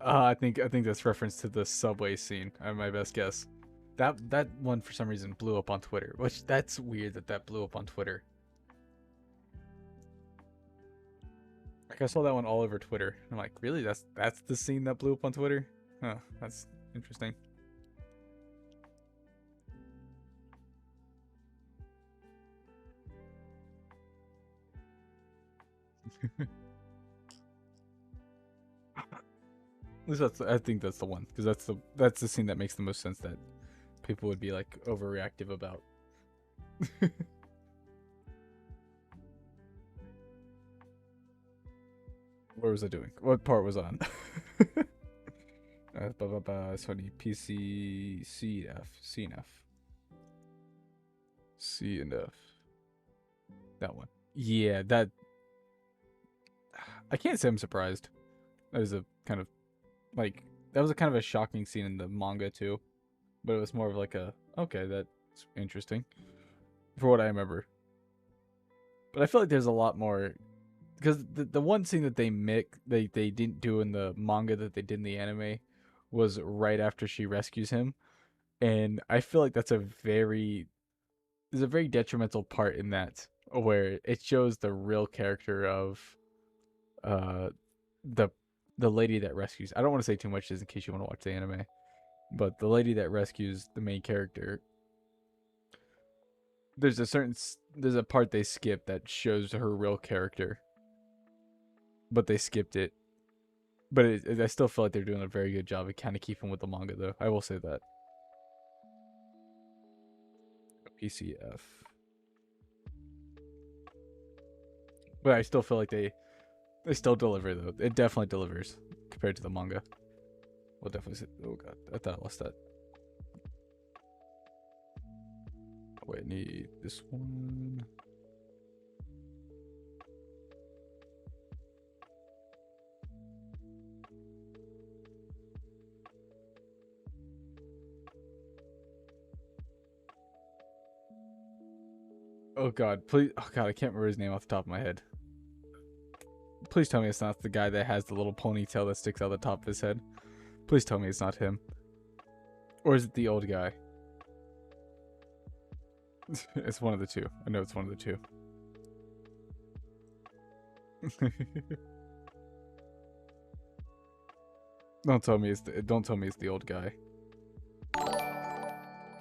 A: I think that's reference to the subway scene. My best guess. That one for some reason blew up on Twitter, which that's weird that blew up on Twitter. Like I saw that one all over Twitter. I'm like, really? That's the scene that blew up on Twitter? Huh, that's interesting. At least I think that's the one because that's the scene that makes the most sense that people would be like overreactive about. What was I doing? What part was on? So I need PC, C, F, C and F. C and F. That one. Yeah, that. I can't say I'm surprised. That is a kind of like that was a kind of a shocking scene in the manga too, but it was more of like a okay, that's interesting for what I remember. But I feel like there's a lot more because the one scene that they didn't do in the manga that they did in the anime was right after she rescues him, and I feel like there's a very detrimental part in that where it shows the real character of uh the the lady that rescues. I don't want to say too much just in case you want to watch the anime, but the lady that rescues the main character. There's a part they skip that shows her real character, but they skipped it. But I still feel like they're doing a very good job of kind of keeping with the manga, though. I will say that. PCF. But I still feel like they still deliver though. It definitely delivers compared to the manga. We'll definitely say, oh god, I thought I lost that. Wait, I need this one. Oh god, please. Oh god, I can't remember his name off the top of my head. Please tell me it's not the guy that has the little ponytail that sticks out the top of his head. Please tell me it's not him. Or is it the old guy? It's one of the two. I know it's one of the two. Don't tell me it's the old guy.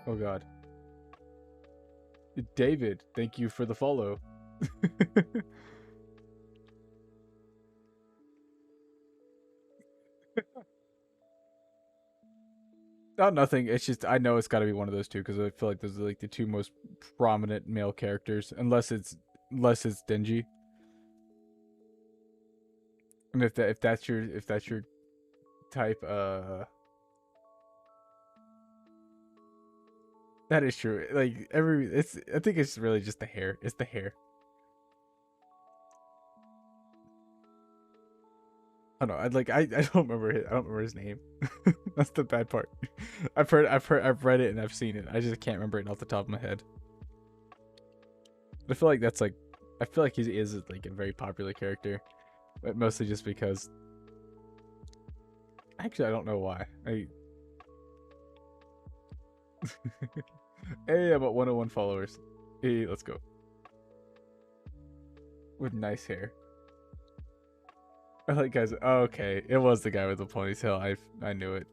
A: Oh god. David, thank you for the follow. Not nothing. It's just I know it's got to be one of those two because I feel like those are like the two most prominent male characters, unless it's Denji. And if that's your type, that is true. Like I think it's really just the hair. It's the hair. I don't know. I don't remember it. I don't remember his name. That's the bad part. I've read it and I've seen it. I just can't remember it off the top of my head. But I feel like that's like, I feel like he is like a very popular character, but mostly just because. Actually, I don't know why. Hey, about 101 followers. Hey, let's go. With nice hair. I like guys. Oh, okay, it was the guy with the ponytail. I knew it.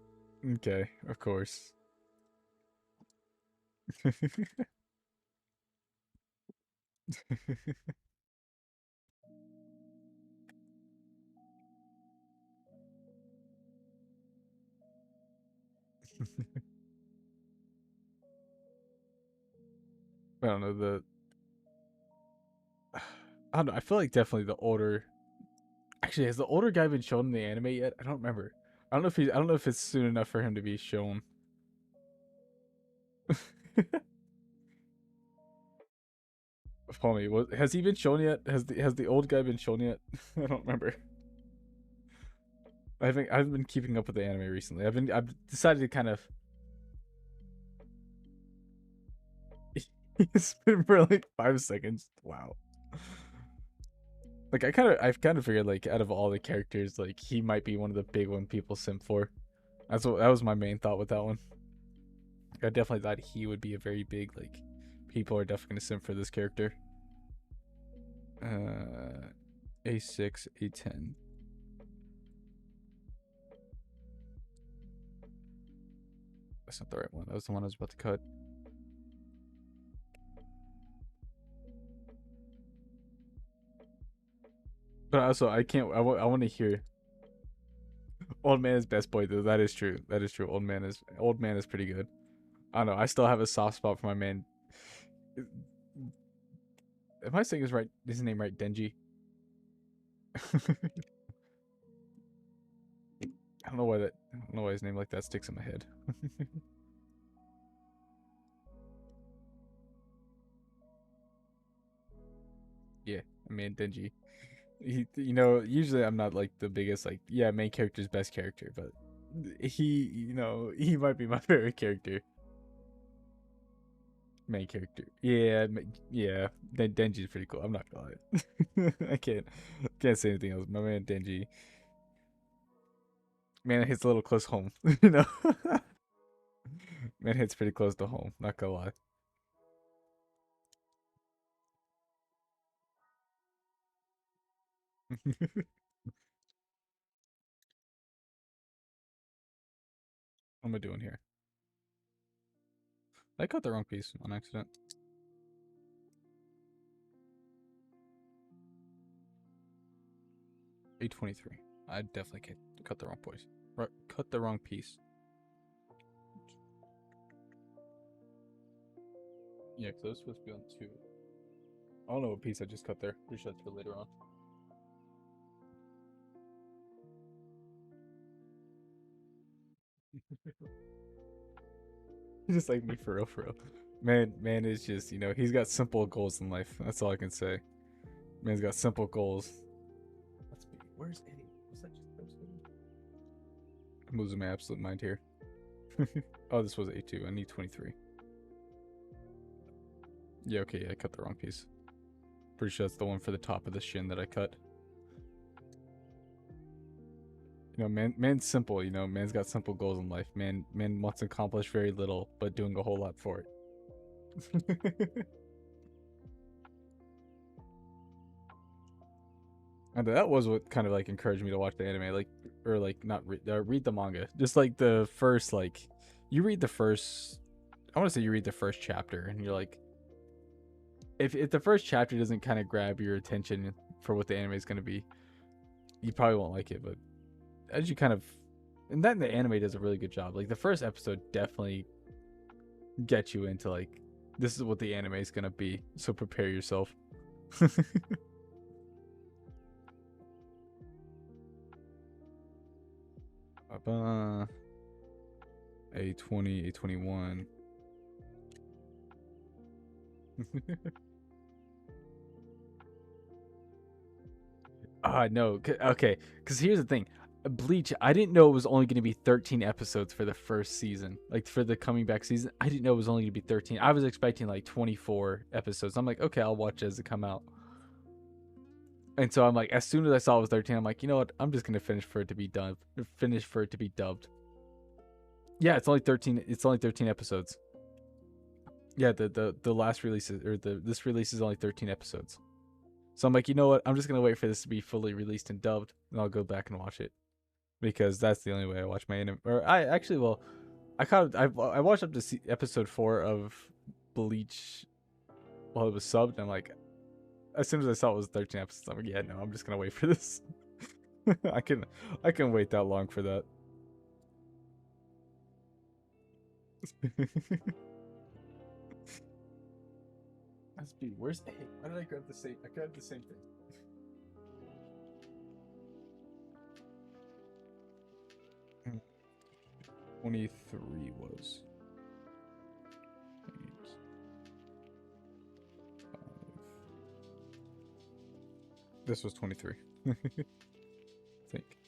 A: Okay, of course. I don't know I don't know. I feel like definitely the older. Actually, has the older guy been shown in the anime yet? I don't remember. I don't know if I don't know if it's soon enough for him to be shown. Homie, has he been shown yet? Has the old guy been shown yet? I don't remember. I've been keeping up with the anime recently. I've decided to kind of. It's been for like 5 seconds. Wow. Like I've kind of figured like out of all the characters, like he might be one of the big one people simp for. That was my main thought with that one. I definitely thought he would be a very big like people are definitely gonna simp for this character. A6, A10. That's not the right one. That was the one I was about to cut. But also, I can't. I want to hear. Old man is best boy though. That is true. That is true. Old man is pretty good. I don't know. I still have a soft spot for my man. Am I saying his name right? Denji. I don't know why I don't know why his name like that sticks in my head. Yeah, I mean Denji. Usually I'm not like the biggest like yeah main character's best character, but he might be my favorite character. Main character, yeah, yeah. Denji's pretty cool. I'm not gonna lie. I can't say anything else. My man Denji, man, it hits a little close home. Man hits pretty close to home. Not gonna lie. What am I doing here? I cut the wrong piece on accident. 823. I definitely cut the wrong piece. Cut the wrong piece. Yeah, because I was supposed to be on 2. I don't know what piece I just cut there. Pretty sure that's for later on. Just like me, for real, for real. Man is just, you know, he's got simple goals in life. That's all I can say. Man's got simple goals. Let's be. Where's Eddie? Was that just posted? I'm losing my absolute mind here. Oh, this was A2. I need 23. Yeah, okay, yeah, I cut the wrong piece. Pretty sure that's the one for the top of the shin that I cut. You know, man's simple, you know, man's got simple goals in life. Man wants to accomplish very little, but doing a whole lot for it. And that was what kind of like encouraged me to watch the anime, like, or like not read the manga. Just like the first, like, you read the first, I want to say you read the first chapter, and you're like, if the first chapter doesn't kind of grab your attention for what the anime is going to be, you probably won't like it. But as you kind of, and then the anime does a really good job. Like the first episode definitely gets you into like, this is what the anime is going to be, so prepare yourself. A20, A21. No. Okay, because here's the thing. Bleach, I didn't know it was only going to be 13 episodes for the first season. Like, for the coming back season, I didn't know it was only going to be 13. I was expecting, like, 24 episodes. I'm like, okay, I'll watch it as it come out. And so I'm like, as soon as I saw it was 13, I'm like, you know what? I'm just going to finish for it to be done. Finish for it to be dubbed. Yeah, it's only 13. It's only 13 episodes. Yeah, the last release is, or this release is only 13 episodes. So I'm like, you know what? I'm just gonna wait for this to be fully released and dubbed, and I'll go back and watch it, because that's the only way I watch my anime. Or I actually, well, I watched up to episode 4 of Bleach while it was subbed. And I'm like, as soon as I saw it was 13 episodes, I'm like, yeah, no, I'm just gonna wait for this. I can wait that long for that. Must be. Where's A? Why did I grab the same? I grabbed the same thing. 23 was. 8, 5. This was 23. I think.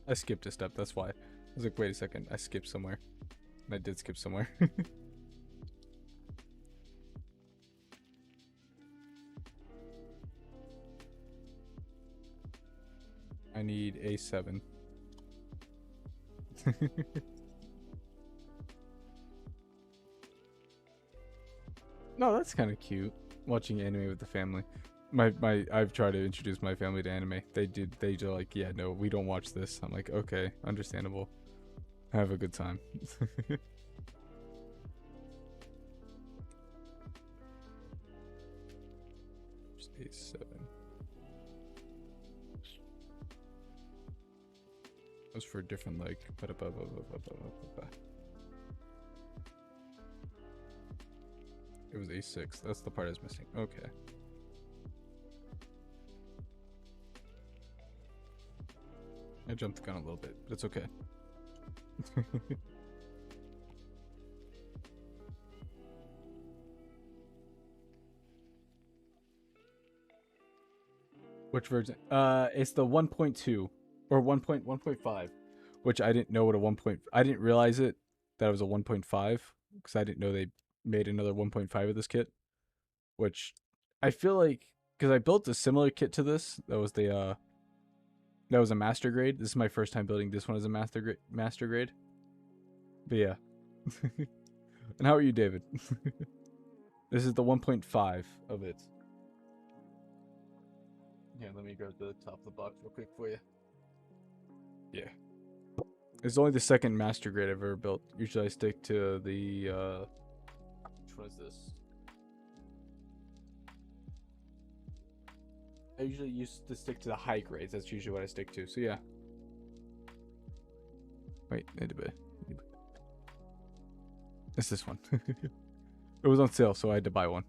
A: I skipped a step, that's why. I was like, wait a second, I skipped somewhere. And I did skip somewhere. I need A7. No, that's kind of cute. Watching anime with the family. I've tried to introduce my family to anime. They just like, yeah, no, we don't watch this. I'm like, okay, understandable. Have a good time. Just A7. That was for a different, like, it was A6. That's the part I was missing. Okay. I jumped the gun a little bit, but it's okay. Which version? It's the 1.2 or 1.1.5, which I didn't know what a 1. I didn't realize it that it was a 1.5 because I didn't know they made another 1.5 of this kit. Which I feel like, because I built a similar kit to this, that was a master grade. This is my first time building this one as a master grade. But yeah. And how are you, David? This is the 1.5 of it. Yeah, let me grab the top of the box real quick for you. Yeah. It's only the second master grade I've ever built. Usually I stick to the, which one is this? I usually used to stick to the high grades. That's usually what I stick to. So yeah. Wait, it's this one. It was on sale, so I had to buy one.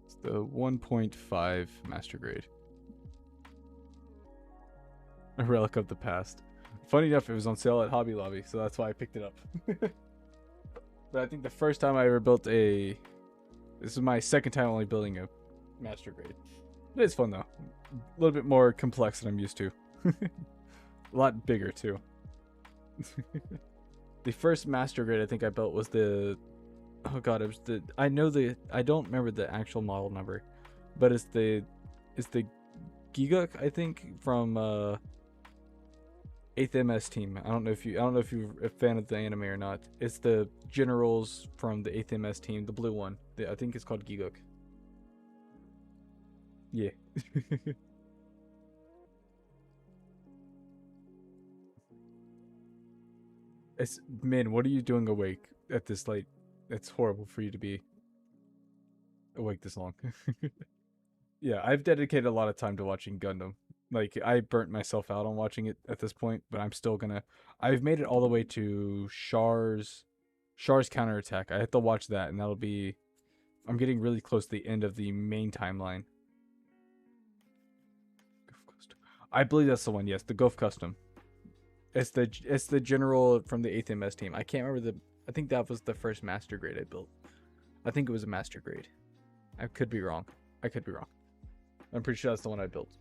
A: It's the 1.5 master grade. A relic of the past. Funny enough, it was on sale at Hobby Lobby, so that's why I picked it up. But I think the first time I ever built a... This is my second time only building a master grade. But it's fun though. A little bit more complex than I'm used to. A lot bigger too. The first master grade I think I built was the... Oh god, it was the... I don't remember the actual model number. But it's the Giguk, I think, from 8th MS team. I don't know if you're a fan of the anime or not. It's the generals from the 8th MS team, the blue one. I think it's called Giguk. Yeah. Man, what are you doing awake at this late? It's horrible for you to be awake this long. Yeah, I've dedicated a lot of time to watching Gundam. Like, I burnt myself out on watching it at this point, but I'm still gonna... I've made it all the way to Char's counterattack. I have to watch that, and that'll be... I'm getting really close to the end of the main timeline. I believe that's the one, yes, the Gof Custom. It's the general from the 8th MS team. I can't remember I think that was the first master grade I built. I think it was a master grade. I could be wrong. I'm pretty sure that's the one I built.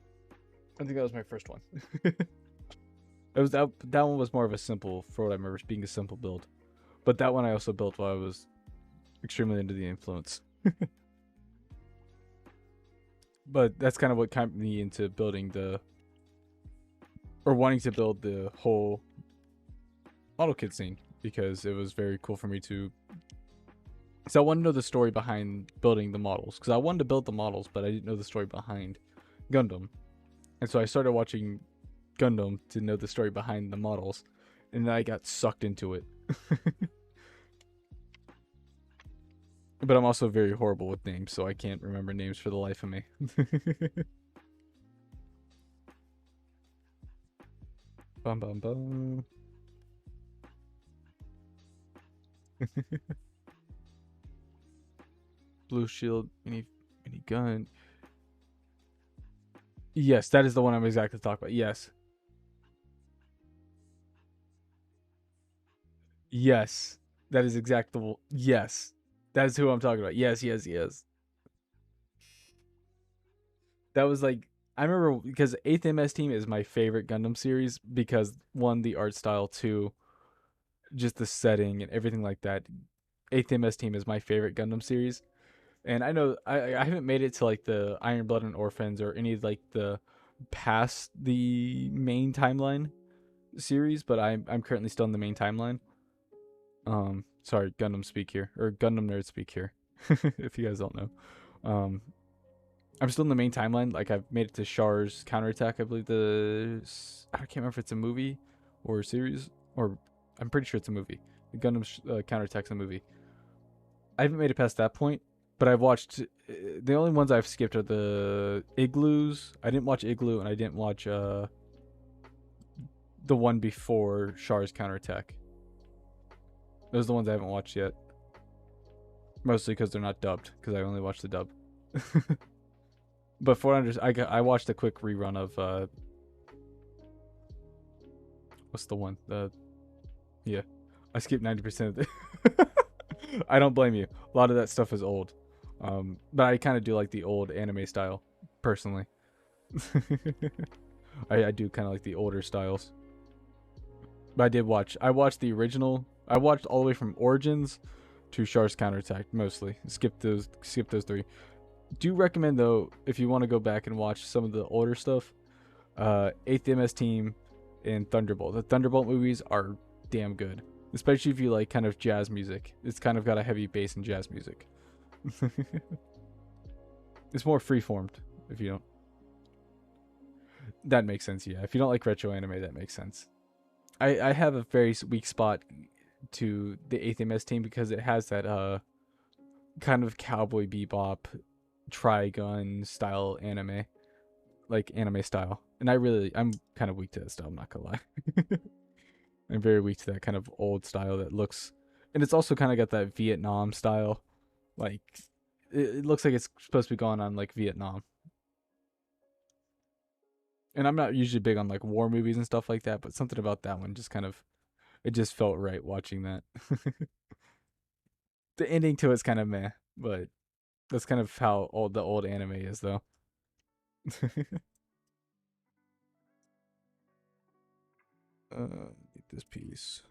A: I think that was my first one. It was that one was more of a simple, for what I remember, being a simple build. But that one I also built while I was extremely into the influence. But that's kind of what got me into building wanting to build the whole model kit scene, because it was very cool for me to... So I wanted to know the story behind building the models, because I wanted to build the models, but I didn't know the story behind Gundam. And so I started watching Gundam to know the story behind the models, and then I got sucked into it. But I'm also very horrible with names, so I can't remember names for the life of me. Bum bum bum. Blue shield, any gun. Yes, that is the one I'm exactly talking about. Yes. Yes. That is exactly... Yes. That is who I'm talking about. Yes. That was like... I remember because 8th MS team is my favorite Gundam series because, one, the art style, two, just the setting and everything like that. 8th MS team is my favorite Gundam series. And I know I haven't made it to like the Iron Blood and Orphans or any of like the past the main timeline series, but I'm currently still in the main timeline. Sorry, Gundam speak here, or Gundam nerd speak here. If you guys don't know. I'm still in the main timeline. Like, I've made it to Char's counterattack. I believe I can't remember if it's a movie or a series, or I'm pretty sure it's a movie. The Gundam counterattack's a movie. I haven't made it past that point, but I've watched... The only ones I've skipped are the Igloos. I didn't watch Igloo, and I didn't watch the one before Char's counterattack. Those are the ones I haven't watched yet. Mostly because they're not dubbed, because I only watched the dub. But I watched a quick rerun of what's the one? Yeah, I skipped 90% of it. I don't blame you. A lot of that stuff is old, but I kind of do like the old anime style, personally. I do kind of like the older styles. But I watched the original. I watched all the way from Origins to Char's counterattack mostly. Skip those three. Do recommend though, if you want to go back and watch some of the older stuff, 8th MS team and Thunderbolt. The Thunderbolt movies are damn good, especially if you like kind of jazz music. It's kind of got a heavy bass and jazz music. It's more freeformed if you don't. That makes sense, yeah. If you don't like retro anime, that makes sense. I have a very weak spot to the 8th MS team because it has that kind of Cowboy Bebop Trigun style anime, like anime style. And I'm kind of weak to that style, I'm not gonna lie. I'm very weak to that kind of old style that looks, and it's also kind of got that Vietnam style. Like, it looks like it's supposed to be going on like Vietnam. And I'm not usually big on like war movies and stuff like that, but something about that one just kind of, it just felt right watching that. The ending to it's kind of meh, but that's kind of how the old anime is, though. Get this piece.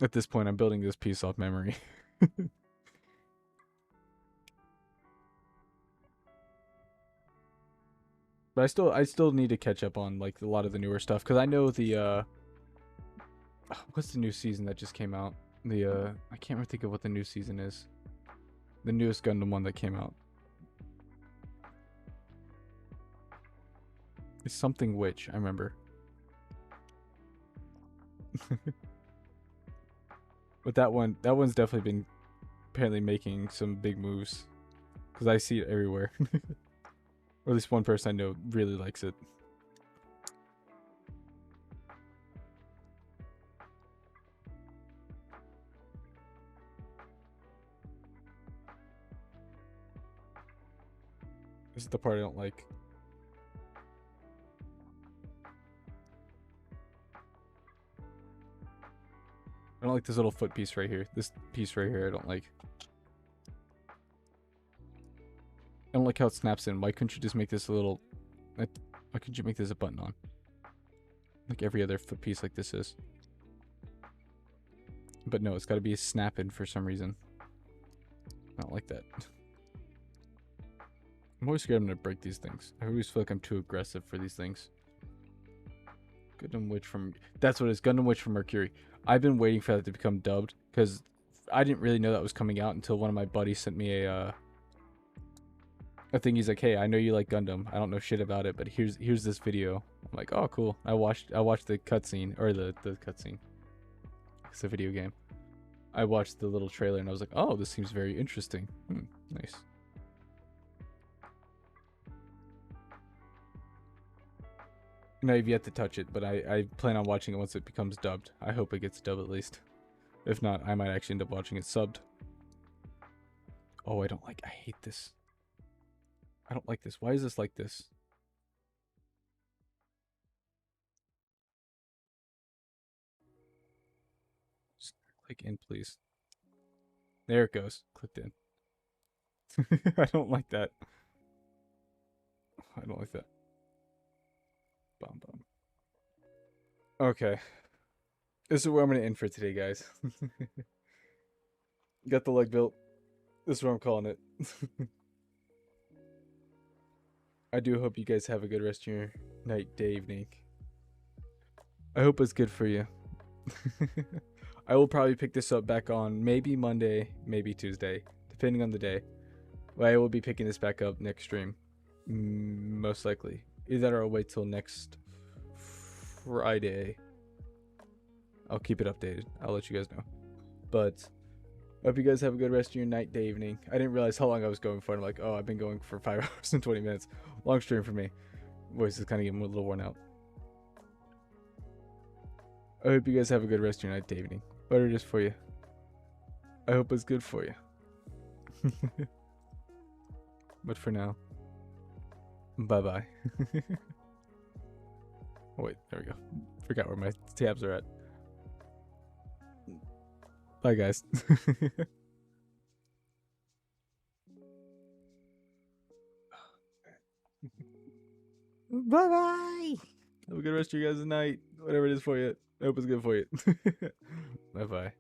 A: At this point, I'm building this piece off memory. But I still need to catch up on like a lot of the newer stuff because I know the what's the new season that just came out? The I can't really think of what the new season is. The newest Gundam one that came out. It's something which I remember. But that one's definitely been apparently making some big moves because I see it everywhere. Or at least one person I know really likes it. This is the part I don't like. I don't like this little foot piece right here. This piece right here I don't like. I don't like how it snaps in. Why couldn't you just make this a little... Why couldn't you make this a button on? Like every other foot piece like this is. But no, it's got to be a snap in for some reason. I don't like that. I'm always scared I'm going to break these things. I always feel like I'm too aggressive for these things. Gundam Witch from... That's what it is. Gundam Witch from Mercury. I've been waiting for that to become dubbed because I didn't really know that was coming out until one of my buddies sent me a thing. He's like, "Hey, I know you like Gundam. I don't know shit about it, but here's this video." I'm like, "Oh, cool." I watched the cutscene, or the cutscene. It's a video game. I watched the little trailer and I was like, "Oh, this seems very interesting." Nice. And I've yet to touch it, but I plan on watching it once it becomes dubbed. I hope it gets dubbed at least. If not, I might actually end up watching it subbed. Oh, I hate this. I don't like this. Why is this like this? Just click in, please. There it goes. Clicked in. I don't like that. I don't like that. Bum bum. Okay. This is where I'm going to end for today, guys. Got the leg built. This is what I'm calling it. I do hope you guys have a good rest of your night, day, evening. I hope it's good for you. I will probably pick this up back on maybe Monday, maybe Tuesday, depending on the day. But I will be picking this back up next stream. Most likely. Either or I'll wait till next Friday. I'll keep it updated. I'll let you guys know. But I hope you guys have a good rest of your night, day, evening. I didn't realize how long I was going for. I'm like, oh, I've been going for 5 hours and 20 minutes. Long stream for me. Voice is kind of getting a little worn out. I hope you guys have a good rest of your night, day, evening. Whatever it is for you. I hope it's good for you. But for now, bye-bye. Oh, wait, there we go. Forgot where my tabs are at. Bye, guys. Bye-bye. Have a good rest of your guys' night. Whatever it is for you. I hope it's good for you. Bye-bye.